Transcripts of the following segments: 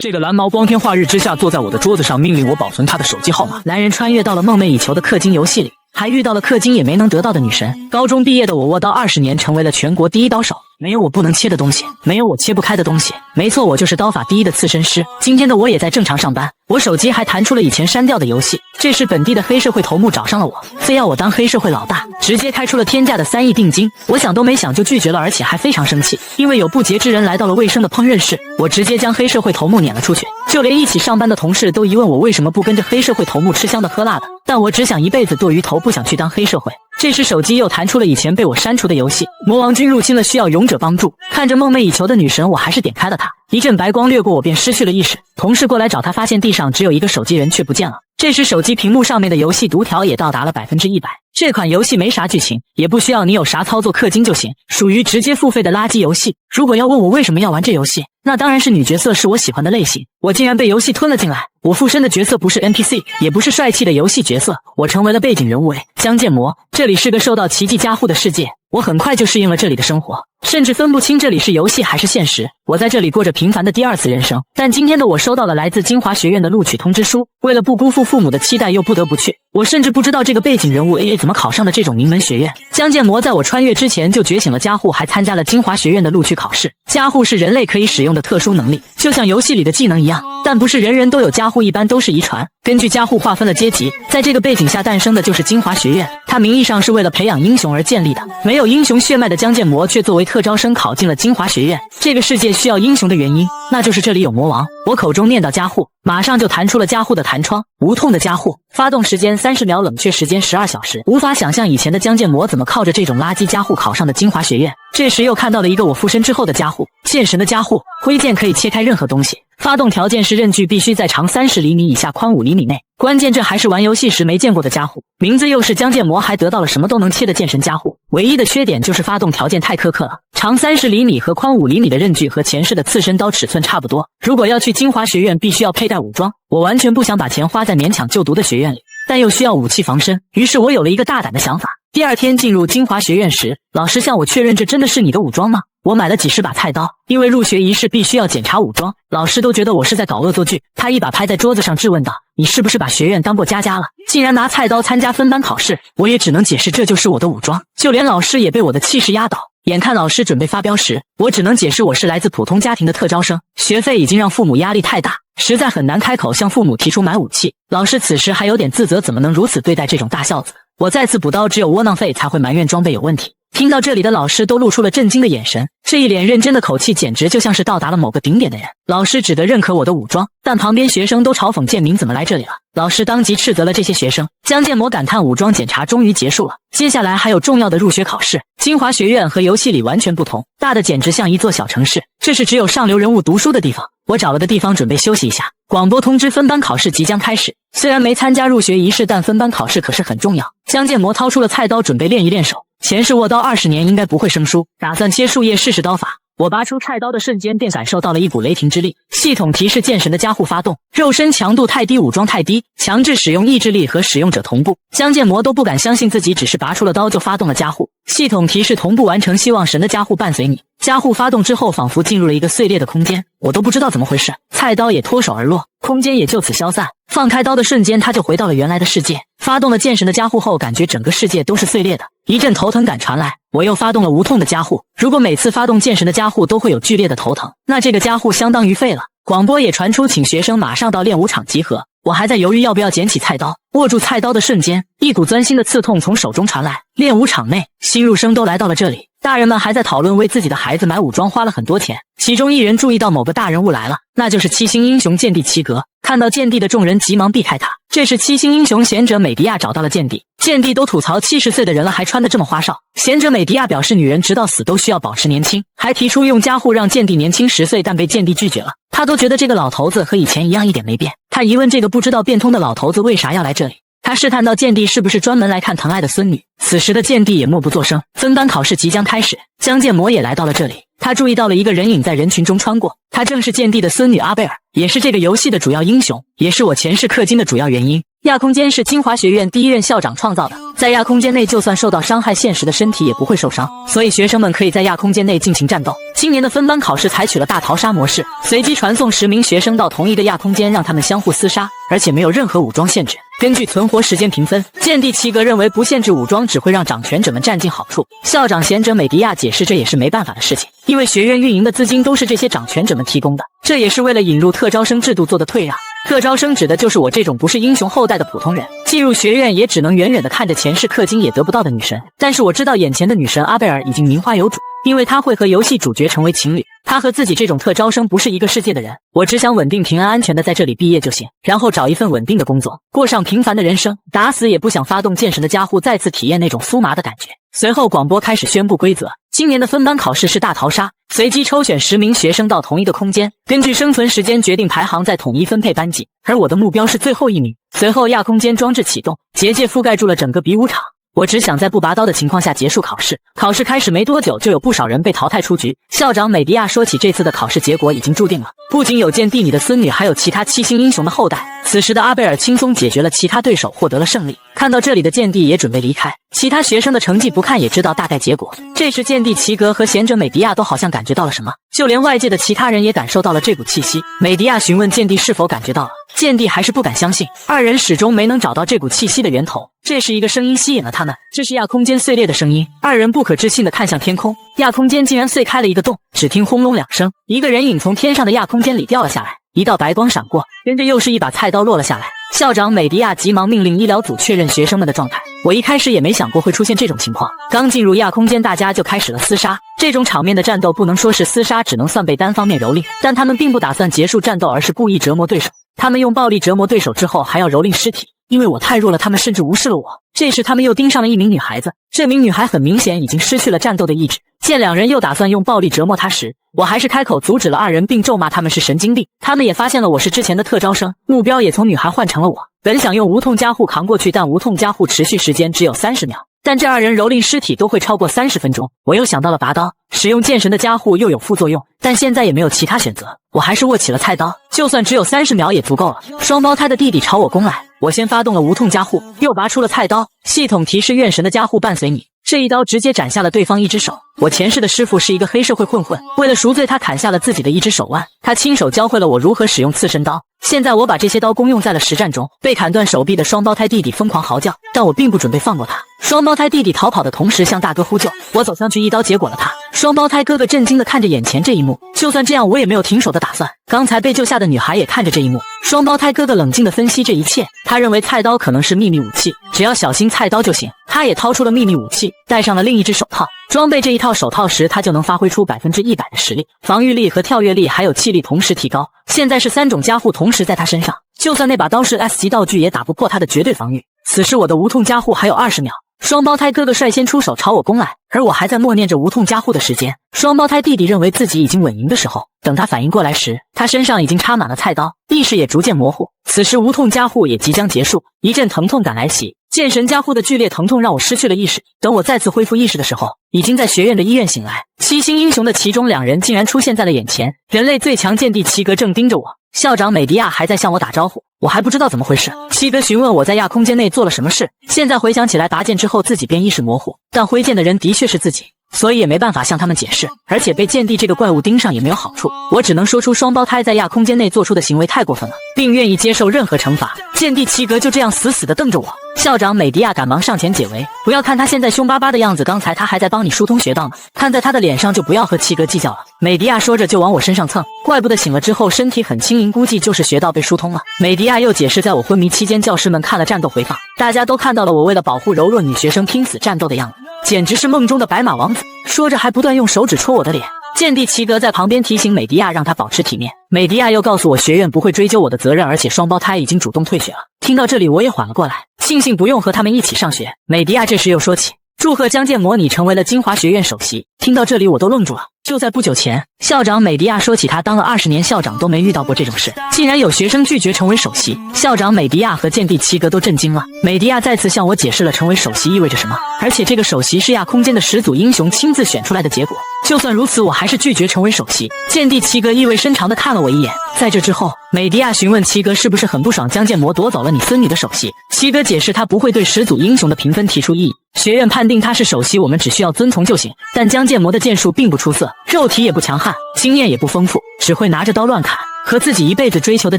这个蓝毛光天化日之下坐在我的桌子上，命令我保存他的手机号码。男人穿越到了梦寐以求的氪金游戏里，还遇到了氪金也没能得到的女神。高中毕业的我握刀20年，成为了全国第一刀手。没有我不能切的东西，没有我切不开的东西。没错，我就是刀法第一的刺身师。今天的我也在正常上班，我手机还弹出了以前删掉的游戏。这时本地的黑社会头目找上了我，非要我当黑社会老大，直接开出了天价的3亿定金。我想都没想就拒绝了，而且还非常生气，因为有不洁之人来到了卫生的烹饪室，我直接将黑社会头目撵了出去。就连一起上班的同事都疑问我为什么不跟着黑社会头目吃香的喝辣的，但我只想一辈子剁鱼头，不想去当黑社会。这时手机又弹出了以前被我删除的游戏，魔王军入侵了，需要勇者帮助。看着梦寐以求的女神，我还是点开了它。一阵白光掠过我，便失去了意识。同事过来找他，发现地上只有一个手机，人却不见了。这时手机屏幕上面的游戏读条也到达了100%。这款游戏没啥剧情，也不需要你有啥操作氪金就行，属于直接付费的垃圾游戏。如果要问我为什么要玩这游戏，那当然是女角色是我喜欢的类型，我竟然被游戏吞了进来。我附身的角色不是 NPC， 也不是帅气的游戏角色，我成为了背景人物江建模。这里是个受到奇迹加护的世界，我很快就适应了这里的生活，甚至分不清这里是游戏还是现实。我在这里过着平凡的第2次人生，但今天的我收到了来自金华学院的录取通知书，为了不辜负父母的期待，又不得不去。我甚至不知道这个背景人物怎么考上的这种名门学院。江建模在我穿越之前就觉醒了加护，还参加了金华学院的录取考试。加护是人类可以使用的特殊能力，就像游戏里的技能一样，但不是人人都有加护，一般都是遗传。根据加护划分了阶级，在这个背景下诞生的就是金华学院，它名义上是为了培养英雄而建立的。没有英雄血脉的江建模却作为特招生考进了金华学院。这个世界需要英雄的原因，那就是这里有魔王。我口中念到加护，马上就弹出了加护的弹窗，无痛的加护，发动时间30秒，冷却时间12小时。无法想象以前的江建模怎么靠着这种垃圾加护考上的金华学院。这时又看到了一个我附身之后的加护，剑神的加护，挥剑可以切开任何东西。发动条件是刃距必须在长30厘米以下，宽5厘米内。关键这还是玩游戏时没见过的加护，名字又是江建模，还得到了什么都能切的剑神加护。唯一的缺点就是发动条件太苛刻了，长30厘米和宽5厘米的刃距和前世的刺身刀尺寸差不多。如果要去金华学院，必须要佩戴武装。我完全不想把钱花在勉强就读的学院里，但又需要武器防身，于是我有了一个大胆的想法。第2天进入金华学院时，老师向我确认这真的是你的武装吗？我买了几十把菜刀，因为入学仪式必须要检查武装，老师都觉得我是在搞恶作剧。他一把拍在桌子上质问道：“你是不是把学院当过家家了？竟然拿菜刀参加分班考试？”我也只能解释这就是我的武装，就连老师也被我的气势压倒。眼看老师准备发飙时，我只能解释我是来自普通家庭的特招生，学费已经让父母压力太大，实在很难开口向父母提出买武器。老师此时还有点自责，怎么能如此对待这种大孝子？我再次补刀，只有窝囊废才会埋怨装备有问题。听到这里的老师都露出了震惊的眼神，这一脸认真的口气简直就像是到达了某个顶点的人。老师只得认可我的武装，但旁边学生都嘲讽建明怎么来这里了。老师当即斥责了这些学生。江建模感叹武装检查终于结束了，接下来还有重要的入学考试。金华学院和游戏里完全不同，大的简直像一座小城市，这是只有上流人物读书的地方。我找了个地方准备休息一下，广播通知分班考试即将开始。虽然没参加入学仪式，但分班考试可是很重要。江建模掏出了菜刀准备练一练手，前世握刀20年应该不会生疏，打算切树叶试试刀法。我拔出菜刀的瞬间便感受到了一股雷霆之力，系统提示剑神的加护发动，肉身强度太低，武装太低，强制使用意志力和使用者同步。江建模都不敢相信自己只是拔出了刀就发动了加护，系统提示同步完成，希望神的加护伴随你。加护发动之后，仿佛进入了一个碎裂的空间，我都不知道怎么回事，菜刀也脱手而落，空间也就此消散。放开刀的瞬间，他就回到了原来的世界。发动了剑神的加护后，感觉整个世界都是碎裂的，一阵头疼感传来。我又发动了无痛的加护，如果每次发动剑神的加护都会有剧烈的头疼，那这个加护相当于废了。广播也传出，请学生马上到练武场集合。我还在犹豫要不要捡起菜刀，握住菜刀的瞬间，一股钻心的刺痛从手中传来。练武场内，新入生都来到了这里，大人们还在讨论为自己的孩子买武装花了很多钱。其中一人注意到某个大人物来了，那就是7星英雄剑帝齐格。看到剑帝的众人急忙避开他。这时7星英雄贤者美迪亚找到了剑帝，剑帝都吐槽70岁的人了还穿得这么花哨。贤者美迪亚表示女人直到死都需要保持年轻，还提出用加护让剑帝年轻10岁，但被剑帝拒绝了。他都觉得这个老头子和以前一样，一点没变。他疑问这个不知道变通的老头子为啥要来这里。他试探到剑帝是不是专门来看疼爱的孙女。此时的剑帝也默不作声。分班考试即将开始，江建模也来到了这里。他注意到了一个人影在人群中穿过，他正是剑帝的孙女阿贝尔，也是这个游戏的主要英雄，也是我前世氪金的主要原因。亚空间是金华学院第1任校长创造的，在亚空间内就算受到伤害，现实的身体也不会受伤，所以学生们可以在亚空间内尽情战斗。今年的分班考试采取了大逃杀模式，随机传送10名学生到同一个亚空间，让他们相互厮杀，而且没有任何武装限制。根据存活时间评分，剑帝齐格认为不限制武装只会让掌权者们占尽好处。校长贤者美迪亚解释，这也是没办法的事情，因为学院运营的资金都是这些掌权者们提供的，这也是为了引入特招生制度做的退让。特招生指的就是我这种不是英雄后代的普通人，进入学院也只能远远的看着前世氪金也得不到的女神。但是我知道眼前的女神阿贝尔已经名花有主，因为她会和游戏主角成为情侣。她和自己这种特招生不是一个世界的人，我只想稳定平安安全的在这里毕业就行，然后找一份稳定的工作，过上平凡的人生，打死也不想发动剑神的家户再次体验那种酥麻的感觉。随后广播开始宣布规则，今年的分班考试是大逃杀，随机抽选10名学生到同一个空间，根据生存时间决定排行，再统一分配班级，而我的目标是最后1名。随后亚空间装置启动，结界覆盖住了整个比武场，我只想在不拔刀的情况下结束考试。考试开始没多久，就有不少人被淘汰出局。校长美迪亚说起这次的考试结果已经注定了，不仅有剑帝你的孙女，还有其他7星英雄的后代。此时的阿贝尔轻松解决了其他对手，获得了胜利。看到这里的剑帝也准备离开，其他学生的成绩不看也知道大概结果。这时剑帝齐格和贤者美迪亚都好像感觉到了什么，就连外界的其他人也感受到了这股气息。美迪亚询问剑帝是否感觉到了，剑帝还是不敢相信，二人始终没能找到这股气息的源头。这时一个声音吸引了他们，这是亚空间碎裂的声音。二人不可置信地看向天空，亚空间竟然碎开了一个洞，只听轰隆2声，一个人影从天上的亚空间里掉了下来，一道白光闪过，跟着又是一把菜刀落了下来。校长美迪亚急忙命令医疗组确认学生们的状态。我一开始也没想过会出现这种情况，刚进入亚空间，大家就开始了厮杀。这种场面的战斗不能说是厮杀，只能算被单方面蹂躏，但他们并不打算结束战斗，而是故意折磨对手。他们用暴力折磨对手之后，还要蹂躏尸体。因为我太弱了，他们甚至无视了我。这时他们又盯上了一名女孩子，这名女孩很明显已经失去了战斗的意志。见两人又打算用暴力折磨她时，我还是开口阻止了二人，并咒骂他们是神经病。他们也发现了我是之前的特招生，目标也从女孩换成了我。本想用无痛加护扛过去，但无痛加护持续时间只有30秒，但这二人蹂躏尸体都会超过30分钟。我又想到了拔刀，使用剑神的加护又有副作用，但现在也没有其他选择，我还是握起了菜刀，就算只有30秒也足够了。双胞胎的弟弟朝我攻来，我先发动了无痛加护，又拔出了菜刀，系统提示愿神的加护伴随你。这一刀直接斩下了对方一只手。我前世的师傅是一个黑社会混混，为了赎罪，他砍下了自己的一只手腕。他亲手教会了我如何使用刺身刀。现在我把这些刀功用在了实战中。被砍断手臂的双胞胎弟弟疯狂嚎叫，但我并不准备放过他。双胞胎弟弟逃跑的同时向大哥呼救，我走上去一刀结果了他。双胞胎哥哥震惊地看着眼前这一幕，就算这样我也没有停手的打算。刚才被救下的女孩也看着这一幕，双胞胎哥哥冷静地分析这一切，他认为菜刀可能是秘密武器，只要小心菜刀就行。他也掏出了秘密武器，戴上了另一只手套。装备这一套手套时，他就能发挥出100%的实力，防御力和跳跃力还有气力同时提高。现在是3种加护同时在他身上，就算那把刀是 S 级道具也打不破他的绝对防御。此时我的无痛加护还有20秒，双胞胎哥哥率先出手朝我攻来，而我还在默念着无痛加护的时间。双胞胎弟弟认为自己已经稳赢的时候，等他反应过来时，他身上已经插满了菜刀，意识也逐渐模糊。此时无痛加护也即将结束，一阵疼痛感来袭，剑神加护的剧烈疼痛让我失去了意识。等我再次恢复意识的时候，已经在学院的医院醒来。7星英雄的其中2人竟然出现在了眼前，人类最强剑帝齐格正盯着我，校长美迪亚还在向我打招呼，我还不知道怎么回事。齐格询问我在亚空间内做了什么事，现在回想起来，拔剑之后自己便意识模糊，但挥剑的人的确是自己，所以也没办法向他们解释，而且被剑帝这个怪物盯上也没有好处。我只能说出双胞胎在亚空间内做出的行为太过分了，并愿意接受任何惩罚。剑帝齐格就这样死死地瞪着我。校长美迪亚赶忙上前解围，不要看他现在凶巴巴的样子，刚才他还在帮你疏通穴道呢，看在他的脸上就不要和齐格计较了。美迪亚说着就往我身上蹭，怪不得醒了之后身体很轻盈，估计就是穴道被疏通了。美迪亚又解释，在我昏迷期间，教师们看了战斗回放，大家都看到了我为了保护柔弱女学生拼死战斗的样子，简直是梦中的白马王子。说着还不断用手指戳我的脸。剑帝齐格在旁边提醒美迪亚让他保持体面。美迪亚又告诉我学院不会追究我的责任，而且双胞胎已经主动退学了。听到这里我也缓了过来，庆幸不用和他们一起上学。美迪亚这时又说起，祝贺江建模拟成为了金华学院首席。听到这里我都愣住了。就在不久前，校长美迪亚说起他当了20年校长都没遇到过这种事，竟然有学生拒绝成为首席。校长美迪亚和剑帝齐格都震惊了。美迪亚再次向我解释了成为首席意味着什么，而且这个首席是亚空间的始祖英雄亲自选出来的结果。就算如此，我还是拒绝成为首席。剑帝齐格意味深长地看了我一眼。在这之后，美迪亚询问齐格是不是很不爽江建模夺走了你孙女的首席。齐格解释他不会对始祖英雄的评分提出异议，学院判定他是首席，我们只需要遵从就行。但江建模的剑术并不出色，肉体也不强悍，经验也不丰富，只会拿着刀乱砍，和自己一辈子追求的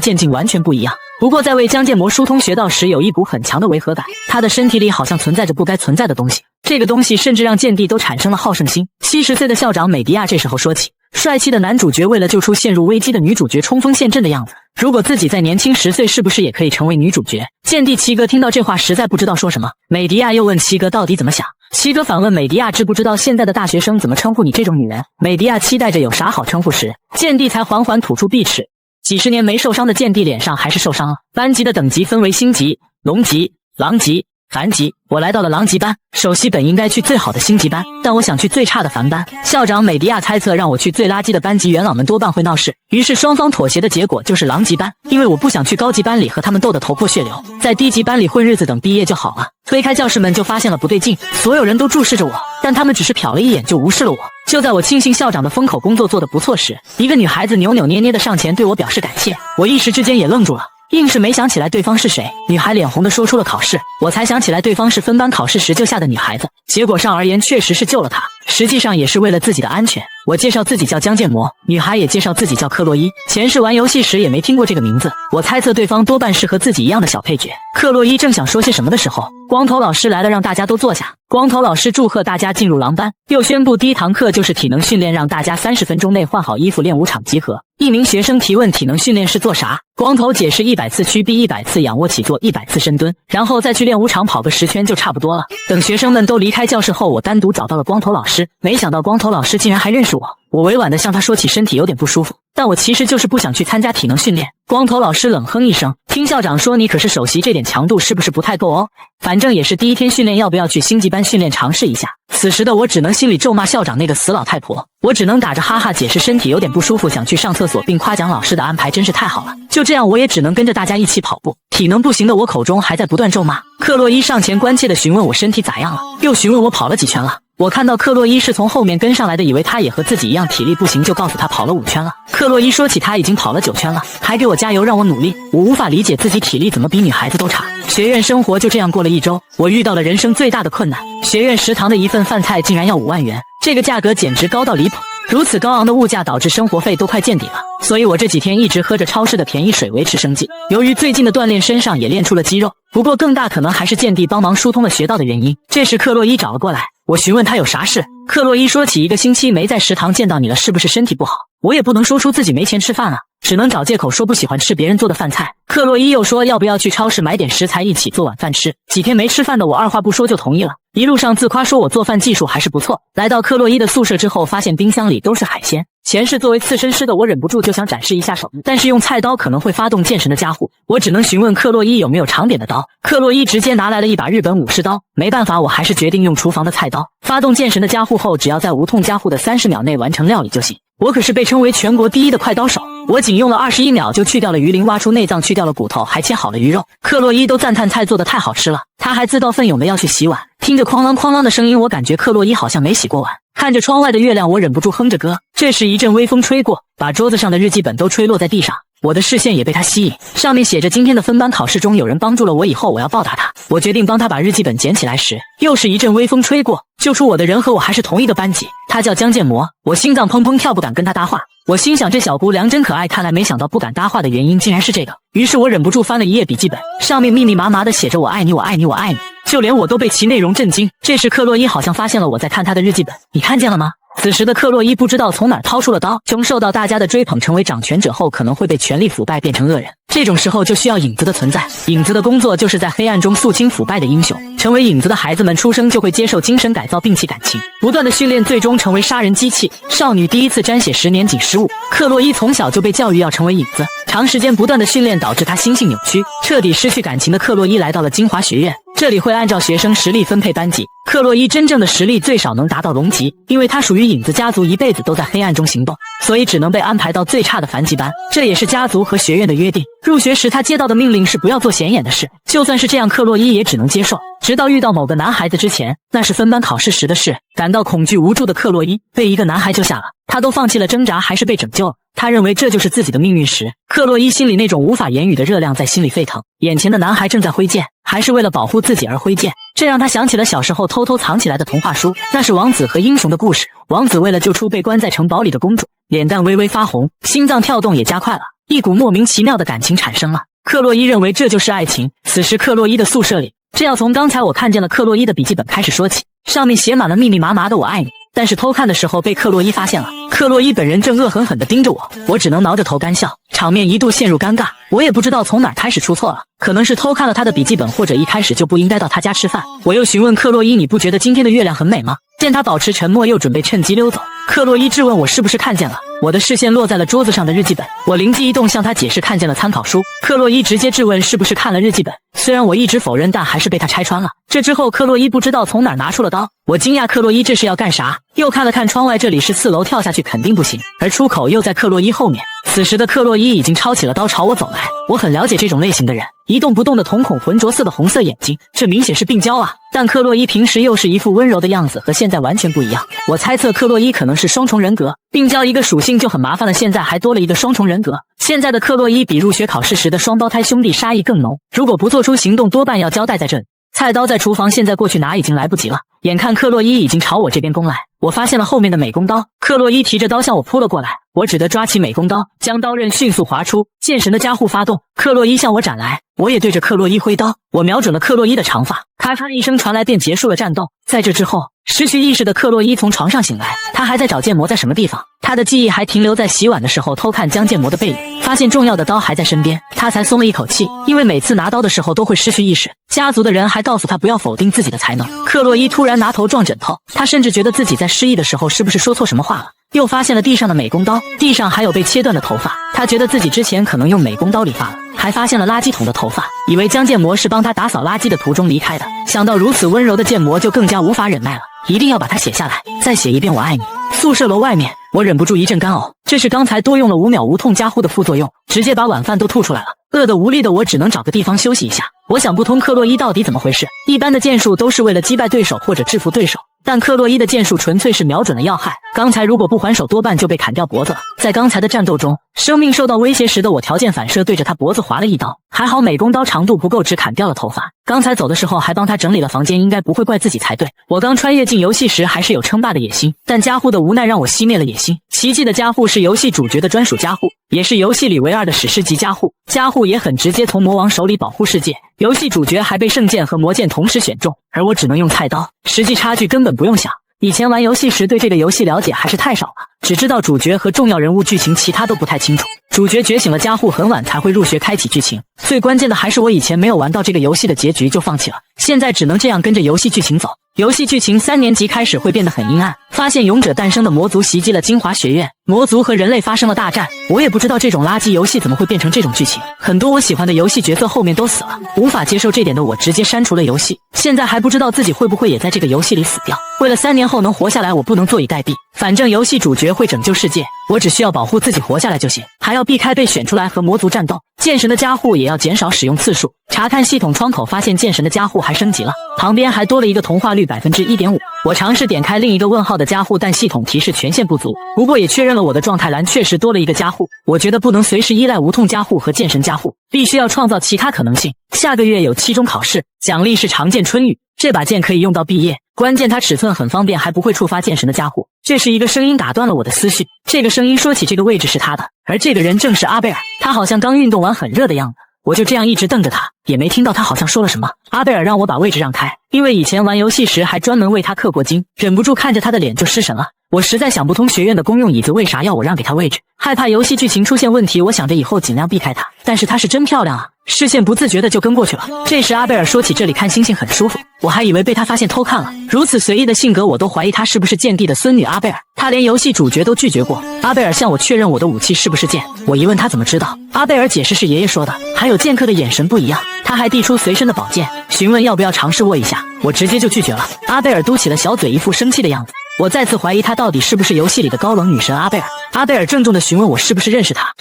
剑境完全不一样。不过在为江建模疏通穴道时，有一股很强的违和感，他的身体里好像存在着不该存在的东西。这个东西甚至让剑帝都产生了好胜心。70岁的校长美迪亚这时候说起，帅气的男主角为了救出陷入危机的女主角冲锋陷阵的样子，如果自己再年轻10岁，是不是也可以成为女主角？剑帝齐格听到这话实在不知道说什么。美迪亚又问齐格到底怎么想，齐格反问美迪亚知不知道现在的大学生怎么称呼你这种女人。美迪亚期待着有啥好称呼时，剑帝才缓缓吐出碧齿。几十年没受伤的剑帝脸上还是受伤了。班级的等级分为星级、龙级、狼级、凡级，我来到了狼级班。首席本应该去最好的星级班，但我想去最差的凡班。校长美迪亚猜测让我去最垃圾的班级，元老们多半会闹事，于是双方妥协的结果就是狼级班。因为我不想去高级班里和他们斗得头破血流，在低级班里混日子，等毕业就好了。推开教室门就发现了不对劲，所有人都注视着我，但他们只是瞟了一眼就无视了我。就在我庆幸校长的风口工作做得不错时，一个女孩子扭扭捏捏的上前对我表示感谢，我一时之间也愣住了。硬是没想起来对方是谁，女孩脸红的说出了考试，我才想起来对方是分班考试时救下的女孩子，结果上而言确实是救了她，实际上也是为了自己的安全。我介绍自己叫江建模，女孩也介绍自己叫克洛伊，前世玩游戏时也没听过这个名字，我猜测对方多半是和自己一样的小配角。克洛伊正想说些什么的时候，光头老师来了，让大家都坐下。光头老师祝贺大家进入狼班，又宣布第一堂课就是体能训练，让大家30分钟内换好衣服练武场集合。一名学生提问体能训练是做啥，光头解释100次屈臂，100次仰卧起坐，100次深蹲，然后再去练武场跑个10圈就差不多了。等学生们都离开教室后，我单独找到了光头老师，没想到光头老师竟然还认识我。我委婉地向他说起身体有点不舒服，但我其实就是不想去参加体能训练。光头老师冷哼一声，听校长说你可是首席，这点强度是不是不太够哦？反正也是第一天训练，要不要去星级班训练尝试一下？此时的我只能心里咒骂校长那个死老太婆，我只能打着哈哈解释身体有点不舒服，想去上厕所，并夸奖老师的安排真是太好了。就这样，我也只能跟着大家一起跑步。体能不行的我口中还在不断咒骂。克洛伊上前关切地询问我身体咋样了，又询问我跑了几圈了。我看到克洛伊是从后面跟上来的，以为他也和自己一样体力不行，就告诉他跑了5圈了。克洛伊说起他已经跑了9圈了，还给我加油让我努力。我无法理解自己体力怎么比女孩子都差。学院生活就这样过了1周，我遇到了人生最大的困难，学院食堂的一份饭菜竟然要5万元，这个价格简直高到离谱。如此高昂的物价导致生活费都快见底了，所以我这几天一直喝着超市的便宜水维持生计。由于最近的锻炼，身上也练出了肌肉，不过更大可能还是剑帝帮忙疏通了穴道的原因。这时克洛伊找了过来，我询问他有啥事。克洛伊说起1个星期没在食堂见到你了，是不是身体不好？我也不能说出自己没钱吃饭了，只能找借口说不喜欢吃别人做的饭菜。克洛伊又说要不要去超市买点食材一起做晚饭吃。几天没吃饭的我二话不说就同意了，一路上自夸说我做饭技术还是不错。来到克洛伊的宿舍之后，发现冰箱里都是海鲜。前世作为刺身师的我忍不住就想展示一下手艺，但是用菜刀可能会发动剑神的加护，我只能询问克洛伊有没有长点的刀。克洛伊直接拿来了一把日本武士刀，没办法，我还是决定用厨房的菜刀。发动剑神的加护后，只要在无痛加护的30秒内完成料理就行。我可是被称为全国第1的快刀手，我仅用了21秒就去掉了鱼鳞，挖出内脏，去掉了骨头，还切好了鱼肉。克洛伊都赞叹菜做的太好吃了，他还自告奋勇的要去洗碗。听着哐啷哐啷的声音，我感觉克洛伊好像没洗过碗。看着窗外的月亮，我忍不住哼着歌。这时一阵微风吹过，把桌子上的日记本都吹落在地上，我的视线也被他吸引。上面写着今天的分班考试中有人帮助了我，以后我要报答他。我决定帮他把日记本捡起来时，又是一阵微风吹过，救出我的人和我还是同一个班级，他叫江建模。我心脏砰砰跳，不敢跟他搭话。我心想这小姑娘真可爱，看来没想到不敢搭话的原因竟然是这个。于是我忍不住翻了一页笔记本，上面密密麻麻的写着我爱你我爱你我爱你，就连我都被其内容震惊。这时克洛伊好像发现了我在看他的日记本，你看见了吗？此时的克洛伊不知道从哪儿掏出了刀，从受到大家的追捧，成为掌权者后可能会被权力腐败变成恶人，这种时候就需要影子的存在。影子的工作就是在黑暗中肃清腐败的英雄。成为影子的孩子们出生就会接受精神改造，摒弃感情，不断的训练，最终成为杀人机器。少女第一次沾血10年仅失误。克洛伊从小就被教育要成为影子，长时间不断的训练导致他心性扭曲，彻底失去感情的克洛伊来到了精华学院。这里会按照学生实力分配班级。克洛伊真正的实力最少能达到龙级，因为他属于影子家族，一辈子都在黑暗中行动，所以只能被安排到最差的凡级班。这也是家族和学院的约定。入学时他接到的命令是不要做显眼的事，就算是这样，克洛伊也只能接受。直到遇到某个男孩子之前，那是分班考试时的事。感到恐惧无助的克洛伊被一个男孩救下了，他都放弃了挣扎，还是被拯救了。他认为这就是自己的命运时，克洛伊心里那种无法言语的热量在心里沸腾。眼前的男孩正在挥剑，还是为了保护自己而挥剑，这让他想起了小时候偷偷藏起来的童话书，那是王子和英雄的故事。王子为了救出被关在城堡里的公主，脸蛋微微发红，心脏跳动也加快了，一股莫名其妙的感情产生了。克洛伊认为这就是爱情。此时克洛伊的宿舍里，这要从刚才我看见了克洛伊的笔记本开始说起，上面写满了密密麻麻的我爱你。但是偷看的时候被克洛伊发现了，克洛伊本人正恶狠狠地盯着我只能挠着头干笑，场面一度陷入尴尬。我也不知道从哪儿开始出错了，可能是偷看了他的笔记本，或者一开始就不应该到他家吃饭。我又询问克洛伊，你不觉得今天的月亮很美吗？见他保持沉默，又准备趁机溜走，克洛伊质问我是不是看见了。我的视线落在了桌子上的日记本，我灵机一动向他解释看见了参考书。克洛伊直接质问是不是看了日记本，虽然我一直否认，但还是被他拆穿了。这之后克洛伊不知道从哪儿拿出了刀，我惊讶克洛伊这是要干啥，又看了看窗外，这里是4楼，跳下去肯定不行，而出口又在克洛伊后面。此时的克洛伊已经抄起了刀朝我走来，我很了解这种类型的人，一动不动的瞳孔浑浊色的红色眼睛，这明显是病娇啊。但克洛伊平时又是一副温柔的样子，和现在完全不一样。我猜测克洛伊可能是双重人格，病娇一个属性就很麻烦了，现在还多了一个双重人格。现在的克洛伊比入学考试时的双胞胎兄弟杀意更浓，如果不做出行动，多半要交代在这里。菜刀在厨房，现在过去拿已经来不及了。眼看克洛伊已经朝我这边攻来，我发现了后面的美工刀，克洛伊提着刀向我扑了过来，我只得抓起美工刀，将刀刃迅速划出，剑神的加护发动，克洛伊向我斩来，我也对着克洛伊挥刀，我瞄准了克洛伊的长发，咔嚓一声传来便结束了战斗。在这之后，失去意识的克洛伊从床上醒来，他还在找剑魔在什么地方，他的记忆还停留在洗碗的时候偷看江剑魔的背影，发现重要的刀还在身边，他才松了一口气，因为每次拿刀的时候都会失去意识，家族的人还告诉他不要否定自己的才能。克洛伊突然拿头撞枕头，他甚至觉得自己在失忆的时候是不是说错什么话了，又发现了地上的美工刀，地上还有被切断的头发，他觉得自己之前可能用美工刀理发了，还发现了垃圾桶的头发，以为江剑魔是帮他打扫垃圾的途中离开的，想到如此温柔的剑魔就更加无法忍耐了，一定要把它写下来，再写一遍我爱你。宿舍楼外面，我忍不住一阵干呕，这是刚才多用了5秒无痛加护的副作用，直接把晚饭都吐出来了。饿得无力的我只能找个地方休息一下。我想不通克洛伊到底怎么回事，一般的剑术都是为了击败对手或者制服对手，但克洛伊的剑术纯粹是瞄准了要害，刚才如果不还手多半就被砍掉脖子了。在刚才的战斗中，生命受到威胁时的我条件反射对着他脖子划了一刀，还好美工刀长度不够，只砍掉了头发。刚才走的时候还帮他整理了房间，应该不会怪自己才对。我刚穿越进游戏时还是有称霸的野心，但加护的无奈让我熄灭了野心。奇迹的加护是游戏主角的专属加护，也是游戏里唯2的史诗级加护，加护也很直接，从魔王手里保护世界。游戏主角还被圣剑和魔剑同时选中，而我只能用菜刀，实际差距根本不用想。以前玩游戏时对这个游戏了解还是太少了，只知道主角和重要人物剧情，其他都不太清楚。主角觉醒了，加护很晚才会入学开启剧情，最关键的还是我以前没有玩到这个游戏的结局就放弃了，现在只能这样跟着游戏剧情走。游戏剧情3年级开始会变得很阴暗，发现勇者诞生的魔族袭击了精华学院，魔族和人类发生了大战。我也不知道这种垃圾游戏怎么会变成这种剧情，很多我喜欢的游戏角色后面都死了，无法接受这点的我直接删除了游戏，现在还不知道自己会不会也在这个游戏里死掉。为了3年后能活下来，我不能坐以待毙，反正游戏主角会拯救世界，我只需要保护自己活下来就行，还要避开被选出来和魔族战斗。剑神的加护也要减少使用次数，查看系统窗口发现剑神的加护还升级了，旁边还多了一个同化率 1.5%。 我尝试点开另一个问号的加护，但系统提示权限不足，不过也确认了我的状态栏确实多了一个加护。我觉得不能随时依赖无痛加护和剑神加护，必须要创造其他可能性。下个月有期中考试，奖励是长剑春雨，这把剑可以用到毕业，关键它尺寸很方便，还不会触发剑神的加护。这时一个声音打断了我的思绪，这个声音说起这个位置是他的，而这个人正是阿贝尔，他好像刚运动完很热的样子。我就这样一直瞪着他，也没听到他好像说了什么。阿贝尔让我把位置让开，因为以前玩游戏时还专门为他氪过金，忍不住看着他的脸就失神了。我实在想不通学院的公用椅子为啥要我让给他位置，害怕游戏剧情出现问题，我想着以后尽量避开他。但是他是真漂亮啊，视线不自觉的就跟过去了。这时阿贝尔说起这里看星星很舒服，我还以为被他发现偷看了。如此随意的性格，我都怀疑他是不是剑帝的孙女阿贝尔。他连游戏主角都拒绝过。阿贝尔向我确认我的武器是不是剑，我一问他怎么知道，阿贝尔解释是爷爷说的，还有剑客的眼神不一样。他还递出随身的宝剑，询问要不要尝试握一下，我直接就拒绝了。阿贝尔嘟起了小嘴，一副生气的样子。我再次怀疑他到底是不是游戏里的高冷女神阿贝尔。阿贝尔郑重地询问我是不是认识他。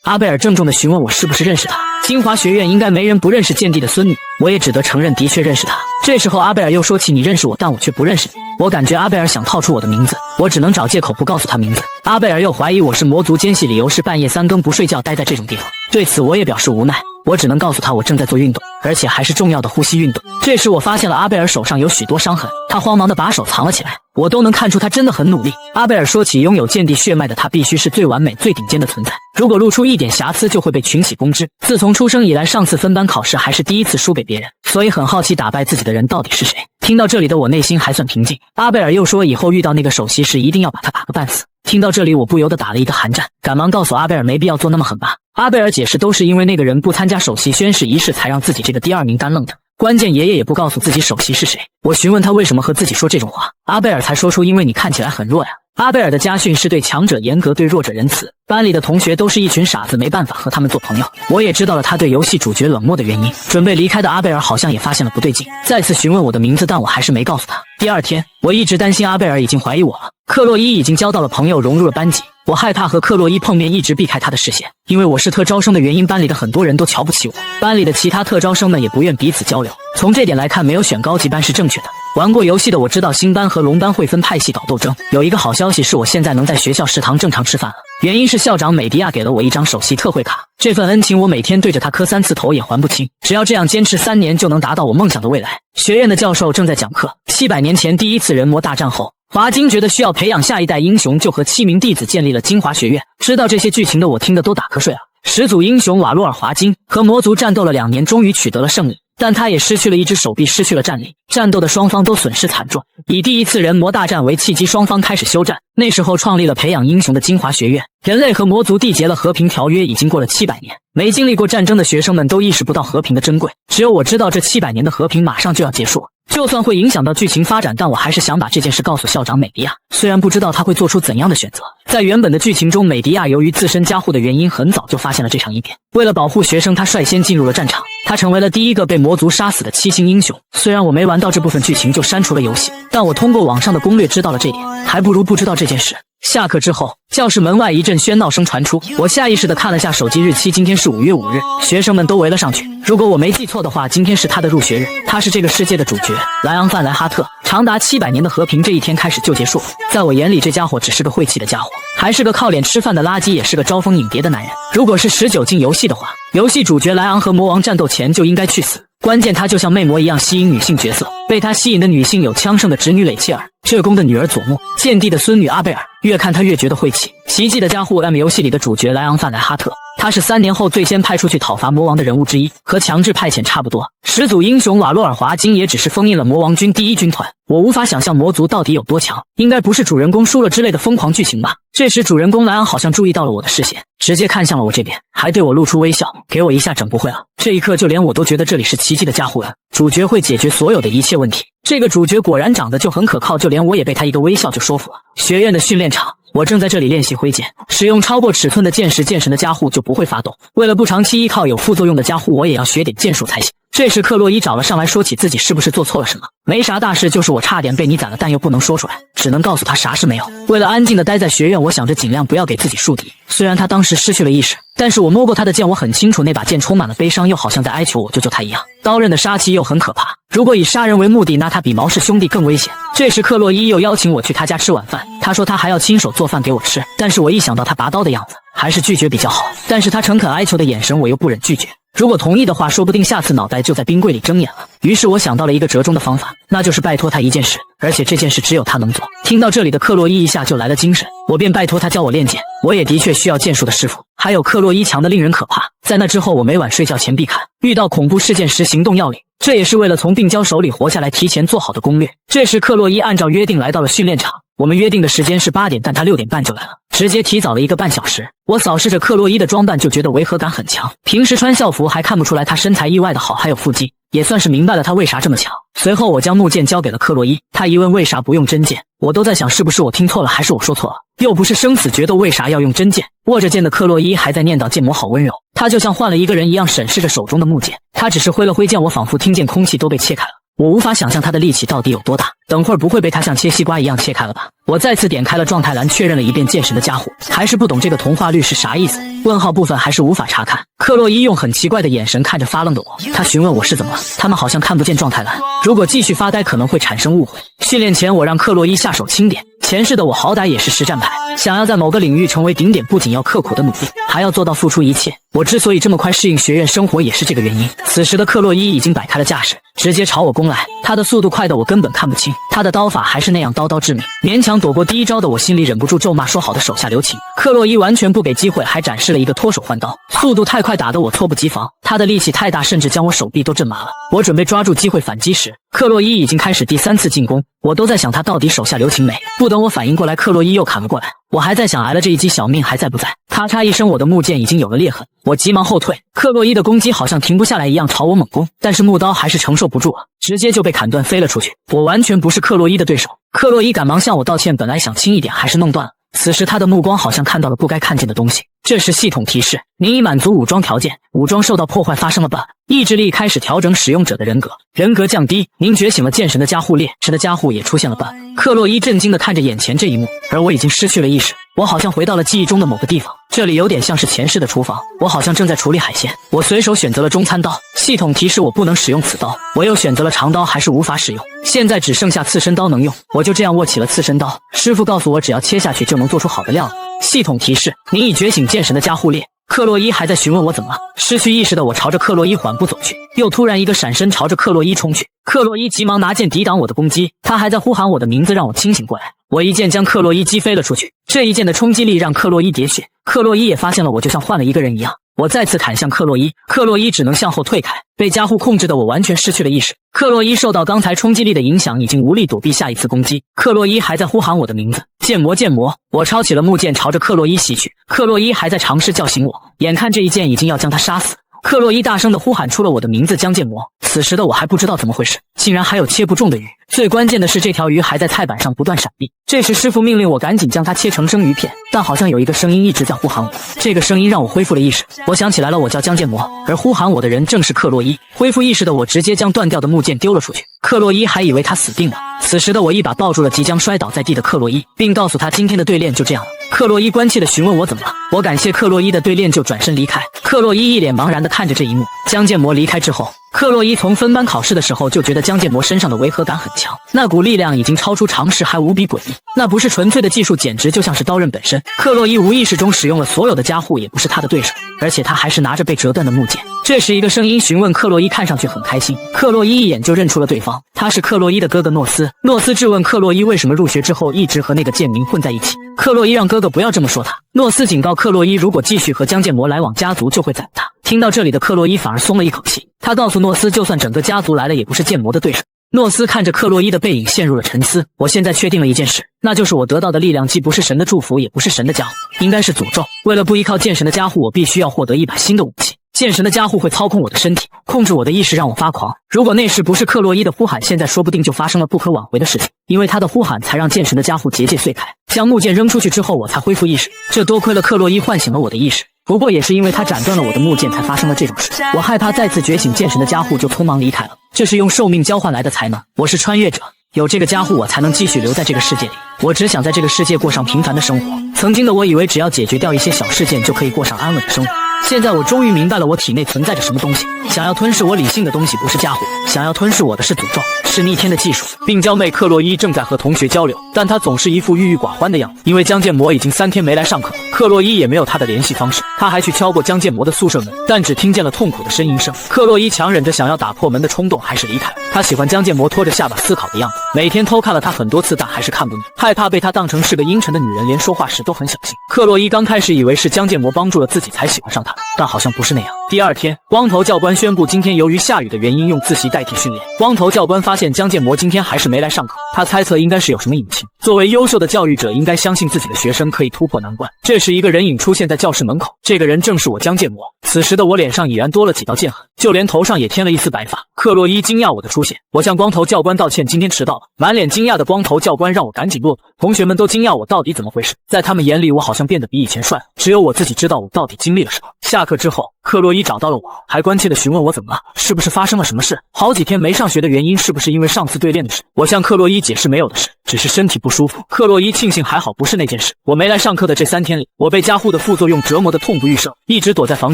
阿贝尔郑重地询问我是不是认识他。金华学院应该没人不认识剑帝的孙女，我也只得承认的确认识他。这时候阿贝尔又说起你认识我，但我却不认识你。我感觉阿贝尔想套出我的名字，我只能找借口不告诉他名字。阿贝尔又怀疑我是魔族奸细，理由是半夜3更不睡觉待在这种地方。对此我也表示无奈，我只能告诉他我正在做运动，而且还是重要的呼吸运动。这时我发现了阿贝尔手上有许多伤痕，他慌忙地把手藏了起来，我都能看出他真的很努力。阿贝尔说起拥有剑帝血脉的他必须是最完美最顶尖的存在，如果露出一点瑕疵就会被群起攻之。自从出生以来，上次分班考试还是第一次输给别人，所以很好奇打败自己的人到底是谁。听到这里的我内心还算平静。阿贝尔又说以后遇到那个首席时一定要把他打个半死。听到这里我不由得打了一个寒战，赶忙告诉阿贝尔没必要做那么狠吧。阿贝尔解释都是因为那个人不参加首席宣誓仪式才让自己这个第2名干愣的，关键爷爷也不告诉自己首席是谁。我询问他为什么和自己说这种话，阿贝尔才说出因为你看起来很弱呀。阿贝尔的家训是对强者严格，对弱者仁慈。班里的同学都是一群傻子，没办法和他们做朋友。我也知道了他对游戏主角冷漠的原因。准备离开的阿贝尔好像也发现了不对劲，再次询问我的名字，但我还是没告诉他。第2天，我一直担心阿贝尔已经怀疑我了。克洛伊已经交到了朋友，融入了班级。我害怕和克洛伊碰面，一直避开他的视线，因为我是特招生的原因，班里的很多人都瞧不起我，班里的其他特招生们也不愿彼此交流。从这点来看，没有选高级班是正确的。玩过游戏的我知道新班和龙班会分派系搞斗争。有一个好消息是我现在能在学校食堂正常吃饭了，原因是校长美迪亚给了我一张首席特惠卡，这份恩情我每天对着他磕3次头也还不清。只要这样坚持3年，就能达到我梦想的未来。学院的教授正在讲课。700年前第一次人魔大战后，华金觉得需要培养下一代英雄，就和7名弟子建立了金华学院。知道这些剧情的我听得都打瞌睡了。始祖英雄瓦洛尔华金和魔族战斗了2年，终于取得了胜利，但他也失去了一只手臂，失去了战力。战斗的双方都损失惨重，以第一次人魔大战为契机，双方开始休战。那时候创立了培养英雄的金华学院。人类和魔族缔结了和平条约，已经过了700年，没经历过战争的学生们都意识不到和平的珍贵，只有我知道这700年的和平马上就要结束了。就算会影响到剧情发展，但我还是想把这件事告诉校长美迪亚，虽然不知道他会做出怎样的选择。在原本的剧情中，美迪亚由于自身加护的原因，很早就发现了这场异变，为了保护学生，他率先进入了战场。他成为了第一个被魔族杀死的7星英雄。虽然我没玩到这部分剧情就删除了游戏，但我通过网上的攻略知道了这点，还不如不知道这件事。下课之后，教室门外一阵喧闹声传出，我下意识地看了下手机日期，今天是5月5日，学生们都围了上去。如果我没记错的话，今天是他的入学日，他是这个世界的主角莱昂范莱哈特。长达700年的和平这一天开始就结束了。在我眼里，这家伙只是个晦气的家伙，还是个靠脸吃饭的垃圾，也是个招蜂引蝶的男人。如果是19禁游戏的话，游戏主角莱昂和魔王战斗前就应该去死。关键他就像魅魔一样吸引女性角色，被他吸引的女性有枪圣的侄女蕾切尔、鹧鸪的女儿佐木、剑帝的孙女阿贝尔。越看他越觉得晦气。奇迹的加护 M 游戏里的主角莱昂范莱哈特，他是3年后最先派出去讨伐魔王的人物之一，和强制派遣差不多。始祖英雄瓦洛尔华金也只是封印了魔王军第1军团。我无法想象魔族到底有多强，应该不是主人公输了之类的疯狂剧情吧。这时主人公莱昂好像注意到了我的视线，直接看向了我这边，还对我露出微笑，给我一下整不会了。这一刻就连我都觉得这里是奇迹的加护人，主角会解决所有的一切问题。这个主角果然长得就很可靠，就连我也被他一个微笑就说服了。学院的训练场，我正在这里练习挥剑，使用超过尺寸的剑时，剑神的加护就不会发动。为了不长期依靠有副作用的加护，我也要学点剑术才行。这时克洛伊找了上来，说起自己是不是做错了什么。没啥大事，就是我差点被你宰了，但又不能说出来，只能告诉他啥事没有。为了安静的待在学院，我想着尽量不要给自己树敌。虽然他当时失去了意识，但是我摸过他的剑，我很清楚那把剑充满了悲伤，又好像在哀求我救救他一样。刀刃的杀气又很可怕，如果以杀人为目的，那他比毛氏兄弟更危险。这时克洛伊又邀请我去他家吃晚饭，他说他还要亲手做饭给我吃，但是我一想到他拔刀的样子，还是拒绝比较好。但是他诚恳哀求的眼神，我又不忍拒绝。如果同意的话，说不定下次脑袋就在冰柜里睁眼了。于是我想到了一个折中的方法，那就是拜托他一件事，而且这件事只有他能做。听到这里的克洛伊一下就来了精神，我便拜托他教我练剑。我也的确需要剑术的师傅，还有克洛伊强的令人可怕。在那之后，我每晚睡觉前必看遇到恐怖事件时行动要领，这也是为了从病娇手里活下来提前做好的攻略。这时克洛伊按照约定来到了训练场，我们约定的时间是8点，但他6点半就来了，直接提早了1个半小时。我扫视着克洛伊的装扮就觉得违和感很强，平时穿校服还看不出来她身材意外的好，还有腹肌，也算是明白了她为啥这么强。随后我将木剑交给了克洛伊，她疑问为啥不用真剑，我都在想是不是我听错了，还是我说错了，又不是生死决斗，为啥要用真剑？握着剑的克洛伊还在念叨剑魔好温柔，她就像换了一个人一样审视着手中的木剑，她只是挥了挥剑，我仿佛听见空气都被切开了。我无法想象他的力气到底有多大，等会儿不会被他像切西瓜一样切开了吧？我再次点开了状态栏，确认了一遍剑神的加护，还是不懂这个童话律是啥意思，问号部分还是无法查看。克洛伊用很奇怪的眼神看着发愣的我，他询问我是怎么了，他们好像看不见状态栏，如果继续发呆可能会产生误会。训练前我让克洛伊下手轻点，前世的我好歹也是实战派，想要在某个领域成为顶点，不仅要刻苦的努力，还要做到付出一切。我之所以这么快适应学院生活也是这个原因。此时的克洛伊已经摆开了架势，直接朝我攻来，他的速度快的我根本看不清，他的刀法还是那样刀刀致命，勉强躲过第一招的我心里忍不住咒骂，说好的手下留情。克洛伊完全不给机会，还展示了一个脱手换刀，速度太快，打得我猝不及防，他的力气太大，甚至将我手臂都震麻了。我准备抓住机会反击时，克洛伊已经开始第3次进攻，我都在想他到底手下留情没。不等我反应过来，克洛伊又砍了过来，我还在想挨了这一击小命还在不在。咔嚓一声，我的木剑已经有了裂痕，我急忙后退，克洛伊的攻击好像停不下来一样朝我猛攻，但是木刀还是承受不住了，直接就被砍断飞了出去。我完全不是克洛伊的对手。克洛伊赶忙向我道歉，本来想轻一点还是弄断了，此时他的目光好像看到了不该看见的东西。这时系统提示，您已满足武装条件，武装受到破坏，发生了 bug， 意志力开始调整使用者的人格，人格降低，您觉醒了剑神的加护，烈神的加护也出现了 bug。 克洛伊震惊地看着眼前这一幕，而我已经失去了意识，我好像回到了记忆中的某个地方，这里有点像是前世的厨房，我好像正在处理海鲜，我随手选择了中餐刀，系统提示我不能使用此刀，我又选择了长刀，还是无法使用，现在只剩下刺身刀能用，我就这样握起了刺身刀，师傅告诉我只要切下去就能做出好的料理。系统提示，您已觉醒剑神的加护烈。克洛伊还在询问我怎么了，失去意识的我朝着克洛伊缓步走去，又突然一个闪身朝着克洛伊冲去，克洛伊急忙拿剑抵挡我的攻击，他还在呼喊我的名字让我清醒过来，我一剑将克洛伊击飞了出去，这一剑的冲击力让克洛伊喋血，克洛伊也发现了我就像换了一个人一样，我再次砍向克洛伊，克洛伊只能向后退开，被加护控制的我完全失去了意识。克洛伊受到刚才冲击力的影响，已经无力躲避下一次攻击。克洛伊还在呼喊我的名字，剑魔剑魔。我抄起了木剑朝着克洛伊袭去，克洛伊还在尝试叫醒我，眼看这一剑已经要将他杀死。克洛伊大声地呼喊出了我的名字，江剑魔。此时的我还不知道怎么回事，竟然还有切不中的鱼，最关键的是这条鱼还在菜板上不断闪避。这时师傅命令我赶紧将它切成生鱼片，但好像有一个声音一直在呼喊我，这个声音让我恢复了意识。我想起来了，我叫江剑魔，而呼喊我的人正是克洛伊。恢复意识的我直接将断掉的木剑丢了出去，克洛伊还以为他死定了。此时的我一把抱住了即将摔倒在地的克洛伊，并告诉他今天的对练就这样了。克洛伊关切地询问我怎么了，我感谢克洛伊的对练就转身离开。克洛伊一脸茫然地看着这一幕。江剑魔离开之后，克洛伊从分班考试的时候就觉得江剑魔身上的违和感很强，那股力量已经超出常识，还无比诡异，那不是纯粹的技术，简直就像是刀刃本身。克洛伊无意识中使用了所有的加护，也不是他的对手，而且他还是拿着被折断的木剑。这时一个声音询问克洛伊，看上去很开心，克洛伊一眼就认出了对方，他是克洛伊的哥哥诺斯。诺斯质问克洛伊为什么入学之后一直和那个剑民混在一起，克洛伊让哥哥不要这么说他。诺斯警告克洛伊，如果继续和江剑魔来往，家族就会宰他。听到这里的克洛伊反而松了一口气，他告诉诺斯，就算整个家族来了也不是剑魔的对手。诺斯看着克洛伊的背影陷入了沉思，我现在确定了一件事，那就是我得到的力量既不是神的祝福，也不是神的加护，应该是诅咒。为了不依靠剑神的加护，我必须要获得一把新的武器。剑神的加护会操控我的身体，控制我的意识，让我发狂。如果那时不是克洛伊的呼喊，现在说不定就发生了不可挽回的事情，因为他的呼喊才让剑神的加护结界碎开。将木剑扔出去之后，我才恢复意识，这多亏了克洛伊唤醒了我的意识，不过也是因为他斩断了我的木剑才发生了这种事。我害怕再次觉醒剑神的加护，就匆忙离开了，这是用寿命交换来的才能，我是穿越者，有这个加护我才能继续留在这个世界里，我只想在这个世界过上平凡的生活。曾经的我以为只要解决掉一些小事件就可以过上安稳的生活，现在我终于明白了我体内存在着什么东西，想要吞噬我理性的东西不是加护，想要吞噬我的是诅咒，是逆天的技术。病娇妹克洛伊正在和同学交流，但她总是一副郁郁寡欢的样子，因为江剑魔已经3天没来上课，克洛伊也没有他的联系方式，他还去敲过江剑魔的宿舍门，但只听见了痛苦的呻吟声。克洛伊强忍着想要打破门的冲动，还是离开了。他喜欢江剑魔拖着下巴思考的样子，每天偷看了他很多次，但还是看不腻，害怕被他当成是个阴沉的女人，连说话时都很小心。克洛伊刚开始以为是江剑魔帮助了自己才喜欢上他，但好像不是那样。第二天，光头教官宣布今天由于下雨的原因用自习代替训练。光头教官发现江剑魔今天还是没来上课，他猜测应该是有什么隐情。作为优秀的教育者，应该相信自己的学生可以突破难关。这时，一个人影出现在教室门口，这个人正是我江建模。此时的我脸上已然多了几道剑痕，就连头上也添了一丝白发。克洛伊惊讶我的出现，我向光头教官道歉，今天迟到了。满脸惊讶的光头教官让我赶紧落队，同学们都惊讶我到底怎么回事。在他们眼里，我好像变得比以前帅了，只有我自己知道我到底经历了什么。下课之后，克洛伊找到了我，还关切地询问我怎么了，是不是发生了什么事？好几天没上学的原因是不是因为上次对练的事？我向克洛伊解释没有的事，只是身体不舒服。克洛伊庆幸还好不是那件事。我没来上课的这3天里，我被加护的副作用折磨得痛不欲生，一直躲在房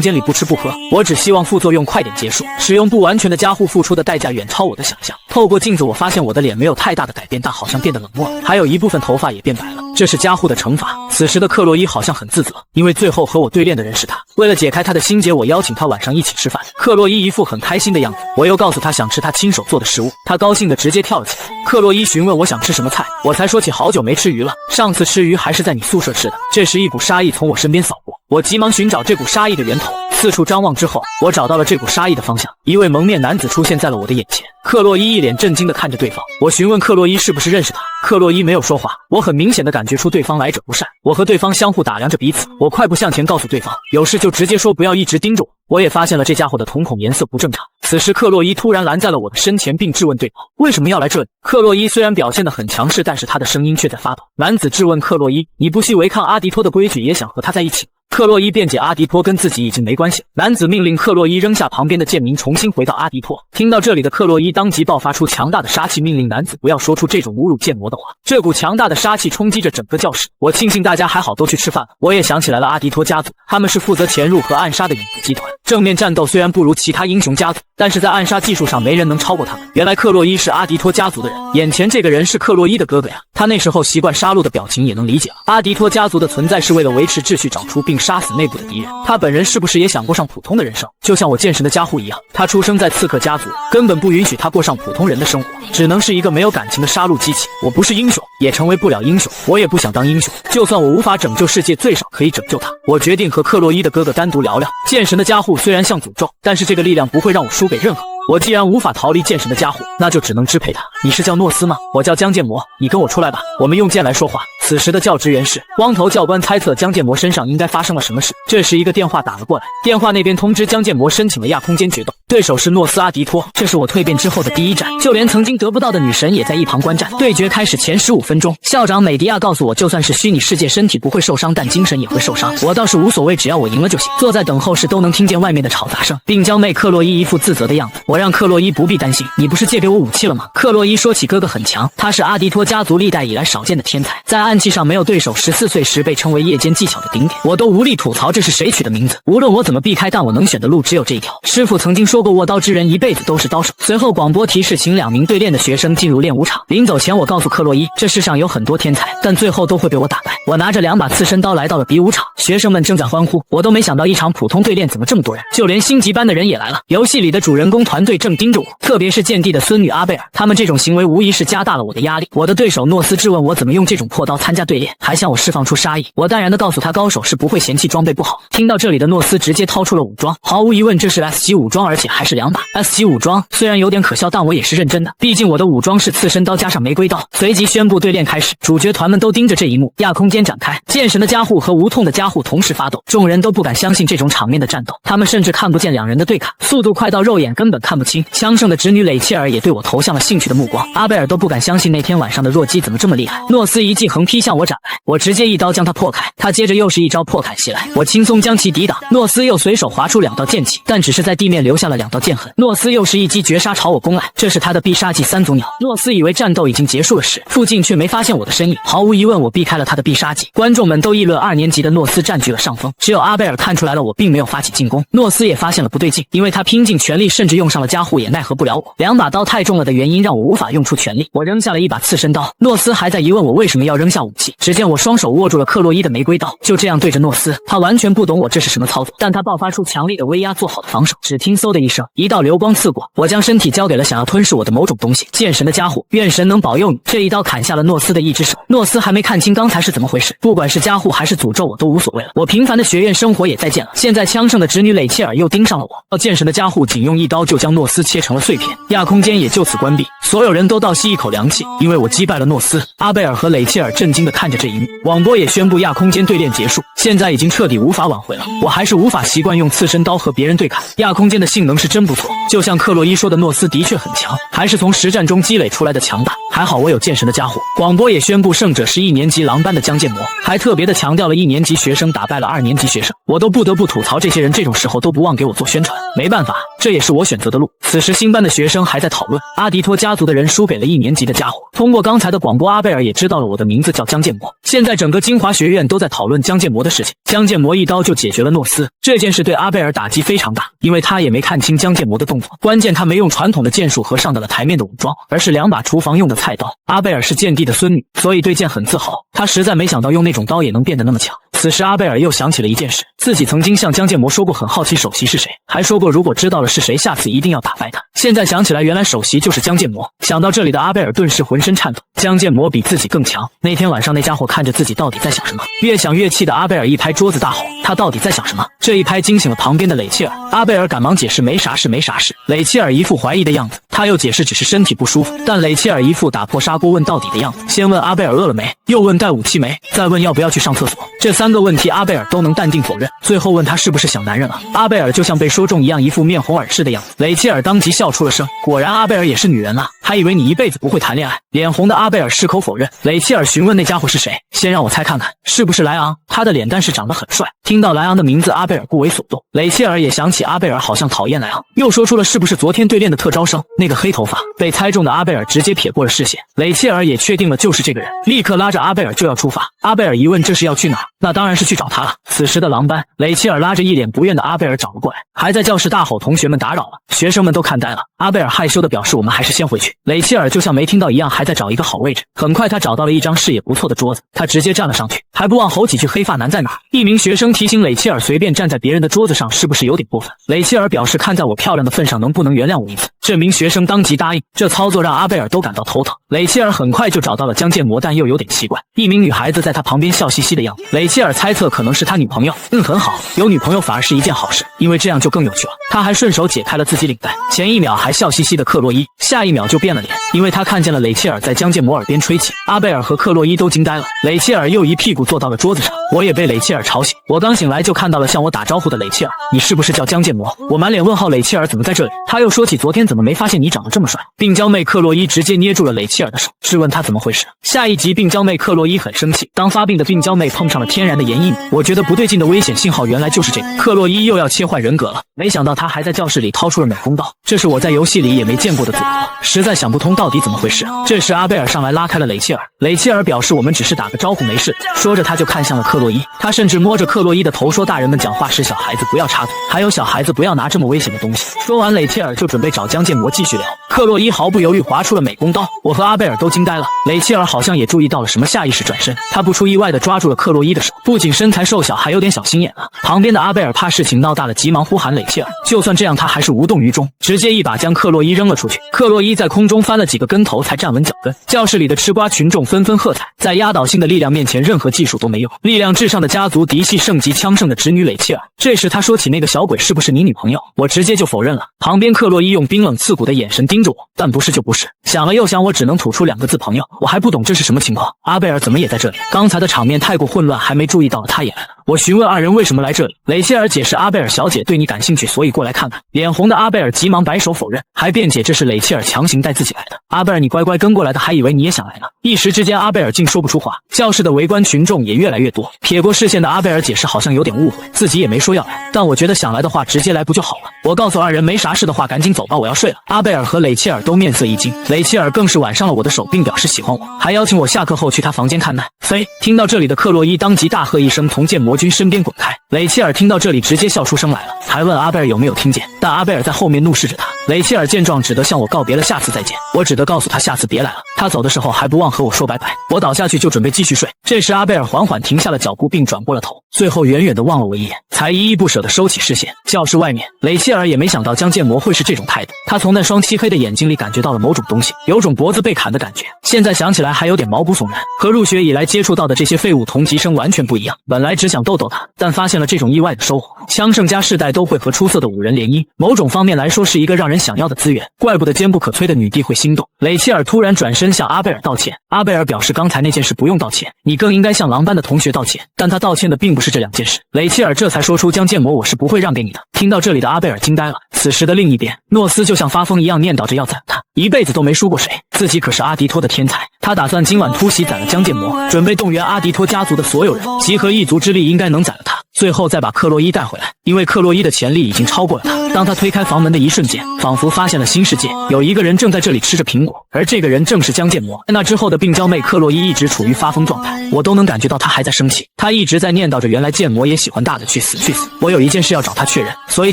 间里不吃不喝。我只希望副作用快点结束。使用不完全的加护付出的代价远超我的想象。透过镜子，我发现我的脸没有太大的改变，但好像变得冷漠了，还有一部分头发也变白了。这是加护的惩罚。此时的克洛伊好像很自责，因为最后和我对练的人是他。为了解开他的心结，我邀请他晚上一起吃饭。克洛伊一副很开心的样子，我又告诉他想吃他亲手做的食物，他高兴的直接跳了起来。克洛伊询问我想吃什么菜，我才说起好久没吃鱼了，上次吃鱼还是在你宿舍吃的。这时一股杀意从我身边扫过，我急忙寻找这股杀意的源头。四处张望之后，我找到了这股杀意的方向。一位蒙面男子出现在了我的眼前。克洛伊一脸震惊地看着对方，我询问克洛伊是不是认识他。克洛伊没有说话，我很明显地感觉出对方来者不善。我和对方相互打量着彼此，我快步向前告诉对方，有事就直接说，不要一直盯着我。我也发现了这家伙的瞳孔颜色不正常。此时克洛伊突然拦在了我的身前，并质问对方为什么要来这里。克洛伊虽然表现得很强势，但是他的声音却在发抖。男子质问克洛伊，你不惜违抗阿迪托的规矩，也想和他在一起？克洛伊辩解阿迪托跟自己已经没关系。男子命令克洛伊扔下旁边的剑鸣，重新回到阿迪托。听到这里的克洛伊当即爆发出强大的杀气，命令男子不要说出这种侮辱剑魔的话。这股强大的杀气冲击着整个教室。我庆幸大家还好都去吃饭了。我也想起来了阿迪托家族，他们是负责潜入和暗杀的影子集团。正面战斗虽然不如其他英雄家族，但是在暗杀技术上没人能超过他们。原来克洛伊是阿迪托家族的人，眼前这个人是克洛伊的哥哥呀。他那时候习惯杀戮的表情也能理解了。阿迪托家族的存在是为了维持秩序，找出并杀死内部的敌人。他本人是不是也想过上普通的人生？就像我剑神的加护一样，他出生在刺客家族，根本不允许他过上普通人的生活，只能是一个没有感情的杀戮机器。我不是英雄，也成为不了英雄，我也不想当英雄。就算我无法拯救世界，最少可以拯救他。我决定和克洛伊的哥哥单独聊聊。剑神的加护虽然像诅咒，但是这个力量不会让我输给任何。我既然无法逃离剑神的加护，那就只能支配他。你是叫诺斯吗？我叫江建模，你跟我出来吧，我们用剑来说话。此时的教职员是光头教官，猜测江建模身上应该发生了什么事。这时一个电话打了过来，电话那边通知江建模申请了亚空间决斗，对手是诺斯阿迪托。这是我蜕变之后的第一战，就连曾经得不到的女神也在一旁观战。对决开始前15分钟，校长美迪亚告诉我，就算是虚拟世界身体不会受伤，但精神也会受伤。我倒是无所谓，只要我赢了就行。坐在等候室都能听见外面的吵杂声，并将妹克洛伊一副自责的样子。我让克洛伊不必担心，你不是借给我武器了吗？克洛伊说起哥哥很强，他是阿迪托家族历代以来少见的天才，在暗器上没有对手。14岁时被称为夜间技巧的顶点，我都无力吐槽这是谁取的名字。无论我怎么避开，但我能选的路只有这一条。师傅曾经说过，握刀之人一辈子都是刀手。随后广播提示，请2名对练的学生进入练武场。临走前，我告诉克洛伊，这世上有很多天才，但最后都会被我打败。我拿着2把刺身刀来到了比武场，学生们正在欢呼。我都没想到一场普通对练怎么这么多人，就连星级班的人也来了。游戏里的主人公团队正盯着我，特别是剑帝的孙女阿贝尔，他们这种行为无疑是加大了我的压力。我的对手诺斯质问我怎么用这种破刀参加对练，还向我释放出杀意。我淡然地告诉他，高手是不会嫌弃装备不好。听到这里的诺斯直接掏出了武装，毫无疑问这是 S 级武装，而且还是2把 S 级武装。虽然有点可笑，但我也是认真的，毕竟我的武装是刺身刀加上玫瑰刀。随即宣布对练开始，主角团们都盯着这一幕。亚空间展开，剑神的加护和无痛的加护同时发动，众人都不敢相信这种场面的战斗，他们甚至看不见2人的对砍，速度快到肉眼根本看不清。枪圣的侄女蕾切尔也对我投向了兴趣的目光，阿贝尔都不敢相信那天晚上的弱鸡怎么这么厉害。诺斯一记横劈向我斩来，我直接一刀将他破开，他接着又是一招破砍袭来，我轻松将其抵挡。诺斯又随手划出2道剑气，但只是在地面留下了2道剑痕。诺斯又是一击绝杀朝我攻来，这是他的必杀技三足鸟。诺斯以为战斗已经结束了时，附近却没发现我的身影。毫无疑问，我避开了他的必杀技。观众们都议论2年级的诺斯占据了上风，只有阿贝尔看出来了我并没有发起进攻。诺斯也发现了不对劲，因为他拼尽全力，甚至用上了加护也奈何不了我。2把刀太重了的原因让我无法用出全力，我扔下了1把刺身刀。诺斯还在疑问我为什么要扔下武器，只见我双手握住了克洛伊的玫瑰刀，就这样对着诺斯。他完全不懂我这是什么操作，但他爆发出强力的威压，做好了防守。只听嗖的的一声，一道流光刺过，我将身体交给了想要吞噬我的某种东西。见神的家伙，愿神能保佑你！这一刀砍下了诺斯的一只手。诺斯还没看清刚才是怎么回事，不管是加护还是诅咒我都无所谓了。我平凡的学院生活也再见了。现在枪圣的侄女蕾切尔又盯上了我，见神的加护仅用一刀就将诺斯切成了碎片，亚空间也就此关闭。所有人都倒吸一口凉气，因为我击败了诺斯。阿贝尔和蕾切尔震惊地看着这一幕。网播也宣布亚空间对练结束，现在已经彻底无法挽回了。我还是无法习惯用刺身刀和别人对砍。亚空间的性能是真不错，就像克洛伊说的，诺斯的确很强，还是从实战中积累出来的强大。还好我有剑神的家伙。广播也宣布胜者是1年级狼班的江建模，还特别的强调了1年级学生打败了2年级学生。我都不得不吐槽这些人这种时候都不忘给我做宣传，没办法，这也是我选择的路。此时新班的学生还在讨论阿迪托家族的人输给了1年级的家伙。通过刚才的广播，阿贝尔也知道了我的名字叫江建模。现在整个精华学院都在讨论江建模的事情。江建模一刀就解决了诺斯，这件事对阿贝尔打击非常大，因为他也没看清江建模的动作，关键他没用传统的剑术和上到了台面的武装，而是2把厨房用的菜刀。阿贝尔是剑帝的孙女，所以对剑很自豪，他实在没想到用那种刀也能变得那么强。此时阿贝尔又想起了一件事，自己曾经向江建模说过很好奇首席是谁，还说过如果知道了是谁，下次一定要打败他。现在想起来，原来首席就是江建模。想到这里的阿贝尔顿时浑身颤抖，江建模比自己更强。那天晚上那家伙看着自己到底在想什么，越想越气的阿贝尔一拍桌子大吼，他到底在想什么？这一拍惊醒了旁边的蕾切尔，阿贝尔赶忙解释没啥事没啥事。蕾切尔一副怀疑的样子，他又解释只是身体不舒服，但蕾切尔一副打破砂锅问到底的样子，先问阿贝尔饿了没，又问带武器没，再问要不要去上厕所。这3个问题阿贝尔都能淡定否认，最后问他是不是想男人了。阿贝尔就像被说中一样，一副面红耳赤的样子。蕾切尔当即笑出了声，果然阿贝尔也是女人啊，还以为你一辈子不会谈恋爱。脸红的阿贝尔矢口否认。蕾切尔询问那家伙是谁，先让我猜看看是不是莱昂，他的脸蛋是长得很帅。听到莱昂的名字，阿贝尔不为所动。蕾切尔也想起阿贝尔好像讨厌莱昂，又说出了是不是昨天对练的特招生那个黑头发。被猜中的阿贝尔直接撇过了视线，蕾切尔也确定了就是这个人，立刻拉着阿贝尔就要出发。阿贝尔一问这是要去哪儿，那当然是去找他了。此时的狼班，蕾切尔拉着一脸不愿的阿贝尔找了过来，还在教室大吼同学们打扰了。学生们都看呆了，阿贝尔害羞的表示我们还是先回去。蕾切尔就像没听到一样，还在找一个好位置。很快他找到了一张视野不错的桌子，他直接站了上去，还不忘吼几句黑发男在哪儿。一名学生提醒蕾切尔随便站在别人的桌子上是不是有点过分。蕾切尔表示看在我漂亮的份上能不能原谅我一次。这名学生当即答应，这操作让阿贝尔都感到头疼。蕾切尔很快就找到了江建模，但又有点奇怪，一名女孩子在他旁边笑嘻嘻的样子。蕾切尔猜测可能是他女朋友，很好，有女朋友反而是一件好事，因为这样就更有趣了。他还顺手解开了自己领带，前一秒还笑嘻嘻的克洛伊，下一秒就变了脸，因为他看见了蕾切尔在江建模耳边吹气。阿贝尔和克洛伊都惊呆了，蕾切尔又一屁股坐到了桌子上，我也被蕾切尔吵醒。我刚醒来就看到了向我打招呼的蕾切尔，你是不是叫江建模？我满脸问号，蕾切尔怎么在这里？他又说起昨天怎么没发现你长得这么帅。病娇妹克洛伊直接捏住了蕾切尔的手，质问他怎么回事。下一集病娇妹克洛伊很生气，当发病的病娇妹碰上了天然的盐一米，我觉得不对劲的危险信号原来就是这个。克洛伊又要切换人格了，没想到他还在教室里掏出了美工刀，这是我在游戏里也没见过的组合，实在想不通到底怎么回事。这时阿贝尔上来拉开了蕾切尔，蕾切尔表示我们只是打个招呼没事，说着他就看向了克洛伊，他甚至摸着克洛伊的头说大人们讲话时小孩子不要插嘴，还有小孩子不要拿这么危险的东西。说完蕾切尔就准备找江建模继续聊，克洛伊毫不犹豫划出了美工刀，我和阿贝尔都惊呆了。蕾切尔好像也注意到了什么，下意识转身，他不出意外的抓住了克洛伊的手，不仅身材瘦小还有点小心眼了。旁边的阿贝尔怕事情闹大了，急忙呼喊蕾切尔，就算这样他还是无动于衷，直接一把将克洛伊扔了出去。克洛伊在空中翻了几个跟头才站稳脚跟。教室里的吃瓜群众纷纷喝彩，在压倒性的力量面前任何技术都没用，力量至上的家族嫡系圣级枪圣的侄女蕾切尔。这时他说起那个小鬼是不是你女朋友，我直接就否认了。旁边克洛伊用冰冷刺骨的眼神盯着我，但不是就不是，想了又想，我只能吐出2个字朋友。我还不懂这是什么情况，阿贝尔怎么也在这里？刚才的场面太过混乱，还没注意到他也来了。我询问2人为什么来这里，蕾切尔解释阿贝尔小姐对你感兴趣，所以过来看看。脸红的阿贝尔急忙摆手否认，还辩解这是蕾切尔强行带自己来的。阿贝尔你乖乖跟过来的，还以为你也想来呢。一时之间阿贝尔竟说不出话，教室的围观群众也越来越多。撇过视线的阿贝尔解释好像有点误会，自己也没说要来，但我觉得想来的话直接来不就好了。我告诉2人没啥事的话赶紧走吧，我要睡了。阿贝尔和蕾切尔都面色一惊，蕾切尔更是挽上了我的手并表示喜欢我，还邀请我下课后去他房间看奈飞。听到这里的克洛伊当即大喝一声从剑魔君身边滚开。蕾切尔听到这里直接笑出声来了，还问阿贝尔有没有听见，但阿贝尔在后面怒视着他。雷切尔见状只得向我告别了下次再见，我只得告诉他下次别来了。他走的时候还不忘和我说拜拜。我倒下去就准备继续睡，这时阿贝尔缓缓停下了脚步并转过了头，最后远远地望了我一眼，才依依不舍地收起视线。教室外面，雷切尔也没想到江建模会是这种态度，他从那双漆黑的眼睛里感觉到了某种东西，有种脖子被砍的感觉，现在想起来还有点毛骨悚然，和入学以来接触到的这些废物同级生完全不一样。本来只想逗逗他，但发现了这种意外的收获。枪圣家世代都会和出色的五人联姻，某种方面来说是一个让人想要的资源，怪不得坚不可摧的女帝会心动。雷切尔突然转身向阿贝尔道歉，阿贝尔表示刚才那件事不用道歉，你更应该向狼班的同学道歉，但他道歉的并不是这两件事。雷切尔这才说出江建模我是不会让给你的。听到这里的阿贝尔惊呆了，此时的另一边，诺斯就像发疯一样念叨着要宰他，一辈子都没输过谁，自己可是阿迪托的天才，他打算今晚突袭宰了江建模，准备动员阿迪托家族的所有人，集合一族之力应该能宰了他，最后再把克洛伊带回来，因为克洛伊的潜力已经超过了他。当他推开房门的一瞬间，仿佛发现了新世界，有一个人正在这里吃着苹果，而这个人正是江建模。那之后的病娇妹克洛伊一直处于发疯状态，我都能感觉到她还在生气，她一直在念叨着原来建模也喜欢大的，去死去死。我有一件事要找他确认，所以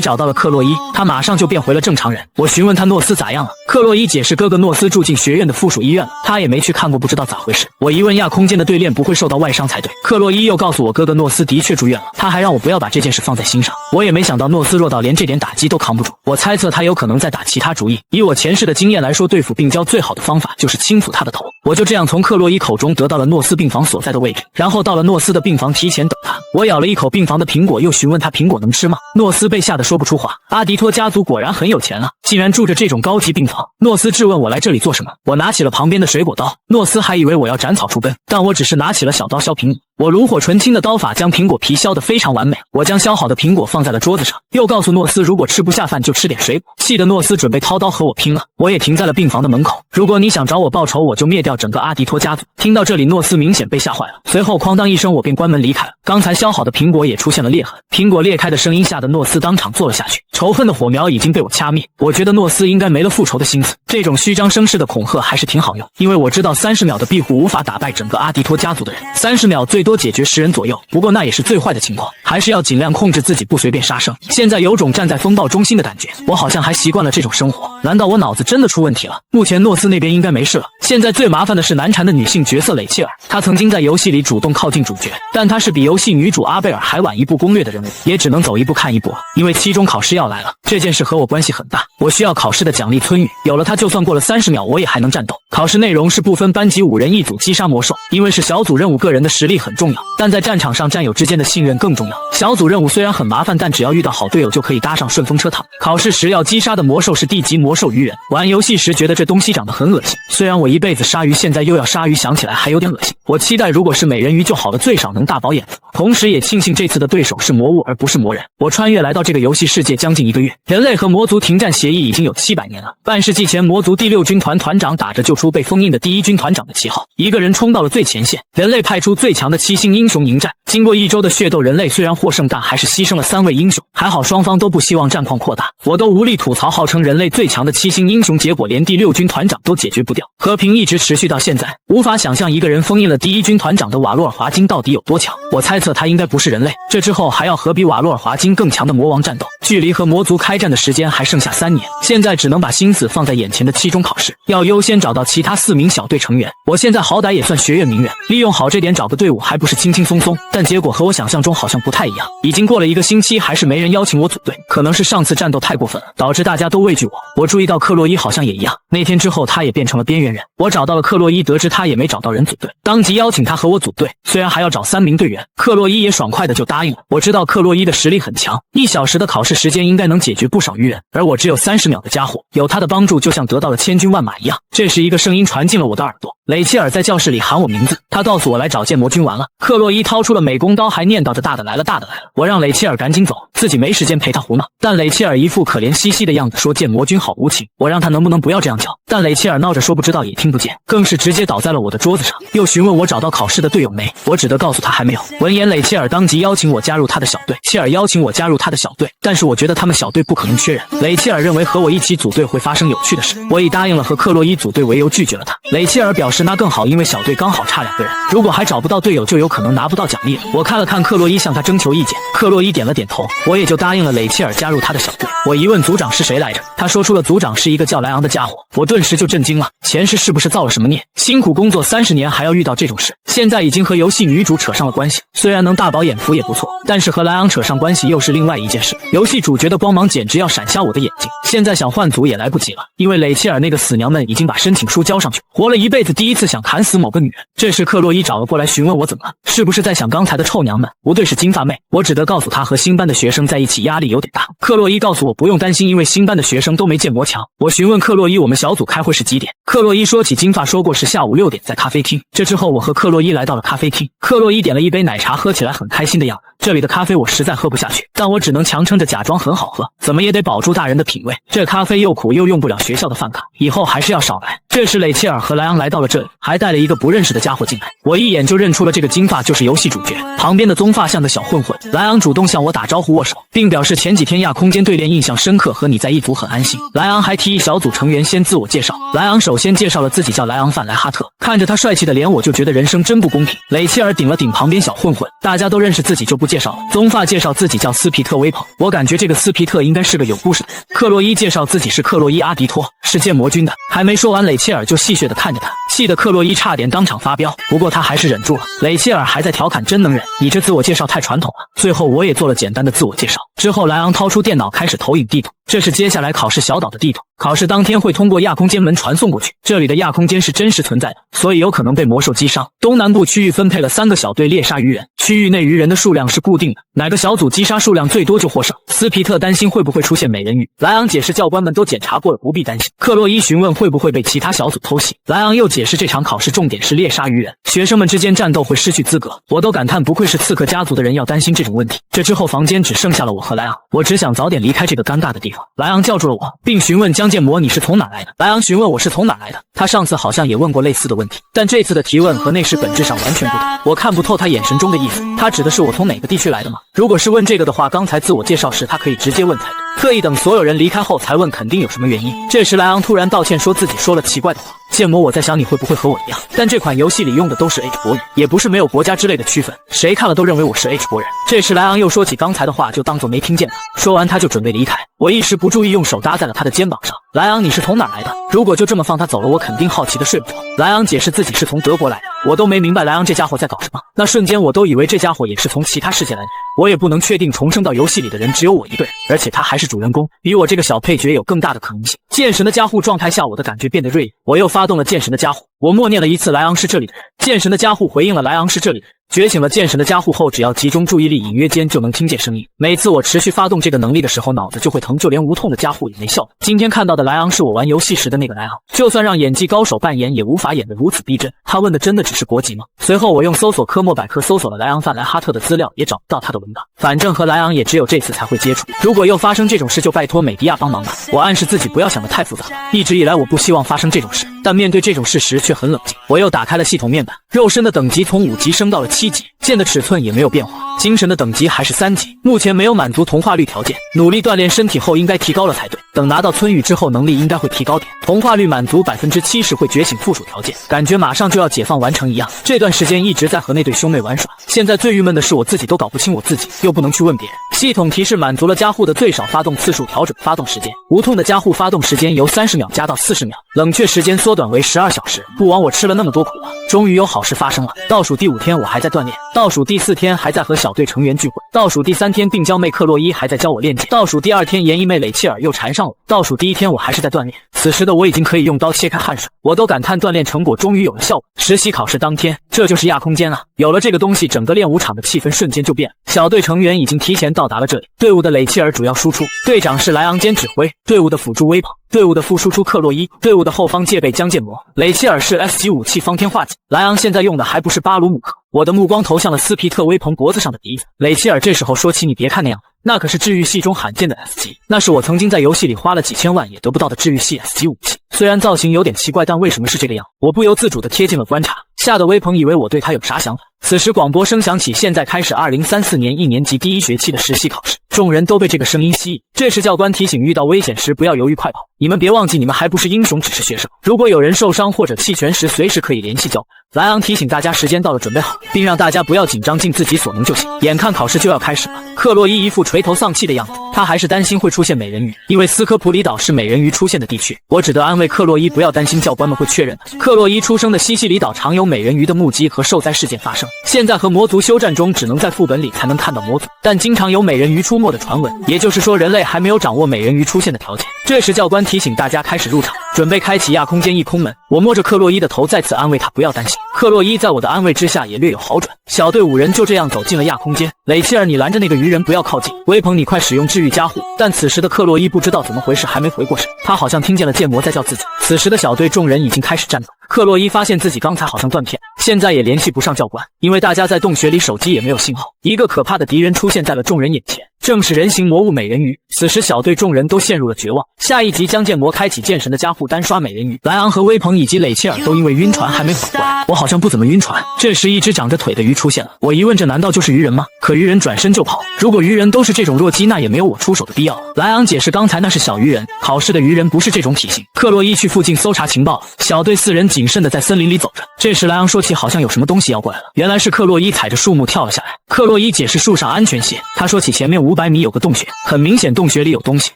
找到了克洛伊，他马上就变回了正常人。我询问他诺斯咋样了，克洛伊解释哥哥诺斯住进学院的附属医院了，他也没去看过，不知道咋回事。我一问亚空间的对链不会受到外伤才对，克洛伊又告诉我哥哥诺斯的确住院了，他还让我不要把这件事放在心上。我也没想到诺斯弱到连这点打击都扛不住，我猜测他有可能在打其他主意。以我前世的经验来说，对付病娇最好的方法就是轻抚他的头。我就这样从克洛伊口中得到了诺斯病房所在的位置，然后到了诺斯的病房提前等他。我咬了一口病房的苹果，又询问他苹果能吃吗？诺斯被吓得说不出话。阿迪托家族果然很有钱啊，竟然住着这种高级病房。诺斯质问我来这里做什么，我拿起了旁边的水果刀。诺斯还以为我要斩草除根，但我只是拿起了小刀削苹果。我炉火纯青的刀法将苹果皮削得非常完美，我将削好的苹果放在了桌子上，又告诉诺斯如果吃不下饭就吃点水果，气得诺斯准备掏刀和我拼了。我也停在了病房的门口，如果你想找我报仇，我就灭掉整个阿迪托家族。听到这里，诺斯明显被吓坏了，随后哐当一声我便关门离开了。刚才削好的苹果也出现了裂痕，苹果裂开的声音吓得诺斯当场坐了下去，仇恨的火苗已经被我掐灭。我觉得诺斯应该没了复仇的心思，这种虚张声势的恐吓还是挺好用，因为我知道30秒的庇护无法打败整个阿迪托家族的人，30秒最多解决10人左右，不过那也是最坏的情况，还是要尽量控制自己不随便杀生。现在有种站在风暴中心的感觉，我好像还习惯了这种生活，难道我脑子真的出问题了？目前诺斯那边应该没事了，现在最麻烦的是难缠的女性角色雷切尔，她曾经在游戏里主动靠近主角，但她是比游戏女主阿贝尔还晚一步攻略的人物，也只能走一步看一步了。因为期中考试要来了，这件事和我关系很大，我需要考试的奖励村语，有了它就算过了30秒我也还能战斗。考试内容是不分班级5人一组击杀魔兽，因为是小组任务，个人的实力很重要，但在战场上战友之间的信任更重要。小组任务虽然很麻烦，但只要遇到好队友就可以搭上顺风车躺。考试时要击杀的魔兽是地级魔兽鱼人，玩游戏时觉得这东西长得很恶心，虽然我一辈子鲨鱼，现在又要鲨鱼，想起来还有点恶心。我期待如果是美人鱼就好了，最少能大饱眼福，同时也庆幸这次的对手是魔物而不是魔人。我穿越来到这个游戏世界将近1个月，人类和魔族停战协议已经有700年了。半世纪前，魔族第6军团团长打着救出被封印的第1军团长的旗号，一个人冲到了最前线，人类派出最强的7星英雄迎战。经过1周的血斗，人类虽然获胜，但还是牺牲了3位英雄，还好双方都不希望战况扩大，我都无力吐槽号称人类最强的7星英雄，结果连第6军团长都解决不掉。和平一直持续到现在，无法想象一个人封印了第1军团长的瓦洛尔华金到底有多强。我猜测他应该不是人类，这之后还要和比瓦洛尔华金更强的魔王战斗，距离和魔族开战的时间还剩下3年，现在只能把心思放在眼前的期中考试，要优先找到其他4名小队成员。我现在好歹也算学院名媛，利用好这点找个队伍还不是轻轻松松，但结果和我想象中好像不太一样。已经过了1个星期，还是没人邀请我组队，可能是上次战斗太过分了，导致大家都畏惧我。我注意到克洛伊好像也一样，那天之后他也变成了边缘人。我找到了克洛伊，得知他也没找到人组队，当即邀请他和我组队，虽然还要找3名队员，克洛伊也爽快的就答应了。我知道克洛伊的实力很强，1小时的考试时间应该能解决不少鱼人，而我只有30秒的家伙，有他的帮助就像得到了千军万马一样。这时一个声音传进了我的耳朵，雷切尔在教室里喊我名字，他告诉我来找建魔君玩了。克洛伊掏出了美工刀，还念叨着大的来了，大的来了。我让雷切尔赶紧走，自己没时间陪他胡闹，但雷切尔一副可怜兮兮的样子，说建魔君好无情，我让他能不能不要这样叫。但雷切尔闹着说不知道也听不见，更是直接倒在了我的桌子上，又询问我找到考试的队友没，我只得告诉他还没有。闻言，雷切尔当即邀请我加入他的小队。切尔邀请我加入他的小队，但是我觉得他们小队不可能缺人。雷切尔认为和我一起组队会发生有趣的事，我以答应了和克洛伊组队为由拒绝了他。雷切尔表示那更好，因为小队刚好差2个人，如果还找不到队友，就有可能拿不到奖励了。我看了看克洛伊，向他征求意见，克洛伊点了点头，我也就答应了雷切尔加入他的小队。我一问组长是谁来着，他说出了组长是一个叫莱昂的家伙，我顿时就震惊了，前世是不是造了什么孽？辛苦工作30年还要遇到这种事，现在已经和游戏女主扯上了关系，虽然能大饱眼福也不错，但是和莱昂扯上关系又是另外一件事。游戏主角的光芒简直要闪瞎我的眼睛，现在想换组也来不及了，因为雷切尔那个死娘们已经把申请书交上去，活了一辈子第一次想砍死某个女人。这时克洛伊找了过来询问我怎么了，是不是在想刚才的臭娘们？不对，是金发妹。我只得告诉她和新班的学生在一起压力有点大。克洛伊告诉我不用担心，因为新班的学生都没见魔墙。我询问克洛伊我们小组开会是几点，克洛伊说起金发说过是下午6点在咖啡厅。这之后我和克洛伊来到了咖啡厅，克洛伊点了一杯奶茶，喝起来很开心的样子。这里的咖啡我实在喝不下去，但我只能强撑着假装很好喝，怎么也得保住大人的品味。这咖啡又苦又用不了学校的饭卡，以后还是要少来。这时雷切尔和莱昂来到了这里，还带了一个不认识的家伙进来，我一眼就认出了这个金发就是游戏主角，旁边的棕发像个小混混。莱昂主动向我打招呼握手，并表示前几天亚空间对练印象深刻，和你在一组很安心。莱昂还提议小组成员先自我介绍，莱昂首先介绍了自己叫莱昂范莱哈特，看着他帅气的脸我就觉得人生真不公平。雷切尔顶了顶旁边小混混，大家都认识自己就不介绍了。棕发介绍自己叫斯皮特威朋，我感觉这个斯皮特应该是个有故事的人。克洛伊介绍自己是克洛伊阿迪托，是建魔军的，还没说完雷切尔就戏谑地看着他，气得克洛伊差点当场发飙，不过他还是忍住了。雷切尔还在调侃真能忍，你这自我介绍太传统了。最后我也做了简单的自我介绍，之后莱昂掏出电脑开始投影地图，这是接下来考试小岛的地图，考试当天会通过亚空间门传送过去，这里的亚空间是真实存在的，所以有可能被魔兽击伤。东南部区域分配了3个小队猎杀鱼人，区域内鱼人的数量是固定的，哪个小组击杀数量最多就获胜。斯皮特担心会不会出现美人鱼，莱昂解释教官们都检查过了，不必担心。克洛伊询问会不会被其他小组偷袭，莱昂又解释这场考试重点是猎杀鱼人，学生们之间战斗会失去资格。我都感叹不愧是刺客家族的人，要担心这种问题。这之后房间只剩下了我和莱昂，我只想早点离开这个尴尬的地方。莱昂叫住了我，并询问江建模你是从哪来的。莱昂询问我是从哪来的，他上次好像也问过类似的问题，但这次的提问和那时本质上完全不同，我看不透他眼神中的意思。他指的是我从哪个地区来的吗？如果是问这个的话，刚才自我介绍时他可以直接问才对，特意等所有人离开后才问，肯定有什么原因。这时莱昂突然道歉，说自己说了奇怪的话。建模，我在想你会不会和我一样，但这款游戏里用的都是 H 国语，也不是没有国家之类的区分，谁看了都认为我是 H 国人。这时莱昂又说起刚才的话，就当作没听见他。说完他就准备离开，我一时不注意，用手搭在了他的肩膀上。莱昂，你是从哪来的？如果就这么放他走了，我肯定好奇的睡不着。莱昂解释自己是从德国来的，我都没明白莱昂这家伙在搞什么。那瞬间我都以为这家伙也是从其他世界来的。我也不能确定重生到游戏里的人只有我一个人，而且他还是主人公，比我这个小配角有更大的可能性。剑神的加护状态下，我的感觉变得锐利，我又发动了剑神的加护。我默念了一次莱昂是这里的人，剑神的加护回应了莱昂是这里的人。觉醒了剑神的加护后，只要集中注意力，隐约间就能听见声音。每次我持续发动这个能力的时候，脑子就会疼，就连无痛的加护也没效。今天看到的莱昂是我玩游戏时的那个莱昂，就算让演技高手扮演，也无法演得如此逼真。他问的真的只是国籍吗？随后我用搜索科莫百科搜索了莱昂范莱哈特的资料，也找不到他的文档。反正和莱昂也只有这次才会接触，如果又发生这种事，就拜托美迪亚帮忙吧。我暗示自己不要想得太复杂，一直以来我不希望发生这种事，但面对这种事实却很冷静。我又打开了系统面板，肉身的等级从5级升到了7级，剑的尺寸也没有变化，精神的等级还是3级，目前没有满足同化率条件，努力锻炼身体后应该提高了才对。等拿到村语之后，能力应该会提高点，同化率满足70%会觉醒附属条件，感觉马上就要解放完成一样。这段时间一直在和那对兄妹玩耍，现在最郁闷的是我自己都搞不清我自己，又不能去问别人。系统提示满足了加护的最少发动次数，调整发动时间，无痛的加护发动时间由30秒加到40秒，冷却时间缩短为12小时。不枉我吃了那么多苦啊！终于有好事发生了。倒数第5天我还在锻炼，倒数第4天还在和小队成员聚会，倒数第3天病娇妹克洛伊还在教我练剑，倒数第2天研一妹蕾切尔又缠上我，倒数第1天我还是在锻炼。此时的我已经可以用刀切开汗水，我都感叹锻炼成果终于有了效果。实习考试当天，这就是亚空间啊！有了这个东西，整个练武场的气氛瞬间就变了。小队成员已经提前到达了这里，队伍的蕾切尔主要输出，队长是莱昂兼指挥，队伍的辅助威朋，队伍的副输出克洛伊，队伍的后方戒备江建模，蕾切尔是 S 级武器方天画戟，莱昂现在用的还不是巴鲁姆克，我的目光投向了斯皮特威鹏脖子上的笛子。雷切尔这时候说起，你别看那样，那可是治愈系中罕见的 S 级，那是我曾经在游戏里花了几千万也得不到的治愈系 S 级武器。虽然造型有点奇怪，但为什么是这个样？我不由自主地贴近了观察，吓得威鹏以为我对他有啥想法。此时广播声响起，现在开始2034年1年级第1学期的实习考试。众人都被这个声音吸引。这时教官提醒，遇到危险时不要犹豫快跑，你们别忘记你们还不是英雄，只是学生。如果有人受伤或者弃权时，随时可以联系教官。莱昂提醒大家时间到了，准备好，并让大家不要紧张，尽自己所能就行。眼看考试就要开始了，克洛伊一副垂头丧气的样子，他还是担心会出现美人鱼，因为斯科普里岛是美人鱼出现的地区。我只得安慰克洛伊不要担心，教官们会确认的。克洛伊出生的西西里岛常有美人鱼的目击和受灾事件发生，现在和魔族休战中只能在副本里才能看到魔族，但经常有美人鱼出没的传闻，也就是说人类还没有掌握美人鱼出现的条件。这时教官提醒大家开始入场，准备开启亚空间异空门。我摸着克洛伊的头，再次安慰他不要担心。克洛伊在我的安慰之下也略有好转。小队5人就这样走进了亚空间。雷切尔，你拦着那个鱼人不要靠近。威鹏，你快使用治愈加护。但此时的克洛伊不知道怎么回事，还没回过神，他好像听见了剑魔在叫自己。此时的小队众人已经开始战斗。克洛伊发现自己刚才好像断片，现在也联系不上教官，因为大家在洞穴里，手机也没有信号。一个可怕的敌人出现在了众人眼前，正是人形魔物美人鱼。此时小队众人都陷入了绝望。下一集将剑魔开启剑神的加护，单刷美人鱼。莱昂和威鹏以及雷切尔都因为晕船还没缓过来。我好像不怎么晕船。这时一只长着腿的鱼出现了，我疑问这难道就是鱼人吗？可鱼人转身就跑。如果鱼人都是这种弱鸡，那也没有我出手的必要。莱昂解释刚才那是小鱼人，考试的鱼人不是这种体型。克洛伊去附近搜查情报了。小队4人谨慎地在森林里走着。这时莱昂说起好像有什么东西要过来了，原来是克洛伊踩着树木跳了下来。克洛伊解释树上安全些，他说起前面500米有个洞穴，很明显洞穴里有东西，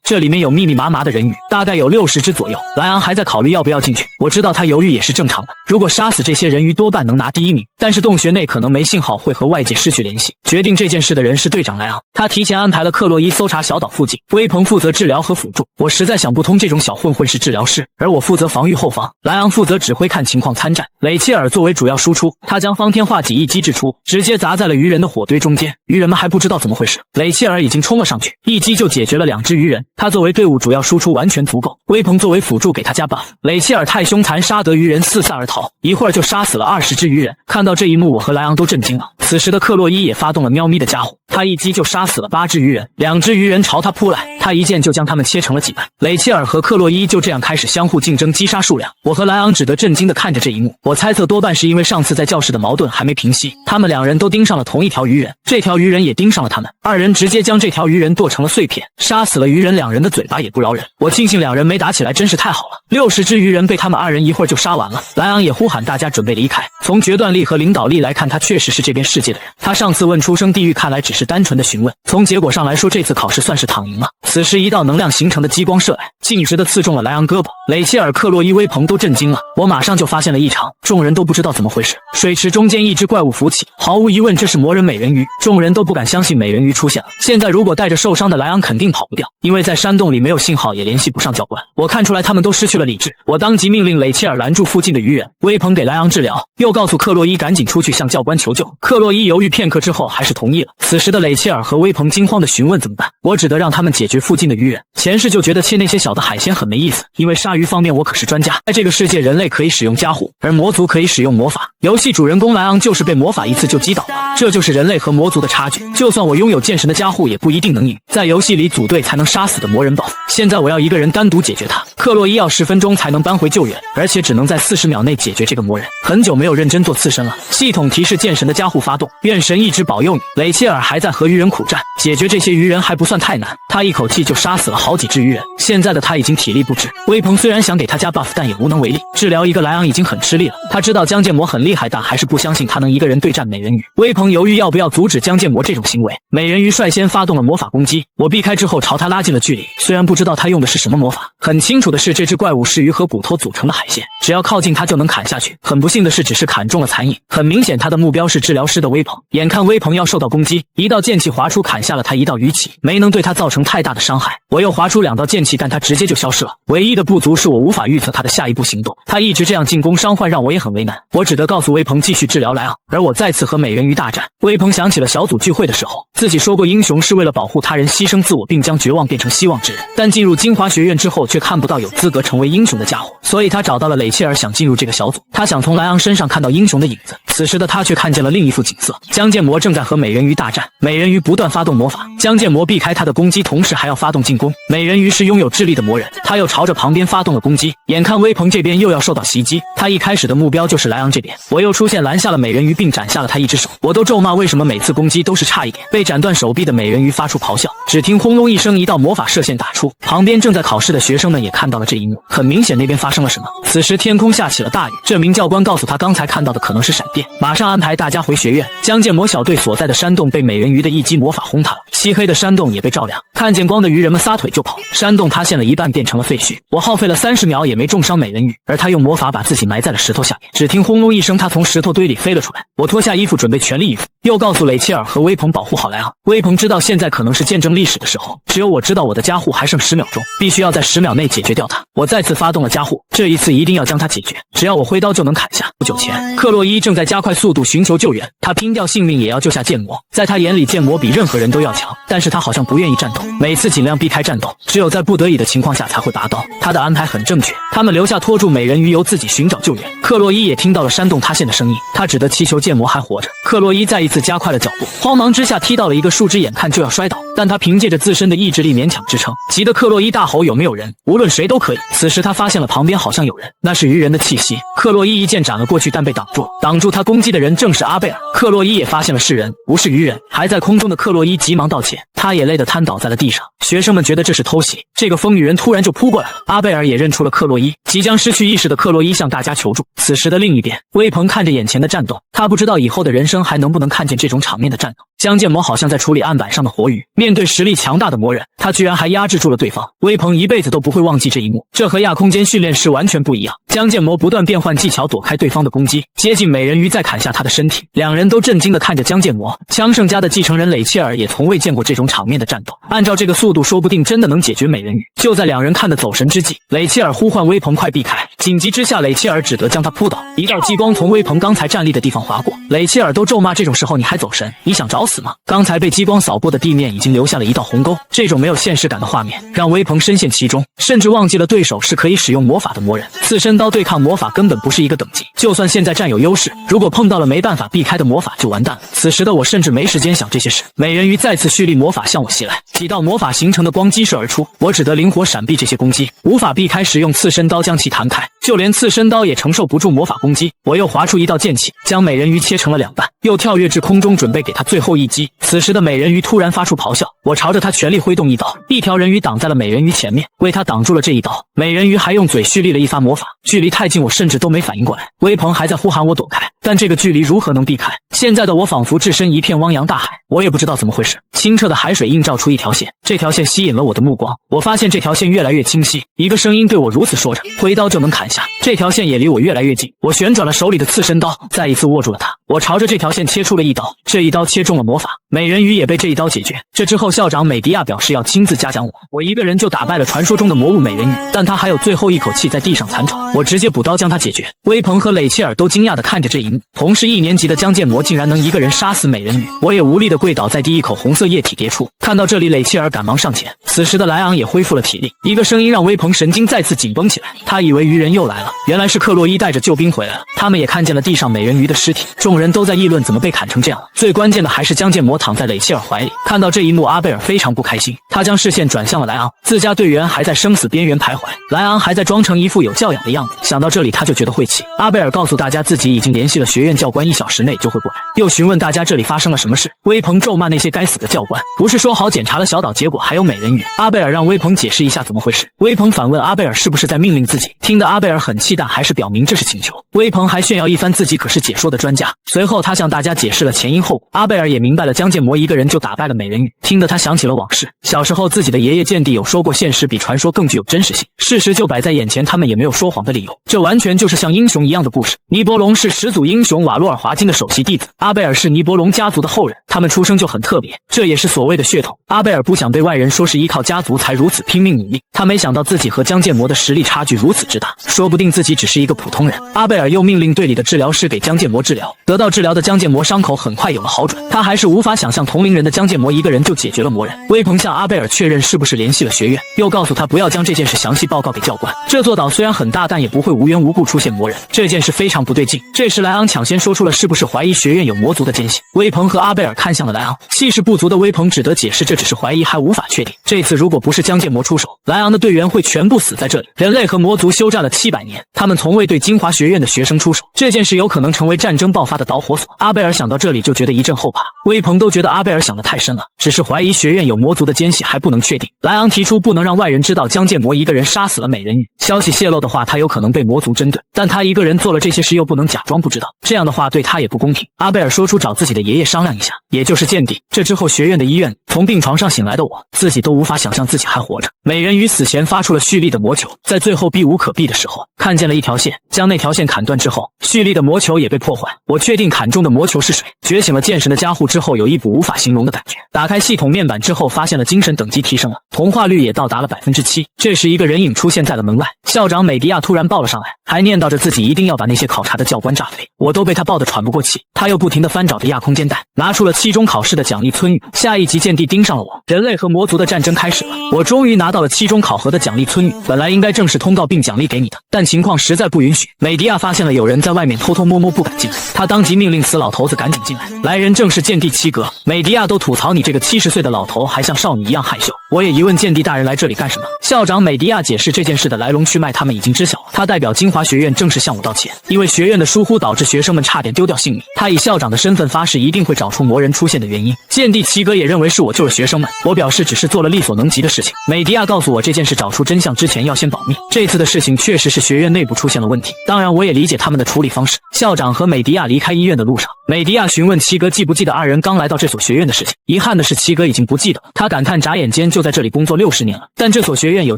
这里面有密密麻麻的人鱼，大概有60只左右。莱昂还在考虑要不要进去，我知道他犹豫也是正常的，如果杀死这些人鱼多半能拿第1名，但是洞穴内可能没信号，会和外界失去联系。决定这件事的人是队长莱昂，他提前安排了克洛伊搜查小岛附近，威鹏负责治疗和辅助。我实在想不通这种小混混是治疗师，而我负责防御后防，莱昂负责指挥看情况参战。雷切尔作为主要输出，他将方天画戟一击掷出，直接砸在了鱼人的火堆中间。鱼人们还不知道怎么回事，雷切尔已经冲了上去，一击就解决了2只鱼人。他作为队伍主要输出完全足够，威鹏作为辅助给他加 buff。雷切尔太凶残，杀得鱼人四散而逃，一会儿就杀死了20只鱼人。看到这一幕，我和莱昂都震惊了。此时的克洛伊也发动了喵咪的家伙，他一击就杀死了8只鱼人，2只鱼人朝他扑来，他一剑就将他们切成了几半。雷切尔和克洛伊就这样开始相互竞争击杀数量，我和莱昂只得震惊地看着这一幕。我猜测多半是因为上次在教室的矛盾还没平息，他们2人都盯上了同一条鱼人，这条鱼人也盯上了他们，2人直接将这条鱼人剁成了碎片，杀死了鱼人，2人的嘴巴也不饶人。我庆幸2人没打起来，真是太好了，60只鱼人被他们2人一会儿就杀完了。莱昂也呼喊大家准备离开，从决断力和领导力来看，他确实是这边世界的人。他上次问出生地狱，看来只是单纯的询问，从结果上来说，这次考试算是躺赢了。此时一道能量形成的激光射来，径直地刺中了莱昂胳膊。雷切尔、克洛伊、威鹏都震惊了，我马上就发现了异常，众人都不知道怎么回事。水池中间一只怪物浮起，毫无疑问这是魔人美人鱼，众人都不敢相信美人鱼出现了。现在如果带着受伤的莱昂肯定跑不掉，因为在山洞里没有信号，也联系不上教官。我看出来他们都失去了理智，我当即命令雷切尔拦住附近的鱼人，威鹏给莱昂治疗，又告诉克洛伊赶紧出去向教官求救。克洛伊犹豫片刻之后还是同意了。此时的雷切尔和威鹏惊慌地询问怎么办，我只得让他们解决附近的鱼人。前世就觉得切那些小的海鲜很没意思，因为鲨鱼方面我可是专家，在这个世界人类可以使用加护，而魔族可以使用魔法。游戏主人公莱昂就是被魔法一次就击倒了，这就是人类和魔族的差距。就算我拥有剑神的加护，也不一定能赢，在游戏里组队才能杀死的魔人 BOSS， 现在我要一个人单独解决他。克洛伊要10分钟才能搬回救援，而且只能在40秒内解决这个魔人。很久没有认真做刺身了，系统提示剑神的加护发动，愿神一直保佑你。雷切尔还在和鱼人苦战，解决这些鱼人还不算太难，他一口气就杀死了好几只鱼人，现在的他已经体力不支。威鹏虽然想给他加 buff， 但也无能为力，治疗一个莱昂已经很吃力了。他知道江建魔很厉害，但还是不相信他能一个人对战美人鱼。威鹏犹豫要不要阻止江建魔这种行为，美人鱼率先发动了魔法攻击，我避开之后朝他拉近了距离。虽然不知道他用的是什么魔法，很清楚的是这只怪物是鱼和骨头组成的海鲜，只要靠近它就能砍下去。很不幸的是只是砍中了残影，很明显他的目标是治疗师的威鹏。眼看威鹏要受到攻击，一道剑气划出砍下了他一道鱼鳍，没能对他造成太大的伤害。我又划出2道剑气，但他直接就消失了。唯一的不足是我无法预测他的下一步行动，他一直这样进攻伤患让我也很为难，我只得告诉威鹏继续治疗莱昂，而我再次和美人鱼大战。威鹏想起了小组聚会的时候，自己说过英雄是为了保护他人牺牲自我并将绝望变成希望之人，但进入精华学院之后却看不到到有资格成为英雄的家伙，所以他找到了雷切尔，想进入这个小组。他想从莱昂身上看到英雄的影子。此时的他却看见了另一幅景色，江建模正在和美人鱼大战，美人鱼不断发动魔法，江建模避开他的攻击，同时还要发动进攻。美人鱼是拥有智力的魔人，他又朝着旁边发动了攻击。眼看威鹏这边又要受到袭击，他一开始的目标就是莱昂这边，我又出现拦下了美人鱼，并斩下了他一只手。我都咒骂为什么每次攻击都是差一点。被斩断手臂的美人鱼发出咆哮，只听轰隆一声，一道魔法射线打出，旁边正在考试的学生们也看到了这一幕，很明显那边发生了什么。此时天空下起了大雨，这名教官告诉他刚才看到的可能是闪电，马上安排大家回学院。江建模小队所在的山洞被美人鱼的一击魔法轰塌了，漆黑的山洞也被照亮，看见光的鱼人们撒腿就跑，山洞塌陷了一半，变成了废墟。我耗费了30秒也没重伤美人鱼，而他用魔法把自己埋在了石头下面。只听轰隆一声，他从石头堆里飞了出来。我脱下衣服准备全力以赴，又告诉雷切尔和威鹏保护好莱昂。威鹏知道现在可能是见证历史的时候，只有我知道我的加护还剩10秒钟，必须要在10秒内解决掉他。我再次发动了加护，这一次一定要将他解决，只要我挥刀就能砍下。不久前，克洛伊正在加快速度寻求救援，他拼掉性命也要救下剑魔。在他眼里，剑魔比任何人都要强，但是他好像不愿意战斗，每次尽量避开战斗，只有在不得已的情况下才会拔刀。他的安排很正确，他们留下拖住美人鱼，由自己寻找救援。克洛伊也听到了山洞塌陷的声音，他只得祈求剑魔还活着。克洛伊再一次加快了脚步，慌忙之下踢到了一个树枝，眼看就要摔倒，但他凭借着自身的意志力勉强支撑。急得克洛伊大吼：“有没有人？无论谁都可以！”此时他发现了旁边好像有人，那是鱼人的气息。克洛伊一剑斩了过去，但被挡住。挡住他攻击的人正是阿贝尔。克洛伊也发现了是人，不是鱼人。还在空中的克洛伊急忙道歉，他也累得瘫倒在了地上。学生们觉得这是偷袭，这个疯女人突然就扑过来了。阿贝尔也认出了克洛伊，即将失去意识的克洛伊向大家求助。此时的另一边，威鹏看着眼前的战斗，他不知道以后的人生还能不能看见这种场面的战斗。江建模好像在处理案板上的活鱼，面对实力强大的魔人，他居然还压制住了对方。威鹏一辈子都不会忘记这一幕，这和亚空间训练师完全不一样。江建模不断变换技巧躲开对方的攻击，接近美人鱼再砍下他的身体。两人都震惊地看着江建模。枪圣家的继承人雷切尔也从未见过这种场面的战斗，按照这个速度说不定真的能解决美人鱼。就在两人看得走神之际，雷切尔呼唤威鹏快避开，紧急之下雷切尔只得将他扑倒。一道激光从威鹏刚才站立的地方划过，雷切尔都咒骂这种时候你还走神，你想找死吗？刚才被激光扫过的地面已经留下了一道鸿沟，这种没有现实感的画面让威鹏深陷其中，甚至忘记了对手是可以使用魔法的魔人。刺身刀对抗魔法根本不是一个等级，就算现在占有优势，如果碰到了没办法避开的魔法就完蛋了。此时的我甚至没时间想这些事。美人鱼再次蓄力魔法向我袭来，几道魔法形成的光激射而出，我只得灵活闪避这些攻击，无法避开使用刺身刀将其弹开，就连刺身刀也承受不住魔法攻击。我又划出一道剑气，将美人鱼切成了2半，又跳跃至空中准备给他最后一击。此时的美人鱼突然发出咆哮，我朝着他全力挥动一刀，一条人鱼挡在了美人鱼前面，为他挡住了这一刀。美人鱼还用嘴蓄力了一发魔法，距离太近，我甚至都没反应过来。威鹏还在呼喊我躲开，但这个距离如何能避开？现在的我仿佛置身一片汪洋大海，我也不知道怎么回事。清澈的海水映照出一条线，这条线吸引了我的目光，我发现这条线越来越清晰，一个声音对我如此说着，挥刀就能砍下。这条线也离我越来越近，我旋转了手里的刺身刀，再一次握住了它。我朝着这条线切出了一刀，这一刀切中了魔法，美人鱼也被这一刀解决。这之后校长美迪亚表示要亲自嘉奖我，我一个人就打败了传说中的魔物美人鱼，但他还有最后一口气在地上残喘，我直接补刀将他解决。威鹏和雷切尔都惊讶地看着这一幕，同是1年级的江建模竟然能一个人杀死美人鱼，我也无力地跪倒在地，一口红色液体跌出。看到这里，雷切尔赶忙上前，此时的莱昂也恢复了体力。一个声音让威鹏神经再次紧绷起来，他以为鱼人又来了，原来是克洛伊带着救兵回来了。他们也看见了地上美人鱼的尸体，众人都在议论怎么被砍成这样了。最关键的还是江建模躺在雷切尔怀里。看到这一幕，阿贝尔非常不开心，他将视线转向了莱昂，自家队员还在生死边缘徘徊，莱昂还在装成一副有教养的样子。想到这里，他就觉得晦气。阿贝尔告诉大家自己已经联系了学院教官，1小时内就会过来，又询问大家这里发生了什么事。威鹏咒骂那些该死的教官，不是说好检查了小岛，结果还有美人鱼。阿贝尔让威鹏解释一下怎么回事。威鹏反问阿贝尔是不是在命令自己，听得阿贝尔很气，但还是表明这是请求。威鹏还炫耀一番自己可是解说的专家，随后他向大家解释了前因后果。阿贝尔也明白了江建模一个人就打败了美人鱼，听得他想起了往事。小时候自己的爷爷见地有说过，现实比传说更具有真实性，事实就摆在眼前，他们也没有说谎的理由，这完全就是像英雄一样的故事。尼伯龙是始祖英雄瓦洛尔华金的首席弟子，阿贝尔是尼伯龙家族的后人，他们出生就很特别，这也是所谓的血统。阿贝尔不想被外人说是依靠家族才如此拼命努力，他没想到自己和江建模的实力差距如此之大，说不定自己只是一个普通人。阿贝尔又命令队里的治疗师给江建模治疗，得到治疗的江建魔伤口很快有了好转。他还是无法想象同龄人的江建魔一个人就解决了魔人。威鹏向阿贝尔确认是不是联系了学院，又告诉他不要将这件事详细报告给教官。这座岛虽然很大，但也不会无缘无故出现魔人，这件事非常不对劲。这时莱昂抢先说出了是不是怀疑学院有魔族的奸细。威鹏和阿贝尔看向了莱昂，气势不足的威鹏只得解释这只是怀疑，还无法确定。这次如果不是江建魔出手，莱昂的队员会全部死在这里。人类和魔族休战了700年，他们从未对金华学院的学生出手，这件事有可能成为战争爆发的导火索。阿贝尔想到这里就觉得一阵后怕，威鹏都觉得阿贝尔想得太深了，只是怀疑学院有魔族的奸细还不能确定。莱昂提出不能让外人知道江建魔一个人杀死了美人鱼，消息泄露的话他有可能被魔族针对，但他一个人做了这些事又不能假装不知道，这样的话对他也不公平。阿贝尔说出找自己的爷爷商量一下，也就是剑帝。这之后学院的医院，从病床上醒来的我自己都无法想象自己还活着。美人鱼死前发出了蓄力的魔球，在最后避无可避的时候看见了一条线，将那条线砍断之后，蓄力的魔球也被破坏。我确定砍中的魔球是水。觉醒了剑神的加护之后，有一股无法形容的感觉。打开系统面板之后，发现了精神等级提升了，童话率也到达了7%。这时一个人影出现在了门外，校长美迪亚突然抱了上来，还念叨着自己一定要把那些考察的教官炸飞。我都被他抱得喘不过气。他又不停地翻找着亚空间弹，拿出了期中考试的奖励村语。下一集剑帝盯上了我，人类和魔族的战争开始了。我终于拿到了期中考核的奖励村语，本来应该正式通告并奖励给你的，但情况实在不允许。美迪亚发现了有人在外面偷偷摸摸不敢进来，他当即命令死老头子赶紧进来。来人正是剑帝七格。美迪亚都吐槽你这个70岁的老头还像少女一样害羞。我也疑问剑帝大人来这里干什么。校长美迪亚解释这件事的来龙去脉他们已经知晓了，他代表金华学院正式向我道歉，因为学院的疏忽导致学生们差点丢掉性命。他以校长的身份发誓一定会找出魔人出现的原因。剑帝七哥也认为是我救了学生们，我表示只是做了力所能及的事情。美迪亚告诉我这件事找出真相之前要先保密，这次的事情确实是学院内部出现了问题，当然我也理解他们的处理方式。校长和美迪亚离开医院的路上，美迪亚询问七哥记不记得二人刚来到这所学院的事情。遗憾的是七哥已经不记得了，他感叹眨眼间就在这里工作60年了，但这所学院有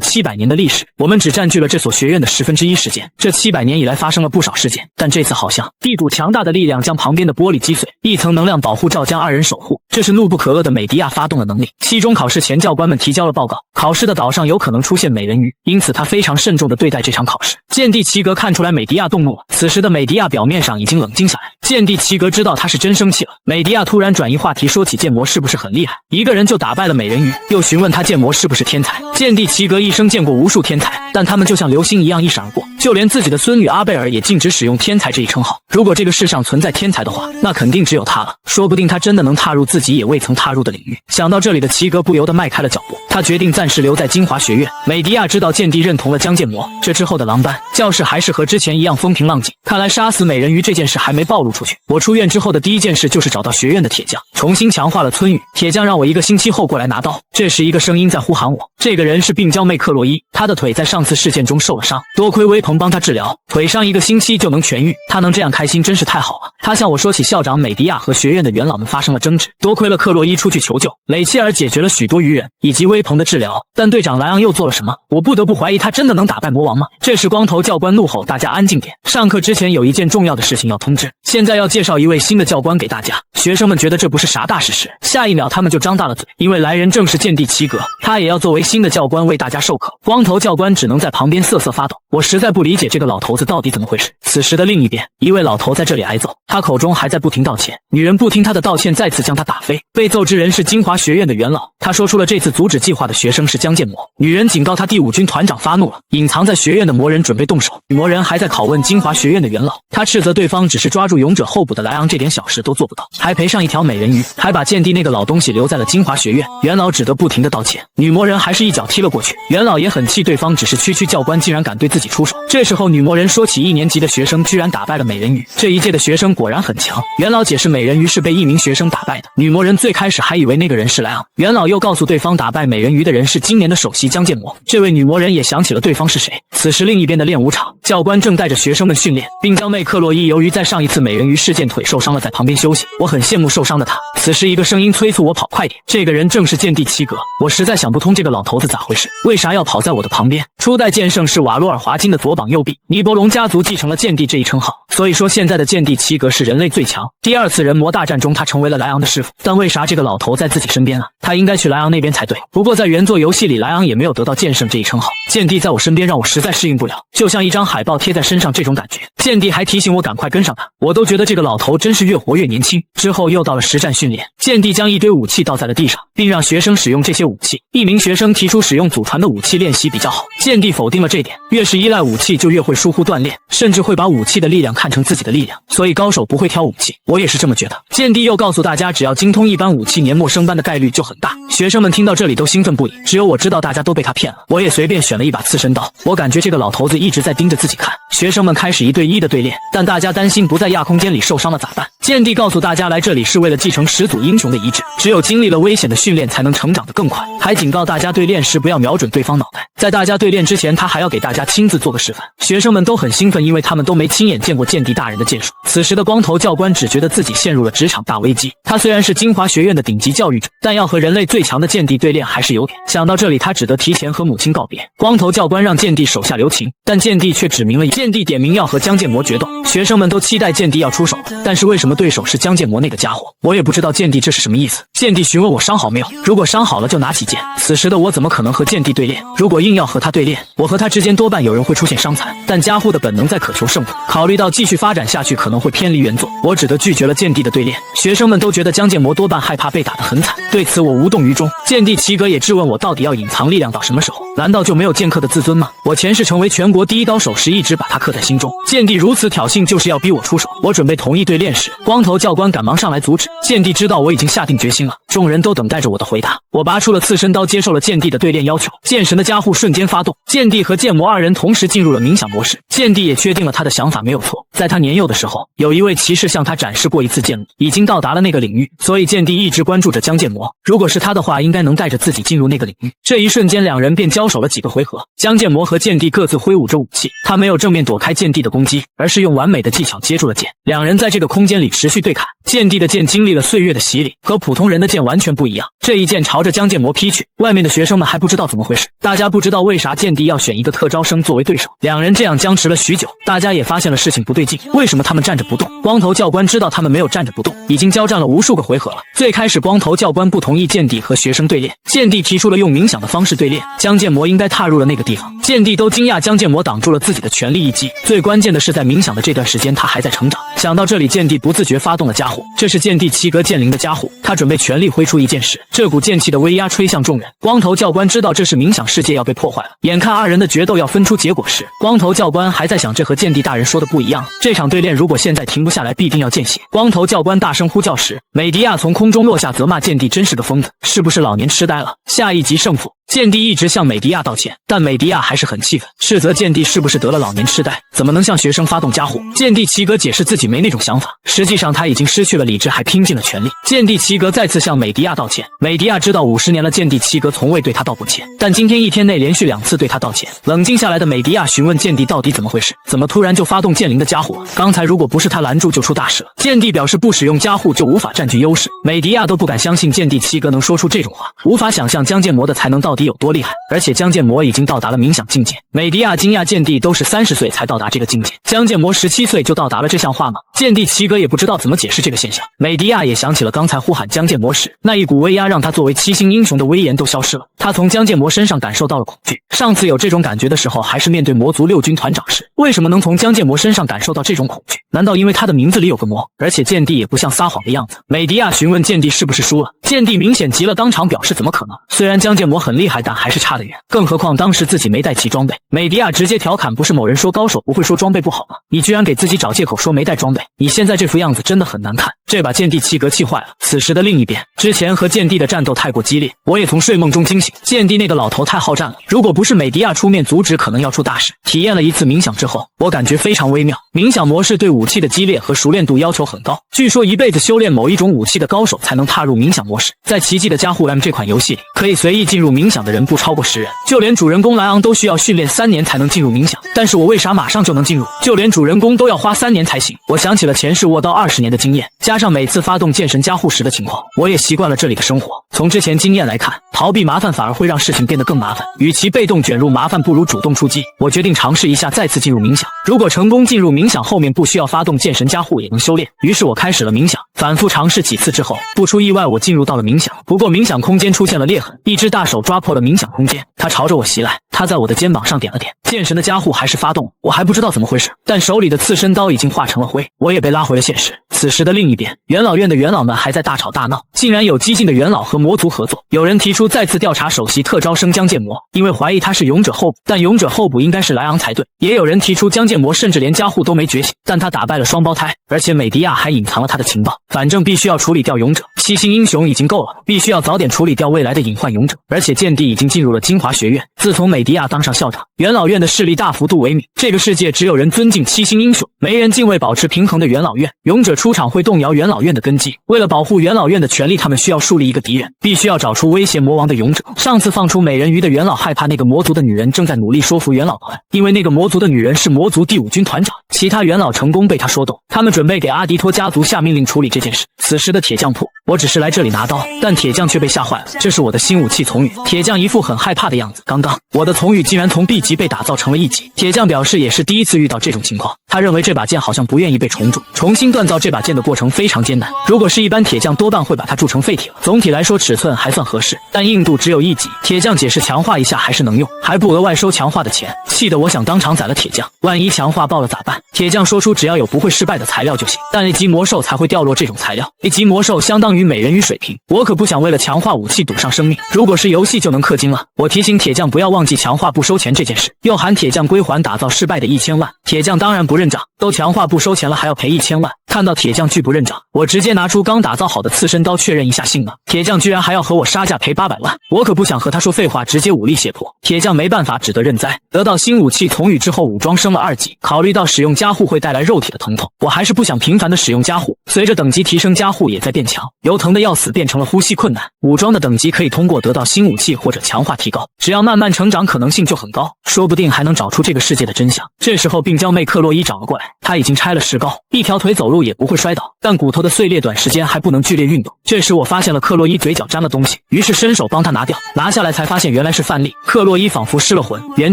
700年的历史，我们只占据了这所学院的1/10时间。这700年以来发生了不少事件，但这次好像地主强大的力量将旁边的玻璃击碎，一层能量保护罩将二人守护，这是怒不可遏的美迪亚发动了能力。期中考试前教官们提交了报告，考试的岛上有可能出现美人鱼，因此他非常慎重地对待这场考试。剑帝齐格看出来美迪亚动怒了，此时的美迪亚表面上已经冷静下来，剑帝齐格知道他是真生气了。美迪亚突然转移话题，说起剑魔是不是很厉害，一个人就打败了美人鱼，又询问他剑魔是不是天才。剑帝齐格一生见过无数天才，但他们就像流星一样一闪而过，就连自己的孙女阿贝尔也禁止使用天才这一称号。如果这个世上存在天才的话，那肯定只有他了，说不定他真的能踏入自己也未曾踏入的领域。想到这里的齐格不由得迈开了脚步，他决定暂时留在金华学院。美迪亚知道剑帝认同了江剑魔，这之后的狼班教室还是和之前一样风平浪静，看来杀死美人鱼这件事还没暴露出去。我出院之后的第一件事就是找到学院的铁匠，重新强化了村语。铁匠让我1个星期后过来拿刀。这时一个声音在呼喊我，这个人是病娇妹克洛伊，她的腿在上次事件中受了伤，多亏威鹏帮她治疗，腿上1个星期就能痊愈，她能这样开心真是太好了。他向我说起校长美迪亚和学院的元老们发生了争执，多亏了克洛伊出去求救，雷切尔解决了许多愚人以及威鹏的治疗，但队长莱昂又做了什么？我不得不怀疑他真的能打败魔王吗？这时光头教官怒吼大家安静点，上课之前有一件重要的事情要通知，现在要介绍一位新的教官给大家。学生们觉得这不是啥大事实，下一秒他们就张大了嘴，因为来人正是剑帝齐格，他也要作为新的教官为大家授课。光头教官只能在旁边瑟瑟发抖，我实在不理解这个老头子到底怎么回事。此时的另一边，一位老头在这里挨揍，他口中还在不停道歉，女人不听他的道歉，再次将他打飞。被揍之人是金华学院的元老，他说出了这次阻止计划的学生是江剑魔。女人警告他第5军团长发怒了，隐藏在学院的魔人准备动手。女魔人还在拷问金华学院的元老，他斥责对方只是抓住勇者候补的莱昂，这点小事都做不到，还赔上一条美人鱼，还把剑帝那个老东西留在了金华学院。元老只得不停的道歉，女魔人还是一脚踢了过去。元老也很气，对方只是区教官竟然敢对自己出手。这时候女魔人说起1年级的学生居然打败了美人鱼，这一届的学生果然很强。元老解释美人鱼是被1名学生打败的，女魔人最开始还以为那个人是莱昂，元老又告诉对方打败美人鱼的人是今年的首席江剑魔。这位女魔人也想起了对方是谁。此时另一边的练武场，教官正带着学生们训练，并将妹克洛伊由于在上一次美人鱼事件腿受伤了，在旁边休息。我很羡慕受伤的他。此时一个声音催促我跑快点，这个人正是剑帝齐格。我实在想不通这个老头子咋回事，为啥要跑在我的旁边。初代剑圣是瓦洛尔华金的左左膀右臂。尼伯龙家族继承了剑帝这一称号，所以说现在的剑帝齐格是人类最强。第二次人魔大战中，他成为了莱昂的师傅，但为啥这个老头在自己身边啊？他应该去莱昂那边才对。不过在原作游戏里，莱昂也没有得到剑圣这一称号。剑帝在我身边，让我实在适应不了，就像一张海报贴在身上这种感觉。剑帝还提醒我赶快跟上他，我都觉得这个老头真是越活越年轻。之后又到了实战训练，剑帝将一堆武器倒在了地上，并让学生使用这些武器。一名学生提出使用祖传的武器练习比较好，剑帝否定了这点。越是依赖武器，就越会疏忽锻炼，甚至会把武器的力量看成自己的力量，所以高手不会挑武器。我也是这么觉得。剑帝又告诉大家，只要精通一般武器，年末升班的概率就很大。学生们听到这里都兴奋不已，只有我知道大家都被他骗了。我也随便选了一把刺身刀，我感觉这个老头子一直在盯着自己看。学生们开始1对1的对练，但大家担心不在亚空间里受伤了咋办？剑帝告诉大家，来这里是为了继承始祖英雄的遗志，只有经历了危险的训练才能成长得更快。还警告大家对练时不要瞄准对方脑袋。在大家对练之前，他还要给大家亲自做个示范。学生们都很兴奋，因为他们都没亲眼见过剑帝大人的剑术。此时的光头教官只觉得自己陷入了职场大危机。他虽然是精华学院的顶级教育者，但要和人类最强的剑帝对练还是有点。想到这里，他只得提前和母亲告别。光头教官让剑帝手下留情，但剑帝却指明了剑帝点名要和江建模决斗。学生们都期待剑帝要出手了，但是为什么对手是江建模那个家伙？我也不知道剑帝这是什么意思。剑帝询问我伤好没有，如果伤好了就拿起剑。此时的我怎么可能和剑帝对练？如果硬要和他对练，我和他之间多半有人会出现伤残。但家伙的本能在渴求胜负，考虑到继续发展下去可能会偏离原作，我只得拒绝了剑帝的对练。学生们都觉得江建模多半害怕被打得很惨，对此我无动于衷。剑帝齐格也质问我到底要隐藏力量到什么时候？难道就没有剑客的自尊吗？我前世成为全国第一刀手时一直把他刻在心中，剑帝如此挑衅就是要逼我出手。我准备同意对练时，光头教官赶忙上来阻止。剑帝知道我已经下定决心了，众人都等待着我的回答。我拔出了刺身刀，接受了剑帝的对练要求。剑神的加护瞬间发动，剑帝和剑魔二人同时进入了冥想模式。剑帝也确定了他的想法没有错，在他年幼的时候，有一位骑士向他展示过一次剑路，已经到达了那个领域，所以剑帝一直关注着江建模。如果是他的话，应该能带着自己进入那个领域。这一瞬间，两人便交手了几个回合。江建模和剑帝各自挥舞着武器，他没有正面躲开剑帝的攻击，而是用完美的技巧接住了剑。两人在这个空间里持续对砍。剑帝的剑经历了岁月的洗礼，和普通人的剑完全不一样。这一剑朝着江建模劈去，外面的学生们还不知道怎么回事，大家不知道为啥剑帝要选一个特招生作为对手。两人这样僵持了许久，大家也发现了事情不对劲，为什么他们站着不动？光头教官知道他们没有站着不动，已经交战了无数个回合了。最开始光头教官不同意剑帝和学生对练，剑帝提出了用冥想的方式对练，江建模应该踏入了那个地方。剑帝都惊讶江建模挡住了自己的全力一击，最关键的是在冥想的这段时间他还在成长。想到这里，剑帝不自觉发动了加护，这是剑帝齐格剑灵的加护，他准备全力挥出一剑时，这股剑气的威压吹向众人。光头教官知道这是冥想世界要被破坏了，眼看二人的决斗要分出结果时，光头教官还在想，这和剑帝大人说的不一样，这场对练如果现在停不下来，必定要见血。光头教官大声呼叫时，美迪亚从空中落下，责骂剑帝真是个疯子，是不是老年痴呆了？下一集胜负。剑帝一直向美迪亚道歉，但美迪亚还是很气愤，斥责剑帝是不是得了老年痴呆，怎么能向学生发动加护。剑帝齐格解释自己没那种想法，实际上他已经失去了理智，还拼尽了全力。剑帝齐格再次向美迪亚道歉，美迪亚知道50年了，剑帝齐格从未对他道过歉，但今天一天内连续2次对他道歉。冷静下来的美迪亚询问剑帝到底怎么回事，怎么突然就发动剑灵的加护了？刚才如果不是他拦住，就出大事了。剑帝表示不使用加护就无法占据优势，美迪亚都不敢相信剑帝齐格能说出这种话，无法想象江建模的才能到底有多厉害，而且江建模已经到达了冥想境界。美迪亚惊讶剑帝都是30岁才到达这个境界，江建模17岁就到达了，这像话吗？剑帝齐格也不知道怎么解释这个现象。美迪亚也想起了刚才呼喊江建模时，那一股威压让他作为7星英雄的威严都消失了，他从江建模身上感受到了恐惧。上次有这种感觉的时候还是面对魔族6军团长时，为什么能从江建模身上感受到这种恐惧？难道因为他的名字里有个魔？而且剑帝也不像撒谎的样子。美迪亚询问剑帝是不是输了，剑帝明显急了，当场表示怎么可能，虽然江建模很厉害，但还是差得远，更何况当时自己没带齐装备。美迪亚直接调侃，不是某人说高手不会说装备不好吗？你居然给自己找借口说没带装备，你现在这副样子真的很难看。这把剑帝齐格气坏了。此时的另一边，之前和剑帝的战斗太过激烈，我也从睡梦中惊醒。剑帝那个老头太好战了，如果不是美迪亚出面阻止，可能要出大事。体验了一次冥想之后，我感觉非常微妙。冥想模式对武器的激烈和熟练度要求很高，据说一辈子修炼某一种武器的高手才能踏入冥想模式。在奇迹的加护 M 这款游戏里，可以随意进入冥想的人不超过10人，就连主人公莱昂都需要训练3年才能进入冥想，但是我为啥马上就能进入？就连主人公都要花3年才行。我想起了前世握刀20年的经验，加上每次发动剑神加护时的情况，我也习惯了这里的生活。从之前经验来看，逃避麻烦反而会让事情变得更麻烦，与其被动卷入麻烦，不如主动出击。我决定尝试一下再次进入冥想，如果成功进入冥想，后面不需要发动剑神加护也能修炼。于是我开始了冥想，反复尝试几次之后，不出意外我进入到了冥想。不过冥想空间出现了裂痕，一只大手抓破了冥想空间，它朝着我袭来，它在我的肩膀上点了点，剑神的加护还是发动了，我还不知道怎么回事，但手里的刺身刀已经化成了灰，我也被拉回了现实。此时的另一边，元老院的元老们还在大吵大闹，竟然有激进的元老和魔族合作，有人提出再次调查首席特招生江建魔，因为怀疑他是勇者候补，但勇者候补应该是莱昂才对。也有人提出江建魔甚至连加护都没觉醒，但他打败了双胞胎，而且美迪亚还隐藏了他的情报。反正必须要处理掉勇者，7星英雄已经够了，必须要早点处理掉未来的隐患勇者。而且剑帝已经进入了精华学院，自从美迪亚当上校长，元老院的势力大幅度萎靡。这个世界只有人尊敬7星英雄，没人敬畏保持平衡的元老院。勇者出场会动摇元老院的根基，为了保护元老院的权利，他们需要树立一个敌人，必须要找出威胁魔王的勇者。上次放出美人鱼的元老害怕那个魔族的女人，正在努力说服元老团，因为那个魔族的女人是魔族第5军团长。其他元老成功被他说动，他们准备给阿迪托家族下命令处理这件事。此时的铁匠铺，我只是来这里拿刀，但铁匠却被吓坏了。这是我的新武器从羽。铁匠一副很害怕的样子。刚刚我的从羽竟然从 B 级被打造成了1级。铁匠表示也是第一次遇到这种情况，他认为这把剑好像不愿意被重铸，重新锻造这把剑的过程非常艰难。如果是一般铁匠，多半会把它铸成废铁了。总体来说尺寸还算合适，但硬度只有1级。铁匠解释强化一下还是能用，还不额外收强化的钱，气得我想当场宰了铁匠。万一强化爆了咋办？铁匠说出只要有不会失败的材料就行，但1级魔兽才会掉落这种材料，1级魔兽相当于美人鱼水平，我可不想为了强化武器赌上生命。如果是游戏就能氪金了。我提醒铁匠不要忘记强化不收钱这件事，又喊铁匠归还打造失败的1000万。铁匠当然不认账，都强化不收钱了还要赔1000万。看到铁匠拒不认账，我直接拿出刚打造好的刺身刀确认一下性能，铁匠居然还要和我杀价赔800万，我可不想和他说废话，直接武力胁迫。铁匠没办法，只得认栽。得到新武器从羽之后，武装升了2级，考虑到使用加护会带来肉体的疼痛，我还是不想频繁的使用加护。随着等级提升，加护也在变强，由疼的要死变成了呼吸困难。武装的等级可以通过得到新武器或者强化提高，只要慢慢成长，可能性就很高，说不定还能找出这个世界的真相。这时候病娇妹克洛伊找了过来，她已经拆了石膏，一条腿走路也不会摔倒，但骨头的碎裂短时间还不能剧烈运动。这时我发现了克洛伊嘴角沾了东西，于是伸手帮她拿掉，拿下来才发现原来是饭粒。克洛伊仿佛失了魂，原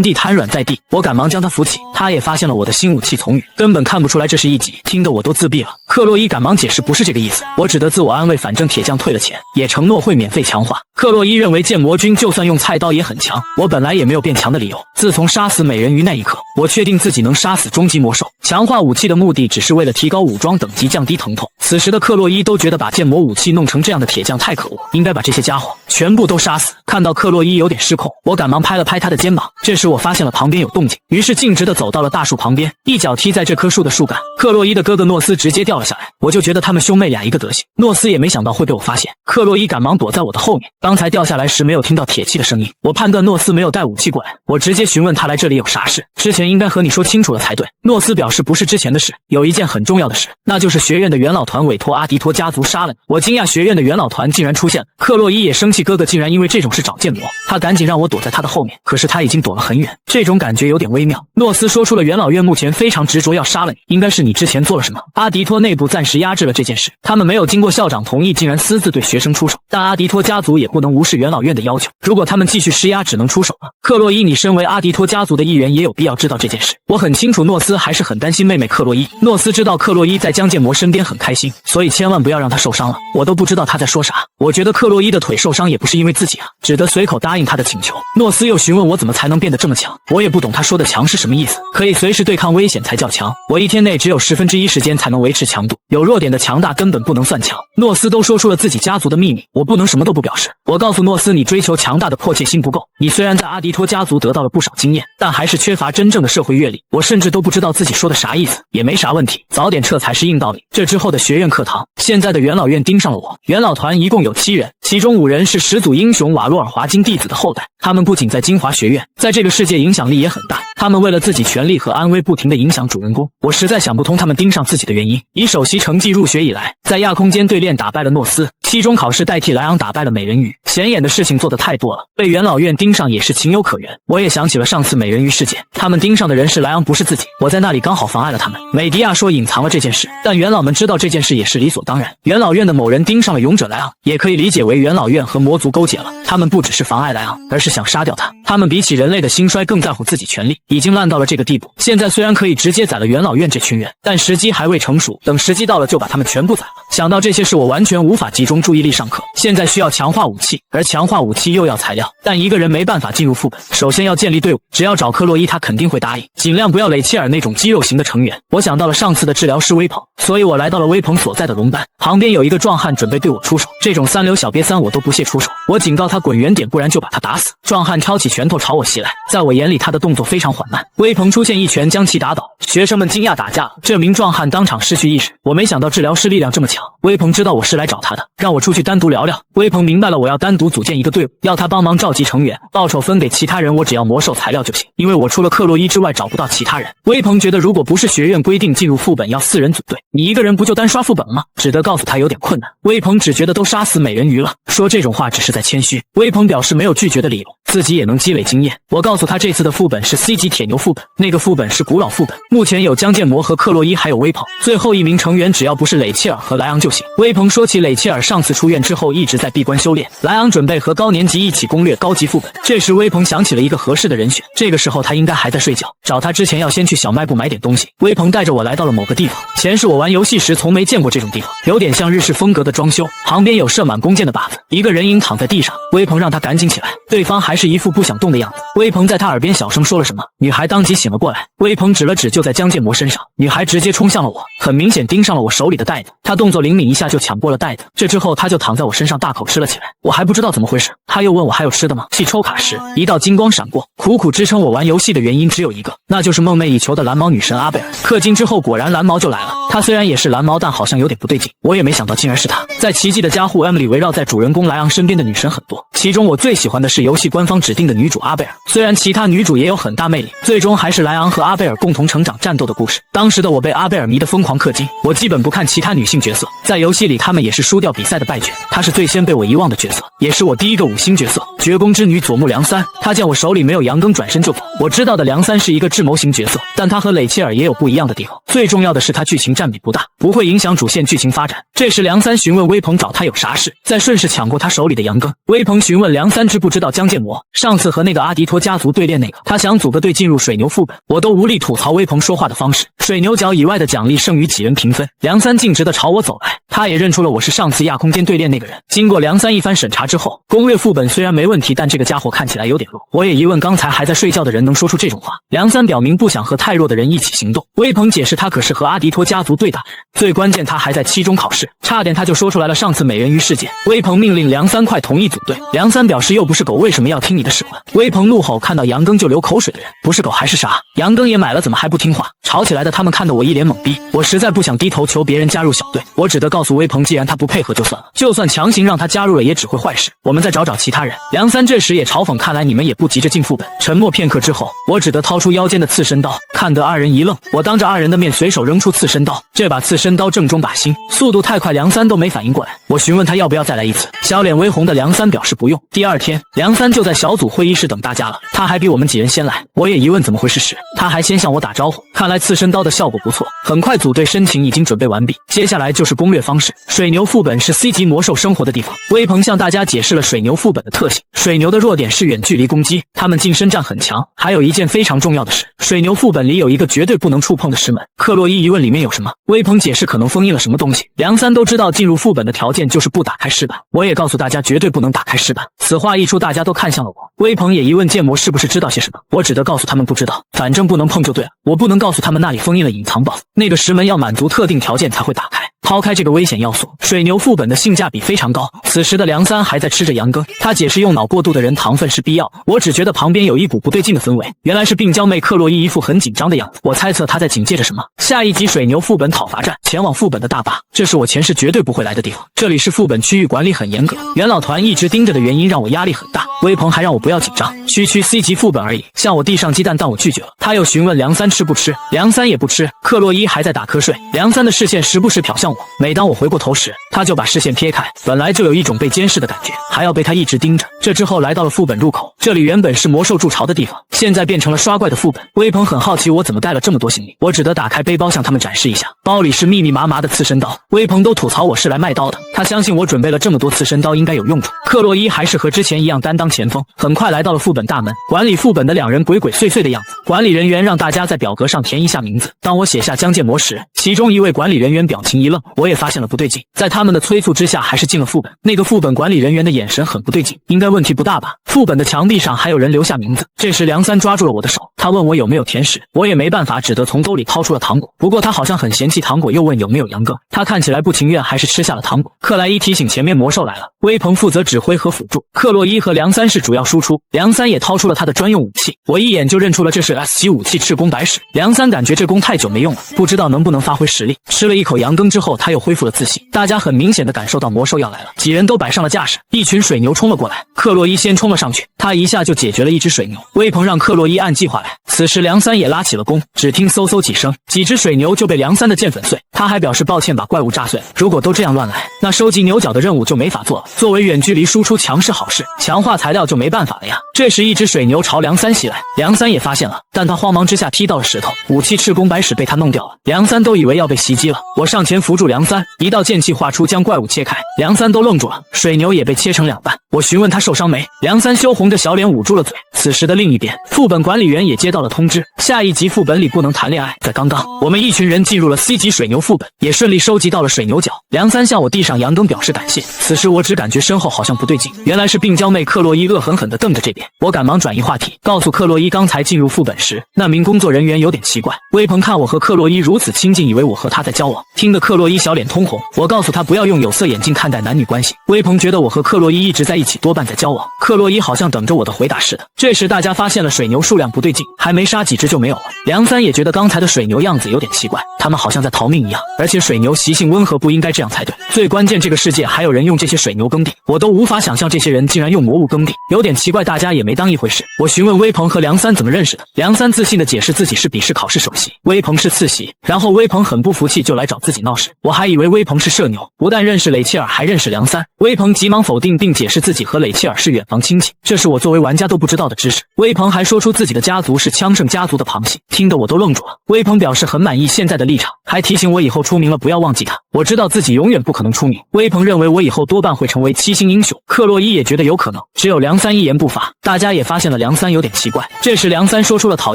地瘫软在地，我赶忙将她扶起。她也发现了我的新武器从羽，根本看不出来这是1级，听得我都自闭了。克洛伊赶忙解释不是这个意思，我只得自我安慰，反正铁匠退了钱，也承诺会免费强化。克洛伊认为剑魔君就算用菜刀也很强，我本来也没有变强的理由。自从杀死美人鱼那一刻，我确定自己能杀死终极魔兽。强化武器的目的只是为了提高武装等级，降低疼痛。此时的克洛伊都觉得把剑魔武器弄成这样的铁匠太可恶，应该把这些家伙全部都杀死。看到克洛伊有点失控，我赶忙拍了拍他的肩膀。这时我发现了旁边有动静，于是径直的走到了大树旁边，一脚踢在这棵树的树干。克洛伊的哥哥诺斯直接掉了下来，我就觉得他们兄妹俩一个德行。诺斯也没想到会被我发现，克洛伊赶忙躲在我的后面。刚才掉下来时没有听到铁器的声音，我判断诺斯没有带武器过来，我直接询问他来这里有啥事，之前应该和你说清楚了才对。诺斯表示不是之前的事，有一件很重要的事，那就是学院的元老团委托阿迪托家族杀了你。我惊讶学院的元老团竟然出现了，克洛伊也生气，哥哥竟然因为这种事找剑魔，他赶紧让我躲在他的后面，可是他已经躲了很远，这种感觉有点微妙。诺斯说出了元老院目前非常执着要杀了你，应该是你之前做了什么。阿迪托内部暂时压制了这件事，他们没有经过校长同意，竟然私自对学生出手，但阿迪托家族也不能无视元老院的要求，如果他们继续施压，只能出手了。克洛伊，你身为阿迪托家族的一员，也有必要知道这件事。我很清楚诺斯还是很担心妹妹克洛伊，诺斯知道克洛伊在江建魔身边很开心，所以千万不要让他受伤了。我都不知道他在说啥，我觉得克洛伊的腿受伤也不是因为自己啊，只得随口答应他的请求。诺斯又询问我怎么才能变得这么强，我也不懂他说的强是什么意思，可以随时对抗危险才叫强，我一天内只有1/10时间才能维持强度，有弱点的强大根本不能算强。诺斯都说出了自己家族的秘密，我不能什么都不表示。我告诉诺斯，你追求强大的迫切心不够，你虽然在阿迪托家族得到了不少经验，但还是缺乏真正的社会阅历，我甚至都不知道自己说的啥意思，也没啥问题，早点撤才是硬道理。这之后的学院课堂，现在的元老院盯上了我，元老团一共有7人，其中5人是始祖英雄瓦洛尔华金弟子的后代，他们不仅在金华学院，在这个世界影响力也很大，他们为了自己权利和安危不停地影响主人公，我实在想不通他们盯上自己的原因。以首席成绩入学以来，在亚空间对练打败了诺斯，期中考试代替莱昂打败了美人鱼，显眼的事情做得太多了，被元老院盯上也是情有可原。我也想起了上次美人鱼事件，他们盯上的人是莱昂，不是自己，我在那里刚好妨碍了他们。美迪亚说隐藏了这件事，但元老们知道这件事也是理所当然。元老院的某人盯上了勇者莱昂，也可以理解为元老院和魔族勾结了，他们不只是妨碍莱昂，而是想杀掉他。他们比起人类的兴衰更在乎自己权利，已经烂到了这个地步。现在虽然可以直接宰了元老院这群人，但时机还未成熟，等时机到了就把他们全部宰了。想到这些事，我完全无法集中注意力上课。现在需要强化武器，而强化武器又要材料，但一个人没办法进入副本，首先要建立队伍。只要找克洛伊，他肯定会答应，尽量不要雷切尔那种肌肉型的成员。我想到了上次的治疗师威鹏，所以我来到了威鹏所在的龙班旁边，有一个壮汉准备对我出手，这种三流小瘪三我都不屑出手。我警告他滚远点，不然就把他打死。壮汉抄起拳头朝我袭来，在我眼里他的动作非常缓慢。威鹏出现一拳将其打倒，学生们惊讶打架了，这名壮汉当场失去意识。我没想到治疗师力量这么强。威鹏知道我是来找他的，让我出去单独聊聊。威鹏明白了我要单独组建一个队伍，要他帮忙召集成员，报酬分给其他人，我只要魔兽材料就行，因为我除了克洛伊之外找不到其他人。威鹏觉得如果不是学院规定进入副本要4人组队，你一个人不就单刷副本了吗？只得告诉他有点困难。威鹏只觉得都杀死美人鱼了，说这种话只是在谦虚。威鹏表示没有拒绝的理由，自己也能积累经验。我告诉他这次的副本是 C 级铁牛副本，那个副本是古老副本，目前有江建模和克洛伊还有威鹏，最后一名成员只要不是雷切尔和莱昂就行。威鹏说起雷切尔上次出院之后一直在闭关修炼，莱昂准备和高年级一起攻略高级副本。这时威鹏想起了一个合适的人选，这个时候他应该还在睡觉，找他之前要先去小卖部买点东西。威鹏带着我来到了某个地方，前世我玩游戏时从没见过这种地方，有点像日式风格的装修，旁边有射满弓箭的靶子，一个人影躺在地上。威鹏让他赶紧起来，对方还是一副不想动的样子。威鹏在他耳边小声说了什么，女孩当即醒了过来。威鹏指了指就在江建模身上，女孩直接冲向了我，很明显盯上了我手里的袋子，她动作灵敏，一下就抢过了袋子。这之后她就躺在我身上大口吃了起来，我还不知道怎么回事。她又问我还有吃的吗？系抽卡时，一道金光闪过，苦苦支撑我玩游戏的原因只有一个，那就是梦寐以求的蓝毛女神阿贝尔。氪金之后果然蓝毛就来了，她虽然也是蓝毛，但好像有点不对劲，我也没想到竟然是她。在奇迹的加护 Emily 围绕在主人公莱昂身边的女神很多，其中我最喜欢的是游戏官方指定的女主阿贝尔，虽然其他女主也有很大魅力，最终还是莱昂和阿贝尔共同成长战斗的故事。当时的我被阿贝尔迷得疯狂氪金，我基本不看其他女性角色，在游戏里她们也是输掉比赛的败犬，她是最先被我遗忘的角色，也是我第一个5星角色，绝宫之女佐木良三。她见我手里没有阳庚转身就走。我知道的良三是一个智谋型角色，但她和蕾切尔也有不一样的地方，最重要的是她剧情占比不大，不会影响主线剧情发展。这时良三询问威鹏找他有啥事，再顺势抢过他手里的阳庚。威鹏询问良三知不知道江建模，上次和那个阿迪托家族对练那个，他想组个队进入水牛副本，我都无力吐槽威鹏说话的方式。水牛角以外的奖励剩余几人评分，良三径直的朝我走来，他也认出了我是上次亚空间对练那个人。经过良三一番审查之后，攻略副本虽然没问题，但这个家伙看起来有点弱。我也疑问刚才还在睡觉的人能说出这种话。良三表明不想和太弱的人一起行动。威鹏解释他可是和阿迪托家族对打，最关键他还在期中考试，差点他就说出来了上次美人鱼事件。威鹏命令良三快同意组队，良三表示又不是狗，为什么要听你的使唤？威鹏怒吼看到杨庚就流口水的人，不是狗还是啥？杨庚也买了怎么还不听话？吵起来的他们看得我一脸懵逼，我实在不想低头求别人加入小队，我只得告诉威鹏，既然他不配合就算了，就算强行让他加入了也只会坏事，我们再找找其他人。梁三这时也嘲讽，看来你们也不急着进副本。沉默片刻之后，我只得掏出腰间的刺身刀，看得二人一愣，我当着二人的面随手扔出刺身刀，这把刺身刀正中靶心，速度太快，梁三都没反应过来。我询问他要不要再来一次，小脸微红的梁三表示不用。第二天，梁三就在小组会议室等大家了，他还比我们几人先来，我也疑问怎么回事时，他还先向我打招呼，看来刺身刀的效果不错。很快组队申请已经准备完毕，接下来就是攻略方式。水牛副本是 C 级魔兽生活的地方，威鹏向大家解释了水牛副本的特性。水牛的弱点是远距离攻击，他们近身战很强，还有一件非常重要的是，水牛副本里有一个绝对不能触碰的石门。克洛伊疑问里面有什么，威鹏解释可能封印了什么东西。梁三都知道进入副本的条件就是不打开石板，我也告诉大家绝对不能打开石板。此话一出，大家都看向了我。威鹏也疑问剑魔是不是知道些什么，我只得告诉他们不知道，反正不能碰就对了。我不能告诉他们那里封印了隐藏 BOSS， 那个石门要满足特定条件才会打开。抛开这个危险要素，水牛副本的性价比非常高。此时的梁三还在吃着羊羹，他解释用脑过度的人糖分是必要，我只觉得旁边有一股不对劲的氛围，原来是病娇妹克洛伊一副很紧张的样子，我猜测她在警戒着什么。下一集水牛副本讨伐战，前往副本的大坝，这是我前世绝对不会来的地方，这里是副本区域管理很严格，元老团一直盯着的原因让我压力很大。微鹏还让我不要紧张，区 C 级副本而已，向我递上鸡蛋，但我拒绝了。他又询问梁三吃不吃，梁三也不吃。克洛伊还在打瞌睡，梁三的视线时不时瞟向我，每当我回过头时，他就把视线撇开。本来就有一种被监视的感觉，还要被他一直盯着。这之后来到了副本入口，这里原本是魔兽筑巢的地方，现在变成了刷怪的副本。微鹏很好奇我怎么带了这么多行李，我只得打开背包向他们展示一下，包里是密密麻麻的刺身刀。微鹏都吐槽我是来卖刀的，他相信我准备了这么多刺身刀应该有用处。克洛伊还是和之前一样担当前锋，很快来到了副本大门。管理副本的两人鬼鬼祟祟的样子，管理人员让大家在表格上填一下名字。当我写下江建模时，其中一位管理人员表情一愣，我也发现了不对劲，在他们的催促之下还是进了副本。那个副本管理人员的眼神很不对劲，应该问题不大吧。副本的墙壁上还有人留下名字。这时梁三抓住了我的手，他问我有没有甜食，我也没办法，只得从兜里掏出了糖果。不过他好像很嫌弃糖果，又问有没有羊羹，他看起来不情愿，还是吃下了糖果。克莱伊提醒前面魔兽来了，微鹏负责指挥和辅助，克洛伊和梁三是主要输出。梁三也掏出了他的专用武器，我一眼就认出了这是 S 级武器赤弓百矢。梁三感觉这弓太久没用了，不知道能不能发挥实力。吃了一口羊羹之后，他又恢复了自信。大家很明显的感受到魔兽要来了，几人都摆上了架势，一群水牛冲了过来。克洛伊先冲了上去，他一下就解决了一只水牛。微鹏让克洛伊按计划来，此时梁三也拉起了弓，只听嗖嗖几声，几只水牛就被梁三的剑粉碎。他还表示抱歉把怪物炸碎了，如果都这样乱来，那收集牛角的任务就没法做了。作为远距离输出强是好事，强化材料就没办法了呀。这时一只水牛朝梁三袭来，梁三也发现了，但他慌忙之下踢到了石头，武器赤弓百矢被他弄掉了。梁三都以为要被袭击了，我上前扶住梁三，一道剑气画出将怪物切开，梁三都愣住了，水牛也被切成两半。我询问他受伤没，梁三羞红着小脸捂住了嘴。此时的另一边，副本管理员也接到了通知，下一集副本里不能谈恋爱。在刚刚，我们一群人进入了 C 级水牛副本，也顺利收集到了水牛角。梁三向我递上羊羹表示感谢，此时我只感觉身后好像不对劲，原来是病娇妹克洛伊恶狠狠地瞪着这边。我赶忙转移话题，告诉克洛伊刚才进入副本时，那名工作人员有点奇怪。微鹏看我和克洛伊如此亲近，以为我和他在交往，听得克洛伊小脸通红。我告诉他不要用有色眼镜看待男女关系。微鹏觉得我和克洛伊一直在一起，多半在交往。克洛伊好像等着我的回答似的。这时大家发现了水牛数量不对劲，还没杀几只就没有了。梁三也觉得刚才的水牛样子有点奇怪，他们好像在逃命一样，而且水牛习性温和，不应该这样才对。最关键，这个世界还有人用这些水牛耕地，我都无法想象这些人竟然用魔物耕地，有点奇怪，大家也没当一回事。我询问微鹏和梁三怎么认识的，梁三自信地解释自己是笔试考试首席，微鹏是次席。然后微鹏很不服气，就来找自己闹事。我还以为微鹏是社牛，不但认识雷切尔，还认识梁三。微鹏急忙否定并解释自己和雷切尔是远房亲戚，这是我作为玩家都不知道的知识。微鹏还说出自己的家族是枪圣家族的旁系，听得我都愣住了。微鹏表示很满意现在的立场，还提醒我以后出名了不要忘记他。我知道自己永远不可能出名。微鹏认为我以后多半会成为七星英雄，克洛伊也觉得有可能，只有梁三一言不发。大家也发现了梁三有点奇怪。这时梁三说出了讨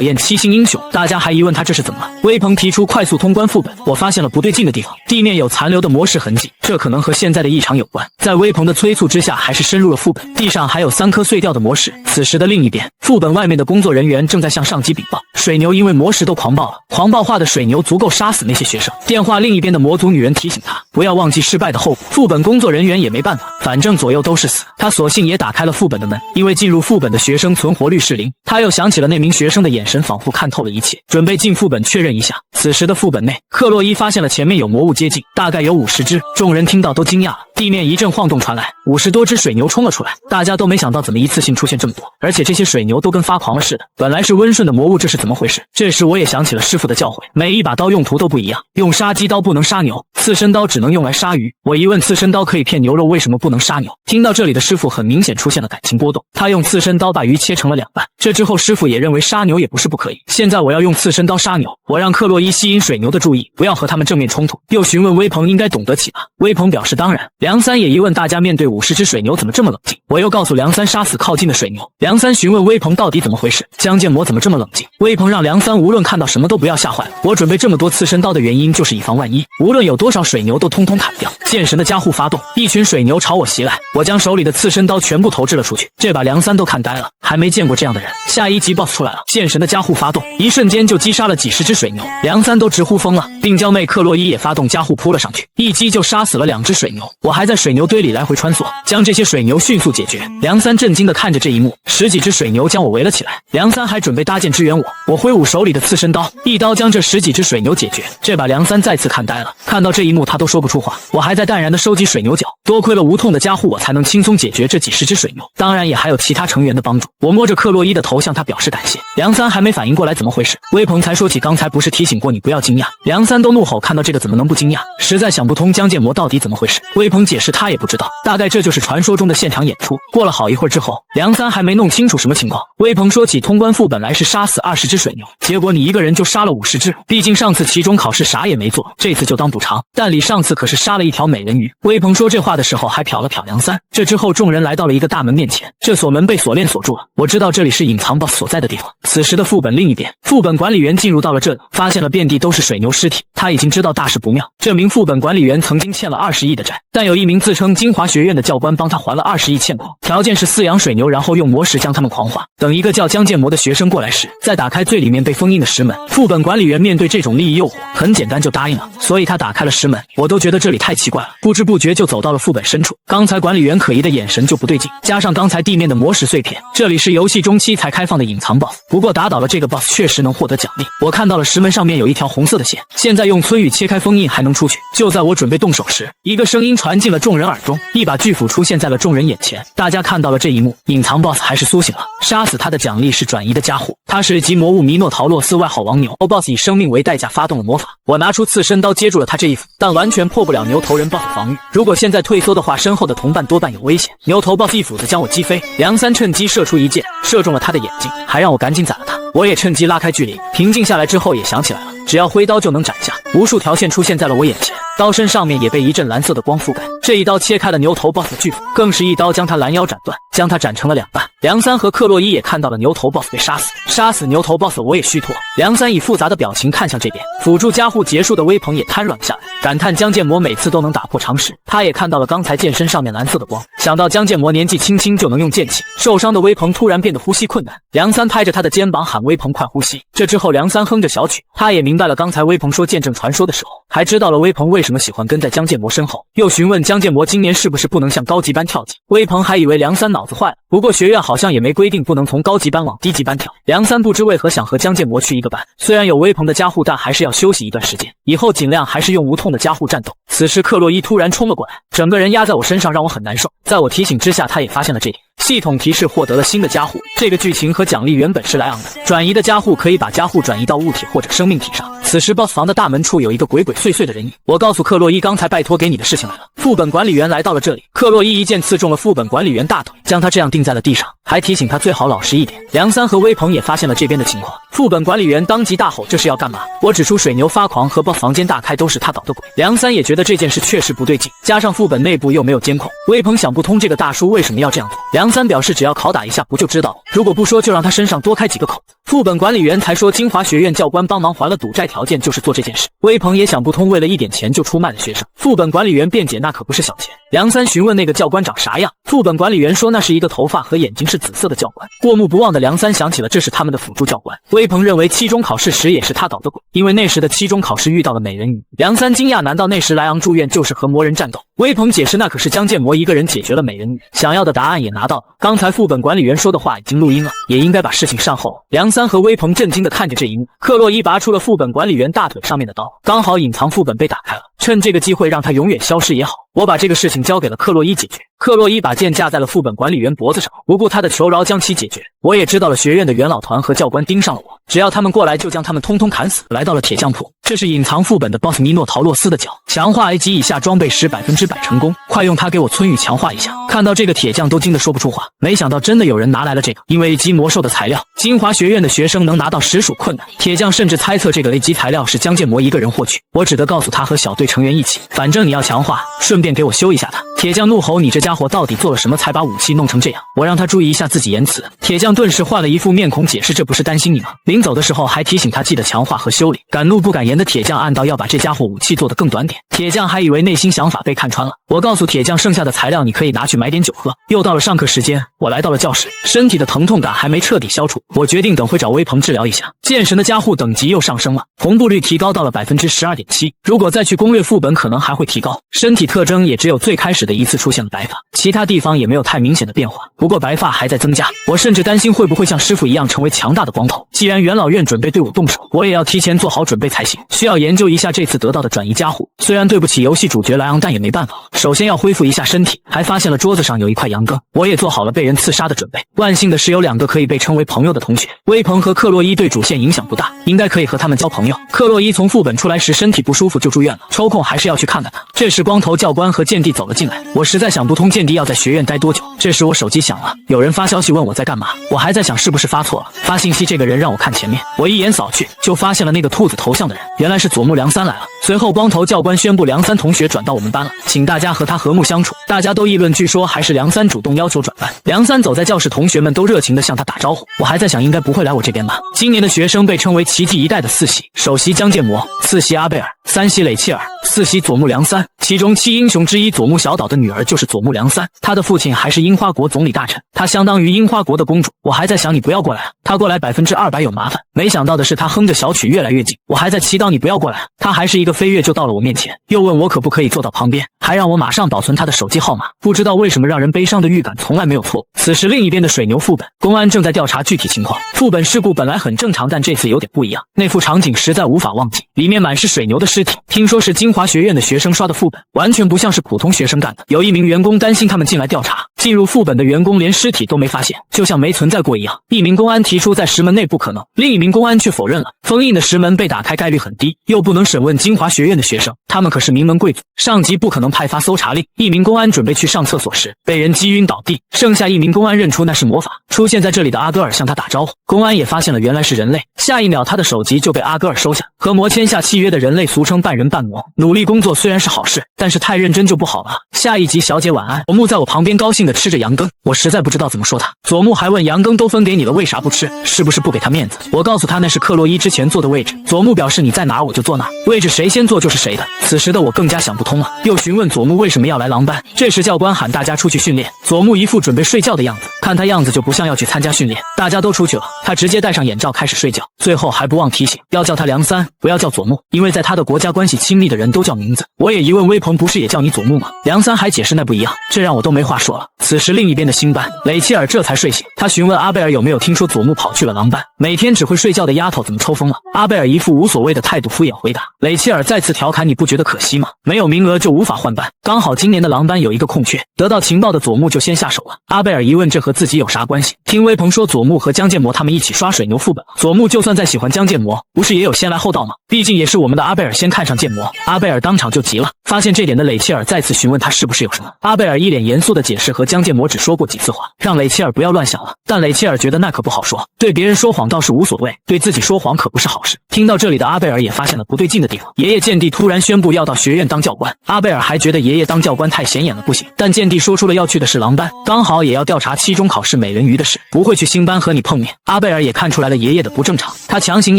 厌七星英雄，大家还疑问他这是怎么了。微鹏提出快速通关副本，我发现了不对劲的地方，地面有残留的魔石痕迹，这可能和现在的异常有关。在微鹏的催促之下，还是深入了副本，地上还有3颗碎掉的魔石。此时的另一边，副本外面的工作人员正在向上级禀报，水牛因为魔石都狂暴了，狂暴化的水牛足够杀死那些学生。电话另一边的魔族女人提醒他不要忘记失败的后果。副本工作人员也没办法，反正左右都是死，他索性也打开了副本的门。因为进入副本的学生存活率是0，他又想起了那名学生的眼神，仿佛看透了一切，准备进副本确认一下。此时的副本内，克洛伊发现了前面有魔物接近，大概有50只，众人听到都惊讶了。地面一阵晃动传来，50多只水牛冲了出来，大家都没想到怎么一次性出现这么多，而且这些水牛都跟发狂了似的。本来是温顺的魔物，这是怎么回事？这时我也想起了师傅的教诲，每一把刀用途都不一样，用杀鸡刀不能杀牛，刺身刀只能用来杀鱼。我一问刺身刀可以片牛肉，为什么不能杀牛？听到这里的师傅很明显出现了感情波动，他用刺身刀把鱼切成了2半。这之后师傅也认为杀牛也不是不可以。现在我要用刺身刀杀牛，我让克洛伊吸引水牛的注意，不要和他们正面冲突，又询问微鹏应该懂得起吧。微鹏表示当然。梁三也疑问大家面对50只水牛怎么这么冷静，我又告诉梁三杀死靠近的水牛。梁三询问微鹏到底怎么回事，江建模怎么这么冷静。微鹏让梁三无论看到什么都不要吓坏了，我准备这么多刺身刀的原因就是以防万一，无论有多少水牛都通通砍掉。剑神的加护发动，一群水牛朝我袭来，我将手里的刺身刀全部投掷了出去，这把梁三都看呆了，还没见过这样的人。下一集 BOSS 出来了，剑神的加护发动，一瞬间就击杀了几十只水牛。梁梁三都直呼疯了。病娇妹克洛伊也发动加护扑了上去，一击就杀死了2只水牛。我还在水牛堆里来回穿梭，将这些水牛迅速解决。梁三震惊地看着这一幕，10几只水牛将我围了起来。梁三还准备搭箭支援我，我挥舞手里的刺身刀，一刀将这10几只水牛解决。这把梁三再次看呆了，看到这一幕他都说不出话。我还在淡然地收集水牛角，多亏了无痛的加护，我才能轻松解决这几10只水牛。当然也还有其他成员的帮助。我摸着克洛伊的头向他表示感谢。梁三还没反应过来怎么回事，微鹏才说起刚才不是提醒过你不要惊讶。梁三都怒吼，看到这个怎么能不惊讶，实在想不通江建模到底怎么回事。微鹏解释他也不知道，大概这就是传说中的现场演出。过了好一会儿之后，梁三还没弄清楚什么情况。微鹏说起通关副本来是杀死20只水牛，结果你一个人就杀了50只，毕竟上次期中考试啥也没做，这次就当补偿。但你上次可是杀了一条美人鱼。微鹏说这话的时候还瞟了瞟梁三。这之后众人来到了一个大门面前，这锁门被锁链锁住了。我知道这里是隐藏 BOSS 所在的地方。此时的副本另一边，副本管理员进入到了这里，发现了遍地都是水牛尸体，他已经知道大事不妙。这名副本管理员曾经欠了20亿的债，但有一名自称金华学院的教官帮他还了20亿欠款，条件是饲养水牛，然后用魔石将他们狂化。等一个叫江建模的学生过来时，再打开最里面被封印的石门。副本管理员面对这种利益诱惑，很简单就答应了，所以他打开了石门。我都觉得这里太奇怪了，不知不觉就走到了副本深处。刚才管理员可疑的眼神就不对劲，加上刚才地面的魔石碎片，这里是游戏中期才开放的隐藏 BOSS。不过打倒了这个 BOSS 确实能获得奖励。我看到了石门上面有一条红色的线，现在用村语切开封印还能出去。就在我准备动手时，一个声音传进了众人耳中，一把巨斧出现在了众人眼前。大家看到了这一幕，隐藏 BOSS 还是苏醒了，杀死他的奖励是转移的加护，他是即魔物弥诺陶洛斯，外号王牛。BOSS 以生命为代价发动了魔法，我拿出刺身刀接住了他这一斧，但完全破不了牛头人 BOSS 防御。如果现在退缩的话，身后的同伴多半有危险。牛头 BOSS 一斧子将我击飞，梁三趁机射出一箭，射中了他的眼睛，还让我赶紧宰了他。我也趁机拉开距离，平静下来之后也想起来了，只要挥刀就能斩下。无数条线出现在了我眼前，刀身上面也被一阵蓝色的光覆盖。这一刀切开了牛头 BOSS 的巨斧，更是一刀将他拦腰斩断，将他斩成了2半。梁三和克洛伊也看到了牛头 BOSS 被杀死，杀死牛头 BOSS 我也虚脱。梁三以复杂的表情看向这边，辅助加护结束的微鹏也瘫软下来，感叹江建模每次都能打破常识。他也看到了刚才剑身上面蓝色的光，想到江建模年纪轻轻就能用剑气，受伤的微鹏突然变得呼吸困难。梁三拍着他的肩膀喊微鹏快呼吸。这之后梁三哼着小曲，他也明白了刚才微鹏说见证传说的时候，还知道了微鹏为什么喜欢跟在江建模身后，又询问江建模今年是不是不能向高级班跳级。微鹏还以为梁三脑子坏了，不过学院好像也没规定不能从高级班往低级班跳。梁三不知为何想和江建模去一个班，虽然有微鹏的加护，但还是要休息一段时间，以后尽量还是用无痛的加护战斗。此时克洛伊突然冲了过来，整个人压在我身上让我很难受，在我提醒之下他也发现了这点。系统提示获得了新的加护，这个剧情和奖励原本是莱昂的，转移的加护可以把加护转移到物体或者生命体上。此时 BOSS 房的大门处有一个鬼鬼祟祟的人影，我告诉克洛伊刚才拜托给你的事情来了。副本管理员来到了这里，克洛伊一剑刺中了副本管理员大腿，将他这样钉在了地上，还提醒他最好老实一点。梁三和微鹏也发现了这边的情况，副本管理员当即大吼这是要干嘛？我指出水牛发狂和 BOSS 房间大开都是他搞的鬼。梁三也觉得这件事确实不对劲，加上副本内部又没有监控，微鹏想不通这个大叔为什么要这样做。梁三表示只要拷打一下不就知道了，如果不说就让他身上多开几个口子。副本管理员才说金华学院教官帮忙还了赌债，条件就是做这件事。微鹏也想不通为了一点钱就出卖了学生。副本管理员辩解那可不是小钱。梁三询问那个教官长啥样，副本管理员说那是一个头发和眼睛是紫色的教官。过目不忘的梁三想起了这是他们的辅助教官。微鹏认为期中考试时也是他捣的鬼，因为那时的期中考试遇到了美人鱼。梁三惊讶，难道那时莱昂住院就是和魔人战斗？微鹏解释那可是江建模一个人解决了美人鱼，想要的答案也拿到了。刚才副本管理员说的话已经录音了，也应该把事情善后了。梁三和微鹏震惊地看着这一幕，克洛伊拔出了副本管理员大腿上面的刀，刚好隐藏副本被打开了，趁这个机会让他永远消失也好。我把这个事情交给了克洛伊解决。克洛伊把剑架在了副本管理员脖子上，不顾他的求饶将其解决。我也知道了学院的元老团和教官盯上了我，只要他们过来就将他们通通砍死。来到了铁匠铺，这是隐藏副本的 BOSS 弥诺陶洛斯的脚，强化 A 级以下装备时100%成功，快用它给我村语强化一下。看到这个铁匠都惊得说不出话，没想到真的有人拿来了这个，因为 A 级魔兽的材料，金华学院的学生能拿到实属困难。铁匠甚至猜测这个 A 级材料是江建模一个人获取，我只得告诉他和小队成员一起，反正你要强化，顺便给我修一下它。铁匠怒吼：“你这家伙到底做了什么，才把武器弄成这样？我让他注意一下自己言辞。”铁匠顿时换了一副面孔解释：“这不是担心你吗？”临走的时候还提醒他记得强化和修理。敢怒不敢言的铁匠暗道要把这家伙武器做得更短点。铁匠还以为内心想法被看穿了。我告诉铁匠，剩下的材料你可以拿去买点酒喝。又到了上课时间，我来到了教室，身体的疼痛感还没彻底消除，我决定等会找微鹏治疗一下。剑神的加护等级又上升了，同步率提高到了 12.7%， 如果再去攻略副本可能还会提高。身体特征也只有最开始的一次出现了白发，其他地方也没有太明显的变化，不过白发还在增加。我甚至担心会不会像师傅一样成为强大的光头。既然元老院准备对我动手，我也要提前做好准备才行，需要研究一下这次得到的转移加护。虽然对不起游戏主角莱昂，但也没办法，首先要恢复一下身体。还发现了桌子上有一块羊羹，我也做好了被人刺杀的准备。万幸的是有2个可以被称为朋友的同学，微鹏和克洛伊对主线影响不大，应该可以和他们交朋友。克洛伊从副本出来时身体不舒服就住院了，抽空还是要去看看他。这时光头教官和剑帝走了进来，我实在想不通剑帝要在学院待多久。这时我手机响了，有人发消息问我在干嘛，我还在想是不是发错了，发信息这个人让我看前面，我一眼扫去就发现了那个兔子头像的人，原来是佐木良三来了。随后光头教官宣布良三同学转到我们班了，请大家和他和睦相处。大家都议论，据说还是良三主动要求转班。良三走在教室，同学们都热情地向他打招呼。我还在想应该不会来我这边吧。今年的学生被称为奇迹一代的4系，首席江建模，次席阿贝尔，3系磊切尔，4系佐木良三。其中7英雄之一佐木小岛的女儿就是佐木良三，她的父亲还是樱花国总理大臣，她相当于樱花国的公主。我还在想你不要过来啊，她过来200%有麻烦。没想到的是她哼着小曲越来越近，我还在祈祷你不要过来啊，她还是一个飞跃就到了我面前，又问我可不可以坐到旁边，还让我马上保存她的手机号码。不知道为什么让人悲伤的预感从来没有错误。此时另一边的水牛副本，公安正在调查具体情况。副本事故本来很正常，但这次有点不一样，那副场景实在无法忘记，里面满是水牛的尸体，听说是金华学院的学生刷的副本，完全不像是普通学生干的。有一名员工担心他们进来调查，进入副本的员工连尸体都没发现，就像没存在过一样。一名公安提出在石门内不可能，另一名公安却否认了。封印的石门被打开概率很低，又不能审问金华学院的学生，他们可是名门贵族，上级不可能派发搜查令。一名公安准备去上厕所时被人击晕倒地，剩下一名公安认出那是魔法。出现在这里的阿戈尔向他打招呼，公安也发现了原来是人类，下一秒他的首级就被阿戈尔收下。和魔签下契约的人类俗称半人半魔，努力工作虽然是好事，但是太认真就不好了。下一集小姐晚安。佐木在我旁边高兴地吃着羊羹，我实在不知道怎么说他。佐木还问羊羹都分给你了为啥不吃，是不是不给他面子？我告诉他那是克洛伊之前坐的位置。佐木表示你在哪儿我就坐哪儿，位置谁先坐就是谁的。此时的我更加想不通了，又询问佐木为什么要来狼班。这时教官喊大家出去训练，佐木一副准备睡觉的样子，看他样子就不像要去参加训练。大家都出去了，他直接戴上眼罩开始睡觉，最后还不忘提醒要叫他良三，不要叫佐木，因为在他的国家关系亲密的人都叫名字。我也疑问微鹏不是也叫你佐木吗？良三还解释那不一样，这让我都没话说了。此时另一边的新班雷切尔这才睡醒，他询问阿贝尔有没有听说佐木跑去了狼班，每天只会睡觉的丫头怎么抽风了？阿贝尔一副无所谓的态度敷衍回答。雷切尔再次调侃你不觉得可惜吗？没有名额就无法换班，刚好今年的狼班有一个空缺，得到情报的佐木就先下手了。阿贝尔疑问这和自己有啥关系？听微鹏说佐木和江建模他们一起刷水牛副本，佐木就算再喜欢江建模，不是也有先来后到吗？毕竟也是我们的阿贝尔先看上建模。阿贝尔当场就急了，发现这点的雷切尔再次询问他是不是有什么。阿贝尔一脸严肃的解释和江建模只说过几次话，让雷切尔不要乱想了。但雷切尔觉得那可不好说，对别人说谎倒是无所谓，对自己说谎可不是好事。听到这里的阿贝尔也发现了不对劲的地方，爷爷剑帝突然宣布要到学院当教官，阿贝尔还觉得爷爷当教官太显眼了不行，但剑帝说出了要去的是狼班，刚好也要调查期中考试美人鱼的事，不会去新班和你碰面。阿贝尔也看出来了爷爷的不正常，他强行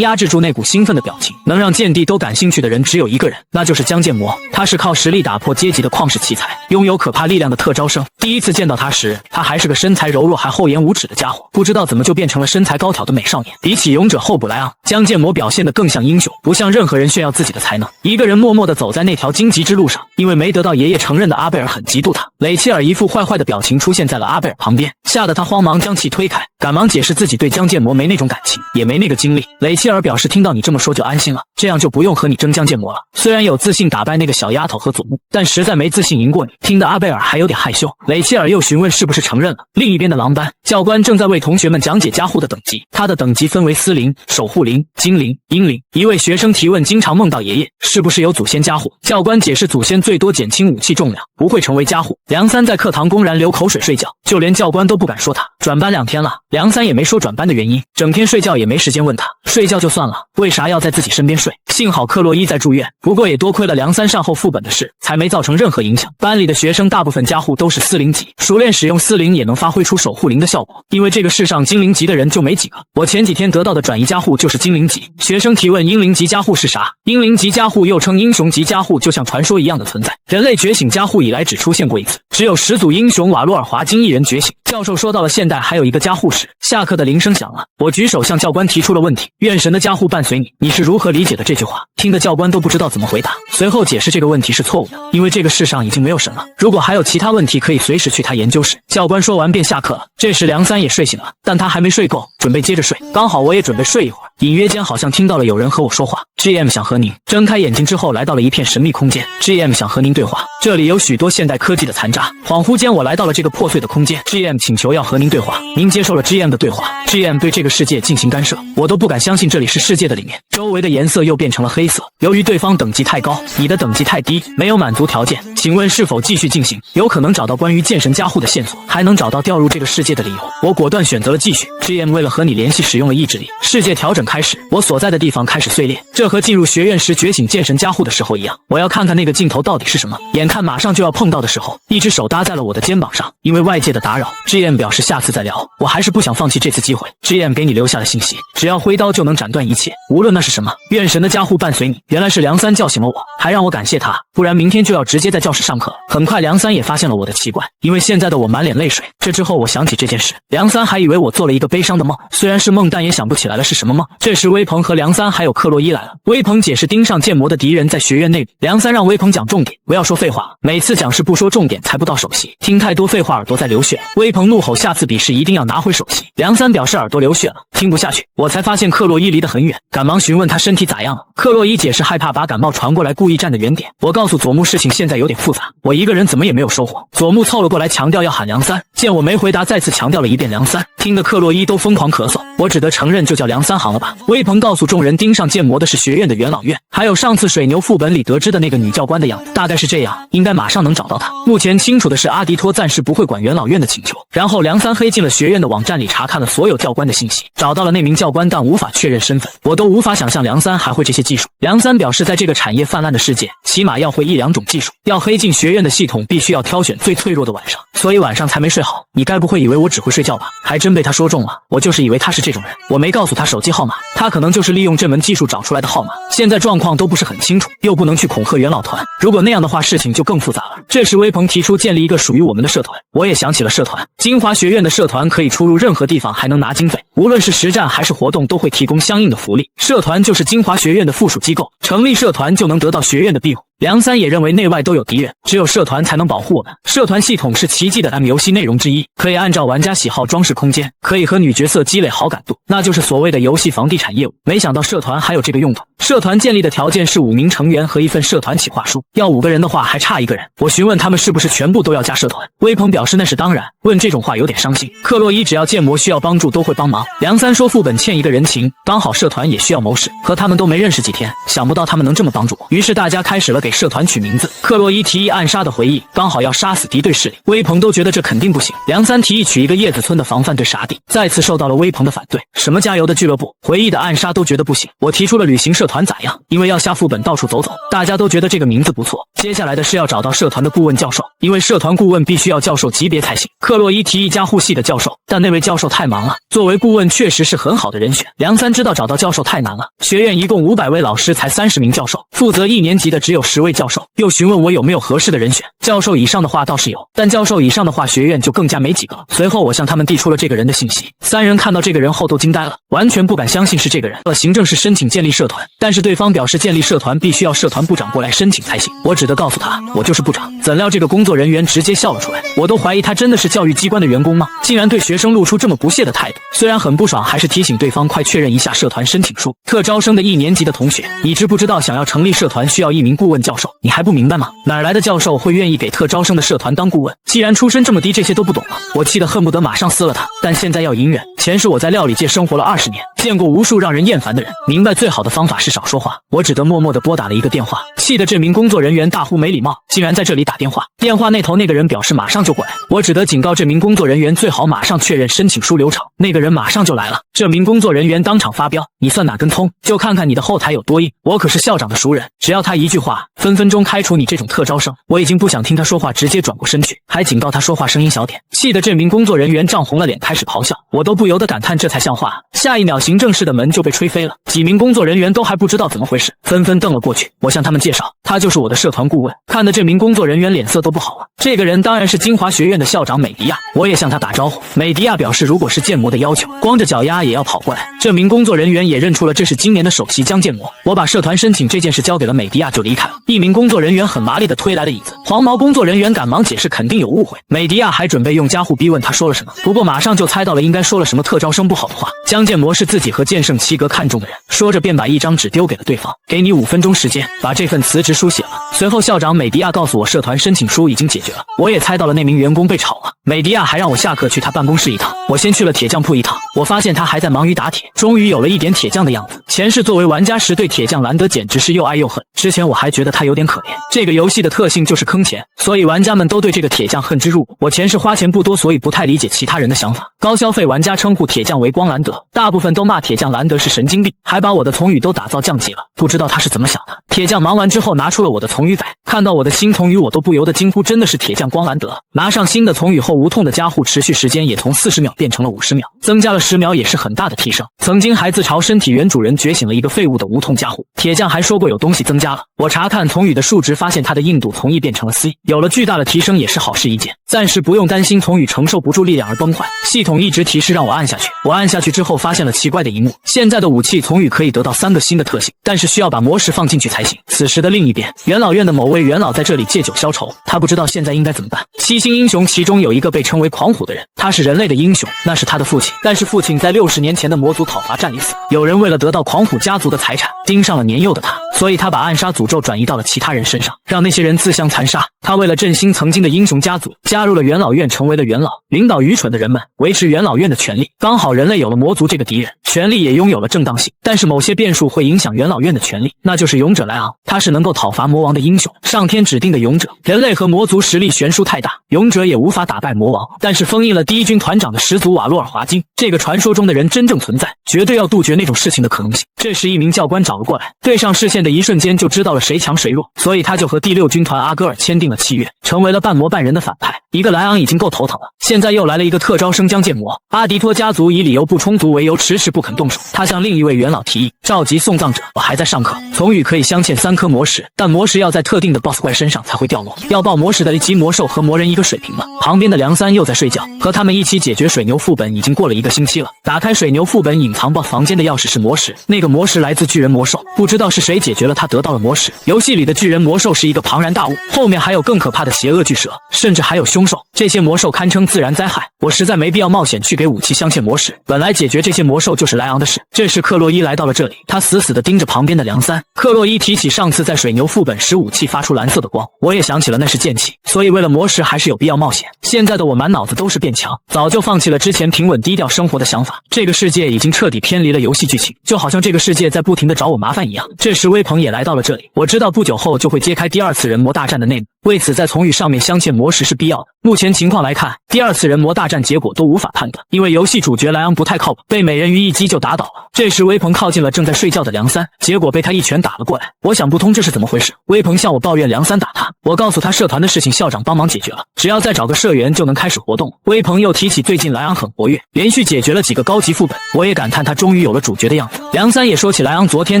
压制住那股兴奋的表情。能让剑帝都感兴趣的人只有一个人，那就是江建模。他是靠实力打破阶级的旷世奇才，拥有可怕力量的特招生。第一次见到他时，他还是个身材柔弱还厚颜无耻的家伙，不知道怎么就变成了身材高挑的美少年。比起勇者候补莱昂，江建模表现得更像英雄，不像任何人炫耀自己的才能，一个人默默地走在那条荆棘之路上。因为没得到爷爷承认的阿贝尔很嫉妒他。雷切尔一副坏坏的表情出现在了阿贝尔旁边，吓得他慌忙将其推开，赶忙解释自己对江建模没那种感情，也没那个精力。雷切尔表示听到你这么说就安心了，这样就不用和你争江建模了。虽然有自信打败那个小丫头和佐木，但实在没自信赢过你。听得阿贝尔还有点害羞，雷切尔尔又询问是不是承认了。另一边的狼班教官正在为同学们讲解加护的等级，他的等级分为司灵、守护灵、精灵、阴灵。一位学生提问：经常梦到爷爷，是不是有祖先加护？教官解释：祖先最多减轻武器重量，不会成为加护。梁三在课堂公然流口水睡觉，就连教官都不敢说他。转班2天了，梁三也没说转班的原因，整天睡觉也没时间问他。睡觉就算了，为啥要在自己身边睡？幸好克洛伊在住院，不过也多亏了梁三善后副本的事，才没造成任何影响。班里的学生大部分加护都是司灵级，熟练使用司灵也能发挥出守护灵的效果，因为这个世上精灵级的人就没几个。我前几天得到的转移加护就是精灵级。学生提问：英灵级加护是啥？英灵级加护又称英雄级加护，就像传说一样的存在。人类觉醒加护以来只出现过一次，只有始祖英雄瓦洛尔华金一人觉醒。教授说到了现代还有一个加护史。下课的铃声响了，我举手向教官提出了问题：愿神的加护伴随你，你是如何理解的这句话？听得教官都不知道怎么回答，随后解释这个问题是错误的，因为这个世上已经没有神了，如果还有其他问题可以随时去他研究室。教官说完便下课了。这时梁三也睡醒了，但他还没睡够，准备接着睡，刚好我也准备睡一会儿，隐约间好像听到了有人和我说话。 GM 想和您。睁开眼睛之后来到了一片神秘空间， GM 想和您对话，这里有许多现代科技的残渣。恍惚间我来到了这个破碎的空间， GM 请求要和您对话，您接受了 GM 的对话。 GM 对这个世界进行干涉，我都不敢相信这里是世界的里面，周围的颜色又变成了黑色。由于对方等级太高，你的等级太低，没有满足条件，请问是否继续进行？有可能找到关于剑神加护的线索，还能找到掉入这个世界的理由。我果断选择了继续。 GM 为了和你联系使用了意志力，世界调整开始，我所在的地方开始碎裂，这和进入学院时觉醒剑神加护的时候一样。我要看看那个镜头到底是什么。眼看马上就要碰到的时候，一只手搭在了我的肩膀上，因为外界的打扰 ，GM 表示下次再聊。我还是不想放弃这次机会。GM 给你留下了信息，只要挥刀就能斩断一切，无论那是什么。愿神的加护伴随你。原来是梁三叫醒了我，还让我感谢他，不然明天就要直接在教室上课。很快梁三也发现了我的奇怪，因为现在的我满脸泪水。这之后我想起这件事，梁三还以为我做了一个悲伤的梦，虽然是梦，但也想不起来了是什么梦。这时威鹏和梁三还有克洛伊来了。威鹏解释盯上剑魔的敌人在学院内里，梁三让威鹏讲重点，不要说废话，每次讲师不说重点才不到首席，听太多废话耳朵在流血。威鹏怒吼下次比试一定要拿回首席。梁三表示耳朵流血了，听不下去。我才发现克洛伊离得很远，赶忙询问他身体咋样了。克洛伊解释害怕把感冒传过来，故意站的远点。我告诉佐木事情现在有点复杂，我一个人怎么也没有收获。佐木凑了过来强调要喊梁三，见我没回答，再次强调了一遍梁三，听得克洛伊都疯狂咳嗽。我只得承认就叫梁三行了吧。威鹏告诉众人盯上剑魔的是学院的元老院，还有上次水牛副本里得知的那个女教官的样子，大概是这样，应该马上能找到她。目前清楚的是阿迪托暂时不会管元老院的请求。然后梁三黑进了学院的网站里查看了所有教官的信息，找到了那名教官，但无法确认身份。我都无法想象梁三还会这些技术。梁三表示在这个产业泛滥的世界，起码要会1-2种技术，要黑进学院的系统必须要挑选最脆弱的晚上，所以晚上才没睡好。你该不会以为我只会睡觉吧？还真被他说中了，我就是以为他是这种人。我没告诉他手机号码，他可能就是利用这门技术找出来的号码。现在状况都不是很清楚，又不能去恐吓元老团，如果那样的话事情就更复杂了。这时威鹏提出建立一个属于我们的社团，我也想起了社团。金华学院的社团可以出入任何地方，还能拿经费，无论是实战还是活动都会提供相应的福利。社团就是金华学院的附属机构，成立社团就能得到学院的庇护。梁三也认为内外都有敌人，只有社团才能保护我们。社团系统是奇迹的 M 游戏内容之一，可以按照玩家喜好装饰空间，可以和女角色积累好感度，那就是所谓的游戏房地产业务。没想到社团还有这个用途。社团建立的条件是5名成员和一份社团企划书，要5个人的话还差1个人。我询问他们是不是全部都要加社团，威鹏表示那是当然，问这种话有点伤心。克洛伊只要剑魔需要帮助都会帮忙。梁三说副本欠一个人情，刚好社团也需要谋士，和他们都没认识几天，想不到他们能这么帮助我。于是大家开始了给社团取名字。克洛伊提议暗杀的回忆，刚好要杀死敌对势力，威鹏都觉得这肯定不行。梁三提议取一个叶子村的防范对杀地，再次受到了威鹏的反对。什么加油的俱乐部、回忆的暗杀都觉得不行。我提出了旅行社团咋样？因为要下副本到处走走，大家都觉得这个名字不错。接下来的是要找到社团的顾问教授，因为社团顾问必须要教授级别才行。克洛伊提议加护系的教授，但那位教授太忙了，作为顾问确实是很好的人选。梁三知道找到教授太难了，学院一共500位老师才30名教授，负责1年级的只有10位教授。又询问我有没有合适的人选，教授以上的话倒是有，但教授以上的话学院就更加没几个了。随后我向他们递出了这个人的信息，3人看到这个人后都惊呆了，完全不敢相信是这个人。行政室申请建立社团，但是对方表示建立社团必须要社团部长过来申请才行，我只得告诉他我就是部长。怎料这个工作人员直接笑了出来，我都怀疑他真的是教育机关的员工吗？竟然对学生露出这么不屑的态度。虽然很不爽，还是提醒对方快确认一下社团申请书。特招生的1年级的同学，你知不知道想要成立社团需要1名顾问教授？你还不明白吗？哪来的教授会愿意给特招生的社团当顾问？既然出身这么低，这些都不懂了。我气得恨不得马上撕了他。但现在要隐忍，前世我在料理界生活了20年，见过无数让人厌烦的人，明白最好的方法是少说话。我只得默默地拨打了一个电话，气得这名工作人员大呼没礼貌，竟然在这里打电话。电话那头那个人表示马上就过来，我只得警告这名工作人员最好马上确认申请书流程。那个人马上就来了，这名工作人员当场发飙：你算哪根葱？就看看你的后台有多硬，我可是校长的熟人，只要他一句话，分分钟开除你这种特招生。我已经不想听他说话，直接转过身去，还警告他说话声音小点，气得这名工作人员涨红了脸，开始咆哮。我都不由得感叹这才像话。下一秒，行政室的门就被吹飞了，几名工作人员都还不知道怎么回事，纷纷瞪了过去。我向他们介绍，他就是我的社团顾问。看得这名工作人员脸色都不好了。这个人当然是金华学院的校长美迪亚。我也向他打招呼，美迪亚表示如果是建模的要求，光着脚丫也要跑过来。这名工作人员也认出了这是今年的首席江建模。我把社团申请这件事交给了美迪亚就离开了。一名工作人员很麻利地推来了椅子，黄毛工作人员赶忙解释肯定有误会。美迪亚还准备用家户逼问他说了什么，不过马上就猜到了应该说了什么特招生不好的话。江建模是自己和剑圣齐格看中的人，说着便把一张纸丢给了对方，给你5分钟时间把这份辞职书写了。随后校长美迪亚告诉我社团申请书已经解决了，我也猜到了那名员工被炒了。美迪亚还让我下课去他办公室一趟，我先去了铁匠铺一趟，我发现他还在忙于打铁，终于有了一点铁匠的样子。前世作为玩家时对铁匠兰德简直是又爱又恨，之前我还觉得他有点可怜，这个游戏的特性就是坑钱，所以玩家们都对这个铁匠恨之入骨。我前世花钱不多，所以不太理解其他人的想法。高消费玩家称呼铁匠为光兰德，大部分都骂铁匠兰德是神经病，还把我的从语都打造降级了，不知道他是怎么想的。铁匠忙完之后拿出了我的从语载，看到我的新从语我都不由得惊呼，真的是铁匠光兰德。拿上新的从语后，无痛的加护持续时间也从40秒变成了50秒，增加了10秒，也是很大的提升。曾经还自嘲身体原主人觉醒了一个废物的无痛加护，铁匠还说过有东西增加了。我查看从语的数值，发现它的硬度从 E 变成了 C， 有了巨大的提升，也是好事一件，暂时不用担心从语承受不住力量而崩坏。系统一直提示让我按下去，我按下去之后发现了奇怪的一幕，现在的武器从语可以得到3个新的特性，但是需要把魔石放进去才行。此时的另一边，元老院的某位元老在这里借酒消愁，他不知道现在应该怎么办。7星英雄其中有一个被称为狂虎的人，他是人类的英雄，那是他的父亲，但是父亲在60年前的魔族讨伐战里死，有人为了得到狂虎家族的财产，盯上了年幼的他，所以他把暗杀诅咒转移到了其他人身上，让那些人自相残杀。他为了振兴曾经的英雄家族，加入了元老院，成为了元老，领导愚蠢的人们，维持元老院的权利。刚好人类有了魔族这个敌人，权力也拥有了正当性，但是某些变数会影响元老院的权利，那就是勇者莱昂，他是能够讨伐魔王的英雄，上天指定的勇者。人类和魔族实力悬殊太大，勇者也无法打败魔王，但是封印了第一军团长的始祖瓦洛尔华金，这个传说中的人真正存在，绝对要杜绝那种事情的可能性。这时一名教官找了过来，对上视线的一瞬间就知道了谁强谁弱，所以他就和第6军团阿戈尔签订了契约，成为了半魔半人的反派。一个莱昂已经够头疼了，现在又来了一个特招生江建模。阿迪托家族以理由不充足为由迟迟不肯动手，他向另一位元老提议召集送葬者。我还在上课，从语可以镶嵌3颗魔石，但魔石要在特定的 BOSS 怪身上才会掉落，要爆魔石的级魔兽和魔人一个水平吗？旁边的梁三又在睡觉，和他们一起解决水牛副本已经过了1个星期了。打开水牛副本隐藏 BOSS 房间的钥匙是魔石，那个魔石来自巨人魔兽，不知道是谁解决了他得到了魔石。游戏里的巨人魔兽是一个庞然大物，后面还有更可怕的邪恶巨蛇，甚至还有凶兽，这些魔兽堪称自然灾害，我实在没必要冒险去给武器镶嵌魔石，本来解决这些魔兽就是莱昂的事。这时克洛伊来到了这里，他死死地盯着旁边的梁三。克洛伊提起上次在水牛副本时武器发出蓝色的光，我也想起了那是剑气，所以为了魔石还是有必要冒险。现在的我满脑子都是变强，早就放弃了之前平稳低调生活的想法，这个世界已经彻底偏离了游戏剧情，就好像这个世界在不停地找我麻烦一样。这时微鹏也来到了这里，我知道不久后就会揭开第2次人魔大战的内幕，为此在从语上面镶嵌魔石是必要的。目前情况来看，第2次人魔大战结果都无法判断，因为游戏主角莱昂不太靠谱，被美人鱼一击就打倒了。这时微鹏靠近了正在睡觉的梁三，结果被他一拳打了过来。我想不通这是怎么回事，微鹏向我抱怨梁三打他，我告诉他社团的事情校长帮忙解决了，只要再找个社员就能开始活动。微鹏又提起最近莱昂很活跃，连续解决了几个高级副本，我也感叹他终于有了主角的样子。梁三也说起莱昂昨天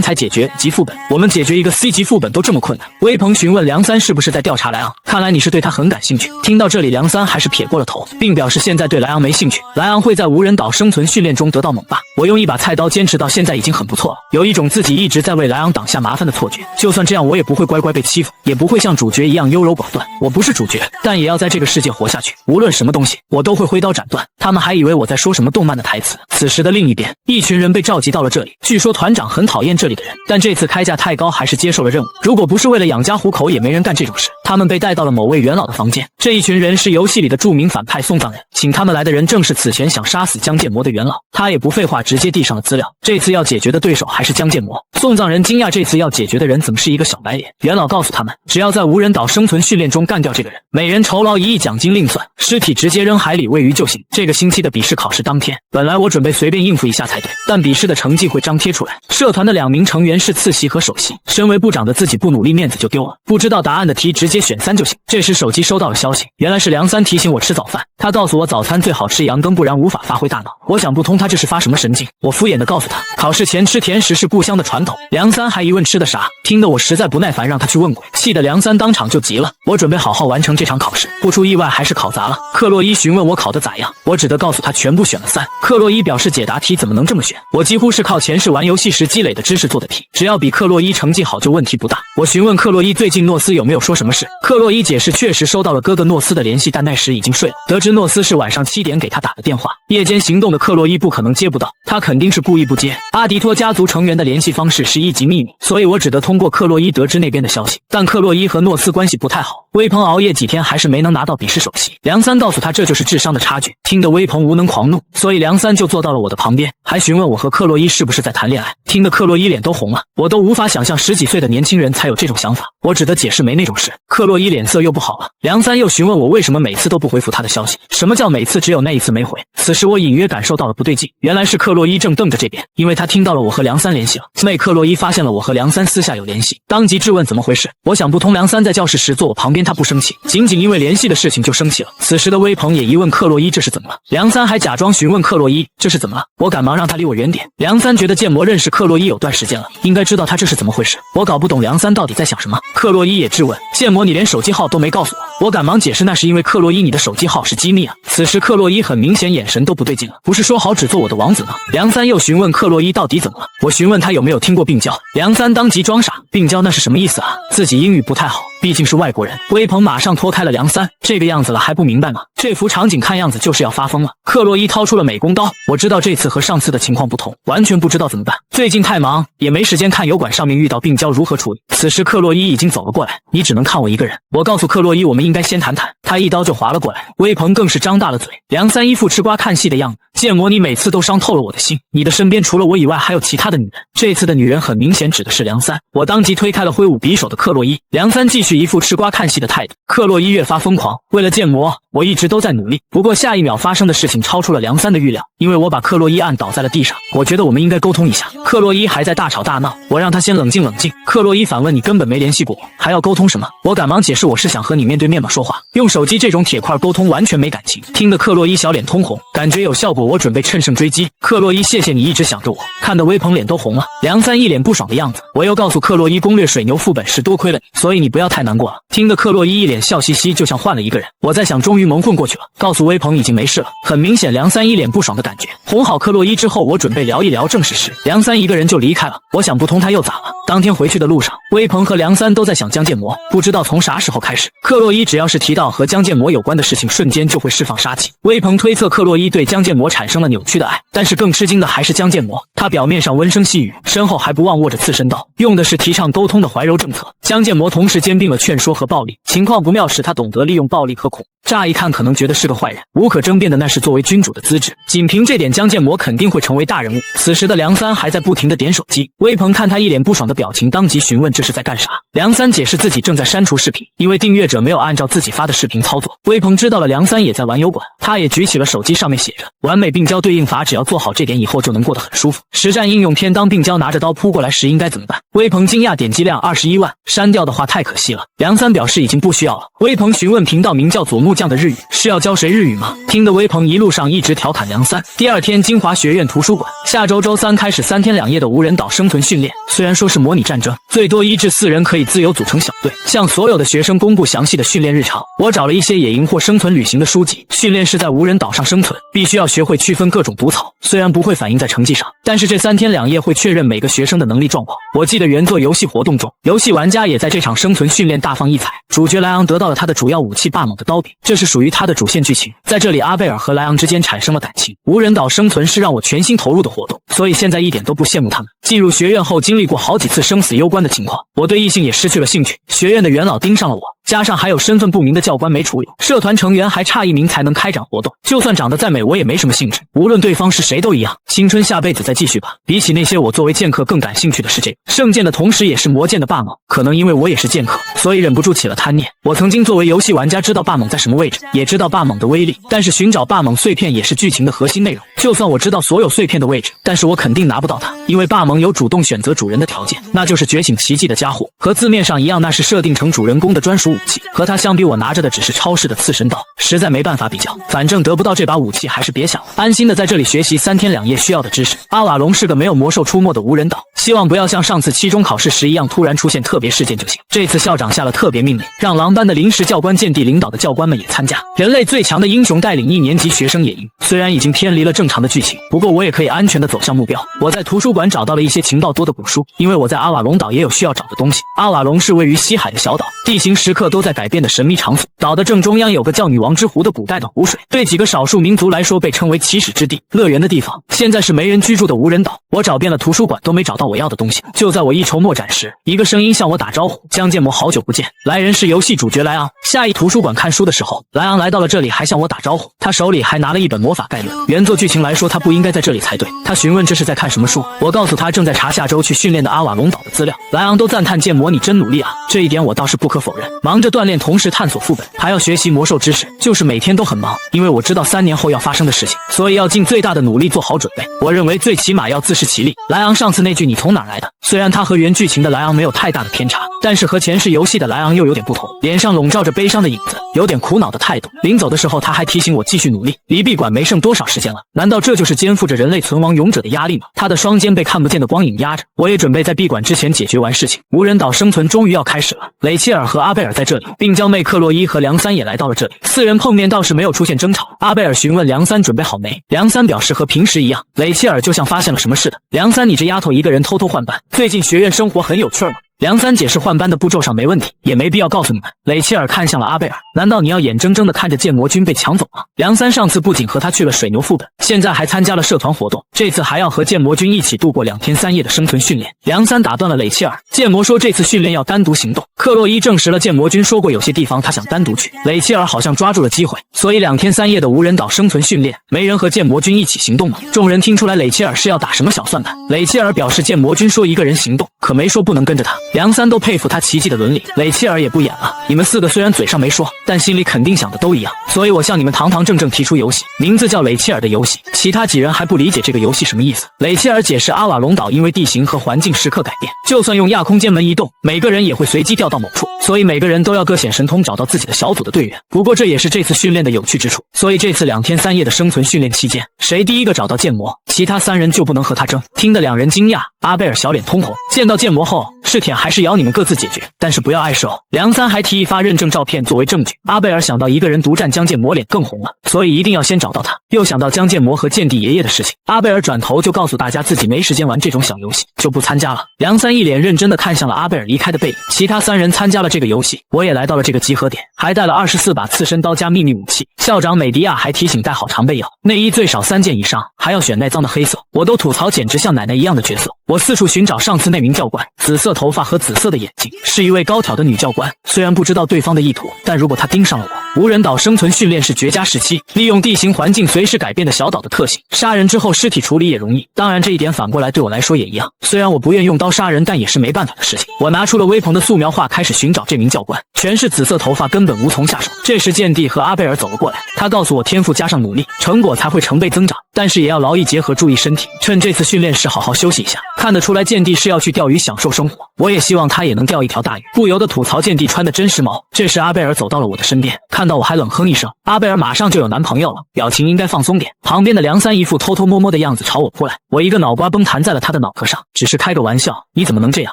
才解决级副本，我们解决一个 C 级副本都这么困难。微鹏询问梁三是不是在调查莱昂，看来你是对他很感兴趣。听到这里梁三还是撇过了头。头，并表示现在对莱昂没兴趣，莱昂会在无人岛生存训练中得到猛霸。我用一把菜刀坚持到现在已经很不错了，有一种自己一直在为莱昂挡下麻烦的错觉。就算这样，我也不会乖乖被欺负，也不会像主角一样优柔寡断。我不是主角，但也要在这个世界活下去，无论什么东西，我都会挥刀斩断。他们还以为我在说什么动漫的台词。此时的另一边，一群人被召集到了这里。据说团长很讨厌这里的人，但这次开价太高，还是接受了任务。如果不是为了养家糊口，也没人干这种事。他们被带到了某位元老的房间。这一群人是游戏里的著名反派送葬人，请他们来的人正是此前想杀死江建模的元老。他也不废话，直接递上了资料。这次要解决的对手还是江建模。送葬人惊讶，这次要解决的人怎么是一个小白脸？元老告诉他们，只要在无人岛生存训练中干掉这个人，每人酬劳1亿奖金另算，尸体直接扔海里喂鱼就行。这个星期的笔试考试当天，本来我准备随便应付一下才对，但笔试的成绩会张贴出来。社团的2名成员是次席和首席，身为部长的自己不努力，面子就丢了。不知道答案的题直接选3就行。这时手机收到了消息，原来是梁三提醒我吃早饭。他告诉我早餐最好吃羊羹，不然无法发挥大脑。我想不通他这是发什么神经。我敷衍地告诉他，考试前吃甜食是故乡的传统。梁三还疑问吃的啥，听得我实在不耐烦，让他去问鬼，气得梁三当场就急了。我准备好好完成这场考试，不出意外还是考砸了。克洛伊询问我考得咋样，我只得告诉他全部选了3。克洛伊表示解答题怎么能这么选，我几乎是靠前世玩游戏时积累的知识做的题，只要比克洛伊成绩好就问题不大。我询问克洛伊最近诺斯有没有说什么事，克洛伊解释确实收到了哥哥诺斯的联系，但那时已经睡了。得知诺斯是晚上7点给他打的电话，夜间行动的克洛伊不可能接不到，他肯定是故意不接。阿迪托家族成员的联系方式是1级秘密，所以我只得通过克洛伊得知那边的消息。但克洛伊和诺斯关系不太好，威鹏熬夜几天还是没能拿到笔试首席。梁三告诉他这就是智商的差距，听得威鹏无能狂怒，所以梁三就坐到了我的旁边，还询问我和克洛伊是不是在谈恋爱。听得克洛伊脸都红了，我都无法想象10几岁的年轻人才有这种想法，我只得解释没那种事。克洛伊脸色又不好了，梁三又询问我为什么每次都不回复他的消息，什么叫每次只有那一次没回。此时我隐约感受到了不对劲，原来是克洛伊正瞪着这边，因为他听到了我和梁三联系了。妹克洛伊发现了我和梁三私下有联系，当即质问怎么回事。我想不通，梁三在教室时坐我旁边，他不生气，仅仅因为联系的事情就生气了。此时的威鹏也疑问克洛伊这是怎么了，梁三还假装询问克洛伊这是怎么了，我赶忙让他离我远点。梁三觉得建模认识克洛伊有段时间了，应该知道他这是怎么回事。我搞不懂梁三到底在想什么。克洛伊也质问建模，你连手机号都没告诉我赶忙解释那是因为克洛伊你的手机号是机密啊。此时克洛伊很明显眼神都不对劲了，不是说好只做我的王子吗？梁三又询问克洛伊到底怎么了，我询问他有没有听过病娇，梁三当即装傻，病娇那是什么意思啊？自己英语不太好，毕竟是外国人。威鹏马上拖开了梁三，这个样子了还不明白吗？这幅场景看样子就是要发疯了。克洛伊掏出了美工刀，我知道这次和上次的情况不同，完全不知道怎么办，最近太忙也没时间看油管上面遇到病娇如何处理。此时克洛伊已经走了过来，你只能看我一个人。我告诉克洛伊我们应该先谈谈，他一刀就划了过来。威鹏更是张大了嘴，梁三一副吃瓜看戏的样子，建模你每次都伤透了我的心，你的身边除了我以外还有其他的女人。这次的女人很明显指的是梁三，我当即推开了挥舞匕首的克洛伊。梁三继续一副吃瓜看戏的态度，克洛伊越发疯狂。为了建模我一直都在努力，不过下一秒发生的事情超出了梁三的预料，因为我把克洛伊按倒在了地上。我觉得我们应该沟通一下。克洛伊还在大吵大闹，我让他先冷静冷静。克洛伊反问你根本没联系过我，还要沟通什么？我赶忙解释我是想和你面对面说话，用手机这种铁块沟通完全没感情。听得克洛伊小脸通红，感觉有效果，我准备趁胜追击。克洛伊谢谢你一直想着我，看得威鹏脸都红了。梁三一脸不爽的样子，我又告诉克洛伊攻略水牛副本是多亏了你，所以你不要太难过了。听得克洛伊一脸笑嘻嘻，就像换了一个人。我在想终于蒙混过去了，告诉威鹏已经没事了。很明显梁三一脸不爽的感觉。哄好克洛伊之后，我准备聊一聊正事时，梁三一个人就离开了。我想不通他又咋了。当天回去的路上，威鹏和梁三都在想江建模，不知道从啥时候开始，克洛伊只要是提到和江建模有关的事情，瞬间就会释放杀气。威鹏推测克洛伊对江建模产生了扭曲的爱，但是更吃惊的还是江建模，他表面上温声细语，身后还不忘握着刺身刀，用的是提倡沟通的怀柔政策。江建模同时兼并了劝说和暴力，情况不妙时他懂得利用暴力和恐。乍一看可能觉得是个坏人，无可争辩的那是作为君主的资质，仅凭这点江建模肯定会成为大人物。此时的梁三还在不停地点手机，威鹏看他一脸不爽的表情，当即询问这是在干啥。梁三解释自己正在删除视频，因为订阅者没有按照自己发的视频操作。威鹏知道了梁三也在玩油管，他也举起了手机，上面写着完美病娇对应法，只要做好这点以后就能过得很舒服。实战应用篇，当病娇拿着刀扑过来时应该怎么办？威鹏惊讶，点击量21万，删掉的话太可惜了。梁三表示已经不需要了。威鹏询问频道名叫佐木匠的日语是要教谁日语吗？听得威鹏一路上一直调侃梁三。第二天金华学院图书馆，下周周三开始3天2夜的无人岛生存训练，虽然说是模拟战争，最多1至4人可以自由组成小队，向所有的学生公布详细的训练日常。我找了了一些野营或生存旅行的书籍。训练是在无人岛上生存，必须要学会区分各种毒草，虽然不会反映在成绩上，但是这3天2夜会确认每个学生的能力状况。我记得原作游戏活动中，游戏玩家也在这场生存训练大放异彩。主角莱昂得到了他的主要武器霸猛的刀柄，这是属于他的主线剧情。在这里，阿贝尔和莱昂之间产生了感情。无人岛生存是让我全心投入的活动，所以现在一点都不羡慕他们。进入学院后，经历过好几次生死攸关的情况，我对异性也失去了兴趣。学院的元老盯上了我，加上还有身份不明的教官没处理，社团成员还差1名才能开展活动。就算长得再美，我也没什么兴致。无论对方是谁都一样，青春下辈子再继续吧。比起那些，我作为剑客更感兴趣的是这个圣剑的同时也是魔剑的霸猛。可能因为我也是剑客，所以忍不住起了贪念。我曾经作为游戏玩家知道霸猛在什么位置，也知道霸猛的威力，但是寻找霸猛碎片也是剧情的核心内容。就算我知道所有碎片的位置，但是我肯定拿不到它，因为霸猛有主动选择主人的条件，那就是觉醒奇迹的家伙。和字面上一样，那是设定成主人公的专属武器。和他相比，我拿着的只是超市的刺身刀，实在没办法比较。反正得不到这把武器，还是别想了，安心的在这里学习3天2夜需要的知识。阿瓦隆是个没有魔兽出没的无人岛，希望不要像上次期中考试时一样突然出现特别事件就行。这次校长下了特别命令，让狼班的临时教官剑帝领导的教官们也参加。人类最强的英雄带领1年级学生野营，虽然已经偏离了正常的剧情，不过我也可以安全的走向目标。我在图书馆找到了一些情报多的古书，因为我在阿瓦隆岛也有需要找的东西。阿瓦隆是位于西海的小岛，地形时刻都在改变的神秘场所。岛的正中央有个叫女王之湖的古代的湖水，对几个少数民族来说被称为起始之地、乐园的地方。现在是没人居住的无人岛。我找遍了图书馆都没找到我要的东西。就在我一筹莫展时，一个声音向我打招呼：江建模，好久不见。来人是游戏主角莱昂。下一图书馆看书的时候，莱昂来到了这里，还向我打招呼。他手里还拿了一本魔法概论。原作剧情来说，他不应该在这里才对。他询问这是在看什么书，我告诉他正在查下周去训练的阿瓦隆岛的资料。莱昂都赞叹建模你真努力啊，这一点我倒是不可否认。忙着锻炼，同时探索副本，还要学习魔兽知识，就是每天都很忙。因为我知道3年后要发生的事情，所以要尽最大的努力做好准备。我认为最起码要自食其力。莱昂上次那句你从哪儿来的，虽然他和原剧情的莱昂没有太大的偏差，但是和前世游戏的莱昂又有点不同，脸上笼罩着悲伤的影子，有点苦恼的态度。临走的时候他还提醒我继续努力，离闭馆没剩多少时间了。难道这就是肩负着人类存亡勇者的压力吗？他的双肩被看不见的光影压着。我也准备在闭馆之前解决完事情。无人岛生存终于要开始了，雷切尔和阿贝尔在这里，并将妹克洛伊和梁三也来到了这里。4人碰面倒是没有出现争吵。阿贝尔询问梁三准备好没，梁三表示和平时一样。雷切尔就像发现了什么似的：梁三，你这丫头一个人偷偷换班，最近学院生活很有趣吗？梁三解释换班的步骤上没问题，也没必要告诉你们。雷切尔看向了阿贝尔，难道你要眼睁睁地看着剑魔军被抢走吗？梁三上次不仅和他去了水牛副本，现在还参加了社团活动，这次还要和剑魔军一起度过2天3夜的生存训练。梁三打断了雷切尔，剑魔说这次训练要单独行动。克洛伊证实了剑魔军说过有些地方他想单独去，雷切尔好像抓住了机会，所以2天3夜的无人岛生存训练，没人和剑魔军一起行动吗？众人听出来雷切尔是要打什么小算盘。雷切尔表示剑魔军说一个人行动，可没说不能跟着他。梁三都佩服他奇迹的伦理，雷切尔也不演了。你们4个虽然嘴上没说，但心里肯定想的都一样，所以我向你们堂堂正正提出游戏，名字叫雷切尔的游戏。其他几人还不理解这个游戏什么意思。雷切尔解释阿瓦隆岛因为地形和环境时刻改变，就算用亚空间门移动，每个人也会随机调到某处，所以每个人都要各显神通找到自己的小组的队员。不过这也是这次训练的有趣之处，所以这次2天3夜的生存训练期间，谁第一个找到剑魔，其他3人就不能和他争。听得2人惊讶，阿贝尔小脸通红，见到剑魔后是舔还是咬你们各自解决，但是不要碍事哦。梁三还提议发认证照片作为证据。阿贝尔想到一个人独占江剑魔脸更红了，所以一定要先找到他。又想到江剑魔和剑帝爷爷的事情，阿贝尔转头就告诉大家自己没时间玩这种小游戏，就不参加了。梁三一脸认真地看向了阿贝尔离开的背影。其他3人参加了这个游戏，我也来到了这个集合点，还带了24把刺身刀加秘密武器。校长美迪亚还提醒带好常备药，内衣最少3件以上，还要选耐脏的黑色。我都吐槽简直像奶奶一样的角色。我四处寻找上次那名教官，紫色头发和紫色的眼睛，是一位高挑的女教官。虽然不知道对方的意图，但如果她盯上了我，无人岛生存训练是绝佳时期，利用地形环境随时改变的小岛的特性，杀人之后尸体处理也容易。当然这一点反过来对我来说也一样，虽然我不愿用刀杀人，但也是没办法的事情。我拿出了微鹏的素描画，开始寻找这名教官。全是紫色头发，根本无从下手。这时剑帝和阿贝尔走了过来，他告诉我天赋加上努力，成果才会成倍增长，但是也要劳逸结合，注意身体，趁这次训练时好好休息一下。看得出来剑帝是要去钓鱼享受生活，我也希望他也能钓一条大鱼，不由得吐槽剑帝穿的真时髦。这时阿贝尔走到了我的身边，看到我还冷哼一声，阿贝尔马上就有男朋友了，表情应该放松点。旁边的梁三一副偷偷摸摸的样子朝我扑来，我一个脑瓜崩弹在了他的脑壳上，只是开个玩笑，你怎么能这样？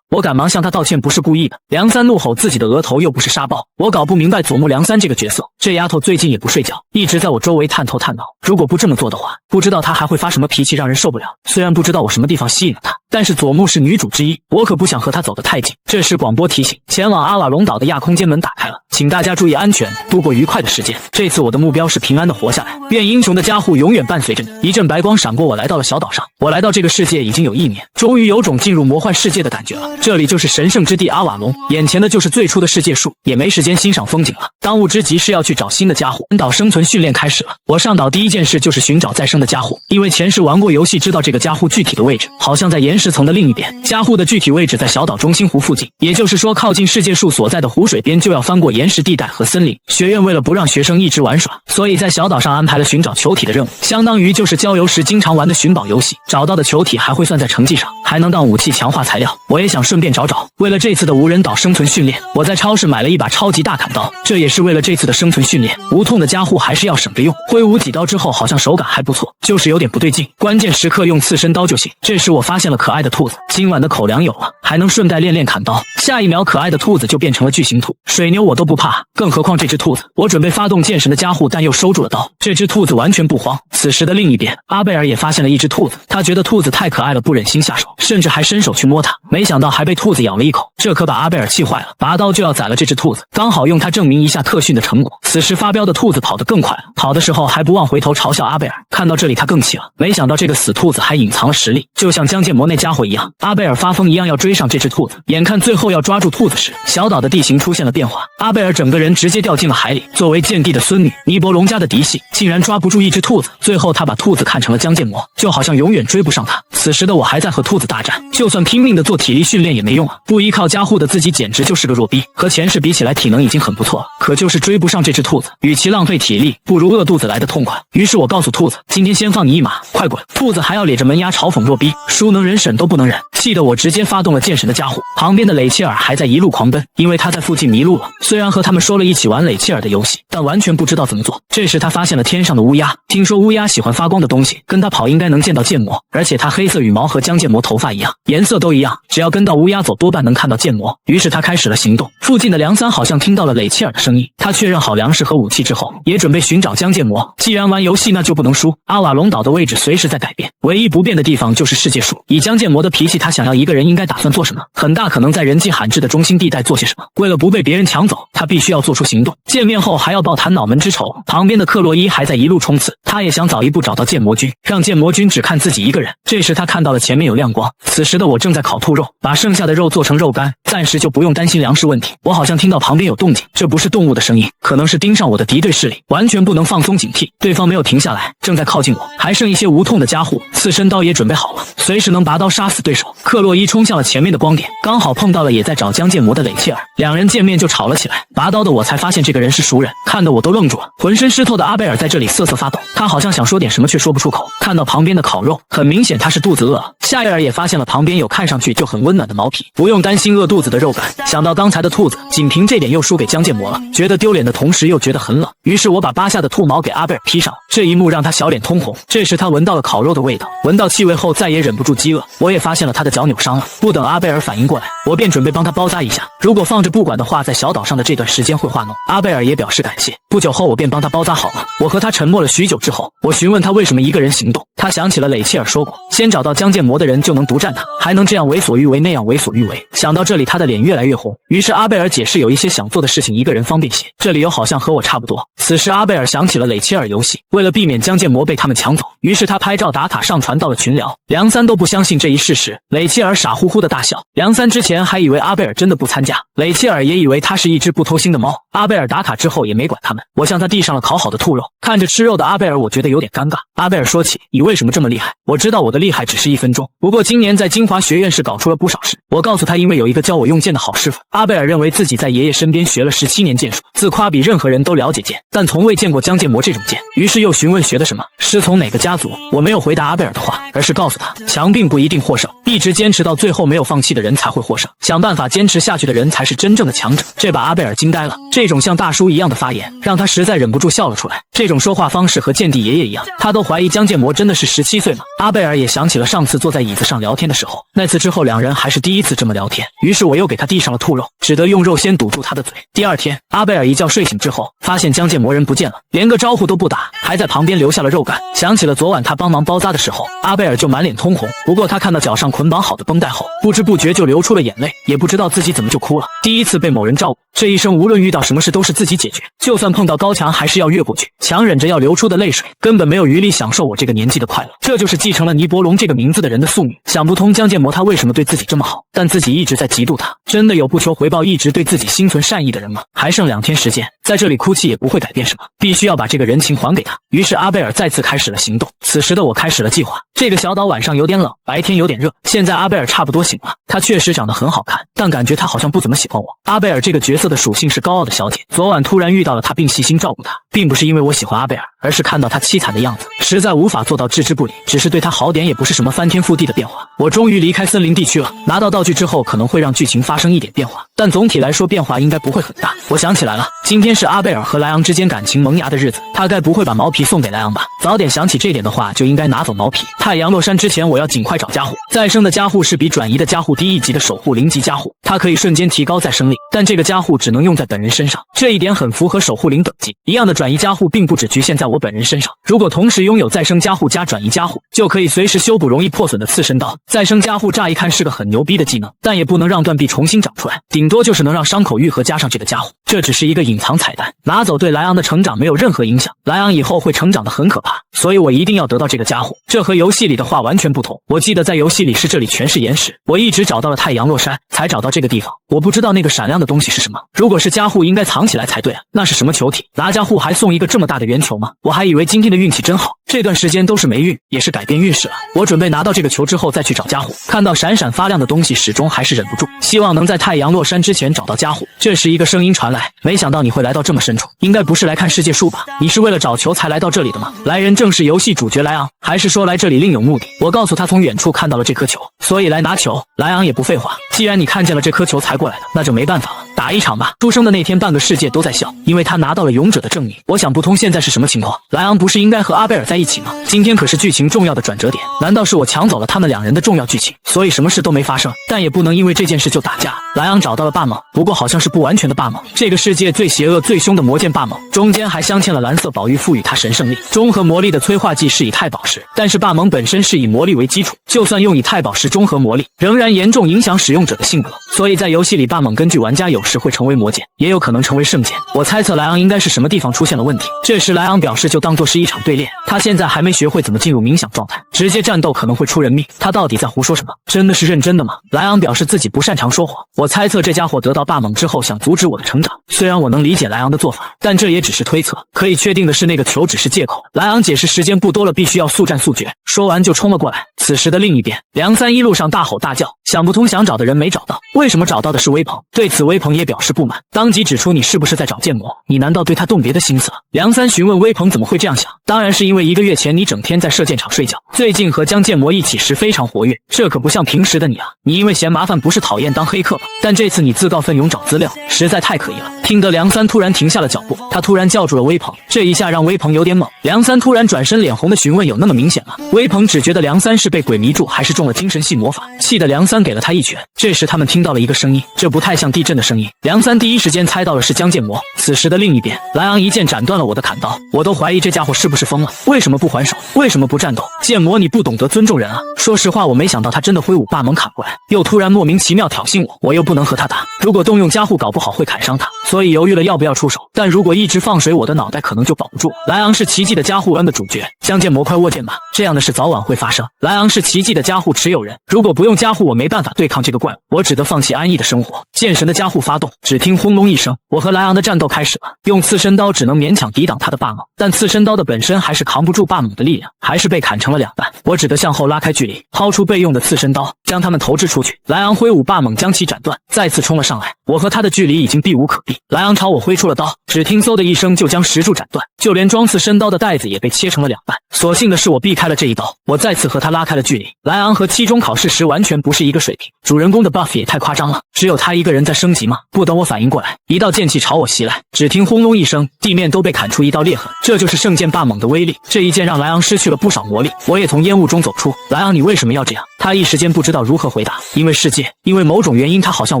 我赶忙向他道歉，不是故意的。梁三怒吼自己的额头又不是沙包，我搞不明白佐木梁三这个角色，这丫头最近也不睡觉，一直在我周围探头探脑，如果不这么做的话，不知道她还会发什么脾气让人受不了。虽然不知道我什么地方吸引了她，但是佐木是女主之一，我可不想和她走得太近。这时广播提醒，前往阿瓦隆岛的亚空间门打开了，请大家注意安全，度过愉快的时间。这次我的目标是平安的活下来，愿英雄的加护永远伴随着你。一阵白光闪过，我来到了小岛上。我来到这个世界已经有1年，终于有种进入魔幻世界的感觉了。这里就是神圣之地阿瓦隆，眼前的就是最初的世界树，也没时间欣赏风景了。当务之急是要去找新的家伙。岛生存训练开始了，我上岛第一件事就是寻找再生的家伙，因为前世玩过游戏，知道这个家伙具体的位置，好像在岩石层的另一边。家伙的具体位置在小岛中心湖附近，也就是说靠近世界树所在的湖水边就要翻过岩石地带和森林。学院为了不让学生一直玩耍，所以在小岛上安排了寻找球体的任务，相当于就是郊游时经常玩的寻宝游戏，找到的球体还会算在成绩上，还能当武器强化材料。我也想顺便找找。为了这次的无人岛生存训练，我在超市买了一把超级大砍刀，这也是为了这次的生存训练。无痛的加护还是要省着用，挥舞几刀之后好像手感还不错，就是有点不对劲，关键时刻用刺身刀就行。这时我发现了可爱的兔子，今晚的口粮有了，还能顺带练练砍刀。下一秒可爱的兔子就变成了巨型兔，水牛我都不怕，更何况这只兔子。我准备发动剑神的加护，但又收住了刀。这只兔子完全不慌。此时的另一边，阿贝尔也发现了一只兔子，他觉得兔子太可爱了，不忍心下手，甚至还伸手去摸它，没想到还被兔子咬了一口，这可把阿贝尔气坏了，拔刀就要宰了这只兔子，刚好用它证明一下特训的成果。此时发飙的兔子跑得更快了，跑的时候还不忘回头嘲笑阿贝尔。看到这里他更气了，没想到这个死兔子还隐藏了实力，就像江建模那家伙一样，阿贝尔发疯一样要追上这只兔子。眼看最后要抓住兔子时，小岛的地形出现了变化，阿贝尔整个人直接掉进了海里。作为剑帝的孙女，尼伯龙家的嫡系，竟然抓不住一只兔子，最后他把兔子看成了江建模，就好像永远追不上他。此时的我还在和兔子大战，就算拼命的做体力训练也没用啊，不依靠加护的自己简直就是个弱逼，和前世比起来体能已经很不错了，可就是追不上这只兔子，与其浪费体力，不如饿肚子来的痛快。于是我告诉兔子，今天先放你一马，快滚。兔子还要咧着门牙嘲讽弱逼，叔能忍婶都不能忍，气得我直接发动了剑神的加护。旁边的雷切尔还在一路狂奔，因为他在附近迷路了，虽然和他们说了一起玩雷切尔的游戏，但完全不知道怎么做。这时他发现了天上的乌鸦，听说乌鸦喜欢发光的东西，跟他跑应该能见到剑魔，而且他黑色羽毛和江剑魔头发一样，颜色都一样，只要跟到乌鸦走多半能看到剑魔。于是他开始了行动。附近的梁三好像听到了雷切尔的声音，他确认好粮食和武器之后，也准备寻找江剑魔。既然玩游戏那就不能输，阿瓦隆岛的位置随时在改变，唯一不变的地方就是世界树。以江剑魔的脾气，他想要一个人应该打算做什么？很大可能在人迹罕至的中心地带做些什么。为了不被别人抢走，他必须要做出行动。见面后还要报谈脑门之仇。旁边的克洛伊还在一路冲刺，他也想早一步找到剑魔君，让剑魔君只看自己一个人。这时他看到了前面有亮光，此时的我正在烤兔肉，把剩下的肉做成肉干，暂时就不用担心粮食问题。我好像听到旁边有动静，这不是动物的声音，可能是盯上我的敌对势力，完全不能放松警惕。对方没有停下来，正在靠近我，还剩一些无痛的加护，刺身刀也准备好了，随时能拔刀杀死对手。克洛伊冲向了前面的光点，刚好碰到了也在找江剑魔的雷切尔，两人见面就吵了起来。拔刀的我才发现这个人是熟人，看得我都愣住了。浑身湿透的阿贝尔在这里瑟瑟发抖，他好像想说点什么却说不出口。看到旁边的烤肉，很明显他是肚子饿了。夏叶尔也发现了旁边有看上去就很温暖的毛皮，不用担心饿肚子的肉感。想到刚才的兔子，仅凭这点又输给江剑魔了，觉得丢脸的同时又觉得很冷。于是我把扒下的兔毛给阿贝尔披上，这一幕让他小脸通红。这时他闻到了烤肉的味道，闻到气味后再也忍不住饥饿。我也发现了他的脚扭伤了，不等阿贝尔反应过来，我便准备帮他包扎一下。如果放着不管的话，在小岛上的这段时间会化脓。阿贝尔也表示感谢。不久后我便帮他包扎好了。我和他沉默了许久之后，我询问他为什么一个人行动。他想起了雷切尔说过，先找到江剑魔的人就能独占他，还能这样为所欲为那样为所欲为。想到这里他的脸越来越红。于是阿贝尔解释有一些想做的事情一个人方便些，这理由好像和我差不多。此时阿贝尔想起了雷切尔游戏，为了避免江剑魔被他们抢走，于是他拍照打卡上传到了群聊。梁三都不相信这一事实，雷切尔傻乎乎的大笑。梁三之前还以为阿贝尔真的不参加，雷切尔也以为他是一只不偷腥的猫。阿贝尔打卡之后也没管他们，我向他递上了烤好的兔肉。看着吃肉的阿贝尔，我觉得有点尴尬。阿贝尔说起，你为什么这么厉害？我知道我的厉害只是1分钟，不过今年在金华学院是搞出了不少事。我告诉他，因为有一个教我用剑的好师傅。阿贝尔认为自己在爷爷身边学了17年剑术，自夸比任何人都了解剑，但从未见过江建模这种剑，于是又询问学的什么，师从哪个家族。我没有回答阿贝尔的话，而是告诉他，强并不一定获胜，一直坚持到最后没有放弃的人才会获胜，想办法坚持下去的人才是真正的强者。这把阿贝尔惊呆了，这种像大叔一样的发言让他实在忍不住笑了出来。这种说话方式和剑帝爷爷一样，他都怀疑江建模真的是17岁吗？阿贝尔也想起了上次坐在椅子上聊天的时候，那次之后两人还是第一次这么聊天，于是我又给他递上了兔肉，只得用肉先堵住他的嘴。第二天，阿贝尔一觉睡醒之后，发现江建模人不见了，连个招呼都不打，还在旁边留下了肉干。想起了昨晚他帮忙包扎的时候，阿贝尔就满脸通红。不过他看到脚上捆绑好的绷带后，不知不觉就流出了眼泪，也不知道自己怎么就哭了。第一次被某人照顾，这一生无论遇到什么事都是自己解决，就算碰到高墙还是要越过去，强忍着要流出的泪水，根本没有余力享受我这个年纪的快乐。这就是继承了尼伯龙这个名字的人的宿命。想不通江建模他为什么对自己这么好，但自己一直在嫉妒他。真的有不求回报一直对自己心存善意的人吗？还剩2天时间，在这里哭泣也不会改变什么，必须要把这个人情还给他。于是阿贝尔再次开始了行动。此时的我开始了计划。这个小岛晚上有点冷，白天有点热。现在阿贝尔差不多醒了，他确实长得很好看，但感觉他好像不怎么喜欢我。阿贝尔这个角色的属性是高傲的小姐，昨晚突然遇到了他并细心照顾他，并不是因为我喜欢阿贝尔，而是看到他凄惨的样子，实在无法做到置之不理，只是对他好点也不是什么翻天覆地的变化。我终于离开森林地区了，拿到道具之后可能会让剧情发生一点变化，但总体来说变化应该不会很大。我想起来了，今天是阿贝尔和莱昂之间感情萌芽的日子，他该不会把毛皮送给莱昂吧？早点想起这点的话，就应该拿走毛皮。太阳落山之前，我要尽快找加护。再生的加护是比转移的加护低1级的守护0级加护，它可以瞬间提高再生力，但这个加护只能用在本人身上，这一点很符合守护0等级。一样的转移加护并不只局限在我本人身上，如果同时拥有再生加护加转移加护，就可以随时修补容易破损的刺身刀。再生加护乍一看是个很牛逼的技能，但也不能让断臂重新长出来，顶多就是能让伤口愈合加上这个加护，这只是一个隐藏彩蛋，拿走对莱昂的成长没有任何影响。莱昂以后会成长得很可怕，所以我一定要得到这个加护。这和游戏里的话完全不同，我记得在游戏里是这里全是岩石，我一直找到了太阳落山才找到这个地方，我不知道那个闪亮的东西是什么，如果是加护应该藏起来才对啊，那是什么球体？拿加护还送一个这么大的圆球吗？我还以为今天的运气真好，这段时间都是霉运，也是改变运势了。我准备拿到这个球之后再去找加护，看到闪闪发亮的东西始终还是忍不住，希望能在太阳落山之前找到加护。这时一个声音传来，没想到你会来到这么深处，应该不是来看世界树吧？你是为了找球才来到这里的吗？来人正是游戏主角莱昂，还是说来这里另有目的？我告诉他从远处看到了这颗球，所以来拿球。莱昂也不废话，既然你看见了这颗球才过来的，那就没办法了，打一场吧。出生的那天半个世界都在笑，因为他拿到了勇者的证明。我想不通现在是什么情况，莱昂不是应该和阿贝尔在一起吗？今天可是剧情重要的转折点，难道是我抢走了他们2人的重要剧情，所以什么事都没发生？但也不能因为这件事就打架。莱昂找到了霸蟒，不过好像是不完全的霸蟒，这个世界最邪恶最凶的魔剑霸蟒，中间还镶嵌了蓝色宝玉赋予他神圣力。中和魔力的催化剂是以太宝石，但是霸蟒本身是以魔力为基础，就算用以太宝石中和魔力，仍然严重影响使用者的性格，所以在游戏里霸蟒根据玩家有时会成为魔剑，也有可能成为圣剑。我猜测莱昂应该是什么地方出现了问题，这时莱昂表示就当作是一场对练，他现在还没学会怎么进入冥想状态，直接战斗可能会出人命。他到底在胡说什么？真的是认真的吗？莱昂表示自己不擅长说谎，我猜测这家伙得到霸蟒之后想阻止我的成长，虽然我能理解莱昂的做法，但这也只是推测，可以确定的是那个球只是借口。莱昂解释时间不多了，必须要速战速决，说完就冲了过来。此时的另一边，梁三一路上大吼大叫，想不通想找的人没找到，为什么找到的是微鹏？对此微鹏也表示不满，当即指出你是不是在找剑魔？你难道对他动别的心思了？梁三询问微鹏怎么会这样想，当然是因为1个月前你整天在射箭场睡觉，最近和江剑魔一起时非常活跃，这可不像平时的你啊，你因为嫌麻烦不是讨厌当黑客吗？但这次你自告奋勇找资料，实在太可疑了。听得梁三突然停下了脚步，他突然叫住了微鹏，这一下让微鹏有点懵。梁三突然转身脸红的询问有那么明显吗？微鹏只觉得梁三是被鬼迷住还是中了精神系魔法，气得梁三给了他一拳。这时他们听到了一个声音，这不太像地震的声音，梁三第一时间猜到了是江剑魔。此时的另一边，莱昂一剑斩断了我的砍刀，我都怀疑这家伙是不是疯了，为什么不还手，为什么不战斗？剑魔你不懂得尊重人啊！说实话我没想到他真的挥舞霸蟒砍过来，又突然莫名其妙挑衅我，我又不能和他打，如果动用加护搞不好会砍伤他，所以犹豫了要不要出手，但如果一直放水我的脑袋可能就保不住。莱昂是奇迹的加护恩的主角，江剑魔快握剑吧，这样的事早晚会发生。莱昂是奇迹的加护持有人，如果不用加护我没办法对抗这个怪物，我只得放弃安逸的生活。剑神的加护发动，只听轰隆一声，我和莱昂的战斗开始了。用刺身刀只能勉强抵挡他的霸蟒，但刺身刀的本身还是扛不住霸蟒的力量，还是被砍成了2半。我只得向后拉开距离，抛出备用的刺身刀，将他们投掷出去。莱昂挥舞霸蟒将其斩断，再次冲了上来，我和他的距离已经避无可避，莱昂朝我挥出了刀，只听嗖的一声就将石柱斩断，就连装刺身刀的带子也被切成了2半。所幸的是我避开了这一刀，我再次和他拉开了距离。莱昂和期中考试时完全不是一个水平，主人公的 buff 也太夸张了，只有他一个人在升级吗？不等我反应过来，一道剑气朝我袭来，只听轰隆一声，地面都被砍出一道裂痕。这就是圣剑霸猛的威力，这一剑让莱昂失去了不少魔力。我也从烟雾中走出。莱昂，你为什么要这样？他一时间不知道如何回答，因为世界，因为某种原因，他好像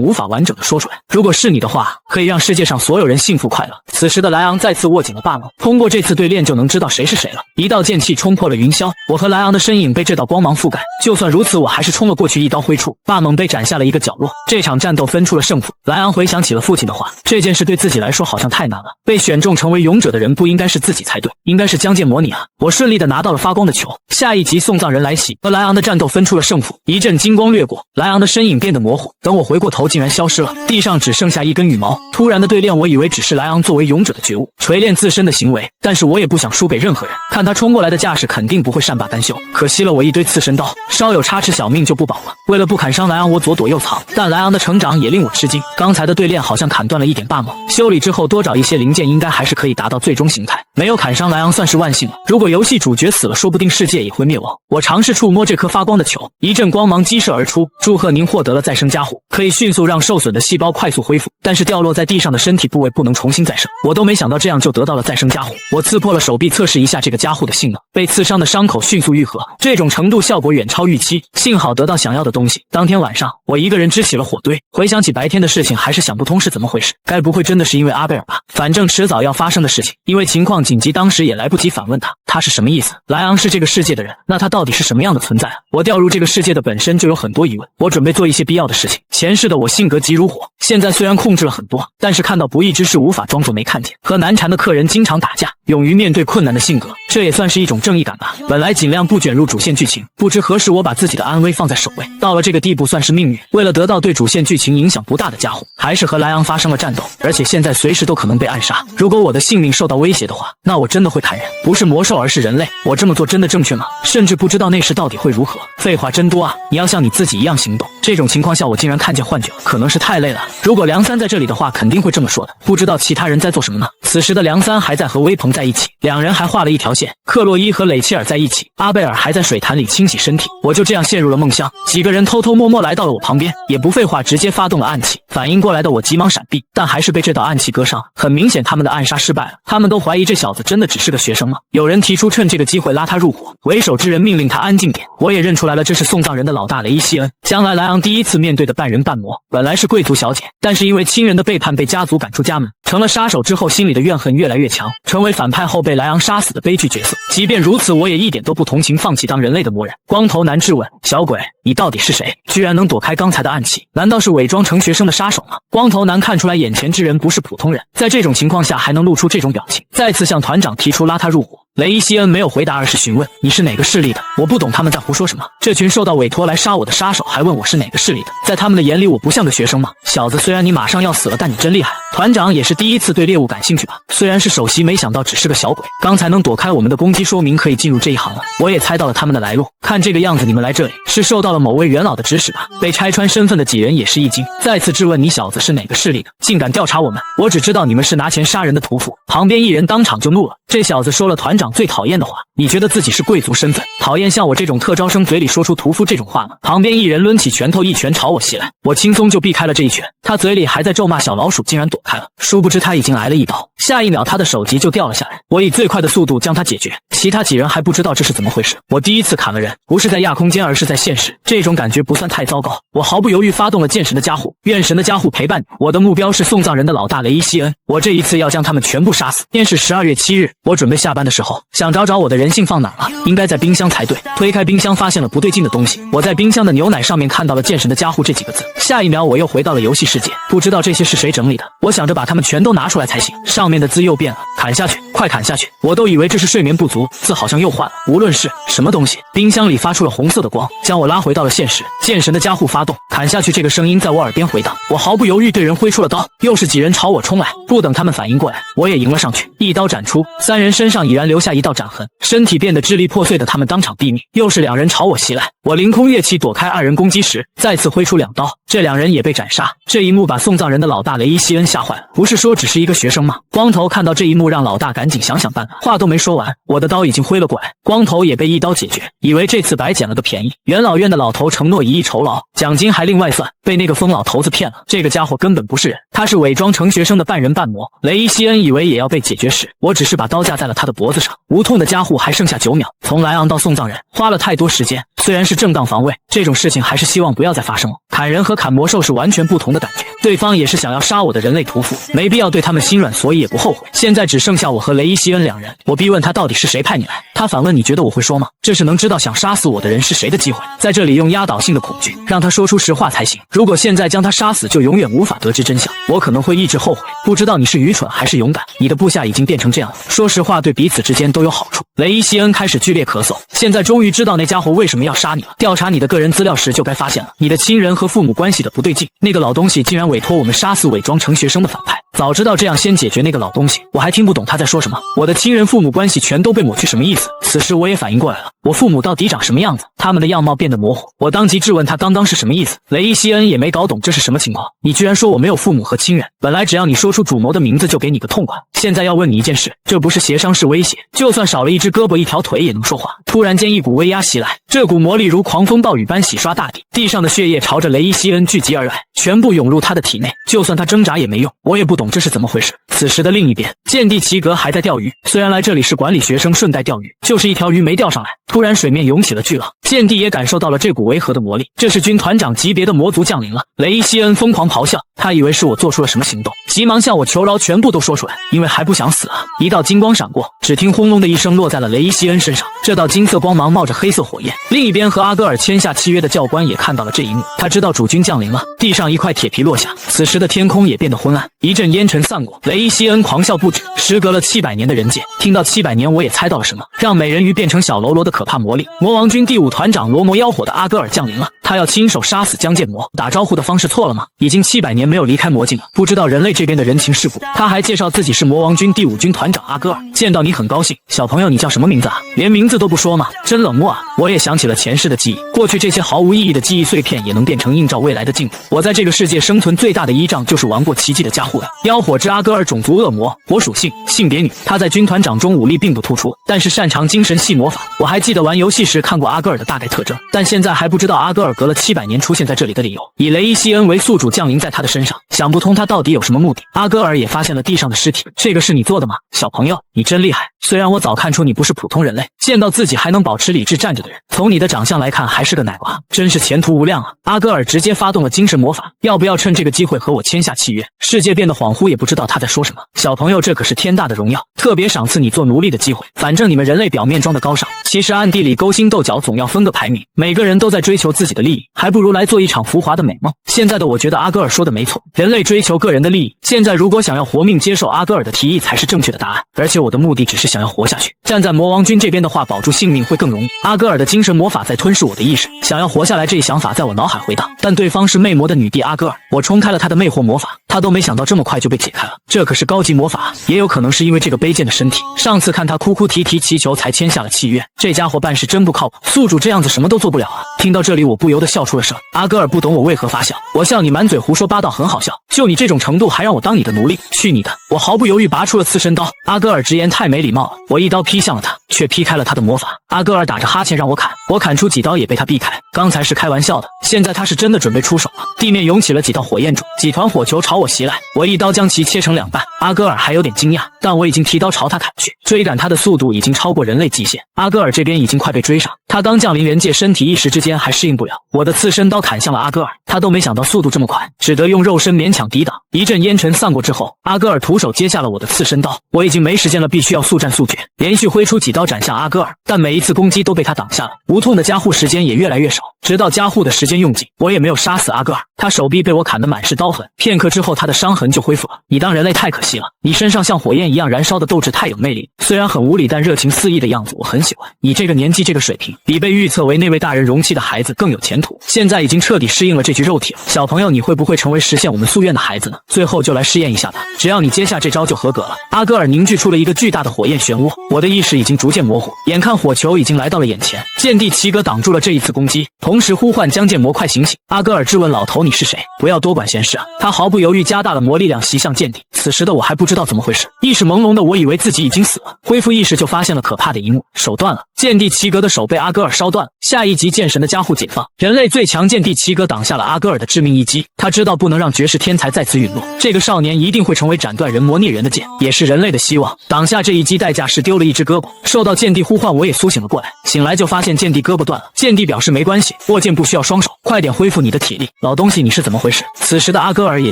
无法完整的说出来。如果是你的话，可以让世界上所有人幸福快乐。此时的莱昂再次握紧了霸猛，通过这次对练就能知道谁是谁了。一道剑气冲破了云霄，我和莱昂的身影被这道光芒覆盖。就算如此，我还是冲了过去，一刀挥出，霸猛被斩下了一个角落。这场战斗分出了胜负。莱昂回想起了父亲的话，这件事对自己来说好像太难了。被选中成为勇者的人不应该是自己才对，应该是江建模拟啊！我顺利的拿到了发光的球。下一集送葬人来袭，和莱昂的战斗分出了胜负。一阵金光掠过，莱昂的身影变得模糊。等我回过头，竟然消失了，地上只剩下一根羽毛。突然的对练，我以为只是莱昂作为勇者的觉悟，锤炼自身的行为，但是我也不想输给任何人。看他冲过来的架势，肯定不会善罢甘休。可惜了我一堆刺身刀，稍有差池小命就不保了。为了不砍伤莱昂，我左躲右藏，但莱昂的成长也令我吃惊。刚才的对练好像砍断了一点霸猛，修理之后多找一些零件，应该还是可以达到最终形态。没有砍伤莱昂算是万幸了。如果游戏主角死了，说不定世界也会灭亡。我尝试触摸这颗发光的球，一阵光芒激射而出。祝贺您获得了再生加护，可以迅速让受损的细胞快速恢复，但是掉落在地上的身体部位不能重新再生。我都没想到这样就得到了再生加护。我刺破了手臂测试一下这个加护的性能，被刺伤的伤口迅速愈合，这种程度效果远超预期，幸好得到想要的东西。当天晚上我一个人支起了火堆，回想起白天的事情还是想不通是怎么回事，该不会真的是因为阿贝尔吧？反正迟早要发生的事情，因为情况紧急，当时也来不及反问他是什么意思。莱昂是这个世界的人，那他到底是什么样的存在啊？我掉入这个世界的本身就有很多疑问，我准备做一些必要的事情。前世的我性格急如火，现在虽然控制了很多，但是看到不义之事无法装作没看见，和难缠的客人经常打架，勇于面对困难的性格，这也算是一种正义感吧。本来尽量不卷入主线剧情，不知何时我把自己的安危放在首位，到了这个地步算是命运。为了得到对主线剧情影响不大的加护，还是和莱昂发生了战斗，而且现在随时都可能被暗杀。如果我的性命受到威胁的话，那我真的会砍人，不是魔兽而是人类。我这么做真的正确吗？甚至不知道那时到底会如何。废话真多啊！你要像你自己一样行动。这种情况下我竟然看见幻觉了，可能是太累了。如果梁三在这里的话，肯定会这么说的。不知道其他人在做什么呢？此时的梁三还在和威鹏在一起，两人还画了一条线。克洛伊和雷切尔在一起，阿贝尔还在水潭里清洗身体。我就这样陷入了梦乡。几个人偷偷摸摸来到了我旁边，也不废话，直接发动了暗器。反应过来的我急忙闪避，但还是被这道暗器割伤。很明显他们的暗杀失败了，他们都怀疑这小子真的只是个学生吗？有人提出趁这个机会拉他入伙，为首之人命令他安静点。我也认出来了，这是送葬人的老大雷伊西恩，将来莱昂第一次面对的半人半魔。本来是贵族小姐，但是因为亲人的背叛被家族赶出家门，成了杀手之后心里的怨恨越来越强，成为反派后被莱昂杀死的悲剧角色。即便如此，我也一点都不同情放弃当人类的魔人。光头男质问：小鬼，你到底是谁？居然能躲开刚才的暗器，难道是伪装成学生的杀手吗？光头男看出来眼前之人不是普通人，在这种情况下还能露出这种表情，再次向团长提出拉他入伙。雷伊西恩没有回答，而是询问：你是哪个势力的？我不懂他们在胡说什么。这群受到委托来杀我的杀手还问我是哪个势力的，在他们的眼里我不像个学生吗？小子，虽然你马上要死了，但你真厉害。团长也是第一次对猎物感兴趣吧？虽然是首席，没想到只是个小鬼，刚才能躲开我们的攻击，说明可以进入这一行了。我也猜到了他们的来路，看这个样子，你们来这里是受到了某位元老的指使吧？被拆穿身份的几人也是一惊，再次质问：你小子是哪个势力的？竟敢调查我们？我只知道你们是拿钱杀人的屠夫。旁边一人当场就怒了，这小子说了团长最讨厌的话，你觉得自己是贵族身份，讨厌像我这种特招生嘴里说出屠夫这种话吗？旁边一人抡起拳头一拳朝我袭来，我轻松就避开了这一拳，他嘴里还在咒骂小老鼠，竟然躲开了，殊不知他已经挨了一刀，下一秒他的手级就掉了下来，我以最快的速度将他解决，其他几人还不知道这是怎么回事。我第一次砍了人，不是在亚空间，而是在现实，这种感觉不算太糟糕。我毫不犹豫发动了剑神的加护，愿神的加护陪伴你。我的目标是送葬人的老大雷伊西恩，我这一次要将他们全部杀死。今天是12月7日，我准备下班的时候想找我的人性放哪了，应该在冰箱才对。推开冰箱发现了不对劲的东西，我在冰箱的牛奶上面看到了剑神的加护这几个字，下一秒我又回到了游戏世界，不知道这些是谁整理的，我想着把它们全都拿出来才行。上面的字又变了，砍下去。快砍下去！我都以为这是睡眠不足，字好像又换了。无论是什么东西，冰箱里发出了红色的光，将我拉回到了现实。剑神的加护发动，砍下去！这个声音在我耳边回荡。我毫不犹豫对人挥出了刀，又是几人朝我冲来。不等他们反应过来，我也迎了上去，一刀斩出。三人身上已然留下一道斩痕，身体变得支离破碎的他们当场毙命。又是两人朝我袭来，我凌空跃起躲开二人攻击时，再次挥出两刀，这两人也被斩杀。这一幕把送葬人的老大雷伊西恩吓坏了。不是说只是一个学生吗？光头看到这一幕，让老大赶紧想想办法。话都没说完，我的刀已经挥了过来，光头也被一刀解决，以为这次白捡了个便宜。元老院的老头承诺1亿酬劳，奖金还另外算，被那个疯老头子骗了。这个家伙根本不是人，他是伪装成学生的半人半魔。雷伊西恩以为也要被解决时，我只是把刀架在了他的脖子上。无痛的加护还剩下9秒，从莱昂到送葬人花了太多时间。虽然是正当防卫，这种事情还是希望不要再发生了。砍人和砍魔兽是完全不同的感觉，对方也是想要杀我的人类屠夫，没必要对他们心软，所以也不后悔。现在只剩下我和雷伊西恩两人，我逼问他到底是谁派你来，他反问你觉得我会说吗？这是能知道想杀死我的人是谁的机会，在这里用压倒性的恐惧让他说出实话才行。如果现在将他杀死，就永远无法得知真相，我可能会一直后悔。不知道你是愚蠢还是勇敢，你的部下已经变成这样了，说实话对彼此之间都有好处。雷伊西恩开始剧烈咳嗽，现在终于知道那家伙为什么要杀你了。调查你的个人资料时就该发现了，你的亲人和父母关系的不对劲，那个老东西竟然委托我们杀死伪装成学生的反派。早知道这样，先解决那个老东西。我还听不懂他在说什么，我的亲人父母关系全都被抹去，什么意思？此时我也反应过来了，我父母到底长什么样子？他们的样貌变得模糊，我当即质问他刚刚是什么意思。雷伊西恩也没搞懂这是什么情况，你居然说我没有父母和亲人，本来只要你说出主谋的名字就给你个痛快，现在要问你一件事，这不是协商是威胁，就算少了一只胳膊一条腿也能说话。突然间一股威压袭来，这股魔力如狂风暴雨般洗刷大地，地上的血液朝着雷伊西恩聚集而来，全部涌入他的体内，就算他挣扎也没用。我也不懂这是怎么回事。此时的另一边，剑帝齐格还在钓鱼，虽然来这里是管理学生顺带钓鱼，就是一条鱼没钓上来，突然水面涌起了巨浪，剑帝也感受到了这股违和的魔力，这是军团长级别的魔族降临了。雷伊西恩疯狂咆哮，他以为是我做出了什么行动，急忙向我求饶，全部都说出来，因为还不想死啊。一道金光闪过，只听轰隆的一声落在了雷伊西恩身上，这道金色光芒冒着黑色火焰。另一边和阿戈尔签下契约的教官也看到了这一幕，他知道主君降临了，地上一块铁皮落下，此时的天空也变得昏暗，一阵烟尘散过，雷伊西恩狂笑不止。时隔了700年的人界，听到700年我也猜到了什么，让美人鱼变成小喽啰的可怕魔力。魔王军第5团长罗摩妖火的阿戈尔降临了，他要亲手杀死江建魔。打招呼的方式错了吗？已经700年没有离开魔境了，不知道人类这边的人情世故。他还介绍自己是魔王军第5军团长阿戈尔，见到你很高兴。小朋友，你叫什么名字啊？连名字都不说吗？真冷漠啊。我也想起了前世的记忆，过去这些毫无意义的记忆碎片也能变成映照未来的进步。我在这个世界生存最大的依仗就是玩过奇迹的加护了。妖火之阿戈尔种族恶魔，火属性性别女，他在军团长中武力并不突出，但是擅长精神系魔法。我还记得玩游戏时看过阿戈尔的大概特征，但现在还不知道阿戈尔隔了700年出现在这里的理由。以雷伊西恩为宿主降临在他的身上，想不通他到底有什么目的。阿戈尔也发现了地上的尸体，这个是你做的吗？小朋友，你真厉害。虽然我早看出你不是普通人类，见到自己还能保持理智站着的人，从你的长相来看还是个奶娃，真是前途无量啊。阿戈尔直接发动了精神魔法，要不要趁这个机会和我签下契约？世界变得恍惚，也不知道他在说什么。小朋友，这可是天大的荣耀，特别赏赐你做奴隶的机会。反正你们人类表面装的高尚，其实暗地里勾心斗角，总要分个排名。每个人都在追求自己的利益，还不如来做一场浮华的美梦。现在的我觉得阿戈尔说的没错，人类追求个人的利益，现在如果想要活命，接受阿戈尔的提议才是正确的答案。而且我的目的只是想要活下去，站在魔王军这边的话，保住性命会更容易。阿戈尔的精神魔法在吞噬我的意识，想要活下来，这一想法在我脑海回荡。但对方是魅魔的女帝阿戈尔，我冲开了她的魅惑魔法，她都没想到这么快就被解开了。这可是高级魔法，也有可能是因为这个卑贱的身体，上次看他哭哭啼啼祈求才签下了契约。这家伙办事真不靠谱，宿主这样子什么都做不了啊。听到这里，我不由得笑出了声。阿戈尔不懂我为何发笑，我笑你满嘴胡说八道很好笑，就你这种程度还让我当你的奴隶，去你的！我毫不犹豫拔出了刺身刀。阿戈尔直言太没礼貌了，我一刀劈向了他，却劈开了他的魔法。阿戈尔打着哈欠让我砍，我砍出几刀也被他避开。刚才是开玩笑的，现在他是真的准备出手了。地面涌起了几道火焰柱，几团火球朝我袭来，我一刀将其切成2半。阿戈尔还有点惊讶，但我已经提刀朝他砍去，追赶他的速度已经超过人类极限。阿戈尔这边已经快被追上，他刚降临人界，身体一时之间还适应不了。我的刺身刀砍向了阿戈尔，他都没想到速度这么快，只得用肉身勉强抵挡。一阵烟尘散过之后，阿戈尔徒手接下了我的刺身刀。我已经没时间了，必须要速战速决，连续挥出几刀斩向阿戈尔，但每一次攻击都被他挡下了。无痛的加护时间也越来越少，直到加护的时间用尽，我也没有杀死阿戈尔。他手臂被我砍得满是刀痕，片刻之后他的伤痕就恢复了。你当人类太可笑。惜了，你身上像火焰一样燃烧的斗志太有魅力，虽然很无理，但热情四溢的样子我很喜欢。你这个年纪这个水平，比被预测为那位大人容器的孩子更有前途。现在已经彻底适应了这具肉体了，小朋友，你会不会成为实现我们夙愿的孩子呢？最后就来试验一下吧，只要你接下这招就合格了。阿戈尔凝聚出了一个巨大的火焰漩涡，我的意识已经逐渐模糊，眼看火球已经来到了眼前，剑帝奇格挡住了这一次攻击，同时呼唤将剑魔快醒醒。阿戈尔质问老头，你是谁？不要多管闲事啊！他毫不犹豫加大了魔力量袭向剑帝。此时的我还不知道怎么回事，意识朦胧的我以为自己已经死了，恢复意识就发现了可怕的一幕，手断了，剑帝奇格的手被阿戈尔烧断了。下一级剑神的加护解放，人类最强剑帝奇格挡下了阿戈尔的致命一击，他知道不能让绝世天才再次陨落，这个少年一定会成为斩断人魔孽人的剑，也是人类的希望。挡下这一击代价是丢了一只胳膊，受到剑帝呼唤我也苏醒了过来，醒来就发现剑帝胳膊断了，剑帝表示没关系，握剑不需要双手，快点恢复你的体力。老东西，你是怎么回事？此时的阿戈尔也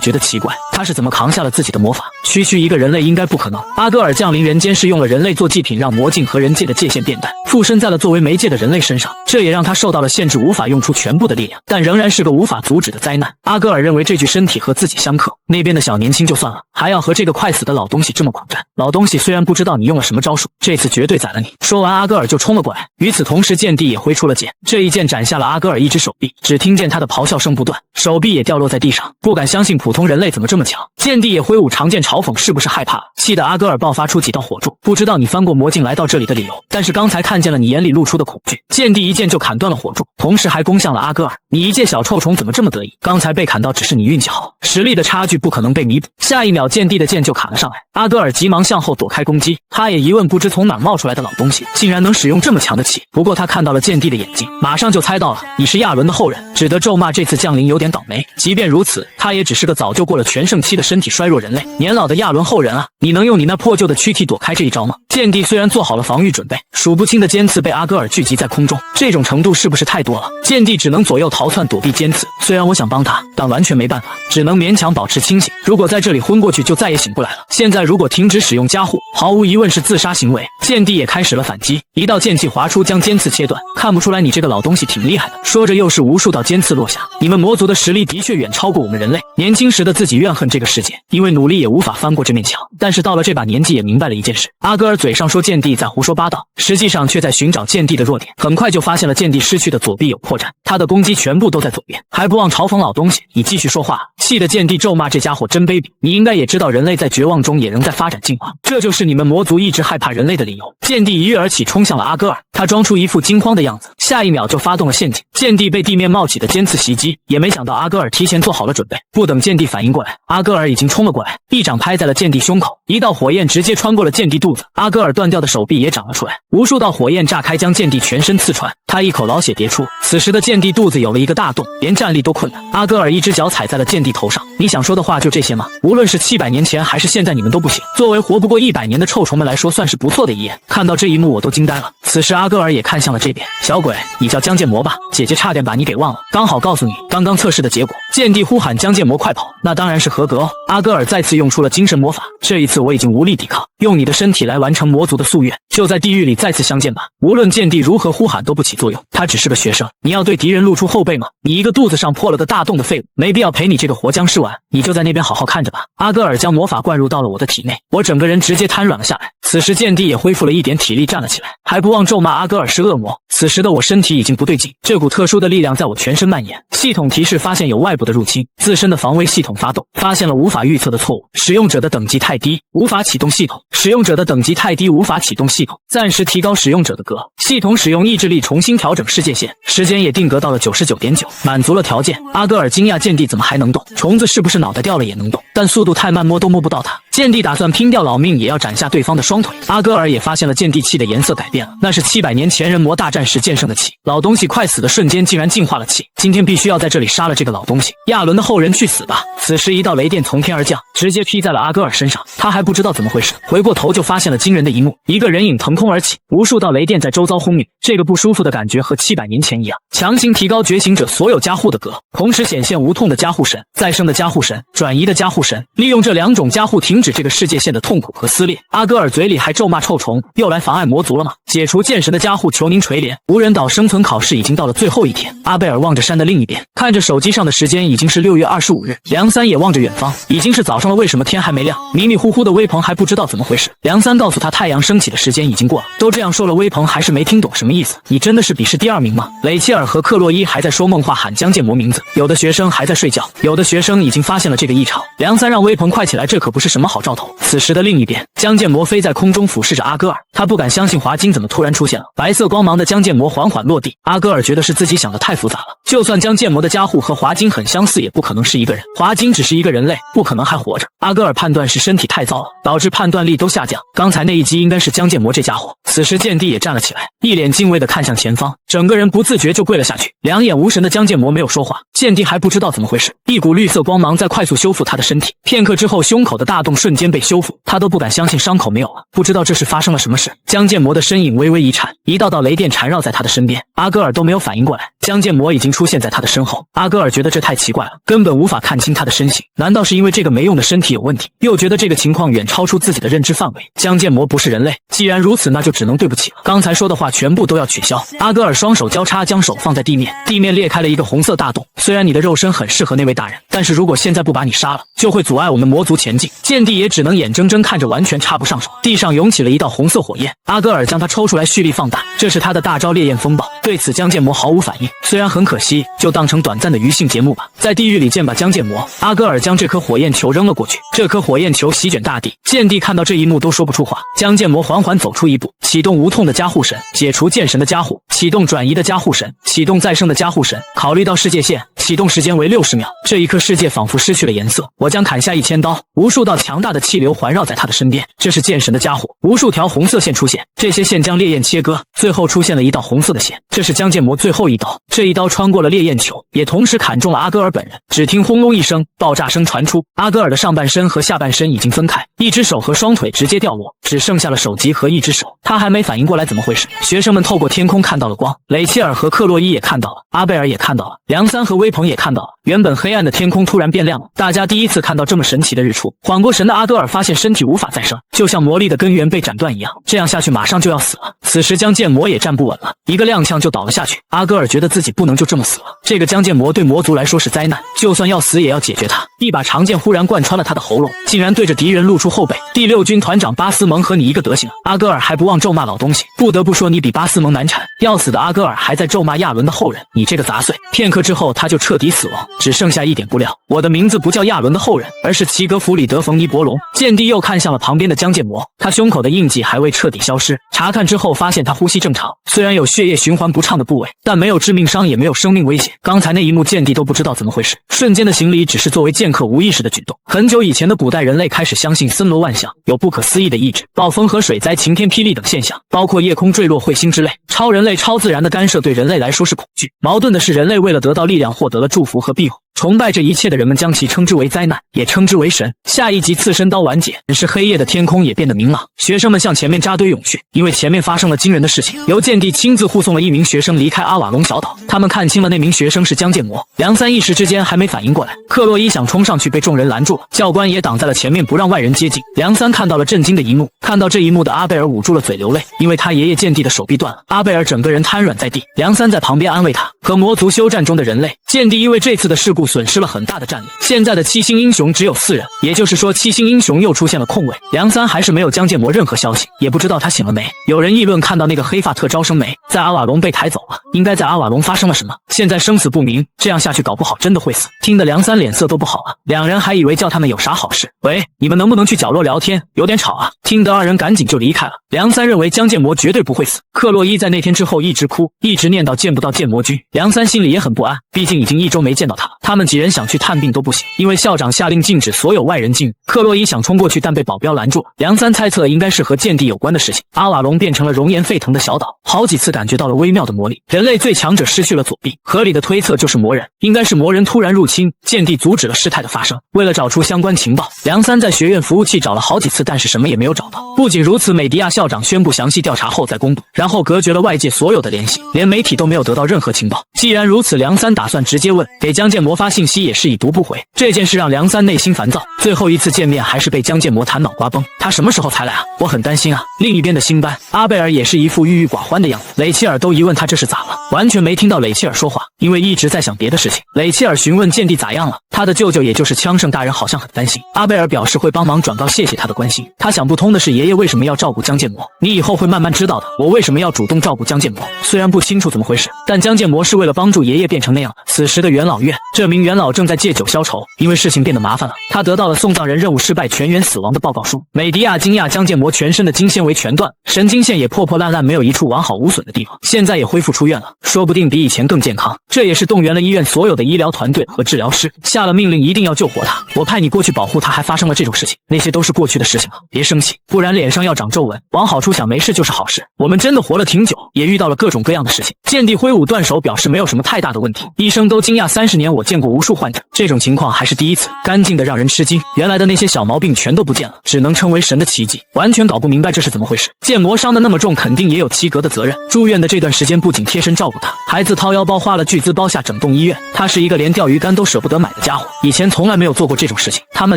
觉得奇怪，他是怎么扛下了自己的魔法？区区一个人类应该不可能。阿戈尔降临人间是用了人类做祭品，让魔镜和人界的界限变淡，附身在了作为媒介的人类身上，这也让他受到了限制，无法用出全部的力量，但仍然是个无法阻止的灾难。阿戈尔认为这具身体和自己相克，那边的小年轻就算了，还要和这个快死的老东西这么苦战。老东西，虽然不知道你用了什么招数，这次绝对宰了你。说完，阿戈尔就冲了过来，与此同时剑帝也挥出了剑，这一剑斩下了阿戈尔一只手臂，只听见他的咆哮声不断，手臂也掉落在地上，不敢相信普通人类怎么这么强。剑帝也挥舞长剑嘲讽，是不是害怕了？气得阿戈尔爆发出几道火柱。不知道你翻过魔镜来到这里的理由，但是刚才看见了你眼里露出的恐惧。剑帝一剑就砍断了火柱，同时还攻向了阿戈尔。你一介小臭虫怎么这么得意？刚才被砍到只是你运气好，实力的差距不可能被弥补。下一秒剑帝的剑就砍了上来，阿戈尔急忙向后躲开攻击，他也疑问不知从哪冒出来的老东西竟然能使用这么强的气。不过他看到了剑帝的眼睛，马上就猜到了你是亚伦的后人，只得咒骂这次降临有点倒霉。即便如此，他也只是个早就过了全盛期的身体衰弱人类，年老的亚伦后人啊，你能用你那破旧的躯体躲开这一招吗？剑帝虽然做好了防御准备，数不清的尖刺被阿戈尔聚集在空中，这种程度是不是太多了？剑帝只能左右逃窜躲避尖刺，虽然我想帮他，但完全没办法，只能勉强保持清醒。如果在这里昏过去，就再也醒不来了。现在如果停止使用加护，毫无疑问是自杀行为。剑帝也开始了反击，一道剑气划出，将尖刺切断。看不出来你这个老东西挺厉害的。说着又是无数道尖刺落下。你们魔族的实力的确远超过我们人类。年轻时的自己怨恨这个世界，因为努力也无法翻过这面墙。但是到了这把年纪，也明白了一件事：阿戈尔嘴上说剑帝在胡说八道，实际上却在寻找剑帝的弱点。很快就发现了剑帝失去的左臂有破绽，他的攻击全部都在左边，还不忘嘲讽老东西，你继续说话。气得剑帝咒骂这家伙真卑鄙。你应该也知道，人类在绝望中也仍在发展进化，这就是你们魔族一直害怕人类的理由。剑帝一跃而起，冲向了阿戈尔，他装出一副惊慌的样子，下一秒就发动了陷阱。剑帝被地面冒起的尖刺袭击，也没想到阿戈尔提前做好了准备，不等剑帝反应过来，阿戈尔已经冲了过来，一掌拍在了剑帝胸口，一道火焰直接穿过了剑帝肚子，阿戈尔断掉的手臂也长了出来，无数道火焰炸开，将剑帝全身刺穿，他一口老血跌出。此时的剑帝肚子有了一个大洞，连站立都困难。阿戈尔一只脚踩在了剑帝头上，你想说的话就这些吗？无论是700年前还是现在，你们都不行。作为活不过100年的臭虫们来说，算是不错的一眼。看到这一幕我都惊呆了。此时阿戈尔也看向了这边，小鬼，你叫江剑魔吧，姐姐差点把你给忘了，刚好告诉你刚刚测试的结果。剑帝呼喊江剑魔快跑，那当然是合格哦。阿戈尔再次用出了精神魔法，这一次我已经无力抵抗，用你的身体来完成魔族的夙愿，就在地狱里再次相见吧。无论剑帝如何呼喊都不起作用，他只是个学生，你要对敌人露出后背吗？你一个肚子上破了个大洞的废物，没必要陪你这个活僵尸玩，你就在那边好好看着吧。阿戈尔将魔法灌入到了我的体内，我整个人直接瘫软了下来。此时剑帝也恢复了一点体力，站了起来，还不忘咒骂阿戈尔是恶魔。此时的我身体已经不对劲，这股特殊的力量在我全身蔓延。系统提示发现有外部的入侵，自身的防卫系统发动，发现了无法预测的错误，使用者的等级太低，无法启动系统，使用者的等级太低，无法启动系统，暂时提高使用者的格，系统使用意志力重新调整世界线，时间也定格到了99.9，满足了条件。阿戈尔惊讶剑帝怎么还能动，虫子是不是脑袋掉了也能动，但速度太慢，摸都摸不到他。剑帝打算拼掉老命也要斩下对方的双腿。阿戈尔也发现了剑帝气的颜色改变了，那是700年前人魔大战时剑圣的气，老东西快死的瞬间竟然净化了气，今天必须要在这里杀了这个老东西。亚伦的后人去死吧。此时一道雷电从天而降，直接劈在了阿戈尔身上，他还不知道怎么回事，回过头就发现了惊人的一幕，一个人影腾空而起，无数道雷电在周遭轰鸣，这个不舒服的感觉和700年前一样，强行提高觉醒者所有加护的格，同时显现无痛的加护神、再生的加护神、转移的加护神，利用这2种加护停止止这个世界线的痛苦和撕裂。阿戈尔嘴里还咒骂臭虫，又来妨碍魔族了吗？解除剑神的加护，求您垂怜。无人岛生存考试已经到了最后一天，阿贝尔望着山的另一边，看着手机上的时间已经是6月25日。梁三也望着远方，已经是早上了，为什么天还没亮？迷迷糊糊的威鹏还不知道怎么回事。梁三告诉他，太阳升起的时间已经过了。都这样说了，威鹏还是没听懂什么意思。你真的是笔试第2名吗？雷切尔和克洛伊还在说梦话，喊江建模名字，有的学生还在睡觉，有的学生已经发现了这个异常。梁三让威鹏快起来，这可不是什么好兆头。此时的另一边，江建模飞在空中俯视着阿戈尔，他不敢相信华金怎么突然出现了。白色光芒的江建模缓缓落地，阿戈尔觉得是自己想的太复杂了。就算江建模的加护和华金很相似，也不可能是一个人。华金只是一个人类，不可能还活着。阿戈尔判断是身体太糟了，导致判断力都下降。刚才那一击应该是江建模这家伙。此时剑帝也站了起来，一脸敬畏地看向前方，整个人不自觉就跪了下去。两眼无神的江建模没有说话，剑帝还不知道怎么回事。一股绿色光芒在快速修复他的身体，片刻之后，胸口的大洞瞬间被修复，他都不敢相信伤口没有了，不知道这是发生了什么事。江建模的身影微微一颤，一道道雷电缠绕在他的身边，阿戈尔都没有反应过来，江建模已经出现在他的身后。阿戈尔觉得这太奇怪了，根本无法看清他的身形，难道是因为这个没用的身体有问题？又觉得这个情况远超出自己的认知范围。江建模不是人类，既然如此，那就只能对不起了，刚才说的话全部都要取消。阿戈尔双手交叉，将手放在地面，地面裂开了一个红色大洞。虽然你的肉身很适合那位大人，但是如果现在不把你杀了，就会阻碍我们魔族前进。剑帝也只能眼睁睁看着完全插不上手。地上涌起了一道红色火焰，阿戈尔将它抽出来蓄力放大，这是他的大招烈焰风暴。对此江建模毫无反应，虽然很可惜，就当成短暂的娱性节目吧。在地狱里见吧江建模。阿戈尔将这颗火焰球扔了过去，这颗火焰球席卷大地。剑帝看到这一幕都说不出话。江建模缓缓走出一步，启动无痛的加护神，解除剑神的加护，启动转移的加护神，启动再生的加护神，考虑到世界线，启动时间为60秒。这一刻世界仿佛失去了颜色，我将砍下1000刀。无数道强大的气流环绕在他的身边，这是剑神的加护。无数条红色线出现，这些线将烈焰切割，最后出现了一道红色的线，这是江建模最后一刀。这一刀穿过了烈焰球，也同时砍中了阿戈尔本人。只听轰隆一声，爆炸声传出，阿戈尔的上半身和下半身已经分开，一只手和双腿直接掉落，只剩下了手级和一只手。他还没反应过来怎么回事。学生们透过天空看到了光，雷切尔和克洛伊也看到了，阿贝尔也看到了，梁三和威鹏也看到了。原本黑暗的天空突然变亮了，大家第一次看到这么神奇的日出。缓过神的阿戈尔发现身体无法再生，就像魔力的根源被斩断一样，这样下去马上就要死了。此时江建模也站不稳了，一个踉跄就倒了下去。阿戈尔觉得自己不能就这么死了，这个江建模对魔族来说是灾难，就算要死也要解决他。一把长剑忽然贯穿了他的喉咙，竟然对着敌人露出后背。第6军团长巴斯蒙和你一个德行。阿戈尔还不忘咒骂老东西，不得不说你比巴斯蒙难缠。要死的阿戈尔还在咒骂亚伦的后人，你这个杂碎。片刻之后他就彻底死亡，只剩下一点不料，我的名字不叫亚伦的后人，而是齐格弗里德冯尼伯龙。剑帝又看向了旁边的江建模，他胸口的印记还未彻底消失，查看之后发现他呼吸正常，虽然有血液循环不畅的部位，但没有致命伤，也没有生命危险。刚才那一幕剑帝都不知道怎么回事，瞬间的行礼只是作为剑客无意识的举动。很久以前的古代人类开始相信森罗万象，有不可思议的意志，暴风和水灾、晴天霹雳等现象，包括夜空坠落彗星之类。超人类、超自然的干涉对人类来说是恐惧。矛盾的是，人类为了得到力量，获得了祝福和庇护。崇拜这一切的人们将其称之为灾难，也称之为神。下一集刺身刀完结，是黑夜的天空也变得明朗。学生们向前面扎堆涌去，因为前面发生了惊人的事情。由剑帝亲自护送了一名学生离开阿瓦隆小岛，他们看清了那名学生是江建模。梁三一时之间还没反应过来，克洛伊想冲上去被众人拦住了，教官也挡在了前面不让外人接近。梁三看到了震惊的一幕，看到这一幕的阿贝尔捂住了嘴流泪，因为他爷爷剑帝的手臂断了，阿贝尔整个人瘫软在地。梁三在旁边安慰他。和魔族休战中的人类，剑帝因为这次的事故损失了很大的战力，现在的7星英雄只有4人，也就是说7星英雄又出现了空位。梁三还是没有江建模任何消息，也不知道他醒了没。有人议论看到那个黑发特招生没在阿瓦隆被抬走了，应该在阿瓦隆发生了什么，现在生死不明，这样下去搞不好真的会死。听得梁三脸色都不好了，两人还以为叫他们有啥好事。喂，你们能不能去角落聊天，有点吵啊。听得二人赶紧就离开了。梁三认为江建模绝对不会死。克洛伊在那天之后一直哭，一直念叨见不到剑魔君。梁三心里也很不安，毕竟已经1周没见到他了。他们几人想去探病都不行，因为校长下令禁止所有外人进入。克洛伊想冲过去，但被保镖拦住了。梁三猜测应该是和剑帝有关的事情。阿瓦隆变成了熔岩沸腾的小岛，好几次感觉到了微妙的魔力。人类最强者失去了左臂，合理的推测就是魔人，应该是魔人突然入侵，剑帝阻止了事态的发生。为了找出相关情报，梁三在学院服务器找了好几次，但是什么也没有找到。不仅如此，美迪亚校长宣布详细调查后再公布，然后隔绝了外界所有的联系，连媒体都没有得到任何情报。既然如此，梁三打算直接问，给江建模发信息也是已读不回。这件事让梁三内心烦躁，最后一次见面还是被江建模谈脑瓜崩。他什么时候才来啊？我很担心啊。另一边的新班，阿贝尔也是一副郁郁寡欢的样子。雷切尔都疑问他这是咋了，完全没听到雷切尔说话，因为一直在想别的事情。雷切尔询问剑帝咋样了，他的舅舅也就是枪圣大人好像很担心。阿贝尔表示会帮忙转告，谢谢他的关心。他想不通的是爷爷为什么要照顾江建模，你以后会慢慢知道的。我为什么要主动照顾江建模？虽然不清楚怎么回事，但江建模是为了帮助爷爷变成那样的。此时的元老院，这名元老正在借酒消愁，因为事情变得麻烦了，他得到了送葬人任务失败全员死亡的报告书。美迪亚惊讶江建模全身的筋纤维全断，神经线也破破烂烂，没有一处完好无损的地方，现在也恢复出院了，说不定比以前更健康。这也是动员了医院所有的医疗团队和治疗师，下了命令一定要救活他。我派你过去保护他，还发生了这种事情，那些都是过去的事情了，别生气，不然脸上要长皱纹。往好处想，没事就是好事。我们真的活了挺久，也遇到了各种各样的事情。剑帝挥舞断手表示没有什么太大的问题，医生都惊讶，30年我见过无数患者，这种情况还是第一次，干净的让人吃惊。原来的那些小毛病全都不见了，只能称为神的奇迹，完全搞不明白这是怎么回事。建模伤得那么重，肯定也有七格的责任。住院的这段时间不仅贴身照顾他，还自掏腰包花了巨资包下整栋医院。他是一个连钓鱼竿都舍不得买的家伙，以前从来没有做过这种事情。他们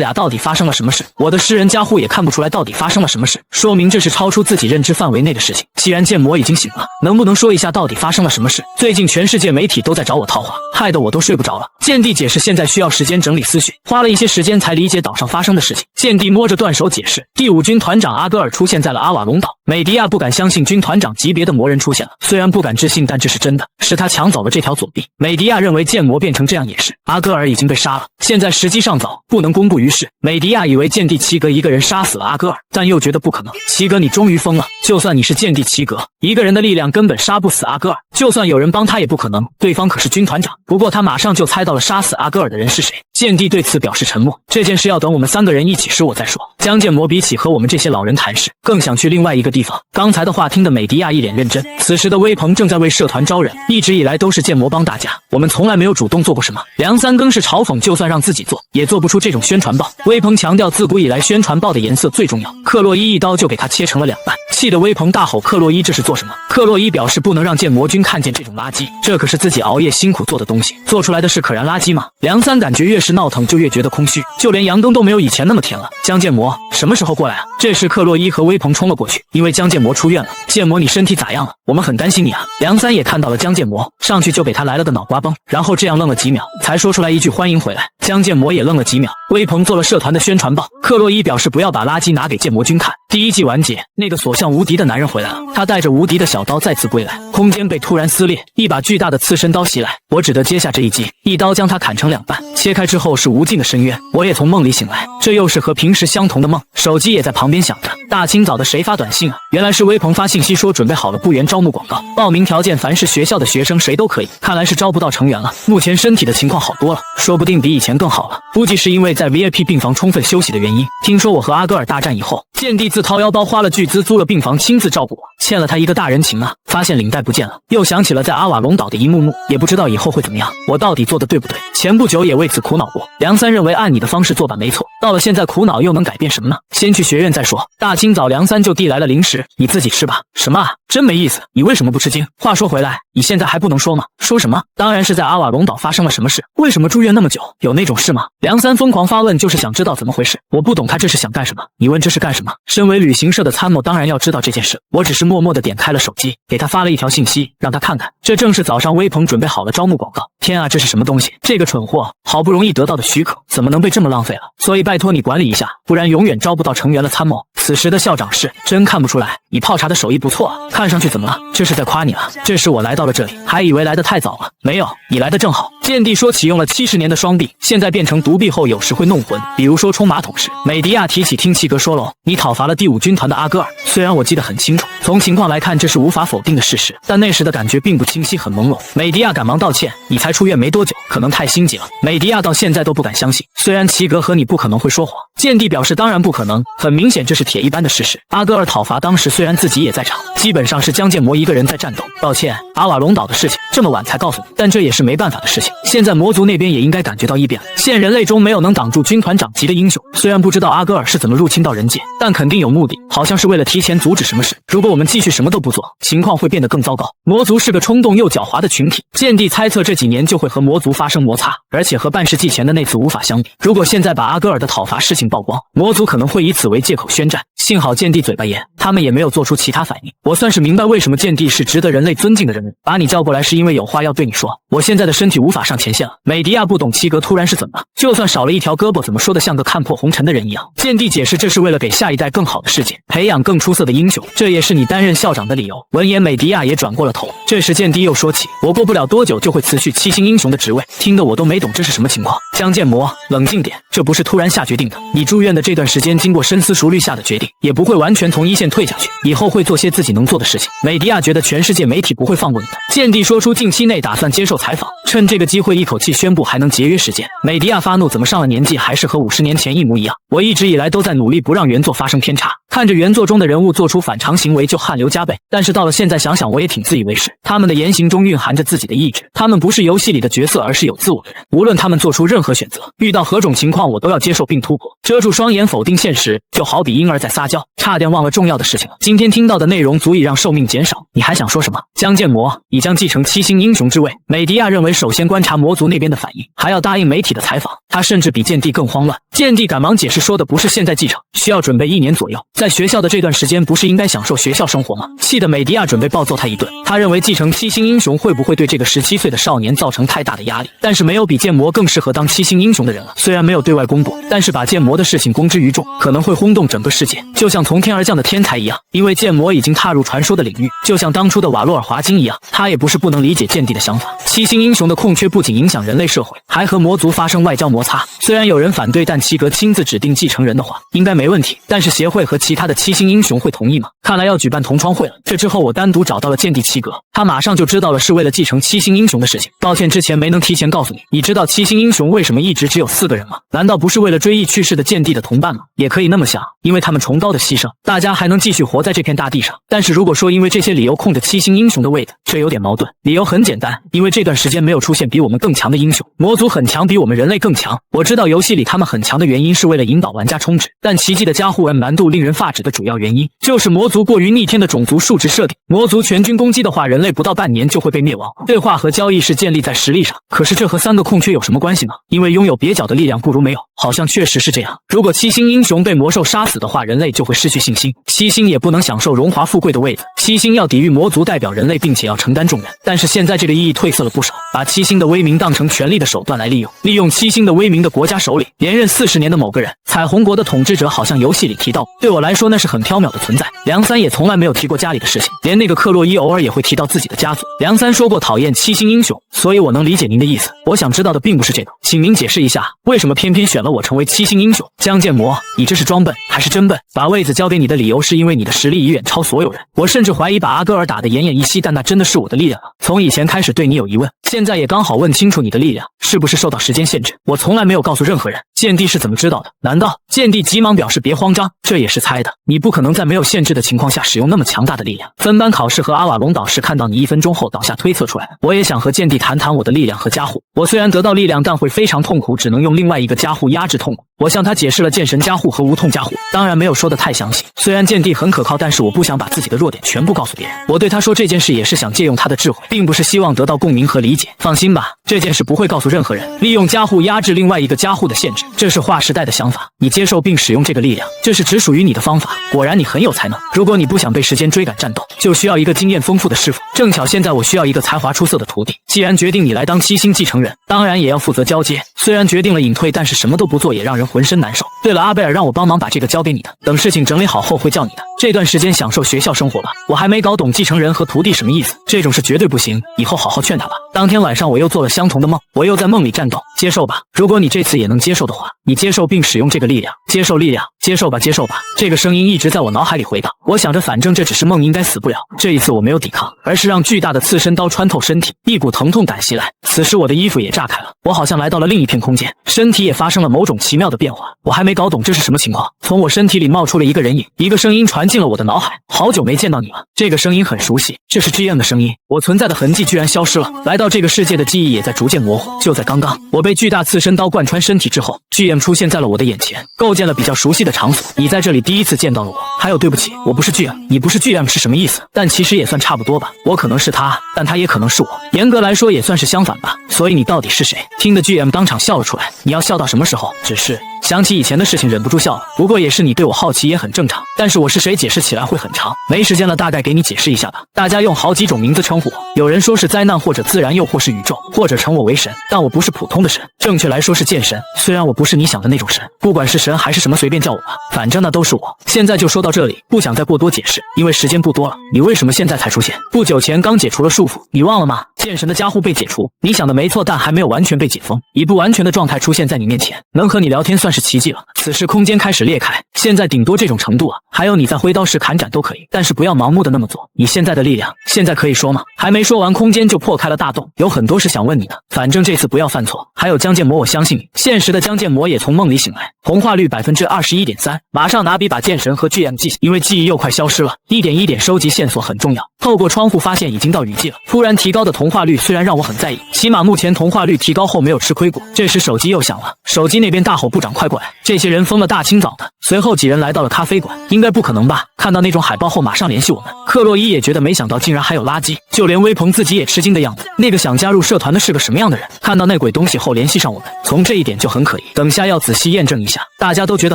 俩到底发生了什么事？我的诗人家户也看不出来到底发生了什么事，说明这是超出自己认知范围内的事情。既然建模已经醒了，能不能说一下到底发生了什么事？最近全世界媒体都在找我套话，害得我都睡不着了。剑帝解释现在需要时间整理思绪，花了一些时间才理解岛上发生的事情。剑帝摸着断手解释，第5军团长阿戈尔出现在了阿瓦隆岛。美迪亚不敢相信军团长级别的魔人出现了，虽然不敢置信，但这是真的，是他抢走了这条左臂。美迪亚认为剑魔变成这样也是，阿戈尔已经被杀了，现在时机尚早，不能公布于世。美迪亚以为剑帝齐格一个人杀死了阿戈尔，但又觉得不可能。齐格，你终于疯了，就算你是剑帝齐格，一个人的力量根本杀不死阿戈尔，就算有人帮他也不可能，对方可是军团长。不过他马上就猜到了杀死阿戈尔的人是谁。剑帝对此表示沉默，这件事要等我们3个人一起时我再说。江建模比起和我们这些老人谈事，更想去另外一个地方。刚才的话听得美迪亚一脸认真。此时的微鹏正在为社团招人，一直以来都是建模帮大家，我们从来没有主动做过什么。梁三更是嘲讽，就算让自己做，也做不出这种宣传报。微鹏强调，自古以来宣传报的颜色最重要。克洛伊一刀就给他切成了2半，气得微鹏大吼：“克洛伊这是做什么？”克洛伊表示不能让建模军看见这种垃圾，这可是自己熬夜辛苦做的东西，做出来的是可燃垃圾吗？梁三感觉越是闹腾就越觉得空虚，就连杨登都没有以前那么甜了。江建模什么时候过来啊？这时克洛伊和微鹏冲了过去，因为江建模出院了。建模，你身体咋样了？我们很担心你啊。梁三也看到了江建模，上去就给他来了个脑瓜崩，然后这样愣了几秒，才说出来一句欢迎回来。江建模也愣了几秒。微鹏做了社团的宣传报，克洛伊表示不要把垃圾拿给建模军看。第1季完结，那个所向无敌的男人回来了，他带着无敌的小刀再次归来，空间被突然撕裂，一把巨大的刺身刀袭来，我只得接下这一击，一刀将他砍成2半，切开之后是无尽的深渊。我也从梦里醒来，这又是和平时相同的梦。手机也在旁边响着，大清早的谁发短信啊？原来是微鹏发信息说准备好了部员招募广告，报名条件凡是学校的学生谁都可以，看来是招不到成员了。目前身体的情况好多了，说不定比以前更好了，估计是因为在 VIP 病房充分休息的原因。听说我和阿戈尔大战以后，剑帝自掏腰包花了巨资租了病房亲自照顾我，欠了他一个大人情啊。发现领带不见了，又想起了在阿瓦隆岛的一幕幕，也不知道以后会怎么样，我到底做的对不对？前不久也为此苦恼过。梁三认为按你的方式做吧没错，到了现在苦恼又能改变什么呢？先去学院再说。大清早梁三就递来了零食，你自己吃吧。什么啊？真没意思，你为什么不吃惊？话说回来，你现在还不能说吗？说什么？当然是在阿瓦隆岛发生了什么事，为什么住院那么久？有那种事吗？梁三疯狂发问，就是想知道怎么回事。我不懂他这是想干什么？你问这是干什么？身为旅行社的参谋当然要知道这件事，我只是默默地点开了手机，给他发了一条信息，让他看看。这正是早上微鹏准备好了招募广告。天啊，这是什么东西？这个蠢货好不容易得到的许可，怎么能被这么浪费了？所以拜托你管理一下，不然永远招不到成员了。参谋，此时的校长是真看不出来，你泡茶的手艺不错啊，看上去怎么了？这是在夸你了。这时我来到了这里，还以为来得太早了，没有，你来得正好。剑帝说启用了70年的双臂，现在变成独臂后有时会弄混，比如说冲马桶时。美迪亚提起听齐格说了，你讨伐了第5军团的阿戈尔，虽然我记得很清楚，从情况来看这是无法否定的事实，但那时的感觉并不清晰，很朦胧。美迪亚赶忙道歉，你才出院没多久，可能太心急了。美迪亚到现在都不敢相信，虽然齐格和你不可能会说谎。剑帝表示当然不可能，很明显这是铁一般的事实。阿戈尔讨伐当时虽虽然自己也在场，基本上是江建模一个人在战斗。抱歉，阿瓦隆岛的事情这么晚才告诉你，但这也是没办法的事情。现在魔族那边也应该感觉到异变了。现人类中没有能挡住军团长级的英雄，虽然不知道阿戈尔是怎么入侵到人界，但肯定有目的，好像是为了提前阻止什么事。如果我们继续什么都不做，情况会变得更糟糕。魔族是个冲动又狡猾的群体，剑帝猜测这几年就会和魔族发生摩擦，而且和半世纪前的那次无法相比。如果现在把阿戈尔的讨伐事情曝光，魔族可能会以此为借口宣战。幸好剑帝嘴巴严，他们也没有做出其他反应。我算是明白为什么剑帝是值得人类尊敬的人物。把你叫过来是因为有话要对你说。我现在的身体无法上前线了。美迪亚不懂齐格突然是怎么了，就算少了一条胳膊，怎么说的像个看破红尘的人一样。剑帝解释这是为了给下一代更好的世界，培养更出色的英雄，这也是你担任校长的理由。闻言，美迪亚也转过了头。这时剑帝又说起，我过不了多久就会辞去七星英雄的职位，听得我都没懂这是什么情况。江建模，冷静点，这不是突然下决定的。你住院的这段时间经过深思熟虑下的决定，也不会完全从一线退下去，以后会做些自己能做的事情。美迪亚觉得全世界媒体不会放过你的。剑帝说出近期内打算接受采访，趁这个机会一口气宣布还能节约时间。美迪亚发怒，怎么上了年纪还是和50年前一模一样？我一直以来都在努力不让原作发生偏差，看着原作中的人物做出反常行为就汗流浃背，但是到了现在想想我也挺自以为是。他们的言行中蕴含着自己的意志，他们不是游戏里的角色，而是有自我的人。无论他们做出任何选择，遇到何种情况我都要接受并突破。遮住双眼否定现实，就好比婴儿在撒娇。差点忘了重要的事情了，今天听到的内容足以让寿命减少，你还想说什么？江建模已将继承七星英雄之位。美迪亚认为首先观察魔族那边的反应，还要答应媒体的采访。他甚至比剑帝更慌乱。剑帝赶忙解释说的不是现在继承，需要准备1年左右，在学校的这段时间不是应该享受学校生活吗？气得美迪亚准备暴揍他一顿。他认为继承七星英雄会不会对这个17岁的少年造成太大的压力，但是没有比剑魔更适合当七星英雄的人了。虽然没有对外公布，但是把剑魔的事情公之于众，可能会轰动整个世界，就像从天而降的天才一样。因为剑魔已经踏入传说的领域，就像当初的瓦洛尔华金一样，他也不是不能理解剑帝的想法。七星英雄的空缺不仅影响人类社会，还和魔族发生外交摩擦。虽然有人反对，但齐格亲自指定继承人的话，应该没问题。但是协会和其他的七星英雄会同意吗？看来要举办同窗会了。这之后我单独找到了剑帝齐格，他马上就知道了是为了继承七星英雄的事情。抱歉之前没能提前告诉你。你知道七星英雄为什么一直只有4个人吗？难道不是为了追忆去世的剑帝的同伴吗？也可以那么想，因为他们崇高的牺牲，大家还能继续活在这片大地上。但是如果说因为这些理由空着七星英雄的位子，这有点矛盾。理由很简单，因为这段时间没有出现比我们更强的英雄。魔族很强，比我们人类更强。我知道游戏里他们很强的原因是为了引导玩家充值，但奇迹的加护难度令人发指的主要原因就是魔族过于逆天的种族数值设定。魔族全军攻击的话，人类不到半年就会被灭亡。对话和交易是建立在实力上，可是这和3个空缺有什么关系呢？因为拥有蹩脚的力量不如没有，好像确实是这样。如果七星英雄被魔兽杀死的话，人类就会失去信心，七星也不能享受荣华富贵的位子。七星要抵御魔族代表人类，并且要承担重任。但是现在这个意义褪色了不少，把七星的威名当成权力的手段来利用，利用七星的威名的国家首领，连任40年的某个人，彩虹国的统治者，好像游戏里提到，对我来说那是很缥缈的存在。梁三也从来没有提过家里的事情，连那个克洛伊偶尔也会提到自己的家族。梁三说过讨厌七星英雄，所以我能理解您的意思。我想知道的并不是这个，请您解释一下，为什么偏偏选了我成为七星英雄？江建模，你这是装笨还是真笨？把位子交给你的理由是因为你的实力已远超所有人。我甚至怀疑把阿戈尔打得奄奄一息，但那真的是我的力量啊！从以前开始对你有疑问，现在也刚好问清楚你的力量是不是受到时间限制。我从来没有告诉任何人。剑帝是怎么知道的？难道？剑帝急忙表示别慌张，这也是猜的，你不可能在没有限制的情况下使用那么强大的力量。分班考试和阿瓦隆导师看到你1分钟后倒下推测出来的。我也想和剑帝谈谈我的力量和加护。我虽然得到力量，但会非常痛苦，只能用另外一个加护压制痛苦。我向他解释了剑神加护和无痛加护，当然没有说得太详细。虽然剑帝很可靠，但是我不想把自己的弱点全部告诉别人。我对他说这件事也是想借用他的智慧，并不是希望得到共鸣和理解。放心吧，这件事不会告诉任何人。利用加护压制另外一个加护的限制，这是划时代的想法。你接受并使用这个力量，这是只属于你的方法。果然你很有才能。如果你不想被时间追赶战斗，就需要一个经验丰富的师傅。正巧现在我需要一个才华出色的徒弟。既然决定你来当七星继承人，当然也要负责交接。虽然决定了隐退，但是什么都不做也让人浑身难受。对了，阿贝尔让我帮忙把这个交给你的，等事情整理好后会叫你的。这段时间享受学校生活吧。我还没搞懂继承人和徒弟什么意思，这种是绝对不行，以后好好劝他吧。当天晚上我又做了相同的梦，我又在梦里战斗。接受吧，如果你这次也能接受的话，你接受并使用这个力量。接受力量，接受吧，接受吧。这个声音一直在我脑海里回荡。我想着反正这只是梦，应该死不了。这一次我没有抵抗，而是让巨大的刺身刀穿透身体，一股疼痛感袭来。此时我的衣服也炸开了，我好像来到了另一片空间，身体也发生了某种奇妙的变化。我还没搞懂这是什么情况，从我身体里冒出了一个人影，一个声音传进进了我的脑海。好久没见到你了，这个声音很熟悉，这是 GM 的声音。我存在的痕迹居然消失了，来到这个世界的记忆也在逐渐模糊。就在刚刚，我被巨大刺身刀贯穿身体之后 ，GM 出现在了我的眼前，构建了比较熟悉的场所。你在这里第一次见到了我，还有对不起，我不是 GM， 你不是 GM 是什么意思？但其实也算差不多吧，我可能是他，但他也可能是我，严格来说也算是相反吧。所以你到底是谁？听得 GM 当场笑了出来。你要笑到什么时候？只是想起以前的事情忍不住笑了，不过也是你对我好奇也很正常，但是我是谁解释起来会很长，没时间了，大概给你解释一下吧。大家用好几种名字称呼我，有人说是灾难或者自然，又或是宇宙，或者称我为神，但我不是普通的神，正确来说是剑神。虽然我不是你想的那种神，不管是神还是什么随便叫我吧，反正那都是我。现在就说到这里，不想再过多解释，因为时间不多了。你为什么现在才出现？不久前刚解除了束缚，你忘了吗？剑神的加护被解除，你想的没错，但还没有完全被解封，以不完全的状态出现在你面前，能和你聊天算是奇迹了。此时空间开始裂开，现在顶多这种程度啊，还有你在挥刀时砍斩都可以，但是不要盲目的那么做。你现在的力量，现在可以说吗？还没说完，空间就破开了大洞，有很多是想问你的，反正这次不要犯错。还有江建模，我相信你。现实的江建模也从梦里醒来，同化率 21.3%， 马上拿笔把剑神和 GM 记，因为记忆又快消失了，一点一点收集线索很重要。透过窗户发现已经到雨季了，突然提高的同化率虽然让我很在意，起码目前同化率提高后没有吃亏过。这时手机又响了，手机那边大吼部长快过来，这些人疯了，大清早的。随后几人来到了咖啡馆，应该不可能吧？看到那种海报后马上联系我们。克洛伊也觉得没想到竟然还有垃圾，就连微鹏自己也吃惊的样子。那个想加入社团的是个什么样的人？看到那鬼东西后联系上我们，从这一点就很可疑，等下要仔细验证一下。大家都觉得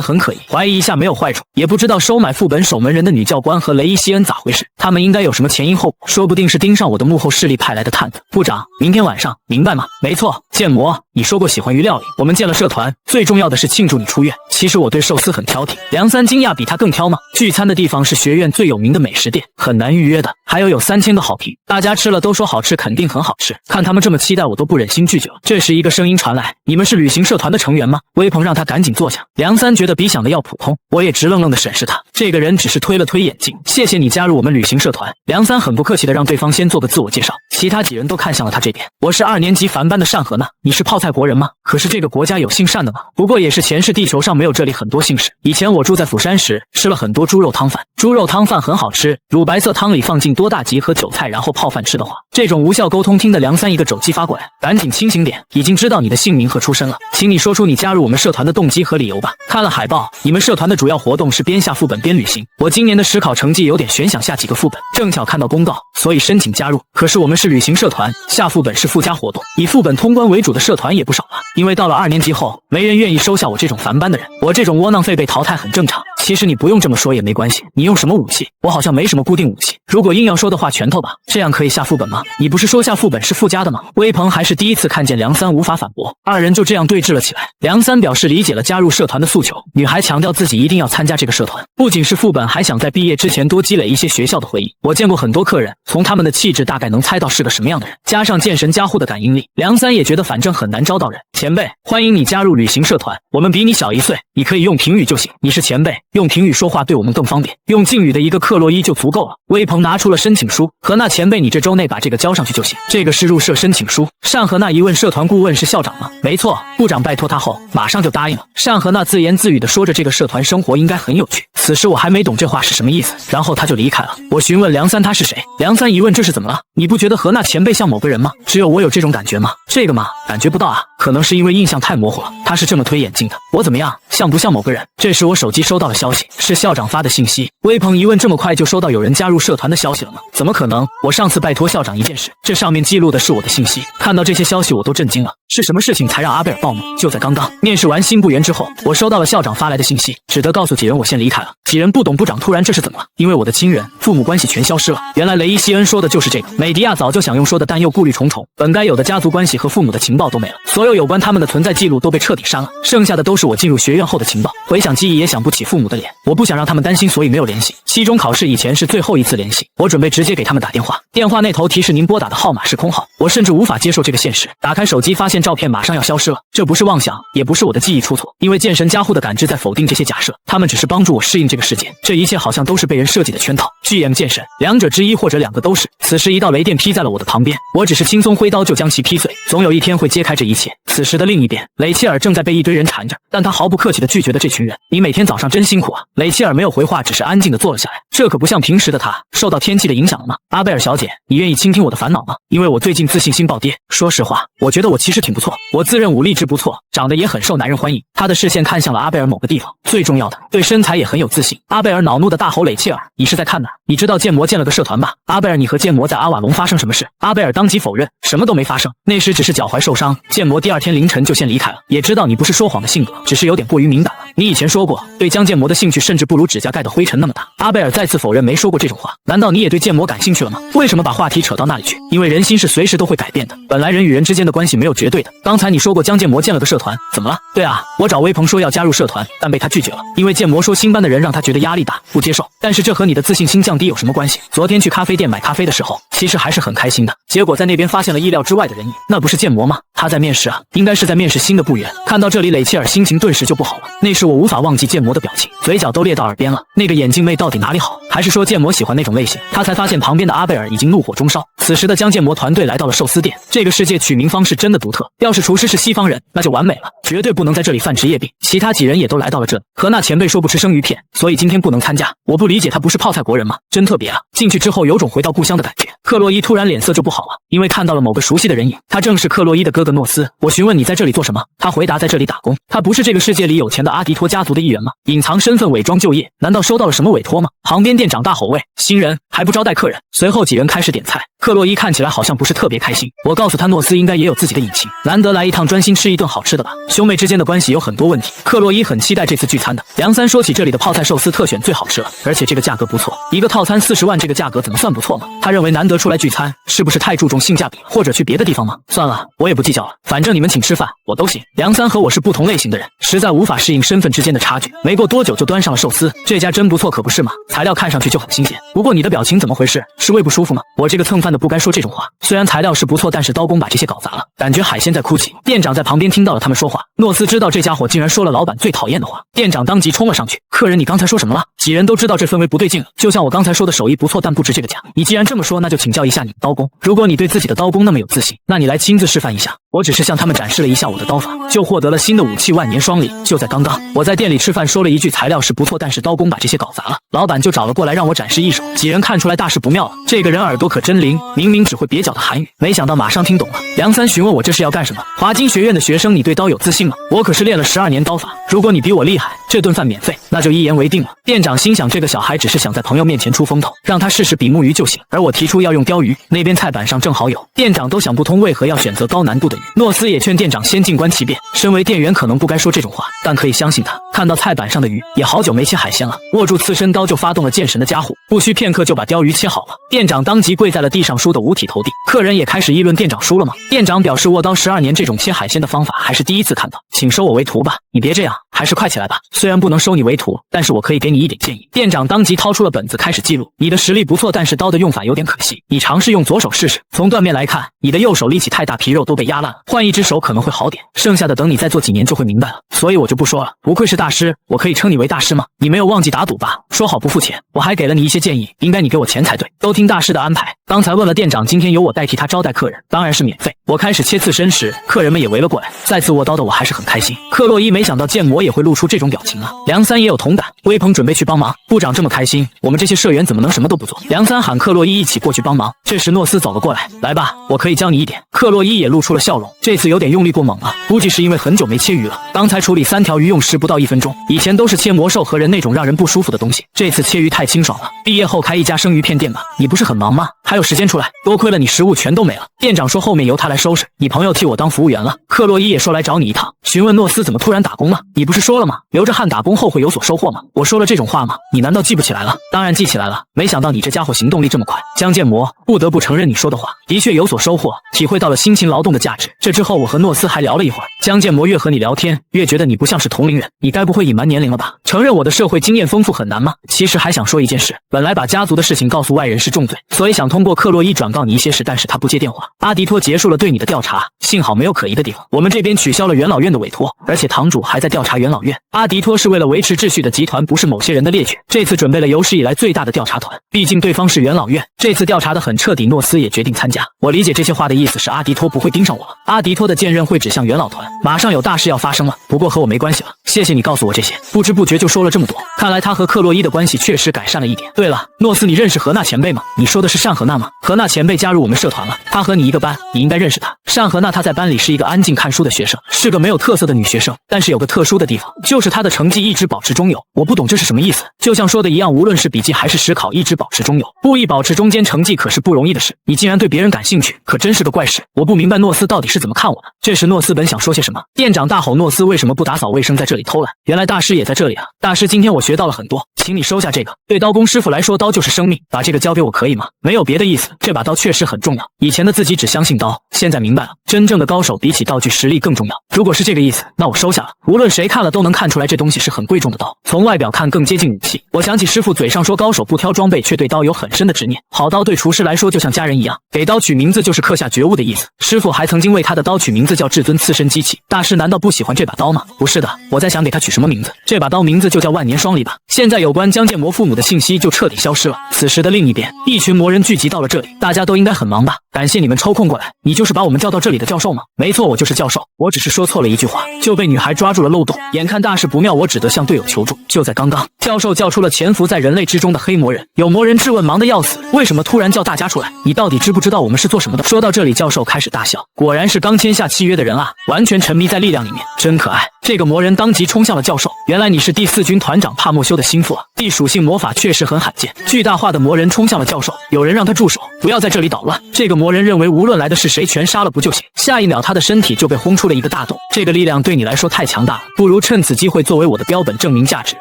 很可疑，怀疑一下没有坏处，也不知道收买副本守门人的女教官和雷伊西恩咋回事，他们应该有什么前因后果，说不定是盯上我的幕后势力派来的探子。部长，明天晚上明白吗？没错，建模，你说过喜欢鱼料理，我们建了社团，最重要的是庆祝你出院。其实我对寿司很挑剔，梁三惊讶，比他更挑吗？聚餐的地方是学院最有名的美食店，很难预约的，还有3000个好评，大家吃了都说好吃，肯定很好吃。看他们这么期待，我都不忍心拒绝了。这时一个声音传来，你们是旅行社团的成员吗？微鹏让他赶紧坐下。梁三觉得比想的要普通，我也直愣愣的审视他，这个人只是推了推眼镜。谢谢你加入我们旅行社团。梁三很不客气的让对方先做个自我介绍，其他几人都看向了他这边。我是2年级凡班的单河呢，你是泡菜国人吗？可是这个国家有姓单的吗？不过也是前世地球上没有这里很多姓氏。以前我住在釜山时，吃了很多猪肉汤饭，猪肉汤饭很好吃，乳白色汤里放进多大吉和韭菜，然后泡饭吃的话，这种无效沟通听得梁三一个肘击发过来，赶紧清醒点，已经知道你的姓名和出身了，请你说出你加入我们社团的动机和理由吧。看了海报，你们社团的主要活动是边下副本边旅行，我今年的实考成绩有点悬，想下几个副本，正巧看到公告，所以申请加入。可是我们是旅行社团，下副本是附加活动，以副本通关为主的社团也不少了，因为到了2年级后，没人愿意收下我这种凡班的人，我这种窝囊废被淘汰很正常。其实你不用这么说也没关系，你用什么武器？我好像没什么固定武器，如果硬要说的话，拳头吧，这样可以下副本吗？你不是说下副本是附加的吗？微鹏还是第一次看见梁三无法反驳，二人就这样对峙了起来。梁三表示理解了加入社团的诉求，女孩强调自己一定要参加这个社团，不仅是副本，还想在毕业之前多积累一些学校的回忆。我见过很多客人，从他们的气质大概能猜到是个什么样的人，加上剑神加护的感应力，梁三也觉得反正很难招到人。前辈，欢迎你加入旅行社团，我们比你小1岁，你可以用评语就行，你是前辈，用评语说话对我们更方便，用敬语的一个克洛伊就足够了。微鹏拿出了申请书，和那前辈，你这周内把这个交上去就行。这个是入社申请书。单和那一问社团顾问是校长吗？没错，部长拜托他后，马上就答应了。单和那自言自语的说着这个社团生活应该很有趣。此时我还没懂这话是什么意思，然后他就离开了。我询问梁三他是谁，梁三一问这是怎么了？你不觉得和那前辈像某个人吗？只有我有这种感觉吗？这个吗？感觉不到啊，可能是因为印象太模糊了。他是这么推眼镜的，我怎么样？像不像某个人？这时我手机收到了消息，是校长发的信息。微鹏一问，这么快就收到有人加入社团的消息了吗？怎么可能？我上次拜托校长一件事，这上面记录的是我的信息。看到这些消息我都震惊了，是什么事情才让阿贝尔暴怒？就在刚刚面试完新部员之后，我收到了校长发来的信息，只得告诉几人我先离开了。几人不懂部长突然这是怎么了？因为我的亲人父母关系全消失了。原来雷伊西恩说的就是这个。美迪亚早就想用说的，但又顾虑重重，本该有的家族关系和父母的情报都没了，所有有关他们的存在记录都被彻底删了，剩下的都是我进入学院后的情报。回想记忆也想不起父母的脸，我不想让他们担心，所以没有联系。期中考试以前是最后一次联系，我准备直接给他们打电话，电话那头提示您拨打的号码是空号。我甚至无法接受这个现实，打开手机发现照片马上要消失了。这不是妄想，也不是我的记忆出错，因为剑神加护的感知在否定这些假设，他们只是帮助我适应这个世界。这一切好像都是被人设计的圈套。GM 剑神，两者之一或者两个都是。此时一道雷电劈在了我的旁边，我只是轻松挥刀就将其劈碎，总有一天会揭开这一切。此时时的另一边，雷切尔正在被一堆人缠着，但他毫不客气地拒绝了这群人。你每天早上真辛苦啊。雷切尔没有回话，只是安静地坐了下来。这可不像平时的他，受到天气的影响了吗？阿贝尔小姐，你愿意倾听我的烦恼吗？因为我最近自信心暴跌。说实话，我觉得我其实挺不错，我自认武力值不错，长得也很受男人欢迎。他的视线看向了阿贝尔某个地方，最重要的，对身材也很有自信。阿贝尔恼怒地大吼：雷切尔，你是在看哪？你知道建模建了个社团吧？阿贝尔，你和建模在阿瓦隆发生什么事？阿贝尔当即否认，什么都没发生，那时只是脚踝受伤，建模第二天凌晨就先离开了。也知道你不是说谎的性格，只是有点过于敏感了。你以前说过，对江建模的兴趣甚至不如指甲盖的灰尘那么大。阿贝尔再次否认没说过这种话。难道你也对建模感兴趣了吗？为什么把话题扯到那里去？因为人心是随时都会改变的，本来人与人之间的关系没有绝对的。刚才你说过江建模建了个社团，怎么了？对啊，我找微鹏说要加入社团，但被他拒绝了，因为建模说新班的人让他觉得压力大，不接受。但是这和你的自信心降低有什么关系？昨天去咖啡店买咖啡的时候，其实还是很开心的，结果在那边发现了意料之外的人影，那不是建模吗？他在面试啊，应该是在面试新的部员。看到这里，雷切尔心情顿时就不好了。那时我无法忘记建模的表情，嘴角都裂到耳边了。那个眼镜妹到底哪里好？还是说建模喜欢那种类型？他才发现旁边的阿贝尔已经怒火中烧。此时的江建模团队来到了寿司店，这个世界取名方式真的独特，要是厨师是西方人，那就完美了，绝对不能在这里犯职业病。其他几人也都来到了这里，可那前辈说不吃生鱼片，所以今天不能参加。我不理解他不是泡菜国人吗？真特别啊！进去之后有种回到故乡的感觉。克洛伊突然脸色就不好了，因为看到了某个熟悉的人影，他正是克洛伊的哥哥诺斯。我询问你在这里做什么，他回答在这里打工。他不是这个世界里有钱的阿迪托家族的一员吗？隐藏身份，伪装就业，难道收到了什么委托吗？旁边店长大吼喂，新人还不招待客人。随后几人开始点菜，克洛伊看起来好像不是特别开心。我告诉他诺斯应该也有自己的隐情，难得来一趟专心吃一顿好吃的吧。兄妹之间的关系有很多问题，克洛伊很期待这次聚餐的。梁三说起这里的泡菜寿司特选最好吃了，而且这个价格不错，一个套餐40万，这个价格怎么算不错吗？他认为难得出来聚餐，是不是太注重性价比，或者去别的地方吗？算了，我也不计较了，反正你们请吃饭我都行。梁三和我是不同类型的人，实在无法适应身份之间的差距。没过多久就端上了寿司，这家真不错可不是吗？材料看上去就很新鲜。不过你的表情怎么回事？是胃不舒服吗？我这个蹭饭的不该说这种话。虽然材料是不错，但是刀工把这些搞砸了，感觉海鲜在哭泣。店长在旁边听到了他们说话，诺斯知道这家伙竟然说了老板最讨厌的话，店长当即冲了上去。客人，你刚才说什么了？几人都知道这氛围不对劲了，就像我刚才说的，手艺不错，但不值这个价。你既然这么说，那就请教一下你的刀工。如果你对自己的刀工那么有自信，那你来亲自示范一下。我只是向他们展示了一下我的刀法，就获得了新的武器万年双利。就在刚刚，我在店里吃饭说了一句材料是不错，但是刀工把这些搞砸了，老板就找了过来让我展示一手。几人看出来大事不妙了，这个人耳朵可真灵，明明只会蹩脚的韩语，没想到马上听懂了。梁三询问我这是要干什么？华金学院的学生，你对刀有自信吗？我可是练了12年刀法，如果你比我厉害，这顿饭免费，那就一言为定了。店长心想这个小孩只是想在朋友面前出风头，让他试试比目鱼就行，而我提出要用鲷鱼，那边菜板上正好有。店长都想不通为何要选择高难度的鱼。诺斯也劝店长先静观其变，身为店员可能不该说这种话，但可以相信他。看到菜板上的鱼，也好久没切海鲜了，握住刺身刀就发动了剑神的加护，不需片刻就把鲷鱼切好了。店长当即跪在了地上，输得五体投地。客人也开始议论店长输了吗？店长表示握刀12年，这种切海鲜的方法还是第一次看到，请收我为徒吧。你别这样，还是快起来吧。虽然不能收你为徒，但是我可以给你一点建议。店长当即掏出了本子开始记录，你的实力不错，但是刀的用法有点可惜，你尝试用左手试试。从断面来看，你的右手力气太大，皮肉都被压烂了，换一只手可能会好点，剩下的等你再做几年就会明白了。所以我就不说了，不愧是大师，我可以称你为大师吗？你没有忘记打赌吧？说好不付钱，我还给了你一些建议，应该你给我钱才对，都听大师的安排。刚才问了店长，今天由我代替他招待客人，当然是免费。我开始切刺身时，客人们也围了过来，再次握刀的我还是很开心。克洛伊没想到建模也会露出这种表情啊。梁三也有同感，微鹏准备去帮忙。部长这么开心，我们这些社员怎么能什么都不做？梁三喊克洛伊一起过去帮忙。这时诺斯走了过来，来吧，我可以教你一点。克洛伊也露出了笑容，这次有点用力过猛啊，估计是因为很久没切鱼了。刚才处理3条鱼用时不到1分钟，以前都是切魔兽和人那种让人不舒服的东西，这次切鱼太清爽了。毕业后开一家生鱼片店吧，你不是很忙吗？还有时间出来？多亏了你，食物全都没了。店长说后面由他来收拾，你朋友替我当服务员了。克洛伊也说来找你一趟，询问诺斯怎么突然打工了？你不是说了吗？流着汗打工后会有所收获吗？我说了这种话吗？你难道记不起来了？当然记起来了，没想到你这家伙行动力这么快。江建模，不得不承认你说的话的确有所收获，体会到了辛勤劳动的价值。这之后我和诺斯还聊了一会儿，江建模越和你聊天越觉得你不像是同龄人，你该不会隐瞒年龄了吧？承认我的社会经验丰富很难吗？其实还想说一件事，本本来把家族的事情告诉外人是重罪，所以想通过克洛伊转告你一些事，但是他不接电话。阿迪托结束了对你的调查，幸好没有可疑的地方。我们这边取消了元老院的委托，而且堂主还在调查元老院。阿迪托是为了维持秩序的集团，不是某些人的猎犬。这次准备了有史以来最大的调查团，毕竟对方是元老院，这次调查的很彻底。诺斯也决定参加。我理解这些话的意思是阿迪托不会盯上我了，阿迪托的剑刃会指向元老团，马上有大事要发生了。不过和我没关系了，谢谢你告诉我这些。不知不觉就说了这么多，看来他和克洛伊的关系确实改善了一点。对了，诺斯，你认识何娜前辈吗？你说的是单何娜吗？何娜前辈加入我们社团了，她和你一个班，你应该认识她。单何娜她在班里是一个安静看书的学生，是个没有特色的女学生，但是有个特殊的地方，就是她的成绩一直保持中游。我不懂这是什么意思，就像说的一样，无论是笔记还是实考，一直保持中游。故意保持中间成绩可是不容易的事，你竟然对别人感兴趣，可真是个怪事。我不明白诺斯到底是怎么看我的。这时诺斯本想说些什么，店长大吼诺斯为什么不打扫卫生，在这里偷懒。原来大师也在这里啊！大师，今天我学到了很多，请你收下这个。对刀工师傅来说，刀就是生命，把这个交给我可以吗？没有别的意思，这把刀确实很重要。以前的自己只相信刀，现在明白了，真正的高手比起道具实力更重要。如果是这个意思，那我收下了。无论谁看了都能看出来这东西是很贵重的刀，从外表看更接近武器。我想起师傅嘴上说高手不挑装备，却对刀有很深的执念。好刀对厨师来说就像家人一样，给刀取名字就是刻下觉悟的意思。师傅还曾经为他的刀取名字叫至尊刺身机器。大师难道不喜欢这把刀吗？不是的，我在想给他取什么名字。这把刀名字就叫万年双离吧。现在有关江建魔父母的信息就彻底消失了。此时的另一边，一群魔人聚集到了这里，大家都应该很忙吧？感谢你们抽空过来。你就是把我们叫到这里的教授吗？没错，我就是教授。我只是说错了一句话，就被女孩抓住了漏洞。眼看大事不妙，我只得向队友求助。就在刚刚，教授叫出了潜伏在人类之中的黑魔人。有魔人质问，忙得要死，为什么突然叫大家出来？你到底知不知道我们是做什么的？说到这里，教授开始大笑。果然是刚签下契约的人啊，完全沉迷在力量里面，真可爱。这个魔人当即冲向了教授。原来你是第4军团长帕莫修的心腹啊！地属性魔法确实很罕见。巨大化的魔人冲向了教授，有人让他住手，不要在这里捣乱。这个魔人认为无论来的是谁，全杀了不就行？下一秒他的身体就被轰出了一个大洞。这个力量对你来说太强大了，不如趁此机会作为我的标本证明价值。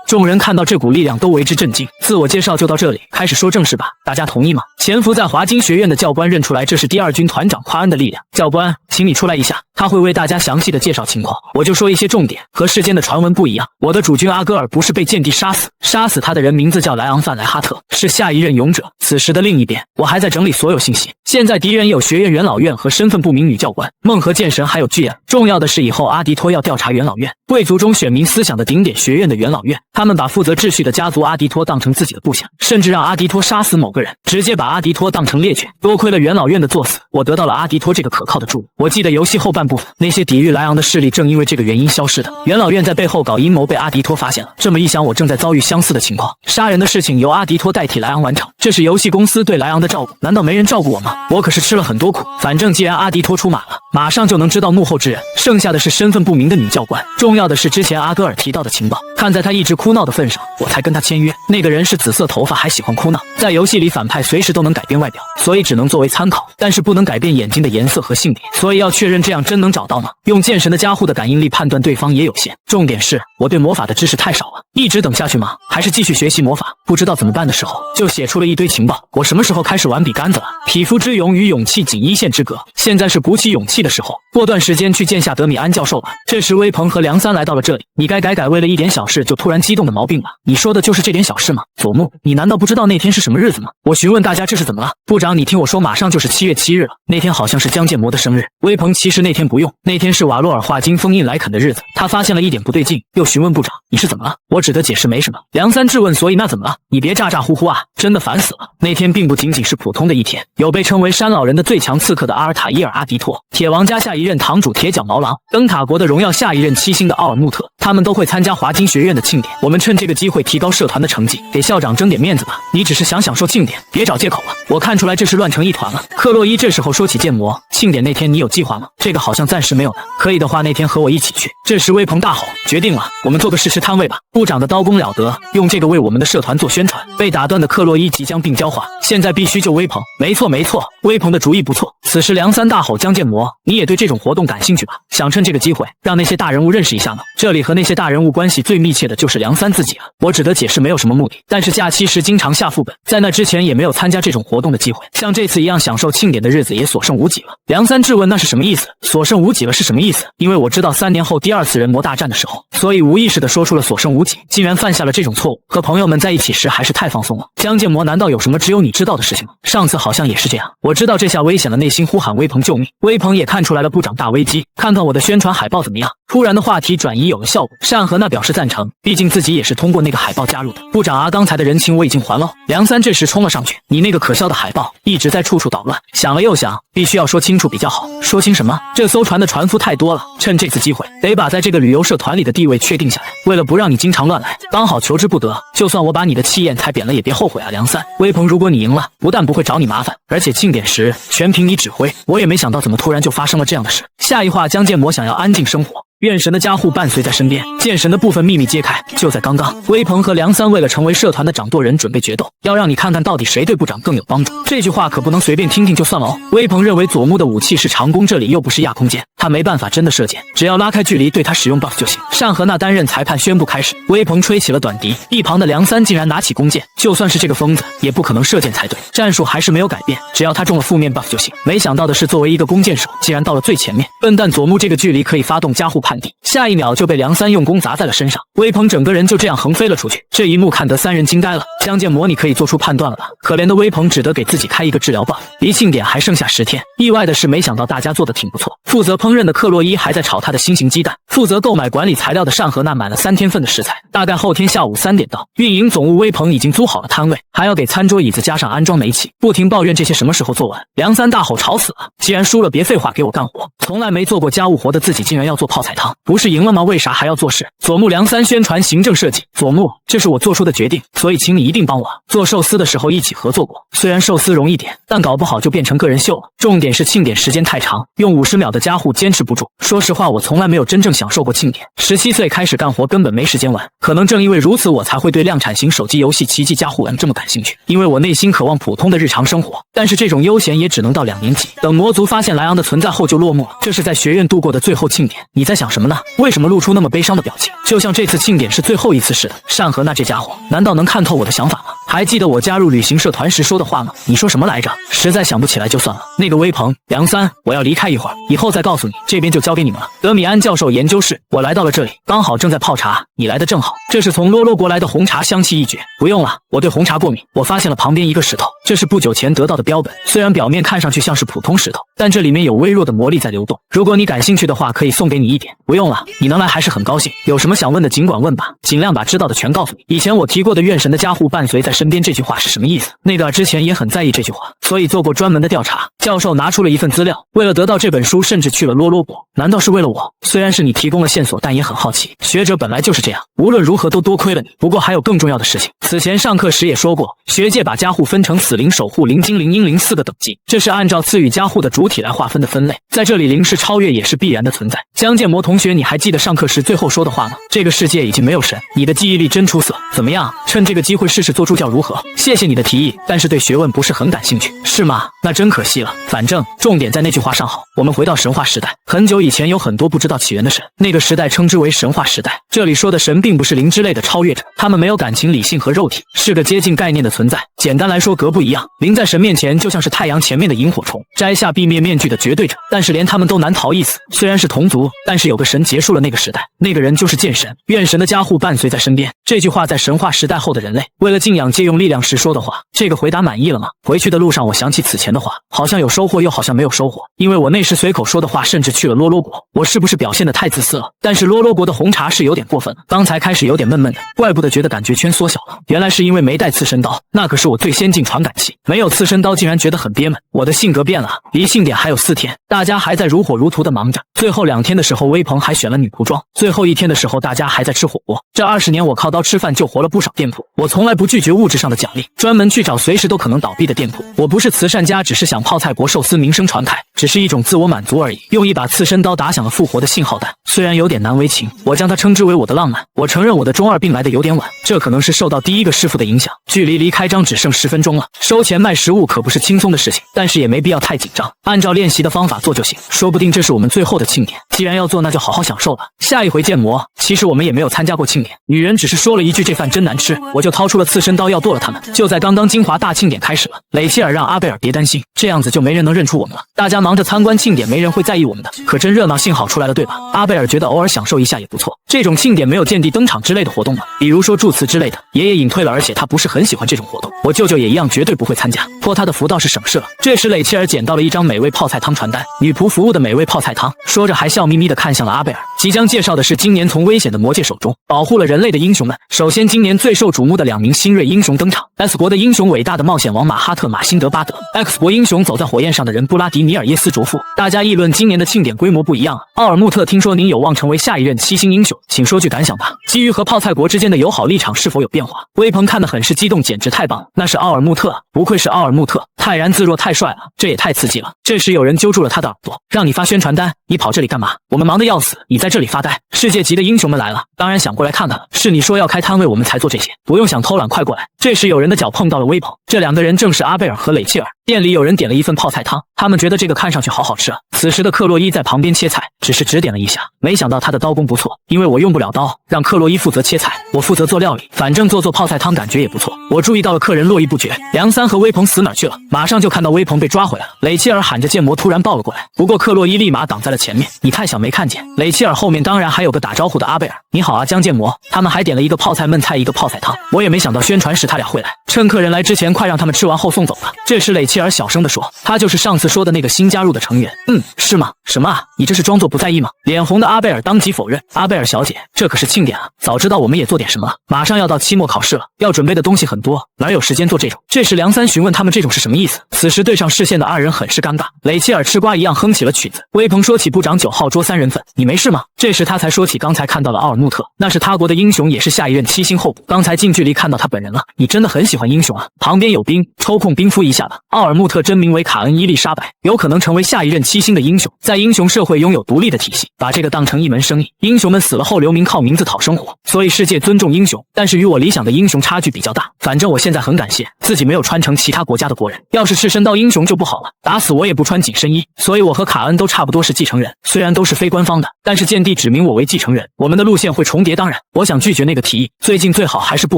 众人看到这股力量都为之震惊。自我介绍就到这里，开始说正事吧。大家同意吗？潜伏在华金学院的教官认出来这是第2军团长夸恩的力量。教官，请你出来一下，他会为大家详细的介绍情况。我就说一些重点，和世间的传闻不一样。我的主君阿戈尔不是被剑帝杀死，杀死他的人名字叫莱昂范莱哈特，是下一任勇者。此时的另一边，我还在整理所有信息。现在敌人有学院元老院和身份不明女教官梦和剑神，还有巨人。重要的是以后阿迪托要调查元老院，贵族中选民思想的顶点学院的元老院，他们把负责秩序的家族阿迪托当成自己的部下，甚至让阿迪托杀死某个人，直接把阿迪托当成猎犬。多亏了元老院的作死，我得到了阿迪托这个可靠的助力。我记得游戏后半部分，那些抵御莱昂的势力正因为这个原因消失的。元老院在背后搞阴谋，被阿迪托发现了。这么一想，我正在遭遇相似的情况。杀人的事情由阿迪托代替莱昂完成，这是游戏公司对莱昂的照顾。难道没人照顾我吗？我可是吃了很多苦。反正既然阿迪托出马了，马上就能知道幕后之人。剩下的是身份不明的女教官，重要的是之前阿戈尔提到的情报。看在他一直哭闹的份上，我才跟他签约。那个人是紫色头发，还喜欢哭闹。在游戏里，反派随时都能改变外表，所以只能作为参考，但是不能改变眼睛的颜色和性别。所以要确认这样真能找到吗？用剑神的加护的感应力判断对方也有限。重点是我对魔法的知识太少了，一直等下去吗？还是继续学习魔法？不知道怎么办的时候，就写出了一堆情报。我什么时候开始玩笔杆子了？匹夫之勇与勇气仅一线之隔，现在是鼓起勇气的时候。过段时间去见下德米安教授吧。这时威鹏和梁三来到了这里。你该改为了一点小事就突然激动的毛病吧？你说的就是这点小事吗？佐木，你难道不知道那天是什么日子吗？我询问大家这是怎么了？部长，你听我说，马上就是7月7日了。那天好像是江建模的生日。威鹏，其实那天不用，那天是瓦洛尔化金封印莱肯的日子。他发现了一点不对劲，又询问部长你是怎么了？我只得解释没什么。梁三质问，所以那怎么了？你别咋咋呼呼啊，真的烦死了。那天并不仅仅是普通的一天，有被称为山老人的最强刺客的阿尔塔伊尔阿迪托，铁王家下一任堂主铁脚毛狼，灯塔国的荣耀下一任7星的奥尔穆特，他们都会参加华金学院的庆典。我们趁这个机会提高社团的成绩，给校长争点面子吧。你只是想享受庆典，别找借口了。我看出来这是乱成一团了。克洛伊这时候说起建模，庆典那天你有计划吗？这个好像暂时没有呢。可以的话那天和我一起去。这时威鹏大吼，决定了，我们做个试吃摊位吧。部长的刀工了得，用这个为我们的社团做宣传。被打断的克洛伊即将病娇化，现在必须救威鹏。没错没错，威鹏的主意不错。此时梁三大吼，江建模，你也对这种活动感兴趣吧？想趁这个机会让那些大人物认识一下吗？这里和那些大人物关系最密切的就是梁三自己了。我只得解释没有什么目的，但是假期时经常下副本，在那之前也没有参加这种活动。活动的机会，像这次一样享受庆典的日子也所剩无几了。梁三质问那是什么意思？所剩无几了是什么意思？因为我知道3年后第2次人魔大战的时候，所以无意识地说出了所剩无几，竟然犯下了这种错误。和朋友们在一起时还是太放松了。江建模，难道有什么只有你知道的事情吗？上次好像也是这样。我知道这下危险了，内心呼喊威鹏救命。威鹏也看出来了部长大危机，看看我的宣传海报怎么样？突然的话题转移有了效果，单和那表示赞成，毕竟自己也是通过那个海报加入的。部长啊，刚才的人情我已经还了。梁三这时冲了上去，你那个可笑的海报一直在处处捣乱，想了又想，必须要说清楚比较好。说清什么？这艘船的船夫太多了，趁这次机会得把在这个旅游社团里的地位确定下来。为了不让你经常乱来，刚好求之不得，就算我把你的气焰踩扁了也别后悔啊。梁三，威鹏，如果你赢了，不但不会找你麻烦，而且庆典时全凭你指挥。我也没想到怎么突然就发生了这样的事。下一话，江建模想要安静生活，愿神的加护伴随在身边。剑神的部分秘密揭开，就在刚刚，威鹏和梁三为了成为社团的掌舵人准备决斗，要让你看看到底谁对部长更有帮助。这句话可不能随便听听就算了哦。威鹏认为佐木的武器是长弓，这里又不是亚空间，他没办法真的射箭，只要拉开距离对他使用 buff 就行。单和那担任裁判宣布开始，威鹏吹起了短笛，一旁的梁三竟然拿起弓箭，就算是这个疯子也不可能射箭才对，战术还是没有改变，只要他中了负面 buff 就行。没想到的是，作为一个弓箭手，竟然到了最前面，笨蛋佐木这个距离可以发动加护判定，下一秒就被梁三用弓砸在了身上，威鹏整个人就这样横飞了出去。这一幕看得3人惊呆了。江建模，你可以做出判断了吧？可怜的威鹏只得给自己开一个治疗 buff， 离庆典还剩下10天。意外的是，没想到大家做的挺不错。负责烹饪的克洛伊还在炒他的新型鸡蛋，负责购买管理材料的单和那买了3天份的食材，大概后天下午3点到。运营总务威鹏已经租好了摊位，还要给餐桌椅子加上安装煤气，不停抱怨这些什么时候做完。梁三大吼吵死了，既然输了别废话，给我干活。从来没做过家务活的自己竟然要做泡菜汤，不是赢了吗？为啥还要做事？佐木梁三宣传行政设计，佐木，这是我做出的决定，所以请你一定帮我。做寿司的时候一起合作过，虽然寿司容易点，但搞不好就变成个人秀了。重点是庆典时间太长，用50秒的加护坚持不住。说实话，我从来没有真正享受过庆典，17岁开始干活根本没时间玩。可能正因为如此，我才会对量产型手机游戏奇迹加护 M 这么感兴趣，因为我内心渴望普通的日常生活。但是这种悠闲也只能到2年级，等魔族发现莱昂的存在后就落幕了。这是在学院度过的最后庆典，你在想什么呢？为什么露出那么悲伤的表情？就像这次庆典是最后一次似的。单和那这家伙难道能看透我的想法吗？还记得我加入旅行社团时说的话吗？你说什么来着？实在想不起来就算了。那个威鹏，梁三，我要离开一会儿，以后再告诉你，这边就交给你们了。德米安教授研究室，我来到了这里，刚好正在泡茶，你来的正好。这是从洛洛国来的红茶，香气一绝。不用了，我对红茶过敏。我发现了旁边一个石头，这是不久前得到的标本，虽然表面看上去像是普通石头，但这里面有微弱的魔力在流动。如果你感兴趣的话，可以送给你一点。不用了，你能来还是很高兴。有什么想问的尽管问吧，尽量把知道的全告诉你。以前我提过的愿神的加护伴随在身边这句话是什么意思？那个之前也很在意这句话，所以做过专门的调查。教授拿出了一份资料，为了得到这本书，甚至去了洛洛国。难道是为了我？虽然是你提供了线索，但也很好奇。学者本来就是这样，无论如何都多亏了你。不过还有更重要的事情，此前上课时也说过，学界把加护分成死灵、守护灵、精灵、阴灵4个等级，这是按照赐予加护的主体来划分的分类。在这里，灵是超越也是必然的存在。江建模同学，你还记得上课时最后说的话吗？这个世界已经没有神，你的记忆力真出色。怎么样？趁这个机会试试做助教如何？谢谢你的提议，但是对学问不是很感兴趣，是吗？那真可惜了。反正重点在那句话上好。我们回到神话时代，很久以前有很多不知道起源的神，那个时代称之为神话时代。这里说的神并不是灵之类的超越者，他们没有感情、理性和肉体，是个接近概念的存在。简单来说，格不一样。灵在神面前就像是太阳前面的萤火虫，摘下避灭面具的绝对者，但是连他们都难逃一死。虽然是同族，但是有个神结束了那个时代，那个人就是剑神。愿神的加护伴随在身边，这句话在神话时代后的人类为了敬仰借用力量时说的话。这个回答满意了吗？回去的路上我想起此前的话，好像有收获又好像没有收获，因为我那时随口说的话甚至去了洛洛国。我是不是表现得太自私了？但是洛洛国的红茶是有点过分了，刚才开始有点闷闷的，怪不得觉得感觉圈缩小了，原来是因为没带刺身刀，那可是我最先进传感器，没有刺身刀竟然觉得很憋闷。我的性格变了，离庆典还有4天，大家还在如火如荼的忙着。最后2天的时候，威鹏还选了女仆装，最后1天的时候，大家还在吃火锅。这20年我靠刀吃饭救活了不少店铺，我从来不拒绝物质上的奖励，专门去找随时都可能倒闭的店铺。我不是慈善家，只是想泡菜国寿司名声传开，只是一种自我满足而已。用一把刺身刀打响了复活的信号弹，虽然有点难为情，我将它称之为我的浪漫。我承认我的中二病来的有点晚，这可能是受到第一个师傅的影响。距离开张只剩10分钟了，收钱卖食物可不是轻松的事情，但是也没必要太紧张，按照练习的方法做就行。说不定这是我们最后的庆典，既然要做，那就好好享受吧。下一回建模，其实我们也没有参加过庆典，女人只是说了一句这饭真难吃，我就掏出了刺身刀要剁了他们。就在刚刚，精华大庆典开始了。雷切尔让阿贝尔别担心，这样子就没人能认出我们了。大家忙着参观庆典，没人会在意我们的。可真热闹，幸好出来了，对吧？阿贝尔觉得偶尔享受一下也不错。这种庆典没有见地登场之类的活动吗？比如说祝词之类的。爷爷隐退了，而且他不是很喜欢这种活动。我舅舅也一样，绝对不会参加，托他的福倒是省事了。这时雷切尔捡到了一张美味泡菜汤传单，女仆服务的美味泡菜汤。说着还笑眯眯地看向了阿贝尔。即将介绍的是今年从危险的魔界手中保护了人类的英雄们。首先，今年最受瞩目的2名新锐英雄登场。S 国的英雄，伟大的冒险王马哈特·马辛德巴德 ；X 国英雄，走在火焰上的人布拉迪米尔耶斯卓夫。大家议论今年的庆典规模不一样啊。奥尔穆特，听说您有望成为下一任7星英雄，请说句感想吧。基于和泡菜国之间的友好立场是否有变化？微鹏看得很是激动，简直太棒了！那是奥尔穆特啊，不愧是奥尔穆特，泰然自若，太帅了，这也太刺激了。这时有人揪住了他的耳朵，让你发宣传单，你跑这里干嘛？我们忙得要死，你在这里发呆。世界级的英雄们来了，当然想过来看看了。是你说要开摊位，我们才做这些，不用想偷懒，快过来。这时有人的脚碰到了微鹏，这2个人正是阿贝尔和雷切尔。店里有人点了一份泡菜汤，他们觉得这个看上去好好吃啊。此时的克洛伊在旁边切菜，只是指点了一下，没想到他的刀工不错，因为我用不了刀，让克洛伊负责切菜，我负责做料理，反正做泡菜汤感觉也不错。我注意到了客人络绎不绝，梁三和微鹏死哪儿去了？马上就看到微鹏被抓回来了。雷切尔喊着建模突然抱了过来，不过克洛伊立马挡在了前面，你太小没看见。雷切尔后面当然还有个打招呼的阿贝尔，你好啊江建模。他们还点了一个泡菜焖菜，一个泡菜汤，我也没想到宣传时他俩会来，趁客人来之前快让他们吃完后送走吧。这时雷切尔小声地说，他就是上次说的那个新加入的成员。是吗？什么啊？你这是装作不在意吗？脸红的阿贝尔当即否认，阿贝尔小姐，这可是庆典啊，早知道我们也做点什么了。马上要到期末考试了，要准备的东西很多，哪有时间做这种？这时梁三询问他们这种是什么意思。此时对上视线的2人很是尴尬，雷切尔吃瓜一样哼起了曲子。微鹏说起部长9号桌3人份，你没事吗？这时他才说起刚才看到了奥尔穆特，那是他国的英雄，也是下一任7星候补，刚才近距离看到他本人了。你真的很喜欢英雄啊。旁边有兵，抽空冰敷一下吧。奥尔穆特真名为卡恩伊丽莎白，有可能成为下一任7星的英雄，在英雄社会拥有独立的体系，把这个当成一门生意。英雄们死了后留名，靠名字讨生活，所以世界尊重英雄，但是与我理想的英雄差距比较大。反正我现在很感谢自己没有穿成其他国家的国人，要是赤身刀英雄就不好了，打死我也不穿紧身衣。所以我和卡恩都差不多是继承人，虽然都是非官方的，但是剑帝指明我为继承人，我们的路线会重叠。当然我想拒绝那个提议，最近最好还是不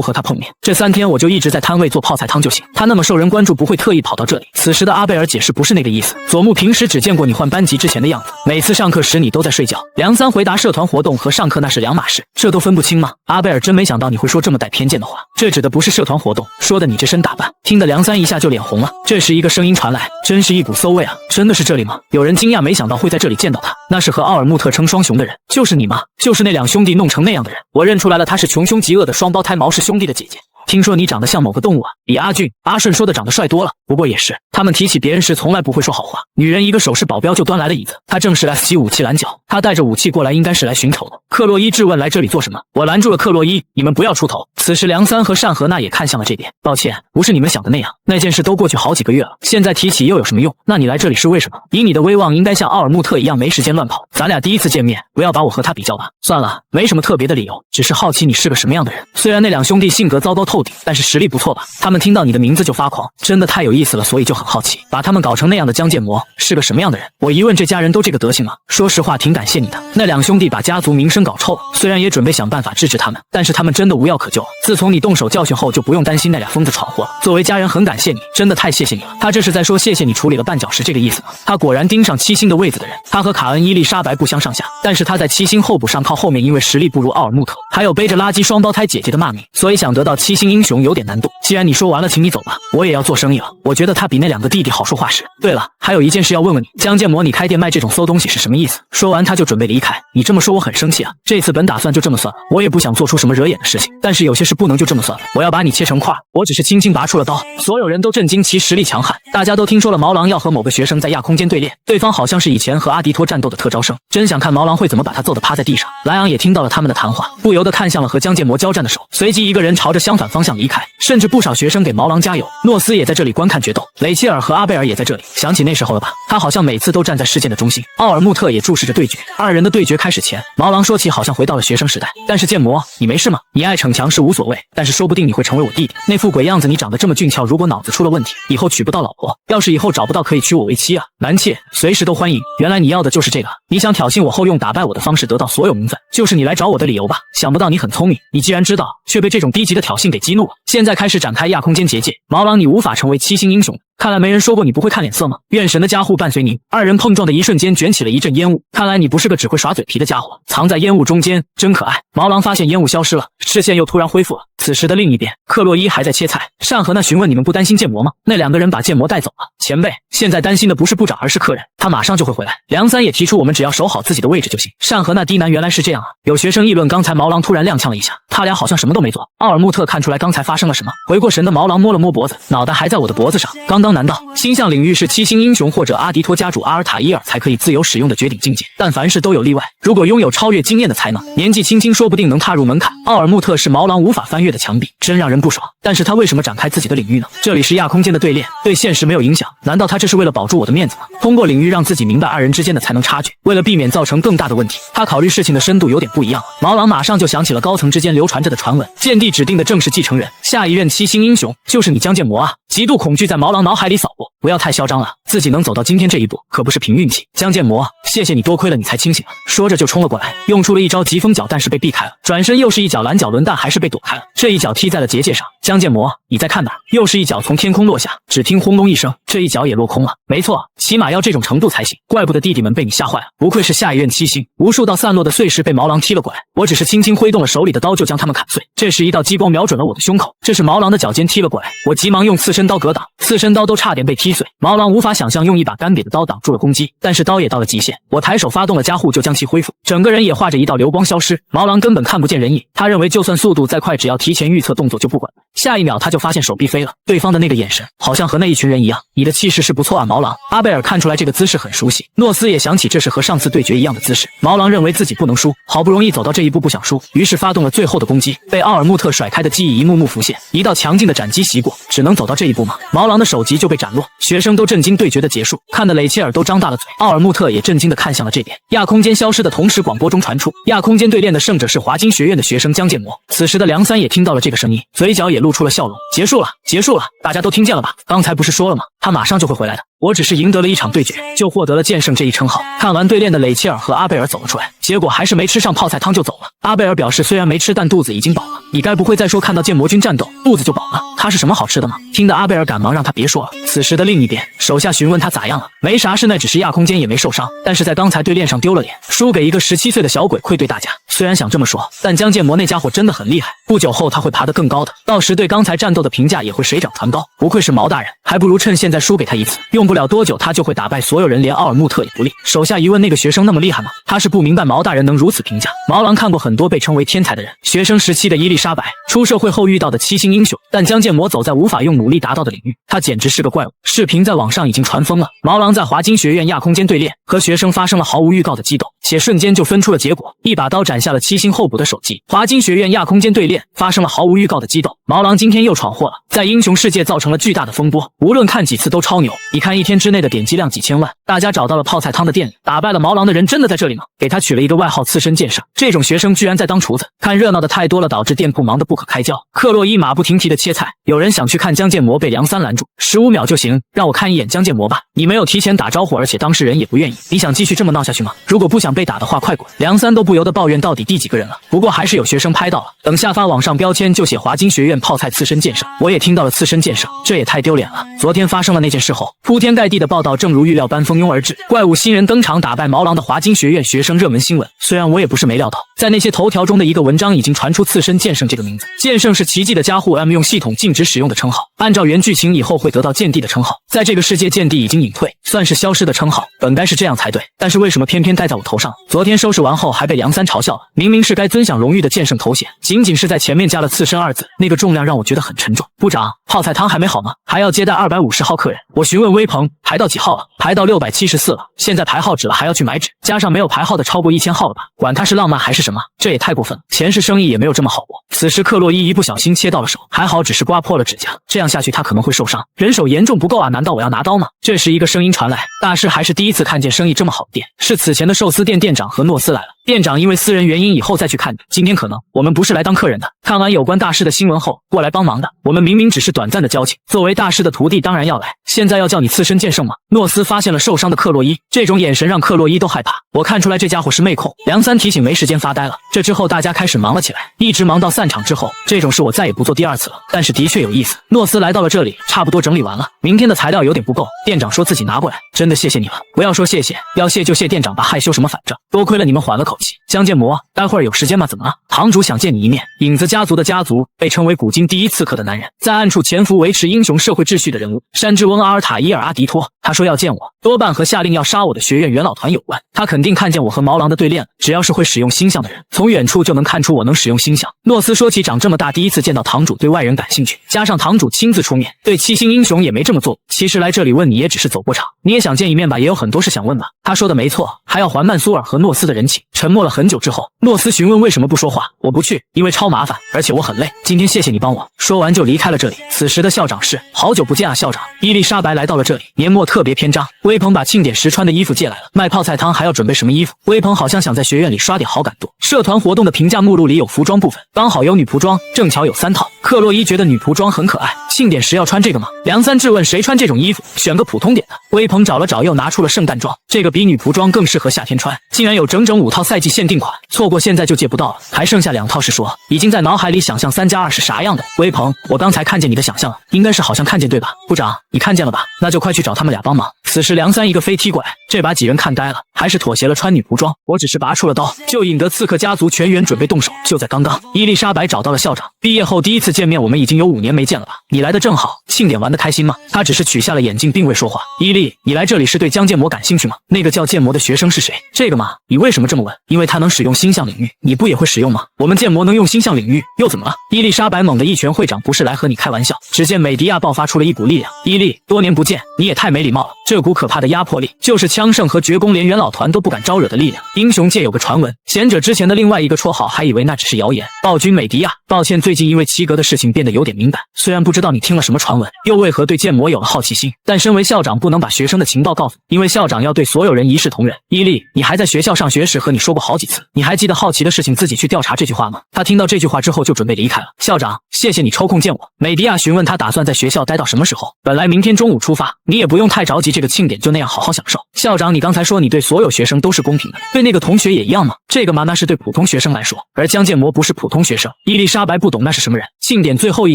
和他碰面，这3天我就一直在摊位做泡菜汤就行，他那么受人关注，不会特意跑到这里。此时的阿贝尔解释，不是那个意思，佐木平时只见过你换班级之前的样子，每次上课时你都在睡觉。梁三回答，社团活动和上课那是2码事，这都分不清吗？阿贝尔真没想到你会说这么带偏见的话，这指的不是社团活动，说的你这身打扮。听得梁三一下就脸红了。这时一个声音传来，真是一股馊味啊，真的是这里吗？有人惊讶，没想到会在这里见到他，那是和奥尔穆特称双雄的人，就是你吗？就是那2兄弟弄成那样的人，我认出来了，他是穷凶极恶的双胞胎毛氏兄弟的姐姐。听说你长得像某个动物啊，比阿俊、阿顺说的长得帅多了。不过也是，他们提起别人时从来不会说好话。女人一个手势保镖就端来了椅子，他正是 S 级武器蓝角，他带着武器过来，应该是来寻仇的。克洛伊质问来这里做什么？我拦住了克洛伊，你们不要出头。此时梁三和单荷娜也看向了这边，抱歉，不是你们想的那样，那件事都过去好几个月了，现在提起又有什么用？那你来这里是为什么？以你的威望，应该像奥尔穆特一样没时间乱跑。咱俩第一次见面，不要把我和他比较吧。算了，没什么特别的理由，只是好奇你是个什么样的人。虽然那2兄弟性格糟糕透顶，但是实力不错吧？他们听到你的名字就发狂，真的太有意思了，所以就很好奇，把他们搞成那样的江建模是个什么样的人？我一问，这家人都这个德行吗？说实话，挺感谢你的。那2兄弟把家族名声搞臭了，虽然也准备想办法制止他们，但是他们真的无药可救。自从你动手教训后，就不用担心那俩疯子闯祸了。作为家人，很感谢你，真的太谢谢你了。他这是在说谢谢你处理了绊脚石这个意思吗？他果然盯上7星的位子的人。他和卡恩伊丽莎白不相上下，但是他在7星候补上靠后面，因为实力不如奥尔穆特，还有背着垃圾双胞胎姐姐的骂名，所以想得到7星英雄有点难度。既然你说完了，请你走吧，我也要做生意了。我觉得他比那2个弟弟好说话时。对了，还有一件事要问问你，江建模，你开店卖这种馊东西是什么意思？说完他就准备离开。你这么说我很生气啊，这次本打算就这么算了，我也不想做出什么惹眼的事情，但是有些事不能就这么算了，我要把你切成块。我只是轻轻拔出了刀，所有人都震惊其实力强悍。大家都听说了毛狼要和某个学生在亚空间对练，对方好像是以前和阿迪托战斗的特招生，真想看毛狼会怎么把他揍得趴在地上。莱昂也听到了他们的谈话，不由得看向了和江建模交战的手，随即一个人朝着相反方向离开，甚至不少学生给毛狼加油。诺斯也在这里观看决斗，雷切尔和阿贝尔也在这里。想起那时候了吧，他好像每次都站在事件的中心。奥尔穆特也注视着对决，二人的对决开始前，毛狼说起好像回到了学生时代。但是建模，你没事吗？你爱逞强是无所谓，但是说不定你会成为我弟弟。那副鬼样子，你长得这么俊俏，如果脑子出了问题，以后娶不到老婆，要是以后找不到可以娶我为妻啊，男妾随时都欢迎。原来你要的就是这个，你想挑衅我后用打败我的方式得到所有名分，就是你来找我的理由吧？想不到你很聪明，你既然知道，却被这种低级的挑衅给激怒了。现在开始展开亚空间结界，毛狼，你无法成为七星英雄。看来没人说过你不会看脸色吗？愿神的加护伴随您。二人碰撞的一瞬间卷起了一阵烟雾，看来你不是个只会耍嘴皮的家伙，藏在烟雾中间真可爱。毛狼发现烟雾消失了，视线又突然恢复了。此时的另一边，克洛伊还在切菜。善和那询问你们不担心建模吗？那两个人把建模带走了。前辈，现在担心的不是部长，而是客人，他马上就会回来。梁三也提出我们只要守好自己的位置就行。善和那低男原来是这样啊！有学生议论刚才毛狼突然踉跄了一下，他俩好像什么都没做。奥尔穆特看出来刚才发生了什么，回过神的毛狼摸了摸脖子，脑袋还在我的脖子上。刚刚难道星象领域是七星英雄或者阿迪托家主阿尔塔伊尔才可以自由使用的绝顶境界？但凡事都有例外，如果拥有超越经验的才能，年纪轻轻说不定能踏入门槛。奥尔穆特是毛狼无法翻越的墙壁，真让人不爽。但是他为什么展开自己的领域呢？这里是亚空间的对练，对现实没有影响。难道他这是为了保住我的面子吗？通过领域让自己明白二人之间的才能差距，为了避免造成更大的问题，他考虑事情的深度有点不一样了。毛狼马上就想起了高层之间流传着的传闻，剑帝指定的正式继承人，下一任七星英雄就是你江建模啊！极度恐惧在毛狼脑海里扫过，不要太嚣张了，自己能走到今天这一步，可不是凭运气。江建模，谢谢你，多亏了你才清醒了。说着就冲了过来，用出了一招疾风脚，但是被避开了。转身又是一脚蓝脚轮，但还是被躲开了。这一脚踢在了结界上。江建模，你在看哪儿？又是一脚从天空落下，只听轰隆一声，这一脚也落空了。没错，起码要这种程度才行。怪不得弟弟们被你吓坏了，不愧是下一任七星。无数道散落的碎石被毛狼踢了过来，我只是轻轻挥动了手里的刀就将它们砍碎。这时一道激光瞄准了我的胸口，这是毛狼的脚尖踢了过来，我急忙用刺身刀格挡，刺身刀都差点被踢碎。毛狼无法想象用一把干瘪的刀挡住了攻击，但是刀也到了极限，我抬手发动了加护就将其恢复，整个人也化着一道流光消失。毛狼根本看不见人影，他认为就算速度再快，只要提前预测动作就不管了。下一秒他就发现手臂飞了，对方的那个眼神好像和那一群人一样。你的气势是不错啊，毛狼。阿贝尔看出来这个姿势很熟悉，诺斯也想起这是和上次对决一样的姿势。毛狼认为自己不能输，好不容易走到这一步不想输，于是发动了最后的攻击。被奥尔穆特甩开的记忆一幕幕浮现，一道强劲的斩击袭过，只能走到这一步吗？毛狼的首级就被斩落，学生都震惊对决的结束，看得雷切尔都张大了嘴。奥尔穆特也震惊地看向了这边。亚空间消失的同时，广播中传出亚空间对练的胜者是华金学院的学生江建模。此时的梁三也听到了这个声音，嘴角也露出了笑容。结束了，结束了，大家都听见了吧？刚才不是说了吗？他马上就会回来的。我只是赢得了一场对决，就获得了剑圣这一称号。看完对练的雷切尔和阿贝尔走了出来，结果还是没吃上泡菜汤就走了。阿贝尔表示虽然没吃，但肚子已经饱了。你该不会再说看到剑魔军战斗肚子就饱了？他是什么好吃的吗？听得阿贝尔赶忙让他别说了。此时的另一边，手下询问他咋样了，没啥事，那只是亚空间也没受伤，但是在刚才对练上丢了脸，输给一个17岁的小鬼，愧对大家。虽然想这么说，但江建模那家伙真的很厉害，不久后他会爬得更高的，到时对刚才战斗的评价也会水涨船高。不愧是毛大人，还不如趁现在输给他一次，用不了多久他就会打败所有人，连奥尔穆特也不利。手下一问，那个学生那么厉害吗？他是不明白毛大人能如此评价。毛狼看过很多被称为天才的人，学生时期的伊丽莎白，出社会后遇到的七星英雄，但江建模走在无法用努力达到的领域，他简直是个怪物。视频在网上已经传疯了，毛狼在华金学院亚空间对练，和学生发生了毫无预告的激斗，且瞬间就分出了结果，一把刀斩下了七星候补的首级。华金学院亚空间对练发生了毫无预告的激斗，毛狼今天又闯祸了，在英雄世界造成了巨大的风波，无论看几次都超牛。你看一天之内的点击量几千万，大家找到了泡菜汤的店里，打败了毛狼的人真的在这里吗？给他取了一个外号刺身剑圣，这种学生居然在当厨子，看热闹的太多了，导致店铺忙得不可开交。克洛伊马不停蹄的切菜，有人想去看江建模，被梁三拦住，15秒就行，让我看一眼江建模吧。你没有提前打招呼，而且当事人也不愿意，你想继续这么闹下去吗？如果不想被打的话，快滚！梁三都不由得抱怨到底第几个人了。不过还是有学生拍到了，等下发网上标签就写华金学院泡菜刺身剑圣。我也听到了刺身剑圣，这也太丢脸了。昨天发生了那件事后，铺天盖地的报道正如预料般蜂拥而至，怪物新人登场打败毛狼的华金学院学生热门新闻。虽然我也不是没料到，在那些头条中的一个文章已经传出刺身剑圣这个名字。剑圣是奇迹的加护 M 用系统禁止使用的称号，按照原剧情以后会得到剑帝的称号。在这个世界见地已经隐退，算是消失的称号，本该是这样才对，但是为什么偏偏戴在我头上？昨天收拾完后还被梁三嘲笑了，明明是该尊享荣誉的剑圣头衔，仅仅是在前面加了刺身二字，那个重量让我觉得很沉重。部长，泡菜汤还没好吗？还要接待250号客人。我询问微鹏，排到几号了？排到674了，现在排号纸了，还要去买纸，加上没有排号的超过1000号了吧？管他是浪漫还是什么，这也太过分了，前世生意也没有这么好过。此时克洛伊一不小心切到了手，还好只是刮破了指甲，这样下去他可能会受伤，人手严重不够啊，难道我要拿刀吗？这时一个声音传来，大师还是第一次看见生意这么好的店，是此前的寿司店店长和诺斯来了。店长因为私人原因以后再去看你，今天可能我们不是来当客人的。看完有关大师的新闻后过来帮忙的，我们明明只是短暂的交情，作为大师的徒弟当然要来，现在要叫你刺身剑圣吗？诺斯发现了受伤的克洛伊，这种眼神让克洛伊都害怕，我看出来这家伙是妹控。梁三提醒没时间发呆了，这之后大家开始忙了起来，一直忙到散场之后，这种事我再也不做第二次了，但是的确有意思。诺斯来到了这里，差不多整理完了，明天的材料有点不够，店长说自己拿过来，真的谢谢你了。不要说谢谢，要谢就谢店长吧，害羞什么反正，多亏了你们缓了口气。江建模，待会儿有时间吗？怎么了？堂主想见你一面。影子家族的家族被称为古今第一刺客的男人，在暗处潜伏维持英雄社会秩序的人物，山之翁阿尔塔伊尔阿迪托，他说要见我，多半和下令要杀我的学院元老团有关。他肯定看见我和毛狼的对练了，只要是会使用星象的人，从远处就能看出我能使用星象。诺斯说起长这么大第一次见到堂主对外人感兴趣，加上堂主亲自出面，对七星英雄也没这么做。其实来这里问你也只是走过场，你也想见一面吧，也有很多事想问吧。他说的没错，还要还曼苏尔和诺斯的人情。沉默了很久之后，诺斯询问为什么不说话。我不去，因为超麻烦，而且我很累，今天谢谢你帮我。说完就离开了这里。此时的校长室，好久不见啊，校长。伊丽莎白来到了这里，年末特别篇章。微鹏把庆典时穿的衣服借来了，卖泡菜汤还要准备什么衣服？微鹏好像想在学院里刷点好感度。社团活动的评价目录里有服装部分，刚好有女仆装，正巧有3套。克洛伊觉得女仆装很可爱，庆典时要穿这个吗？梁三质问谁穿这种衣服，选个普通点的。微鹏找了找，又拿出了圣诞装，这个比女仆装更适合夏天穿，竟然有整整5套赛季限定款，错过现在就借不到了，还剩下2套是说，已经在脑海里想象3+2是啥样的。微鹏，我刚才看见你的想象了，应该是好像看见对吧？部长，你看见了吧？那就快去找他们俩帮忙。此时梁三一个飞踢过来，这把几人看呆了，还是妥协了穿女仆装。我只是拔出了刀，就引得刺客家族全员准备动手。就在刚刚，伊丽莎白找到了校长，毕业后第一次见面，我们已经有5年没见了吧？你来的正好，庆典玩得开心吗？他只是取下了眼镜并未说话。伊丽，你来这里是对江建模感兴趣吗？那个叫建模的学生是谁？这个吗？你为什么这么问？因为他能使用星象领域，你不也会使用吗？我们建模能用星象领域，又怎么了？伊丽莎白猛地一拳，会长不是来和你开玩笑。只见美迪亚爆发出了一股力量。伊丽，多年不见，你也太没礼貌了。这股可怕的压迫力，就是枪圣和绝宫连元老团都不敢招惹的力量。英雄界有个传闻，贤者之前的另外一个绰号还以为那只是谣言。暴君美迪亚，抱歉，最近因为齐格的事情变得有点敏感，虽然不知道你听了什么传闻，又为何对建模有了好奇心，但身为校长不能把学生的情报告诉你，因为校长要对所有人一视同仁。伊利，你还在学校上学时和你说过好几次，你还记得好奇的事情自己去调查这句话吗？他听到这句话之后就准备离开了。校长，谢谢你抽空见我。美迪亚询问他打算在学校待到什么时候，本来明天中午出发，你也不用太着急，这个庆典就那样好好享受。校长，你刚才说你对所有学生都是公平的，对那个同学也一样吗？这个嘛，那是对普通学生来说，而江建模不是普通学生。伊丽莎白不懂那是什么人。庆典最后一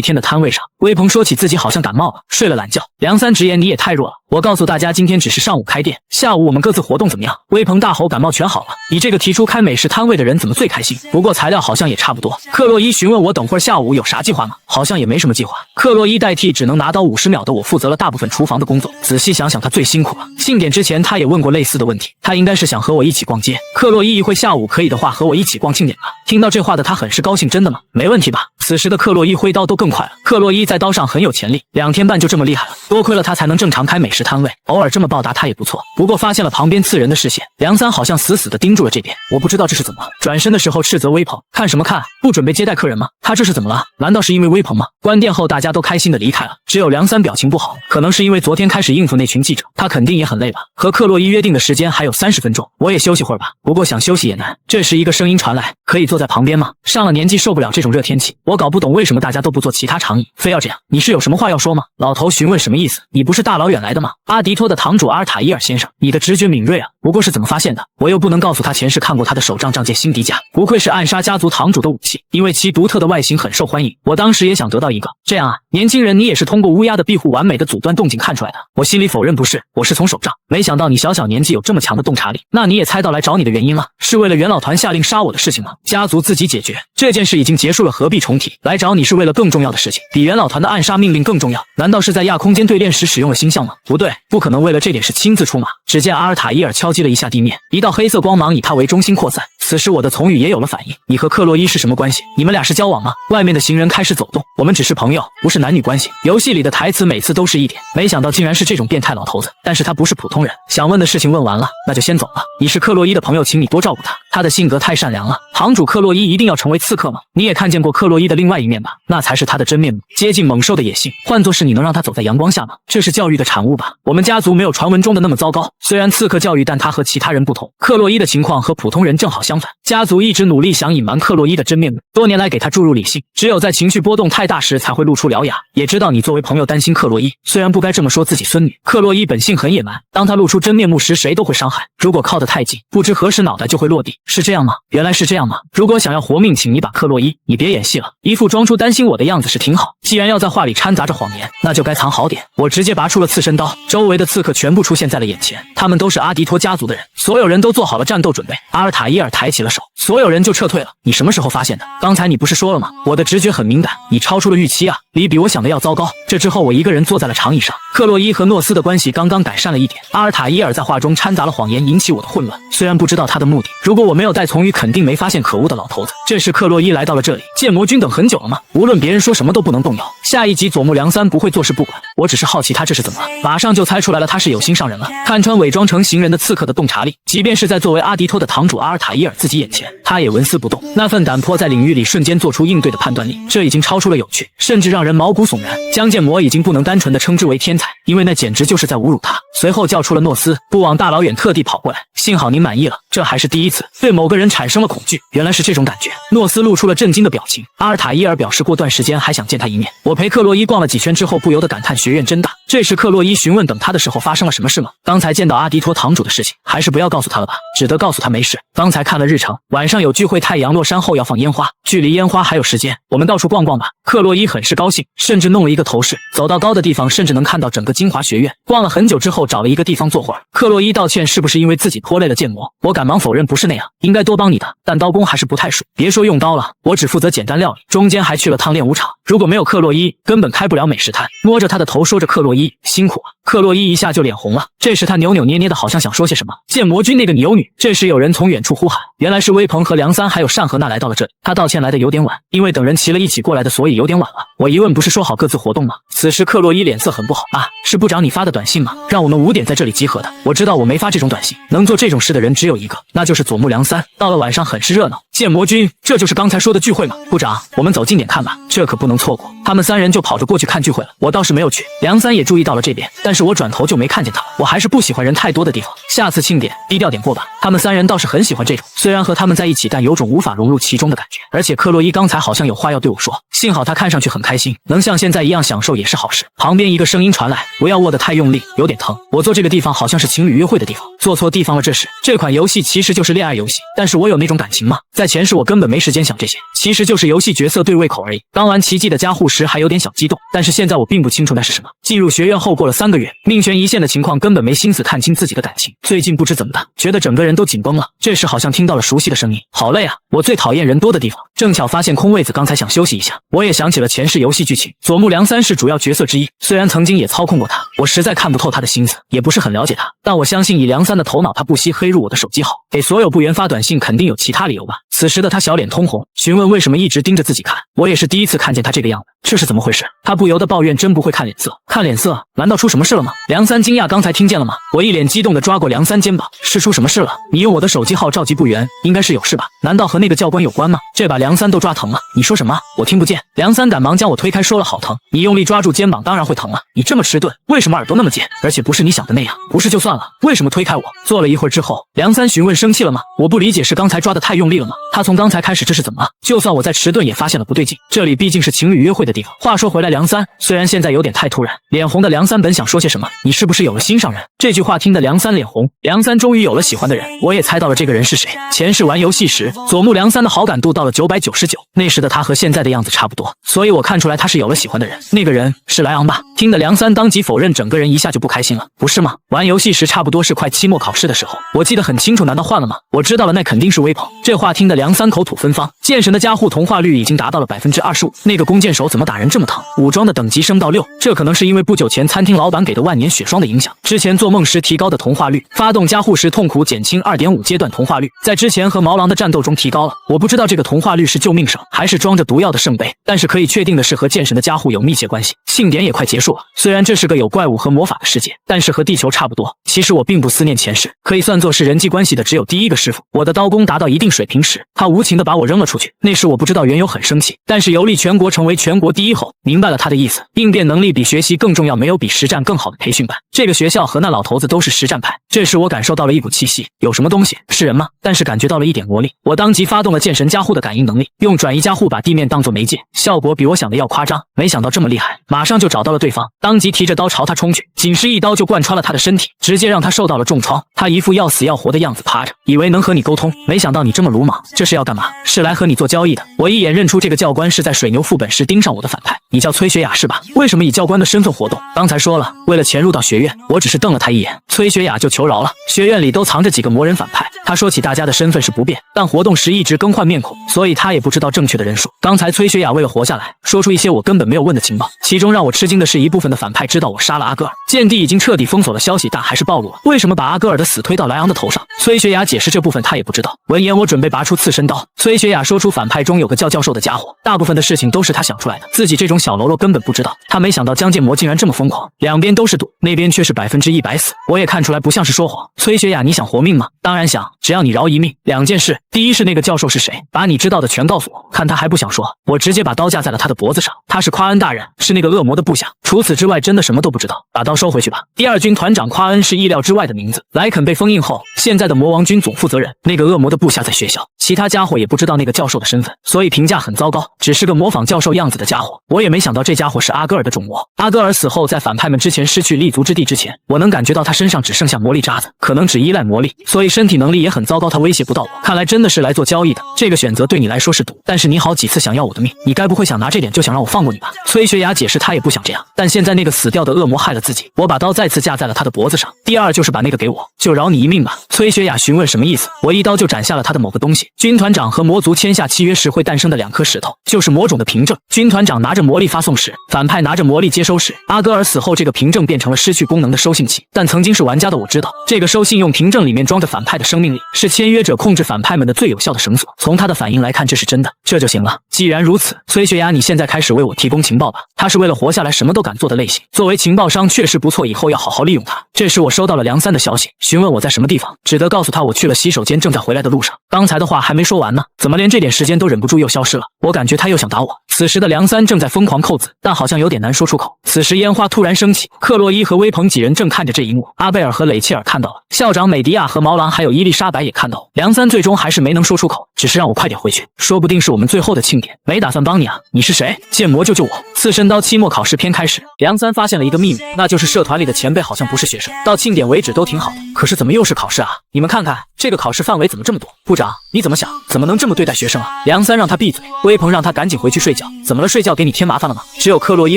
天的摊位上，微鹏说起自己好像感冒了，睡了懒觉。梁三直言你也太弱了，我告诉大家今天只是上午开店，下午我们各自活动怎么样？微鹏大吼感冒全好了，你这个提出开美食摊位的人怎么最开心？不过材料好像也差不多。克洛伊询问我等会儿下午有啥计划吗？好像也没什么计划。克洛伊代替只能拿到50秒的我负责了大部分厨房的工作，仔细想想他最辛苦了。庆典之前他也问过类似的问题，他应该是想和我一起逛街。克洛伊一会下午可以的话和我一起逛庆典吧。听到这话的他很是高兴，真的吗？没问题吧。此时的克洛伊挥刀都更快了，克洛伊在刀上很有潜力，2天半就这么厉害了，多亏了他才能正常开美食摊位，偶尔这么报答他也不错。不过发现了旁边刺人的视线，梁三好像死死地盯住了这边，我不知道这是怎么了。转身的时候斥责微鹏，看什么看，不准备接待客人吗？他这是怎么了？难道是因为微鹏吗？关店后大家都开心地离开了，只有梁三表情不好，可能是因为昨天开始应付那群记者，他肯定也很累吧。和克洛伊约定的时间还有30分钟，我也休息会儿吧。不过想休息也难。这时一个声音传来，可以坐在旁边吗？上了年纪受不了这种热天气，我搞不懂为什么大家都不做其他长椅，非要这样。你是有什么话要说吗？老头询问什么意思？你不是大老远来的吗？阿迪托的堂主阿尔塔伊尔先生，你的直觉敏锐啊，不过是怎么发现的？我又不能告诉他前世看过他的手杖杖界辛迪甲，不愧是暗杀家族堂主的武器，因为其独特的外形很受欢迎，我当时也想得到一个。这样啊，年轻人，你也是通过过乌鸦的庇护完美的阻断动静看出来的。我心里否认不是，我是从手账。没想到你小小年纪有这么强的洞察力，那你也猜到来找你的原因了，是为了元老团下令杀我的事情吗？家族自己解决，这件事已经结束了，何必重提？来找你是为了更重要的事情，比元老团的暗杀命令更重要。难道是在亚空间对练时使用了星象吗？不对，不可能为了这点事亲自出马。只见阿尔塔伊尔敲击了一下地面，一道黑色光芒以他为中心扩散。此时我的从语也有了反应，你和克洛伊是什么关系？你们俩是交往吗？外面的行人开始走动，我们只是朋友，不是男女关系。游戏里的台词每次都是一点，没想到竟然是这种变态老头子。但是他不是普通人，想问的事情问完了，那就先走了。你是克洛伊的朋友，请你多照顾他，他的性格太善良了。堂主克洛伊一定要成为刺客吗？你也看见过克洛伊的另外一面吧？那才是他的真面目，接近猛兽的野性。换作是你能让他走在阳光下吗？这是教育的产物吧？我们家族没有传闻中的那么糟糕，虽然刺客教育，但他和其他人不同。克洛伊的情况和普通人正好相反，家族一直努力想隐瞒克洛伊的真面目，多年来给他注入理性，只有在情绪波动太大时才会露出獠牙。也知道你作为朋友担心克洛伊，虽然不该这么说自己孙女，克洛伊本性很野蛮，当他露出真面目时，谁都会伤害。如果靠得太近，不知何时脑袋就会落地，是这样吗？原来是这样吗？如果想要活命，请你把克洛伊，你别演戏了，一副装出担心我的样子是挺好。既然要在话里掺杂着谎言，那就该藏好点。我直接拔出了刺身刀，周围的刺客全部出现在了眼前，他们都是阿迪托家族的人，所有人都做好了战斗准备。阿尔塔伊尔抬起了手，所有人就撤退了。你什么时候发现的？刚才你不是说了吗？我的直觉很敏感，你超出了预期啊，比我想的要糟糕。这之后我一个人坐在了长椅上，克洛伊和诺斯的关系刚刚改善了一点。阿尔塔伊尔在话中掺杂了谎言，引起我的混乱。虽然不知道他的目的，如果我没有带从语，肯定没发现可恶的老头子。这时克洛伊来到了这里，剑魔君等很久了吗？无论别人说什么都不能动摇。下一集佐木良三不会坐视不管，我只是好奇他这是怎么了，马上就猜出来了，他是有心上人了。看穿伪装成行人的刺客的洞察力，即便是在作为阿迪托的堂主阿尔塔伊尔自己眼前，他也纹丝不动。那份胆魄在领域里瞬间做出应对的判断力，这已经超出了有趣，甚至让人毛骨悚然。江剑魔已经不能单纯的称之为天才，因为那简直就是在侮辱他。随后叫出了诺斯，不枉大老远特地跑过来，幸好您满意了，这还是第一次对某个人产生了恐惧，原来是这种感觉。诺斯露出了震惊的表情。阿尔塔伊尔表示过段时间还想见他一面。我陪克洛伊逛了几圈之后，不由得感叹学院真大。这时克洛伊询问等他的时候发生了什么事吗？刚才见到阿迪托堂主的事情，还是不要告诉他了吧，只得告诉他没事。刚才看了日程，晚上有聚会，太阳落山后要放烟花，距离烟花还有时间，我们到处逛逛吧。克洛伊很是高兴，甚至弄了一个头饰，走到高的地方，甚至能看到整个金华学院。逛了很久之后，找了一个地方坐会儿。克洛伊道歉，是不是因为自己拖累了剑魔？我赶忙否认不是那样，应该多帮你的，但刀工还是不太熟。别说用刀了，我只负责简单料理，中间还去了趟练武场。如果没有克洛伊，根本开不了美食摊。摸着他的头说着克洛伊辛苦啊。克洛伊一下就脸红了，这时他扭扭捏捏的，好像想说些什么。剑魔君那个牛女。这时有人从远处呼喊，原来是微鹏和梁三还有单和娜来到了这里。他道歉来的有点晚，因为等人齐了一起过来的，所以有点晚了。我一问，不是说好各自活动吗？此时克洛伊脸色很不好啊，是部长你发的短信吗？让我们5点在这里集合的。我知道我没发这种短信，能做这种事的人只有一个，那就是佐木良三。到了晚上很是热闹。剑魔君，这就是刚才说的聚会吗？部长，我们走近点看吧，这可不能错过。他们3人就跑着过去看聚会了，我倒是没有去。梁三也注意到了这边，但是我转头就没看见他。我还是不喜欢人太多的地方，下次庆典低调点过吧。他们3人倒是很喜欢这种，虽然和他们在一起，但有种无法融入其中的感觉。而且克洛伊刚才好像有话要对我说，幸好他看上去很开心，能像现在一样享受也是好事。旁边一个声音传来，不要握得太用力，有点疼。我坐这个地方好像是情侣约会的地方，坐错地方了。这款游戏其实就是恋爱游戏，但是我有那种感情吗？在前世我根本没时间想这些，其实就是游戏角色对胃口而已。刚玩奇迹的加护时还有点小激动，但是现在我并不清楚那是什么。进入学院后过了3个月，命悬一线的情况根本没心思看清自己的感情。最近不知怎么的，觉得整个人都紧绷了。这时好像听到了熟悉的声音，好累啊！我最讨厌人多的地方。正巧发现空位子，刚才想休息一下。我也想起了前世游戏剧情，佐木良三是主要角色之一，虽然曾经也操控过他，我实在看不透他的心思，也不是很了解他，但我相信以良三的头脑，他不惜黑入我的手机号，给所有部员发短信，肯定有其他理由吧。此时的他小脸通红，询问为什么一直盯着自己看。我也是第一次看见他这个样子，这是怎么回事？他不由得抱怨，真不会看脸色。看脸色？难道出什么事了吗？梁三惊讶，刚才听见了吗？我一脸激动地抓过梁三肩膀，是出什么事了？你用我的手机号召集部员，应该是有事吧？难道和那个教官有关吗？这把梁三都抓疼了。你说什么？我听不见。梁三赶忙将我推开，说了好疼。你用力抓住肩膀，当然会疼了。你这么迟钝，为什么耳朵那么尖？而且不是你想的那样。不是就算了，为什么推开我？坐了一会儿之后，梁三询问生气了吗？我不理解，是刚才抓得太用力了吗？他从刚才开始这是怎么了？就算我在迟钝也发现了不对劲，这里毕竟是情侣约会的地方。话说回来，梁三虽然现在有点太突然，脸红的梁三本想说些什么，你是不是有了心上人？这句话听得梁三脸红。梁三终于有了喜欢的人，我也猜到了这个人是谁。前世玩游戏时，佐木梁三的好感度到了999，那时的他和现在的样子差不多，所以我看出来他是有了喜欢的人。那个人是莱昂吧？听得梁三当即否认，整个人一下就不开心了。不是吗？玩游戏时差不多是快期末考试的时候，我记得很清楚，难道换了吗？我知道了，那肯定是微朋。这话听得梁三口吐芬芳。剑神的加护同化率已经达到了25%，那个弓箭手怎么打人这么疼？武装的等级升到6，这可能是因为不久前餐厅老板给的万年血霜的影响。之前做梦时提高的同化率，发动加护时痛苦减轻2.5阶段同化率，在之前和毛狼的战斗中提高了。我不知道这个同化率是救命绳还是装着毒药的圣杯，但是可以确定的是和剑神的加护有密切关系。庆典也快结束了，虽然这是个有怪物和魔法的世界，但是和地球差不多。其实我并不思念前世，可以算作是人际关系的只有第一个师傅。我的刀工达到一定水平时，他无情地把我扔了出去。那时我不知道缘由，很生气，但是游历全国成为全国第一后，明白了他的意思。应变能力比学习更重要，没有比实战更好的培训班。这个学校和那老头子都是实战派。这时我感受到了一股气息，有什么东西？是人吗？但是感觉到了一点魔力。我当即发动了剑神加护的感应能力，用转移加护把地面当作媒介，效果比我想的要夸张。没想到这么厉害，马上就找到了对方，当即提着刀朝他冲去，仅是一刀就贯穿了他的身体，直接让他受到了重创。他一副要死要活的样子趴着，以为能和你沟通，没想到你这么鲁莽。这是要干嘛？是来和你做交易的。我一眼认出这个教官是在水牛副本时盯上我的反派，你叫崔学雅是吧？为什么以教官的身份活动？刚才说了，为了潜入到学院，我只是瞪了他一眼，崔学雅就求饶了。学院里都藏着几个魔人反派，他说起大家的身份是不变，但活动时一直更换面孔，所以他也不知道正确的人数。刚才崔学雅为了活下来，说出一些我根本没有问的情报，其中让我吃惊的是一部分的反派知道我杀了阿戈尔，剑帝已经彻底封锁了消息，但还是暴露了。为什么把阿戈尔的死推到莱昂的头上？崔学雅解释这部分他也不知道。闻言我准备拔出刺身刀，崔学雅说出反派中有个叫教授的家伙，大部分的事情都是他想出来的，自己这种小喽啰根本不知道。他没想到江剑魔竟然这么疯狂，两边都是赌，那边却是100%死。我也看出来不像是说谎。崔学雅，你想活命吗？当然想，只要你饶一命。两件事，第一是那个教授是谁，把你知道的全告诉我。看他还不想说，我直接把刀架在了他的脖子上。他是夸恩大人，是那个恶魔的部下，除此之外真的什么都不知道。把刀收回去吧。第二军团长夸恩是意料之外的名字，莱肯被封印后，现在的魔王军总负责人，那个恶魔的部下在学校，其他家伙也不知道那个教授的身份，所以评价很糟糕，只是个模仿教授样子的家伙。我也没想到这家伙是阿戈尔的种魔。阿戈尔死后，在反派们之前失去立足之地之前，我能感觉到他身上只剩下魔力渣子，可能只依赖魔力，所以身体能力也很糟糕，他威胁不到我。看来真的是来做交易的，这个选择对你来说是赌，但是你好几次想要我的命，你该不会想拿这点就想让我放过你吧？崔学雅解释他也不想这样，但现在那个死掉的恶魔害了自己，我把刀再次架在了他的脖子上。第二就是把那个给我，就饶你一命吧。崔学雅询问什么意思，我一刀就斩下了他的某个东西。军团长和魔族签下契约时会诞生的2颗石头，就是魔种的凭证。军团长拿着魔力发送时，反派拿着魔力接收时。阿戈尔死后，这个凭证变成了失去功能的收信器，但曾经是玩家的我知道，这个收信用凭证里面装着反派的生命力，是签约者控制反派们的最有效的绳索。从他的反应来看，这是真的，这就行了。既然如此，崔学雅，你现在开始为我提供情报吧。他是为了活下来什么都敢做的类型，作为情报商确实不错，以后要好好利用他。这时我收到了梁三的消息，询问我在什么地方，只得告诉他我去了洗手间，正在回来的路上。刚才的话还没说完呢，怎么连这点时间都忍不住又消失了？我感觉他又想打我。此时的梁三正在疯狂扣子，但好像有点难说出口。此时烟花突然升起，克洛伊和威鹏几人正看着这一幕，阿贝尔和雷切尔看到了，校长美迪亚和毛狼还有伊丽莎白也看到了。梁三最终还是没能说出口，只是让我快点回去，说不定是我们最后的庆典，没打算帮你啊。你是谁？剑魔救救我！刺身刀期末考试篇开始，梁三发现了一个秘密，那就是社团里的前辈好像不是学生，到庆典为止都挺好的，可是怎么又是考试啊？你们看看这个考试范围怎么这么多？部长你怎么想？怎么能这么对待学生啊？梁三让他闭嘴，威鹏让他赶紧回去睡觉。怎么了？睡觉给你添麻烦了吗？只有克洛伊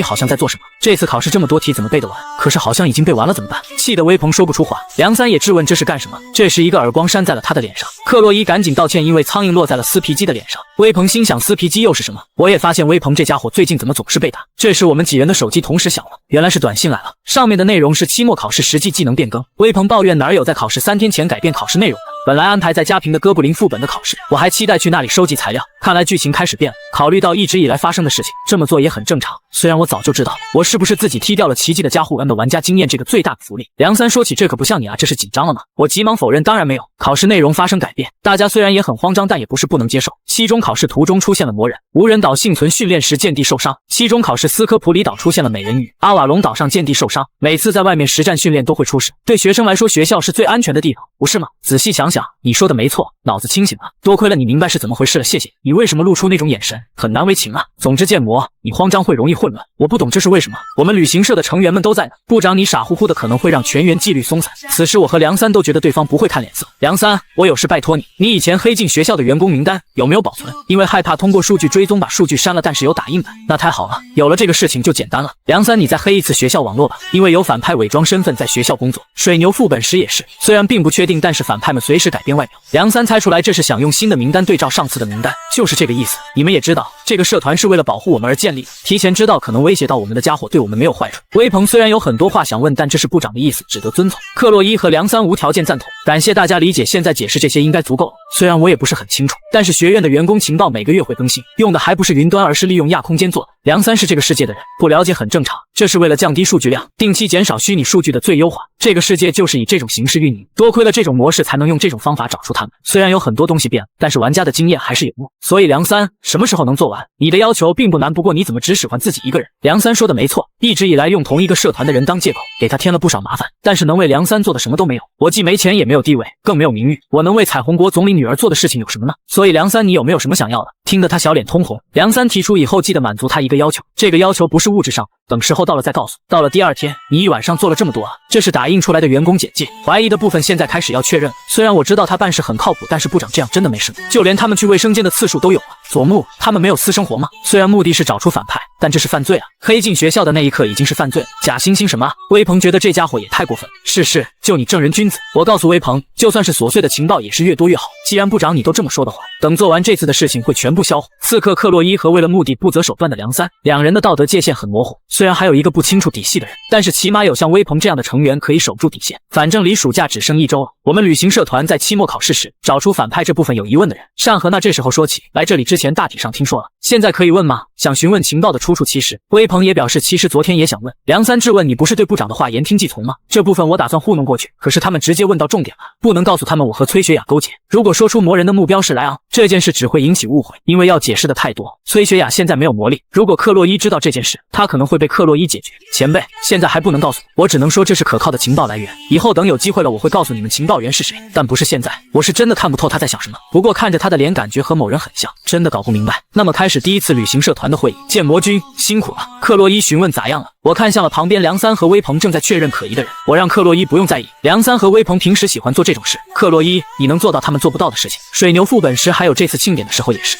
好像在做什么。这次考试这么多题怎么背得完？可是好像已经背完了怎么办？气得威鹏说不出话。梁三也质问这是干什么？这时一个耳光扇在了他的脸上，克洛伊赶紧道歉，因为苍蝇落在了撕皮机的脸上。威鹏心想撕皮机又是什么？我也发现威鹏这家伙最近怎么总是被打。这时我们几人的手机同时响了，原来是短信来了，上面的内容是期末考试实际技能变更。威鹏抱怨哪有在考试3天前改变考试内容的，本来安排在家平的哥布林副本的考试，我还期待去那里收集材料，看来剧情开始变了。考虑到一直以来发生的事情，这么做也很正常。虽然我早就知道，我是不是自己踢掉了奇迹的加护 N 的玩家经验这个最大的福利。梁三说起这可不像你啊，这是紧张了吗？我急忙否认，当然没有，考试内容发生改变，大家虽然也很慌张，但也不是不能接受。期中考试途中出现了魔人，无人岛幸存训练时剑帝受伤，期中考试斯科普里岛出现了美人鱼，阿瓦隆岛上舰地受伤，每次在外面实战训练都会出事。对学生来说，学校是最安全的地方，不是吗？仔细想想，你说的没错，脑子清醒了。多亏了你明白是怎么回事了，谢谢。你为什么露出那种眼神？很难为情啊。总之，建模，你慌张会容易混乱，我不懂这是为什么。我们旅行社的成员们都在呢，部长你傻乎乎的可能会让全员纪律松散。此时我和梁三都觉得对方不会看脸色。梁三，我有事拜托你，你以前黑进学校的员工名单有没有保存？因为害怕通过数据追踪把数据删了，但是有打印版。那太好了，有了这个事情就简单了。梁三，你再黑一次学校网络吧，因为有反派伪装身份在学校工作。水牛副本时也是，虽然并不确定，但是反派们随时改变外表。梁三猜出来这是想用新的名单对照上次的名单，就是这个意思。你们也知道，这个社团是为了保护我们而建立的，提前知道可能威胁到我们的家伙对我们没有坏处。微鹏虽然有很多话想问，但这是部长的意思，只得遵从。克洛伊和梁三无条件赞同，感谢大家理解，现在解释这些应该足够了。虽然我也不是很清楚，但是学院的员工情报每个月会更新，用的还不是云端，而是利用亚空间做的。梁三是这个世界的人，不了解很正常，这是为了降低数据量，定期减少虚拟数据的最优化。这个世界就是以这种形式运营，多亏了这种模式才能用这种方法找出他们。虽然有很多东西变了，但是玩家的经验还是有用。所以梁三什么时候能做完？你的要求并不难，不过你怎么只使唤自己一个人？梁三说的没错，一直以来用同一个社团的人当借口，给他添了不少麻烦，但是能为梁三做的什么都没有。我既没钱也没有地位，更没有名誉，我能为彩虹国总理女儿做的事情有什么呢？所以梁三，你有没有什么想要的？听得他小脸通红。梁三提出以后记得满足他一个要求，这个要求不是物质上，等时候到了再告诉。到了第二天，你一晚上做了这么多啊，这是打印出来的员工简介，怀疑的部分现在开始要确认。虽然我知道他办事很靠谱，但是部长这样真的没事，就连他们去卫生间的次数都有啊。佐木，他们没有私生活吗？虽然目的是找出反派，但这是犯罪啊！黑进学校的那一刻已经是犯罪了。假惺惺什么？微鹏觉得这家伙也太过分了。是，就你正人君子。我告诉微鹏，就算是琐碎的情报也是越多越好。既然部长你都这么说的话，等做完这次的事情会全部销毁。刺客克洛伊和为了目的不择手段的梁三，两人的道德界限很模糊。虽然还有一个不清楚底细的人，但是起码有像微鹏这样的成员可以守住底线。反正离暑假只剩1周了。我们旅行社团在期末考试时找出反派这部分有疑问的人。上河那这时候说起来这里之前大体上听说了，现在可以问吗？想询问情报的出处。其实微鹏也表示其实昨天也想问。梁三质问你不是对部长的话言听计从吗？这部分我打算糊弄过去，可是他们直接问到重点了，不能告诉他们我和崔雪雅勾结。如果说出魔人的目标是莱昂，这件事只会引起误会，因为要解释的太多。崔雪雅现在没有魔力，如果克洛伊知道这件事，他可能会被克洛伊解决。前辈，现在还不能告诉我只能说这是可靠的情报来源，以后等有机会了我会告诉你们情报源是谁，但不是现在。我是真的看不透他在想什么，不过看着他的脸感觉和某人很像，真的搞不明白。那么开始第一次旅行社团的会议，建魔君辛苦了。克洛伊询问咋样了？我看向了旁边梁三和微鹏正在确认可疑的人，我让克洛伊不用在意。梁三和微鹏平时喜欢做这种事，克洛伊，你能做到他们做不到的事情。水牛副本时还有这次庆典的时候也是。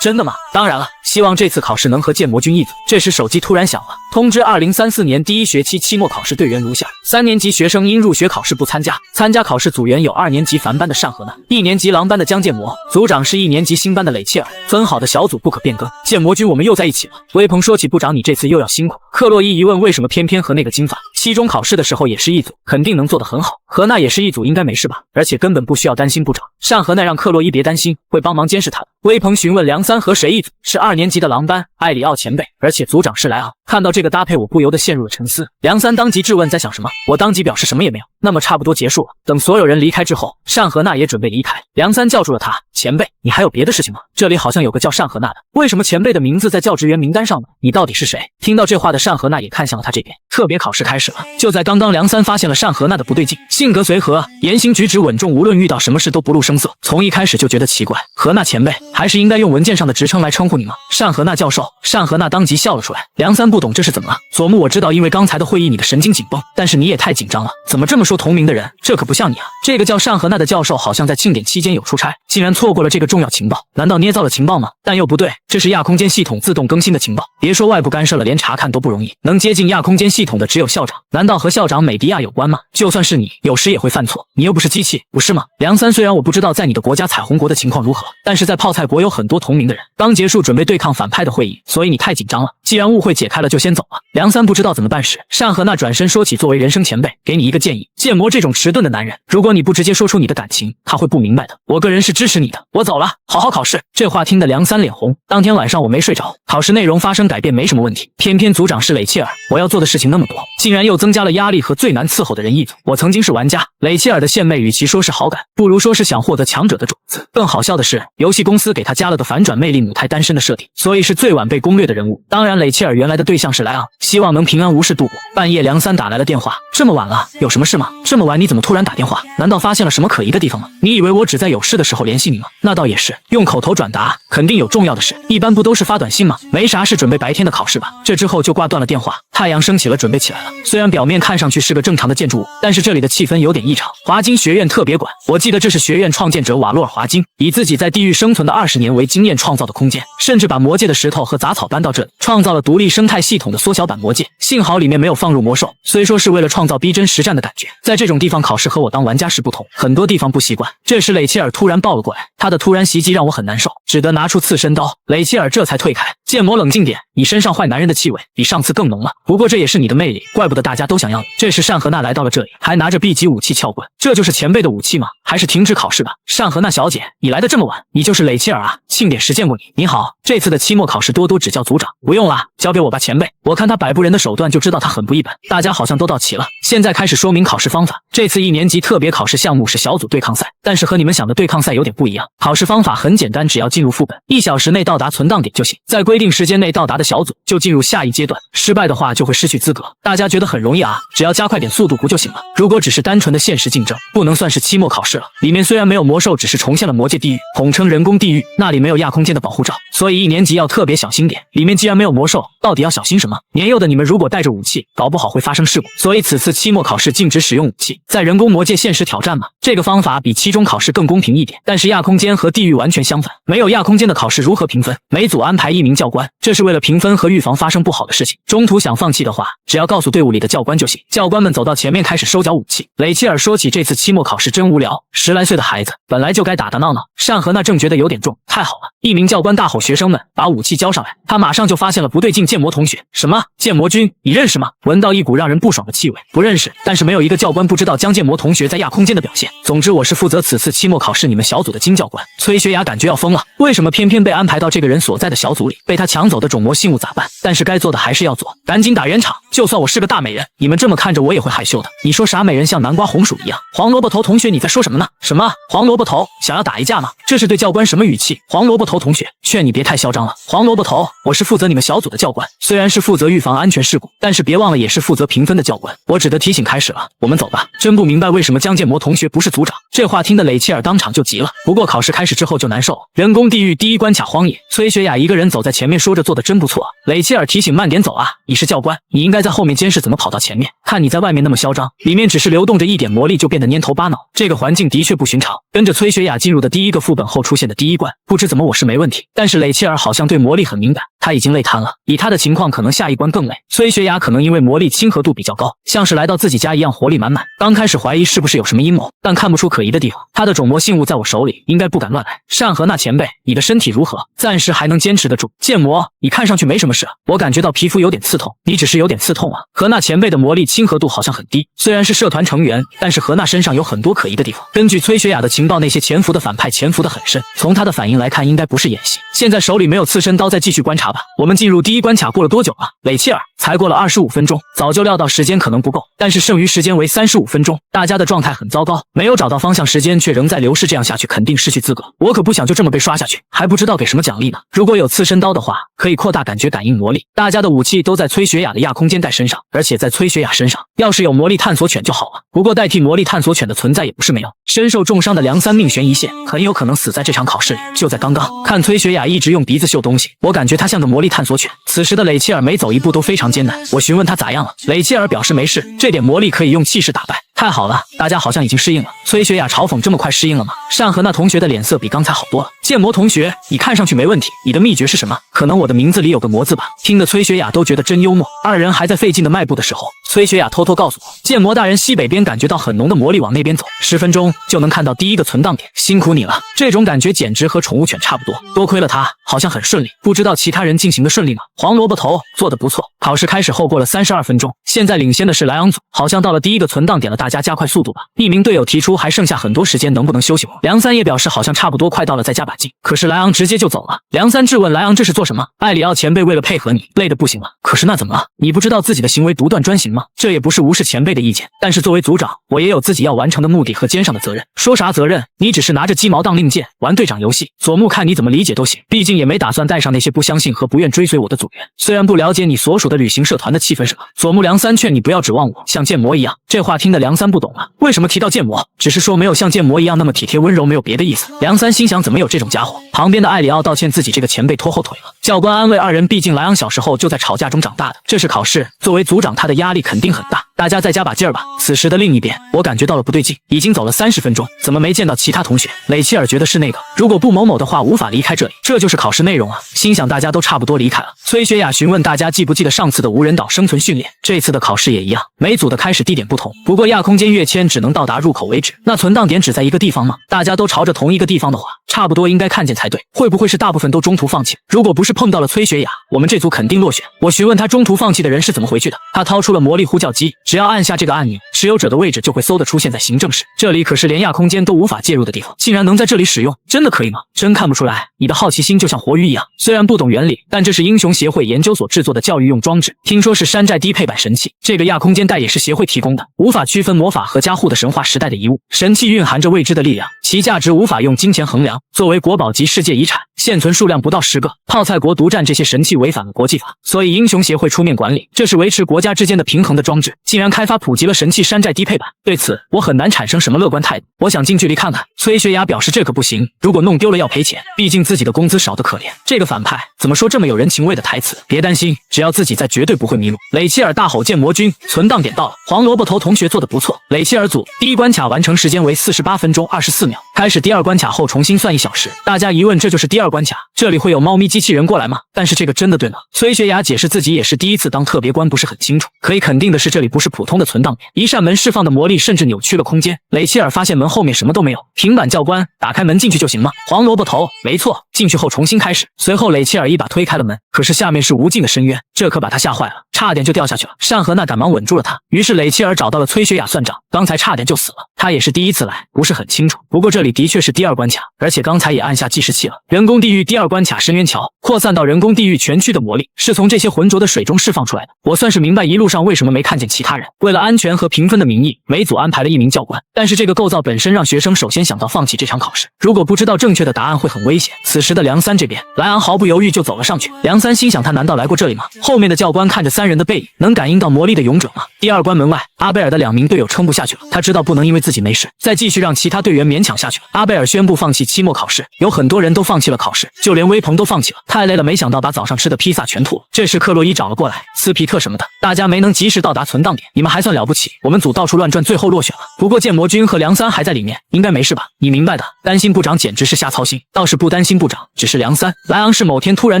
真的吗？当然了，希望这次考试能和建魔君一组。这时手机突然响了，通知2034年第1学期期末考试队员如下：3年级学生因入学考试不参加，参加考试组员有2年级凡班的单河娜，1年级狼班的江建模，组长是1年级新班的雷切尔，分好的小组不可变更。建魔君，我们又在一起了。微鹏说起部长你这次又要辛苦。克洛伊疑问为什么偏偏和那个金发，期中考试的时候也是一组，肯定能做得很好。何娜也是一组，应该没事吧？而且根本不需要担心部长。单河娜让克洛伊别担心，会帮忙监视他的。微鹏询问梁三和谁一组，是2年级的狼班艾里奥前辈，而且组长是莱昂。看到这个搭配，我不由得陷入了沉思。梁三当即质问在想什么，我当即表示什么也没有。那么差不多结束了。等所有人离开之后，单河娜也准备离开。梁三叫住了他，前辈，你还有别的事情吗？这里好像有个叫单河娜的，为什么前辈的名字在教职员名单上呢？你到底是谁？听到这话的单河娜也看向了他这边。特别考试开始了，就在刚刚，梁三发现了单河娜的不对劲，性格随和，言行举止稳重，无论遇到什么事都不露声色。从一开始就觉得奇怪，河娜前辈还是应该用文件上的职称来称呼你吗？单河娜教授。单河娜当即笑了出来。梁三不懂这是怎么了？佐木，我知道因为刚才的会议你的神经紧绷，但是你也太紧张了，怎么这么说同名的人？这可不像你啊。这个叫单河娜的教授好像在庆典期间有出差，竟然错过了这个重要情报，难道捏造了情报吗？但又不对，这是亚空间系统自动更新的情报，别说外部干涉了，连查看都不容易，能接近亚空间系统的只有校长，难道和校长美迪亚有关吗？就算是你，有时也会犯错，你又不是机器，不是吗？梁三，虽然我不知道在你的国家彩虹国的情况如何，但是在泡菜国有很多同名的人，刚结束准备对抗反派的会议，所以你太紧张了，既然误会解开了就先走了。梁三不知道怎么办时，单河娜转身说起作为人生前辈，给你一个建议，建模这种迟钝的男人，如果你不直接说出你的感情，他会不明白的。我个人是支持你的，我走了，好好考试。这话听得梁三脸红。当天晚上我没睡着，考试内容发生改变没什么问题，偏偏组长是雷切尔，我要做的事情那么多，竟然又增加了压力和最难伺候的人一组。我曾经是玩家，雷切尔的献媚与其说是好感，不如说是想获得强者的种子。更好笑的是，游戏公司给他加了个反转魅力母胎单身的设定，所以是最晚被攻略的人物。当然，雷切尔原来的对象是莱昂，希望能平安无事度过。半夜梁三打来了电话，这么晚了，有什么事吗？这么晚你怎么突然打电话？难道发现了什么可疑的地方吗？你以为我只在有事的时候联系你吗？那倒也是，用口头转达，肯定有重要的事，一般不都是发短信吗？没啥事，准备白天的考试吧。这之后就挂断了电话。太阳升起了，准备起来了。虽然表面看上去是个正常的建筑物，但是这里的气氛有点异常。华金学院特别馆，我记得这是学院创建者瓦洛尔·华金以自己在地狱生存的20年为经验创造的空间，甚至把魔界的石头和杂草搬到这里，创造了独立生态系统的缩小版魔界。幸好里面没有放入魔兽，虽说是为了创造逼真实战的感觉，在这种地方考试和我当玩家时不同，很多地方不习惯。这时雷切尔突然抱了过来，他的突然袭击让我很难受，只得拿出刺身刀。雷切尔这才退开。剑魔冷静点，你身上坏男人的气味比上次更浓了，不过这也是你的魅力，怪不得大家都想要你。这时单荷娜来到了这里，还拿着 B 级武器撬棍，这就是前辈的武器吗？还是停止考试吧。单荷娜小姐，你来的这么晚，你就是雷切尔啊？庆典时见过你。你好，这次的期末考试多多指教组长。不用啦，交给我吧前辈。我看他摆布人的手段就知道他很不一般。大家好像都到齐了，现在开始说明考试方法。这次1年级特别考试项目是小组对抗赛，但是和你们想的对抗赛有点不一样。考试方法很简单，只要进入副本，1小时内到达存档点就行，在规定时间内到达的小组就进入下一阶段，失败的话就会失去资格。大家觉得很容易啊，只要加快点速度不就行了？如果只是单纯的现实竞争，不能算是期末考试了。里面虽然没有魔兽，只是重现了魔界地狱，统称人工地狱，那里没有亚空间的保护罩，所以1年级要特别小心点。里面既然没有魔兽，到底要小心什么？年幼的你们如果带着武器，搞不好会发生事故，所以此次期末考试禁止使用武器，在人工魔界现实挑战嘛。这个方法比期中考试更公平一点，但是亚空间和地狱完全相反，没有亚空间的考试如何评分？每组安排1名教官，这是为了评分和预防发生不好的事情。中途想放弃的话，只要告诉队伍里的教官就行。教官们走到前面开始收缴武器。雷切尔说起这次期末考试真无聊，10来岁的孩子本来就该打打闹闹。单荷娜正觉得有点重，太好了！一名教官大吼学生们把武器交上来。他马上就发现了不对劲，剑魔同学，什么剑魔君？你认识吗？闻到一股让人不爽的气味，不认识。但是没有一个教官不知道江剑魔同学在亚空间的表现。总之我是负责此次期末考试你们小组的金教官。崔学雅感觉要疯了，为什么偏偏被安排到这个人所在的小组里？被他抢走的种魔信物咋办？但是该做的还是要做，赶紧打圆场。就算我是个大美人，你们这么看着我也会害羞的。你说啥美人像南瓜红薯一样？黄萝卜头同学你在说什么呢？什么黄萝卜头？想要打一架吗？这是对教官什么语气？黄萝卜头同学，劝你别太嚣张了。黄萝卜头，我是负责你们小组的教官，虽然是负责预防安全事故，但是别忘了也是负责评分的教官。我只得提醒开始了，我们走吧。真不明白为什么江剑魔同学不是组长。这话听得雷切尔当场就急了。不过考试开始之后就难受。人工地狱第一关卡荒野，崔学雅一个人走在前面，说着做的真不错。雷切尔提醒慢点走啊，你是教官，你应该在后面监视，怎么跑到前面？看你在外面那么嚣张，里面只是流动着一点魔力就变得蔫头巴脑，这个环境的确不寻常。跟着崔学雅进入的第一个副本后出现的第一关，不知怎么我是没问题，但是雷切尔好像对魔力很敏感，他已经累瘫了。以他的情况，可能下一关更累。崔学雅可能因为魔力亲和度比较高，像是来到自己家一样活力满满。刚开始怀疑是不是有什么阴谋，但看不出可疑的地方。他的种魔信物在我手里，应该不敢乱来。单荷娜前辈，你的身体如何？暂时还能坚持得住。剑魔，你看上去没什么事，我感觉到皮肤有点刺痛，你只是有点刺痛啊。荷娜前辈的魔力亲和度好像很低，虽然是社团成员，但是荷娜身上有很多可疑的地方。根据崔学雅的情报，那些潜伏的反派潜伏得很深，从他的反应来看，应该不是演戏。现在手里没有刺身刀，再继续观察吧。我们进入第一关卡过了多久了？雷切尔，才过了25分钟，早就料到时间可能不够，但是剩余时间为35分钟，大家的状态很糟糕，没有找到方向，时间却仍在流逝，这样下去肯定失去资格。我可不想就这么被刷下去，还不知道给什么奖励呢。如果有刺身刀的话，可以扩大感觉感应魔力。大家的武器都在崔学雅的亚空间带身上，而且在崔学雅身上，要是有魔力探索犬就好了。不过代替魔力探索犬的存在也不是没有。身受重伤的梁三命悬一线，很有可能死在这场考试里。就在刚刚，看崔学雅一直用鼻子嗅东西，我感觉他像个魔力探索犬。此时的雷切尔每走一步都非常艰难，我询问他咋样了，雷切尔表示没事，这点魔力可以用气势打败。太好了，大家好像已经适应了。崔学雅嘲讽：这么快适应了吗？单荷娜同学的脸色比刚才好多了。剑魔同学，你看上去没问题，你的秘诀是什么？可能我的名字里有个魔字吧。听得崔学雅都觉得真幽默。二人还在费劲的迈步的时候，崔学雅偷偷告诉我，剑魔大人西北边感觉到很浓的魔力，往那边走，10分钟就能看到第一个存档点。辛苦你了，这种感觉简直和宠物犬差不多。多亏了他，好像很顺利。不知道其他人进行的顺利吗？黄萝卜头做得不错。考试开始后过了32分钟，现在领先的是莱昂组，好像到了第一个存档点了，大家加快速度吧。一名队友提出还剩下很多时间，能不能休息会？梁三也表示好像差不多快到了，再加把劲。可是莱昂直接就走了。梁三质问莱昂这是做什么？艾里奥前辈为了配合你，累得不行了。可是那怎么了？你不知道自己的行为独断专行吗？这也不是无视前辈的意见，但是作为组长，我也有自己要完成的目的和肩上的责任。说啥责任？你只是拿着鸡毛当令箭，玩队长游戏。佐木看你怎么理解都行，毕竟也没打算带上那些不相信和不愿追随我的组员。虽然不了解你所属的旅行社团的气氛什么，佐木梁三劝你不要指望我像剑魔一样。这话听得梁三不懂了，为什么提到剑魔？只是说没有像剑魔一样那么体贴温柔，没有别的意思。梁三心想怎么有这种家伙？旁边的艾里奥道歉自己这个前辈拖后腿了。教官安慰二人，毕竟莱昂小时候就在吵架中长大的，这是考试，作为组长他的压力肯定很大，大家再加把劲儿吧。此时的另一边，我感觉到了不对劲，已经走了30分钟，怎么没见到其他同学？雷切尔觉得是那个，如果不某某的话无法离开这里，这就是考试内容啊。心想大家都差不多离开了。崔学雅询问大家记不记得上次的无人岛生存训练，这次的考试也一样，每组的开始地点不同，不过亚空间跃迁只能到达入口为止。那存档点只在一个地方吗？大家都朝着同一个地方的话，差不多应该看见才对，会不会是大部分都中途放弃？如果不是碰到了崔学雅，我们这组肯定落选。我询问他中途放弃的人是怎么回去的，他掏出了魔力呼叫机，只要按下这个按钮，持有者的位置就会嗖的出现在行政室。这里可是连亚空间都无法介入的地方，竟然能在这里使用，真的可以吗？真看不出来，你的好奇心就像活鱼一样。虽然不懂原理，但这是英雄协会研究所制作的教育用装置，听说是山寨低配版神器。这个亚空间带也是协会提供的，无法区分魔法和加护的神话时代的遗物。神器蕴含着未知的力量，其价值无法用金钱衡量。作为国宝级世界遗产，现存数量不到10个。泡菜国独占这些神器违反了国际法，所以英雄协会出面管理，这是维持国家之间的平衡的装置。竟然开发普及了神器山寨低配版，对此我很难产生什么乐观态度。我想近距离看看。崔学雅表示这可不行，如果弄丢了要赔钱，毕竟自己的工资少得可怜。这个反派怎么说这么有人情味的台词？别担心，只要自己在绝对不会迷路。雷切尔大吼剑魔君，存档点到了。黄萝卜头同学做得不错。雷切尔组第一关卡完成时间为48分钟24秒，开始第二关卡后重新算1小时。大家疑问这就是第二关卡，这里会有猫咪机器人过来吗？但是这个真的对吗？崔学雅解释自己也是第一次当特别官，不是很清楚。可以肯定的是这里不是普通的存档点，一扇门释放的魔力甚至扭曲了空间。雷切尔发现门后面什么都没有，平板教官打开门进去就行吗？黄萝卜头，没错，进去后重新开始。随后雷切尔一把推开了门，可是下面是无尽的深渊，这可把他吓坏了，差点就掉下去了。单和娜赶忙稳住了他，于是雷切尔找到了崔学雅算账，刚才差点就死了。他也是第一次来，不是很清楚，不过这里的确是第二关卡，而且刚才也按下计时器了。人工地狱第二关卡深渊桥，扩散到人工地狱全区的魔力是从这些浑浊的水中释放出来的。我算是明白一路上为什么没看见其他人，为了安全和评分的名义，每组安排了1名教官，但是这个构造本身让学生首先想到放弃这场考试，如果不知道正确的答案会很危险。此时的梁三这边，莱昂毫不犹豫就走了上去。梁三心想他难道来过这里吗？后面的教官看着3人的背影，能感应到魔力的永准吗？第二关门外，阿贝尔的2名队友撑不下去了，他知道不能因为自己没事再继续让其他队员勉强下去了。阿贝尔宣布放弃期末考试，有很多人都放弃了考试，就连威鹏都放弃了，太累了，没想到把早上吃的披萨全吐了。这时克洛伊找了过来，斯皮特什么的，大家没能及时到达存档点，你们还算了不起，我们组到处乱转，最后落选了。不过剑魔君和梁三还在里面，应该没事吧？你明白的。担心部长简直是瞎操心，倒是不担心部长，只是梁三。莱昂是某天突然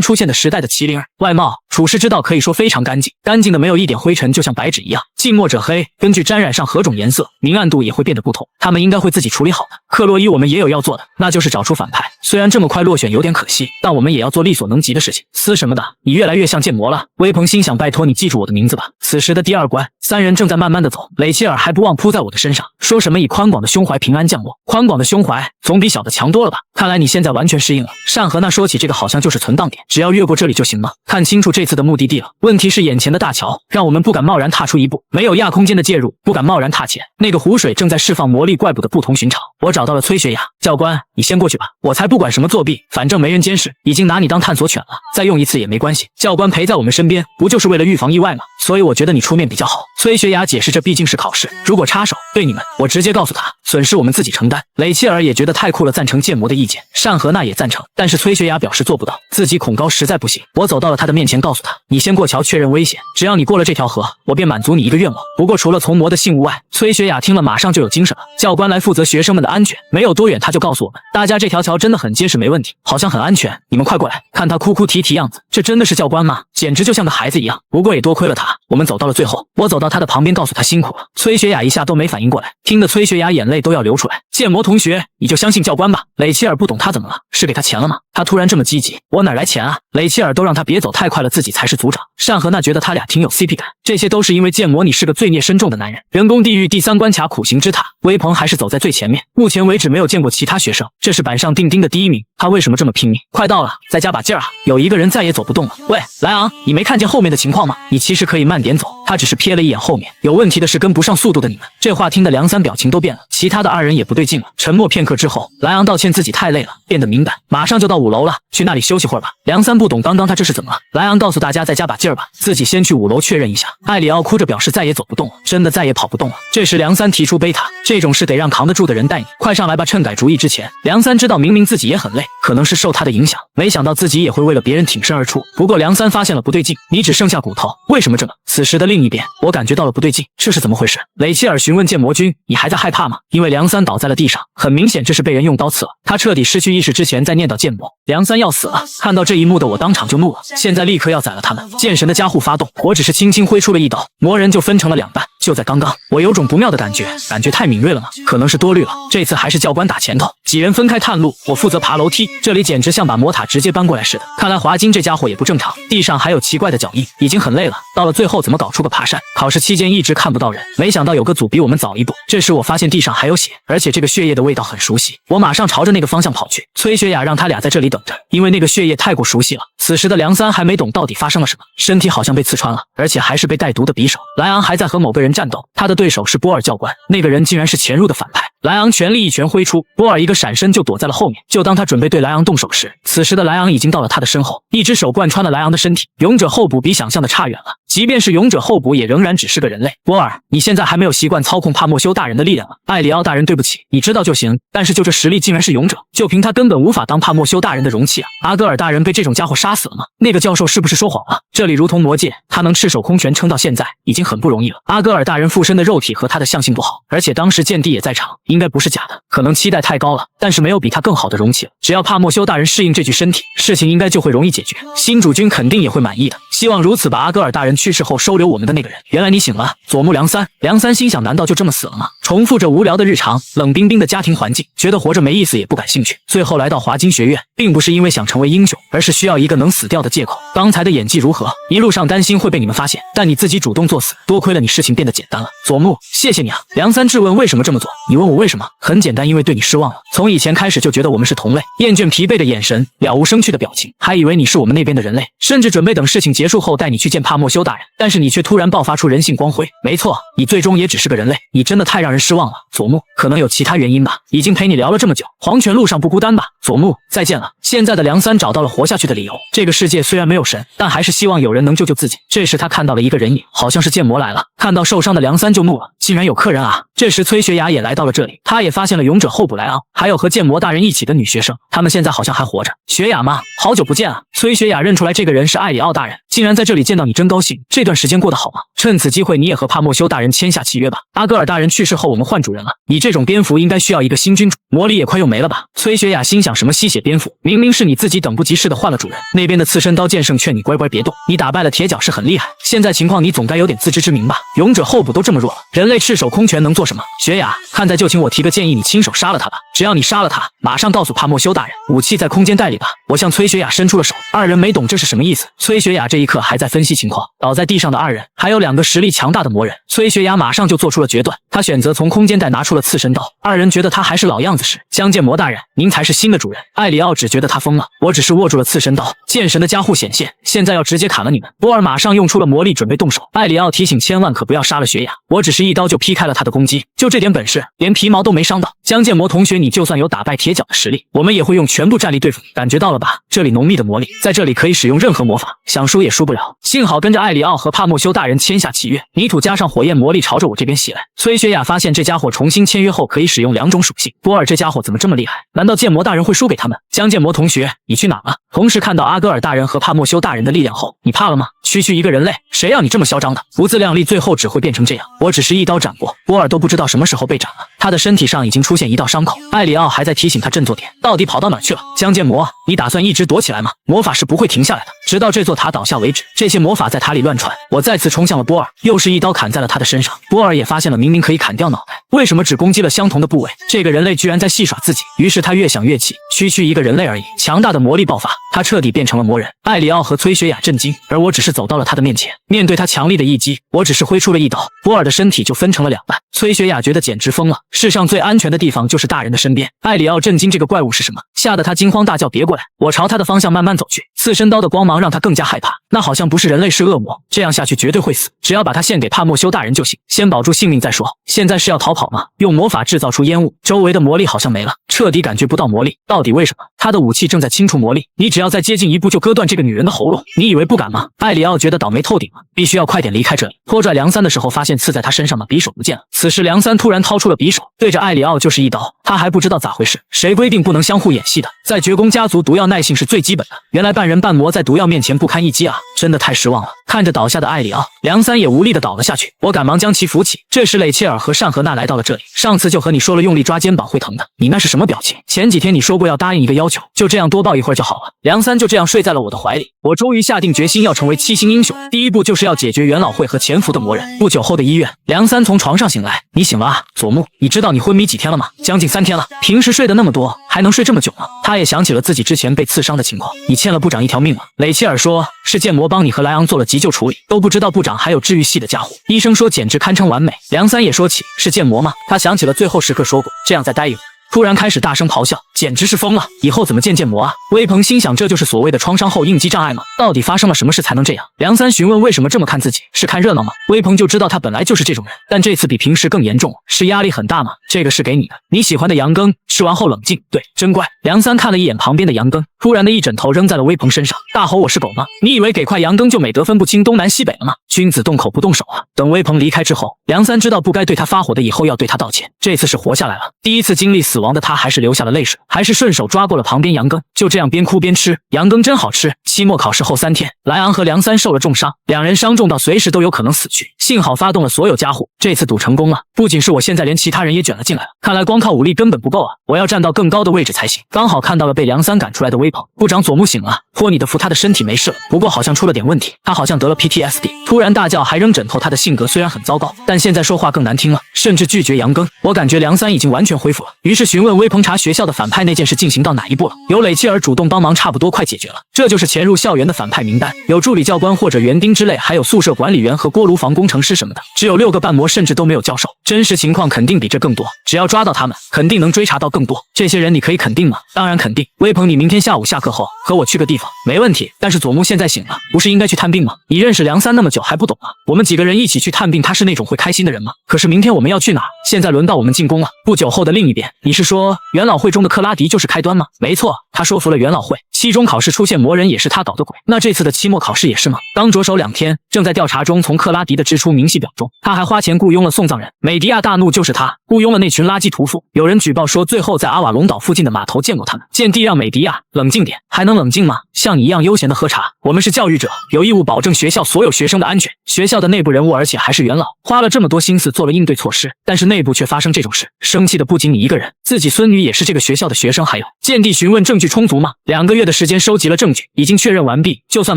出现的时代的麒麟儿，外貌、处世之道可以说非常干净，干净的没有一点灰尘，就像白纸一样，近墨者黑，根据沾染上何种颜色，明暗度也会变得不同。他们应该会自己处理好的。克洛伊，我们也有要做的，那就是找出反派。虽然这么快落选有点可惜，但我们也要做力所能及的事情。斯什么的，你越来越像剑魔了。威鹏心想，拜托你记住我的名字吧。此时的第二关，3人正在慢慢的走，雷切尔还不忘扑在我的身上，说什么以宽广的胸怀平安降落。宽广的胸怀总比小的强多了吧？看来你现在完全适应了。单和娜说起这个好像就是存档点，只要越过这里就行了。看清楚这次的目的地了，问题是眼前的大桥让我们不敢贸然踏出一步，没有亚空间的介入，不敢贸然踏前。那个湖水正在释放魔力，怪不得不同寻常。我找到了崔学雅，教官，你先过去吧，我才不管什么作弊，反正没人监视，已经拿你当探索犬了，再用一次也没关系。教官陪在我们身边，不就是为了预防意外吗？所以我觉得你出面比较好。崔学雅解释，这毕竟是考试，如果插手对你们，我直接告诉他，损失我们自己承担。雷切尔也觉得太酷了，赞成剑魔的意见。单和娜也赞成，但是崔学雅表示做不到，自己恐高实在不行。我走到了他的面前，告诉他，你先过桥确认危险，只要你过了这条河，我便满足你1个愿望。不过除了从魔的信物外，崔学雅听了马上就有精神了。教官来负责学生们的安全，没有多远他就告诉我们，大家这条桥真的很结实，没问题，好像很安全，你们快过来。看他哭哭啼啼样子，这真的是教官吗？简直就像个孩子一样。不过也多亏了他，我们走到了最后。我走到他的旁边，告诉他辛苦了。崔学雅一下都没反应过来，听得崔学雅眼泪都要流出来。剑魔同学，你就相信教官吧。雷切尔不懂他怎么了，是给他钱了吗？他突然这么积极，我哪来钱啊？雷切尔都让他别走太快了，自己才是组长。单和那觉得他俩挺有 CP 感，这些都是因为剑魔你是个罪孽深重的男人。人工地狱第3关卡苦行之塔，微鹏还是走在最前面，目前为止没有见过其他学生，这是板上钉钉的第1名。他为什么这么拼命？快到了，再加把劲儿啊！有一个人再也走不动了。喂，莱昂，你没看见后面的情况吗？你其实可以慢点走。他只是瞥了一眼后面，有问题的是跟不上速度的你们。这话听得梁三表情都变了，其他的2人也不对劲了。沉默片刻之后，莱昂道歉自己太累了，变得敏感，马上就到5楼了，去那里休息会儿吧。梁三不懂刚刚他这是怎么了，莱昂告诉大家再加把劲儿吧，自己先去5楼确认一下。艾里奥哭着表示再也走不动了，真的再也跑不动了。这时梁三提出贝塔，这种事得让扛得住的人带你，快上来吧。趁改主意之前，梁三知道明明自己也很累，可能是受他的影响，没想到自己也会为了别人挺身而出。不过梁三发现了不对劲，你只剩下骨头，为什么这么？此时的另一边，我感觉到了不对劲，这是怎么回事？雷切尔询问剑魔君，你还在害怕吗？因为梁三倒在了地上，很明显这是被人用刀刺了。他彻底失去意识之前在念叨剑魔，梁三要死了。看到这一幕的我当场就怒了，现在立刻要宰了他们。剑神的加护发动，我只是轻轻挥出了一刀，魔人就分成了2半。就在刚刚，我有种不妙的感觉太敏锐了吗？可能是多虑了，这次还是教官打前头。几人分开探路，我负责爬楼梯，这里简直像把魔塔直接搬过来似的。看来华金这家伙也不正常，地上还有奇怪的脚印，已经很累了，到了最后怎么搞出个爬山？考试期间一直看不到人，没想到有个组比我们早一步。这时我发现地上还有血，而且这个血液的味道很熟悉，我马上朝着那个方向跑去。崔学雅让他俩在这里等着，因为那个血液太过熟悉了。此时的梁三还没懂到底发生了什么，身体好像被刺穿了，而且还是被带毒的匕首。莱昂还在和某个人战斗，他的对手是波尔教官，那个人竟然是潜入的反派。莱昂全力一拳挥出，波尔一个闪身就躲在了后面。就当他准备对莱昂动手时，此时的莱昂已经到了他的身后，一只手贯穿了莱昂的身体。勇者候补比想象的差远了，即便是勇者候补也仍然只是个人类。波尔，你现在还没有习惯操控帕莫修大人的力量了。艾里奥大人对不起，你知道就行，但是就这实力竟然是勇者，就凭他根本无法当帕莫修大人的容器啊。阿戈尔大人被这种家伙杀死了吗？那个教授是不是说谎了？这里如同魔界，他能赤手空拳撑到现在已经很不容易了。阿戈尔大人附身的肉体和他的相性不好，而且当时剑帝也在场，应该不是假的。可能期待太高了，但是没有比他更好的容器了。只要帕莫修大人适应这具身体，事情应该就会容易解决，新主君肯定也会满意的。希望如此吧。阿戈尔大人去世后收留我们的那个人，原来你醒了。佐木梁三，梁三心想，难道就这么死了吗？重复着无聊的日常，冷冰冰的家庭环境，觉得活着没意思也不感兴趣。最后来到华金学院，并不是因为想成为英雄，而是需要一个能死掉的借口。刚才的演技如何？一路上担心会被你们发现，但你自己主动作死，多亏了你事情变得简单了。佐木，谢谢你啊。梁三质问为什么这么做？你问我为什么？很简单，因为对你失望了。从以前开始就觉得我们是同类，厌倦疲惫的眼神，了无生趣的表情，还以为你是我们那边的人类，甚至准备等事情结束后带你去见帕莫修大人，但是你却突然爆发出人性光辉。没错，你最终也只是个人类，你真的太让人失望了。佐木，可能有其他原因吧，已经陪你聊了这么久，黄泉路上不孤单吧。佐木，再见了。现在的梁三找到了活下去的理由，这个世界虽然没有神，但还是希望有人能救救自己。这时他看到了一个人影，好像是剑魔来了。看到受伤的梁三就怒了，竟然有客人啊。这时崔学雅也来到了这里，他也发现了勇者候补莱昂，还有和剑魔大人一起的女学生，他们现在好像还活着。学雅吗？好久不见啊。崔学雅认出来这个人是艾里奥大人，竟然在这里见到你真高兴，这段时间过得好吗？趁此机会你也和帕莫修大人签下契约吧。阿戈尔大人去世后我们换主人了，你这种蝙蝠应该需要一个新君主，魔力也快用没了吧。崔学雅心想，什么吸血蝙蝠，明明是你自己等不及似的换了主人。那边的刺身刀剑圣劝你乖乖别动，你打败了铁脚是很厉害，现在情况你总该有点自知之明吧。勇者候补都这么弱了，人类赤手空拳能做什么？学雅，看在就请我提个建议，你亲手杀了他吧。只要你杀了他，马上告诉帕莫修大人，武器在空间袋里吧。我向崔学雅伸出了手，2人没懂这是什么意思。崔学雅这一刻还在分析情况，倒在地上的2人还有2个实力强大的魔人。崔学雅马上就做出了决断，他选择从空间袋拿出了刺身刀。2人觉得他还是老样子时，将剑魔大人，您才是新的主人。艾里奥只觉得他疯了，我只是握住了刺身刀，剑神的加护显现，现在要直接砍了你们。波尔马上用出了魔力准备动手，艾里奥提醒千万可不要杀了学雅，我只是一刀就劈开了他的攻击，就这点本事，连皮毛都没伤到。江剑魔同学，你就算有打败铁脚的实力，我们也会用全部战力对付你，感觉到了吧？这里浓密的魔力，在这里可以使用任何魔法，想输也输不了。幸好跟着艾里奥和帕莫修大人签下契约，泥土加上火焰魔力朝着我这边袭来。崔学雅发现这家伙重新签约后可以使用2种属性，波尔这家伙怎么这么厉害？难道剑魔大人会输给他们？江剑魔同学，你去哪了？同时看到阿戈尔大人和帕莫修大人的力量后，你怕了吗？区区一个人类，谁让你这么嚣张的？不自量力，最后后只会变成这样。我只是一刀斩过，波尔都不知道什么时候被斩了，他的身体上已经出现一道伤口。艾里奥还在提醒他振作点，到底跑到哪去了？江建魔，你打算一直躲起来吗？魔法是不会停下来的，直到这座塔倒下为止。这些魔法在塔里乱窜，我再次冲向了波尔，又是一刀砍在了他的身上。波尔也发现了，明明可以砍掉脑袋，为什么只攻击了相同的部位？这个人类居然在戏耍自己。于是他越想越气，区区一个人类而已，强大的魔力爆发，他彻底变成了魔人。艾里奥和崔雪雅震惊，而我只是走到了他的面前，面对他强力的一击，我只是挥出了一刀，波尔的身体就分成了两半。崔雪雅觉得简直疯了，世上最安全的地方就是大人的身边。艾里奥震惊这个怪物是什么，吓得他惊慌大叫别过来。我朝他的方向慢慢走去，刺身刀的光芒让他更加害怕，那好像不是人类是恶魔，这样下去绝对会死，只要把他献给帕莫修大人就行，先保住性命再说。现在是要逃跑吗？用魔法制造出烟雾，周围的魔力好像没了，彻底感觉不到魔力，到底为什么？他的武器正在清除魔力，你只要再接近一步就割断这个女人的喉咙，你以为不敢吗？艾里奥觉得倒霉透顶了，必须要快点离开这里。拖拽梁三的时候发现刺在他身上的匕首不见了，此时梁三突然掏出了匕首，对着艾里奥就是一刀。他还不知道咋回事，谁规定不能相互演戏的？在绝宫家族，毒药耐性是最基本的，原来半人半魔在毒药面前不堪一击啊，真的太失望了。看着倒下的艾里奥，梁三也无力的倒了下去，我赶忙将其扶起。这时雷切尔和尚和娜来到了这里，上次就和你说了用力抓肩膀会疼的，你那是什么表情？前几天你说过要答应一个要求，就这样多抱一会儿就好了。梁三就这样睡在了我的怀里，我终于下定决心要成为七星英雄，第一步就是要解决元老会和潜伏的魔人。不久后的医院，梁三从床上醒来，你醒了啊，佐木，你知道你昏迷几天了吗？将近3天了，平时睡得那么多，还能睡这么久吗？他也想起了自己之前被刺伤的情况，你欠了部长一条命了。雷切尔说，是剑魔帮你和莱昂做了急救处理，都不知道部长还有治愈系的家伙，医生说简直堪称完美。梁三也说起，是剑魔吗？他想起了最后时刻说过，这样再待一会儿。突然开始大声咆哮，简直是疯了！以后怎么见剑魔啊？微鹏心想，这就是所谓的创伤后应激障碍吗？到底发生了什么事才能这样？梁三询问为什么这么看自己，是看热闹吗？微鹏就知道他本来就是这种人，但这次比平时更严重，是压力很大吗？这个是给你的，你喜欢的羊羹，吃完后冷静。对，真乖。梁三看了一眼旁边的羊羹，突然的一枕头扔在了微鹏身上，大吼：“我是狗吗？你以为给块羊羹就美得分不清东南西北了吗？君子动口不动手啊！”等微鹏离开之后，梁三知道不该对他发火的，以后要对他道歉。这次是活下来了，第一次经历死亡的他还是流下了泪水，还是顺手抓过了旁边羊羹，就这样边哭边吃。羊羹真好吃。期末考试后3天，莱昂和梁三受了重伤，两人伤重到随时都有可能死去，幸好发动了所有家伙，这次赌成功了。不仅是我，现在连其他人也卷了进来了，看来光靠武力根本不够啊，我要站到更高的位置才行。刚好看到了被梁三赶出来的微鹏，部长佐木醒了，托你的福，他的身体没事了，不过好像出了点问题，他好像得了 PTSD， 突然大叫还扔枕头。他的性格虽然很糟糕，但现在说话更难听了，甚至拒绝羊羹。我感觉梁三已经完全恢复了，于是询问微鹏查学校的反派那件事进行到哪一步了。有雷切尔主动帮忙，差不多快解决了。这就是潜入校园的反派名单，有助理教官或者园丁之类，还有宿舍管理员和锅炉房工程师什么的，只有6个半魔，甚至都没有教授。真实情况肯定比这更多，只要抓到他们，肯定能追查到更多。这些人你可以肯定吗？当然肯定。微鹏，你明天下午下课后和我去个地方，没问题。但是佐木现在醒了，不是应该去探病吗？你认识梁三那么久还不懂吗？我们几个人一起去探病，他是那种会开心的人吗？可是明天我们要去哪？现在轮到我们进攻了。不久后的另一边，你是说元老会中的克拉迪就是开端吗？没错，他说服了元老会。期中考试出现魔人也是他搞的鬼，那这次的期末考试也是吗？刚着手2天，正在调查中，从克拉迪的支出明细表中，他还花钱雇佣了送葬人。美迪亚大怒，就是他雇佣了那群垃圾屠夫。有人举报说，最后在阿瓦隆岛附近的码头见过他们。见地让美迪亚冷静点，还能冷静吗？像你一样悠闲的喝茶。我们是教育者，有义务保证学校所有学生的安全。学校的内部人物，而且还是元老，花了这么多心思做了应对措施，但是内部却发生这种事，生气的不仅你一个人，自己孙女也是这个学校的学生。还有见地询问证据充足吗？2个月的时间收集了证据，已经确认完毕，就算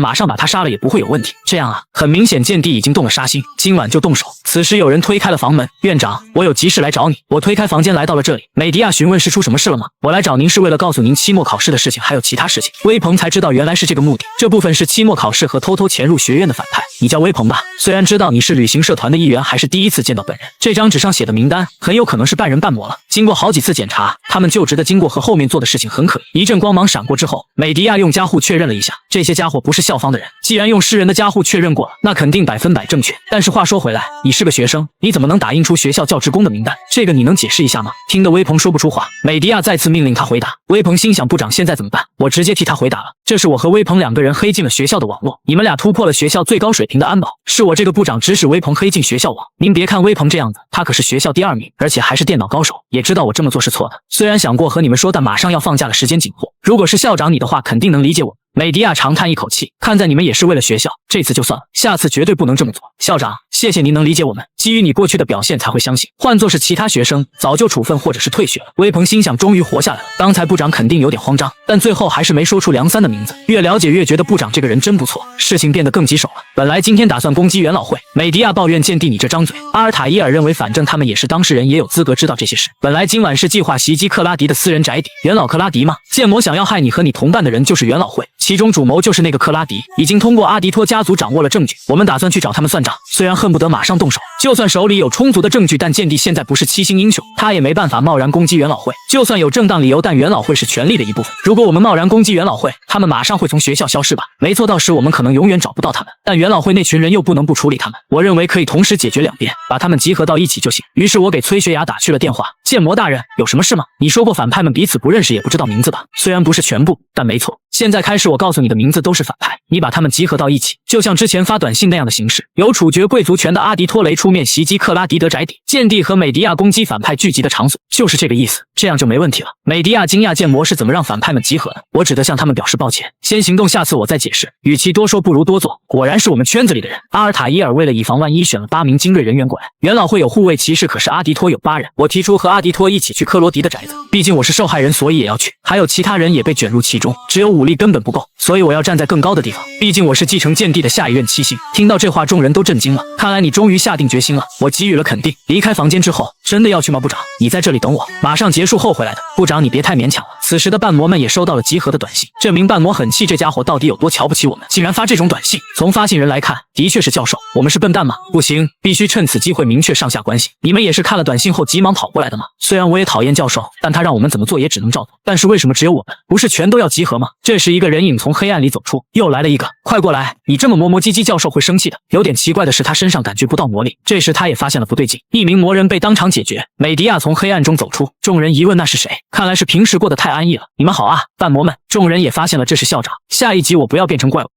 马上把他杀了也不会有问题。这样啊，很明显见地已经动了杀心，今晚就动手。此时有人推开了房门，院长，我有急事来找你。我推开房间来到了这里。美迪亚询问是出什么事了吗？我来找您是为了告诉您期末考试的事情，还有其他事情。微鹏才知道原来是这个目的，这部分是期末考试和偷偷潜入学院的反派。你叫微鹏吧，虽然知道你是旅行社团的一员，还是第一次见到本人。这张纸上写的名单很有可能是半人半魔了。经过好几次检查，他们就职的经过和后面做的事情很可疑。一阵光芒闪过之后，美迪亚用家户确认了一下，这些家伙不是校方的人。既然用诗人的家户确认过了，那肯定100%正确。但是话说回来，你是个学生，你怎么能打印出学校教职工的名单？这个你能解释一下吗？听得微鹏说不出话，美迪亚再次命令他回答。微鹏心想，部长现在怎么办？我直接替他回答了，这是我和微鹏2个人黑进了学校的网络，你们俩突破了学校最高水平的安保，是我这个部长指使微鹏黑进学校网。您别看微鹏这样子，他可是学校第2名，而且还是电脑高手，也知道我这么做是错的。虽然想过和你们说，但马上要放假了，时间紧迫。如果是校长你的话，肯定能理解我。美迪亚长叹一口气，看在你们也是为了学校，这次就算了，下次绝对不能这么做。校长，谢谢您能理解我们，基于你过去的表现才会相信，换作是其他学生，早就处分或者是退学了。威鹏心想，终于活下来了。刚才部长肯定有点慌张，但最后还是没说出梁三的名字。越了解越觉得部长这个人真不错，事情变得更棘手了。本来今天打算攻击元老会，美迪亚抱怨见弟你这张嘴。阿尔塔伊尔认为反正他们也是当事人，也有资格知道这些事。本来今晚是计划袭击克拉迪的私人宅邸，元老克拉迪吗？剑魔想要害你和你同伴的人就是元老会，其中主谋就是那个克拉迪，已经通过阿迪托家族掌握了证据，我们打算去找他们算账。虽然恨不得马上动手，就算手里有充足的证据，但剑帝现在不是七星英雄，他也没办法贸然攻击元老会。就算有正当理由，但元老会是权力的一部分，如果我们贸然攻击元老会，他们马上会从学校消失吧？没错，到时我们可能永远找不到他们，但元老会那群人又不能不处理他们。我认为可以同时解决两边，把他们集合到一起就行。于是我给崔学雅打去了电话。剑魔大人，有什么事吗？你说过反派们彼此不认识也不知道名字吧？虽然不是全部，但没错。现在开始我告诉你的名字都是反派，你把他们集合到一起，就像之前发短信那样的形式，由处决贵族权的阿迪托雷出面袭击克拉迪德宅邸，剑帝和美迪亚攻击反派聚集的场所，就是这个意思，这样就没问题了。美迪亚惊讶剑魔是怎么让反派们集合的，我只得向他们表示抱歉，先行动，下次我再解释。与其多说不如多做，果然是我们圈子里的人。阿尔塔伊尔为了以防万一，选了8名精锐人员过来。元老会有护卫骑士，可是阿迪托有8人，我提出和阿迪托一起去克罗迪的宅子，毕竟我是受害人，所以也要去。还有其他人也被卷入其中，只有武力根本不够，所以我要站在更高的地方，毕竟我是继承剑帝的下一任七星。听到这话，众人都震惊了，看来你终于下定决心了。我给予了肯定。离开房间之后，真的要去吗？部长，你在这里等我，马上结束后回来的。部长，你别太勉强了。此时的半魔们也收到了集合的短信，这名半魔很气，这家伙到底有多瞧不起我们，竟然发这种短信。从发信人来看，的确是教授，我们是笨蛋吗？不行，必须趁此机会明确上下关系。你们也是看了短信后急忙跑过来的吗？虽然我也讨厌教授，但他让我们怎么做也只能照做。但是为什么只有我们？不是全都要集合吗？这时一个人影从黑暗里走出，又来了一个，快过来！你这么磨磨唧唧，教授会生气的。有点奇怪的是，他身上感觉不到魔力。这时他也发现了不对劲，一名魔人被当场解决。美迪亚从黑暗中走出，众人疑问那是谁？看来是平时过得太安逸了。你们好啊，半魔们！众人也发现了这是校长。下一集我不要变成怪物。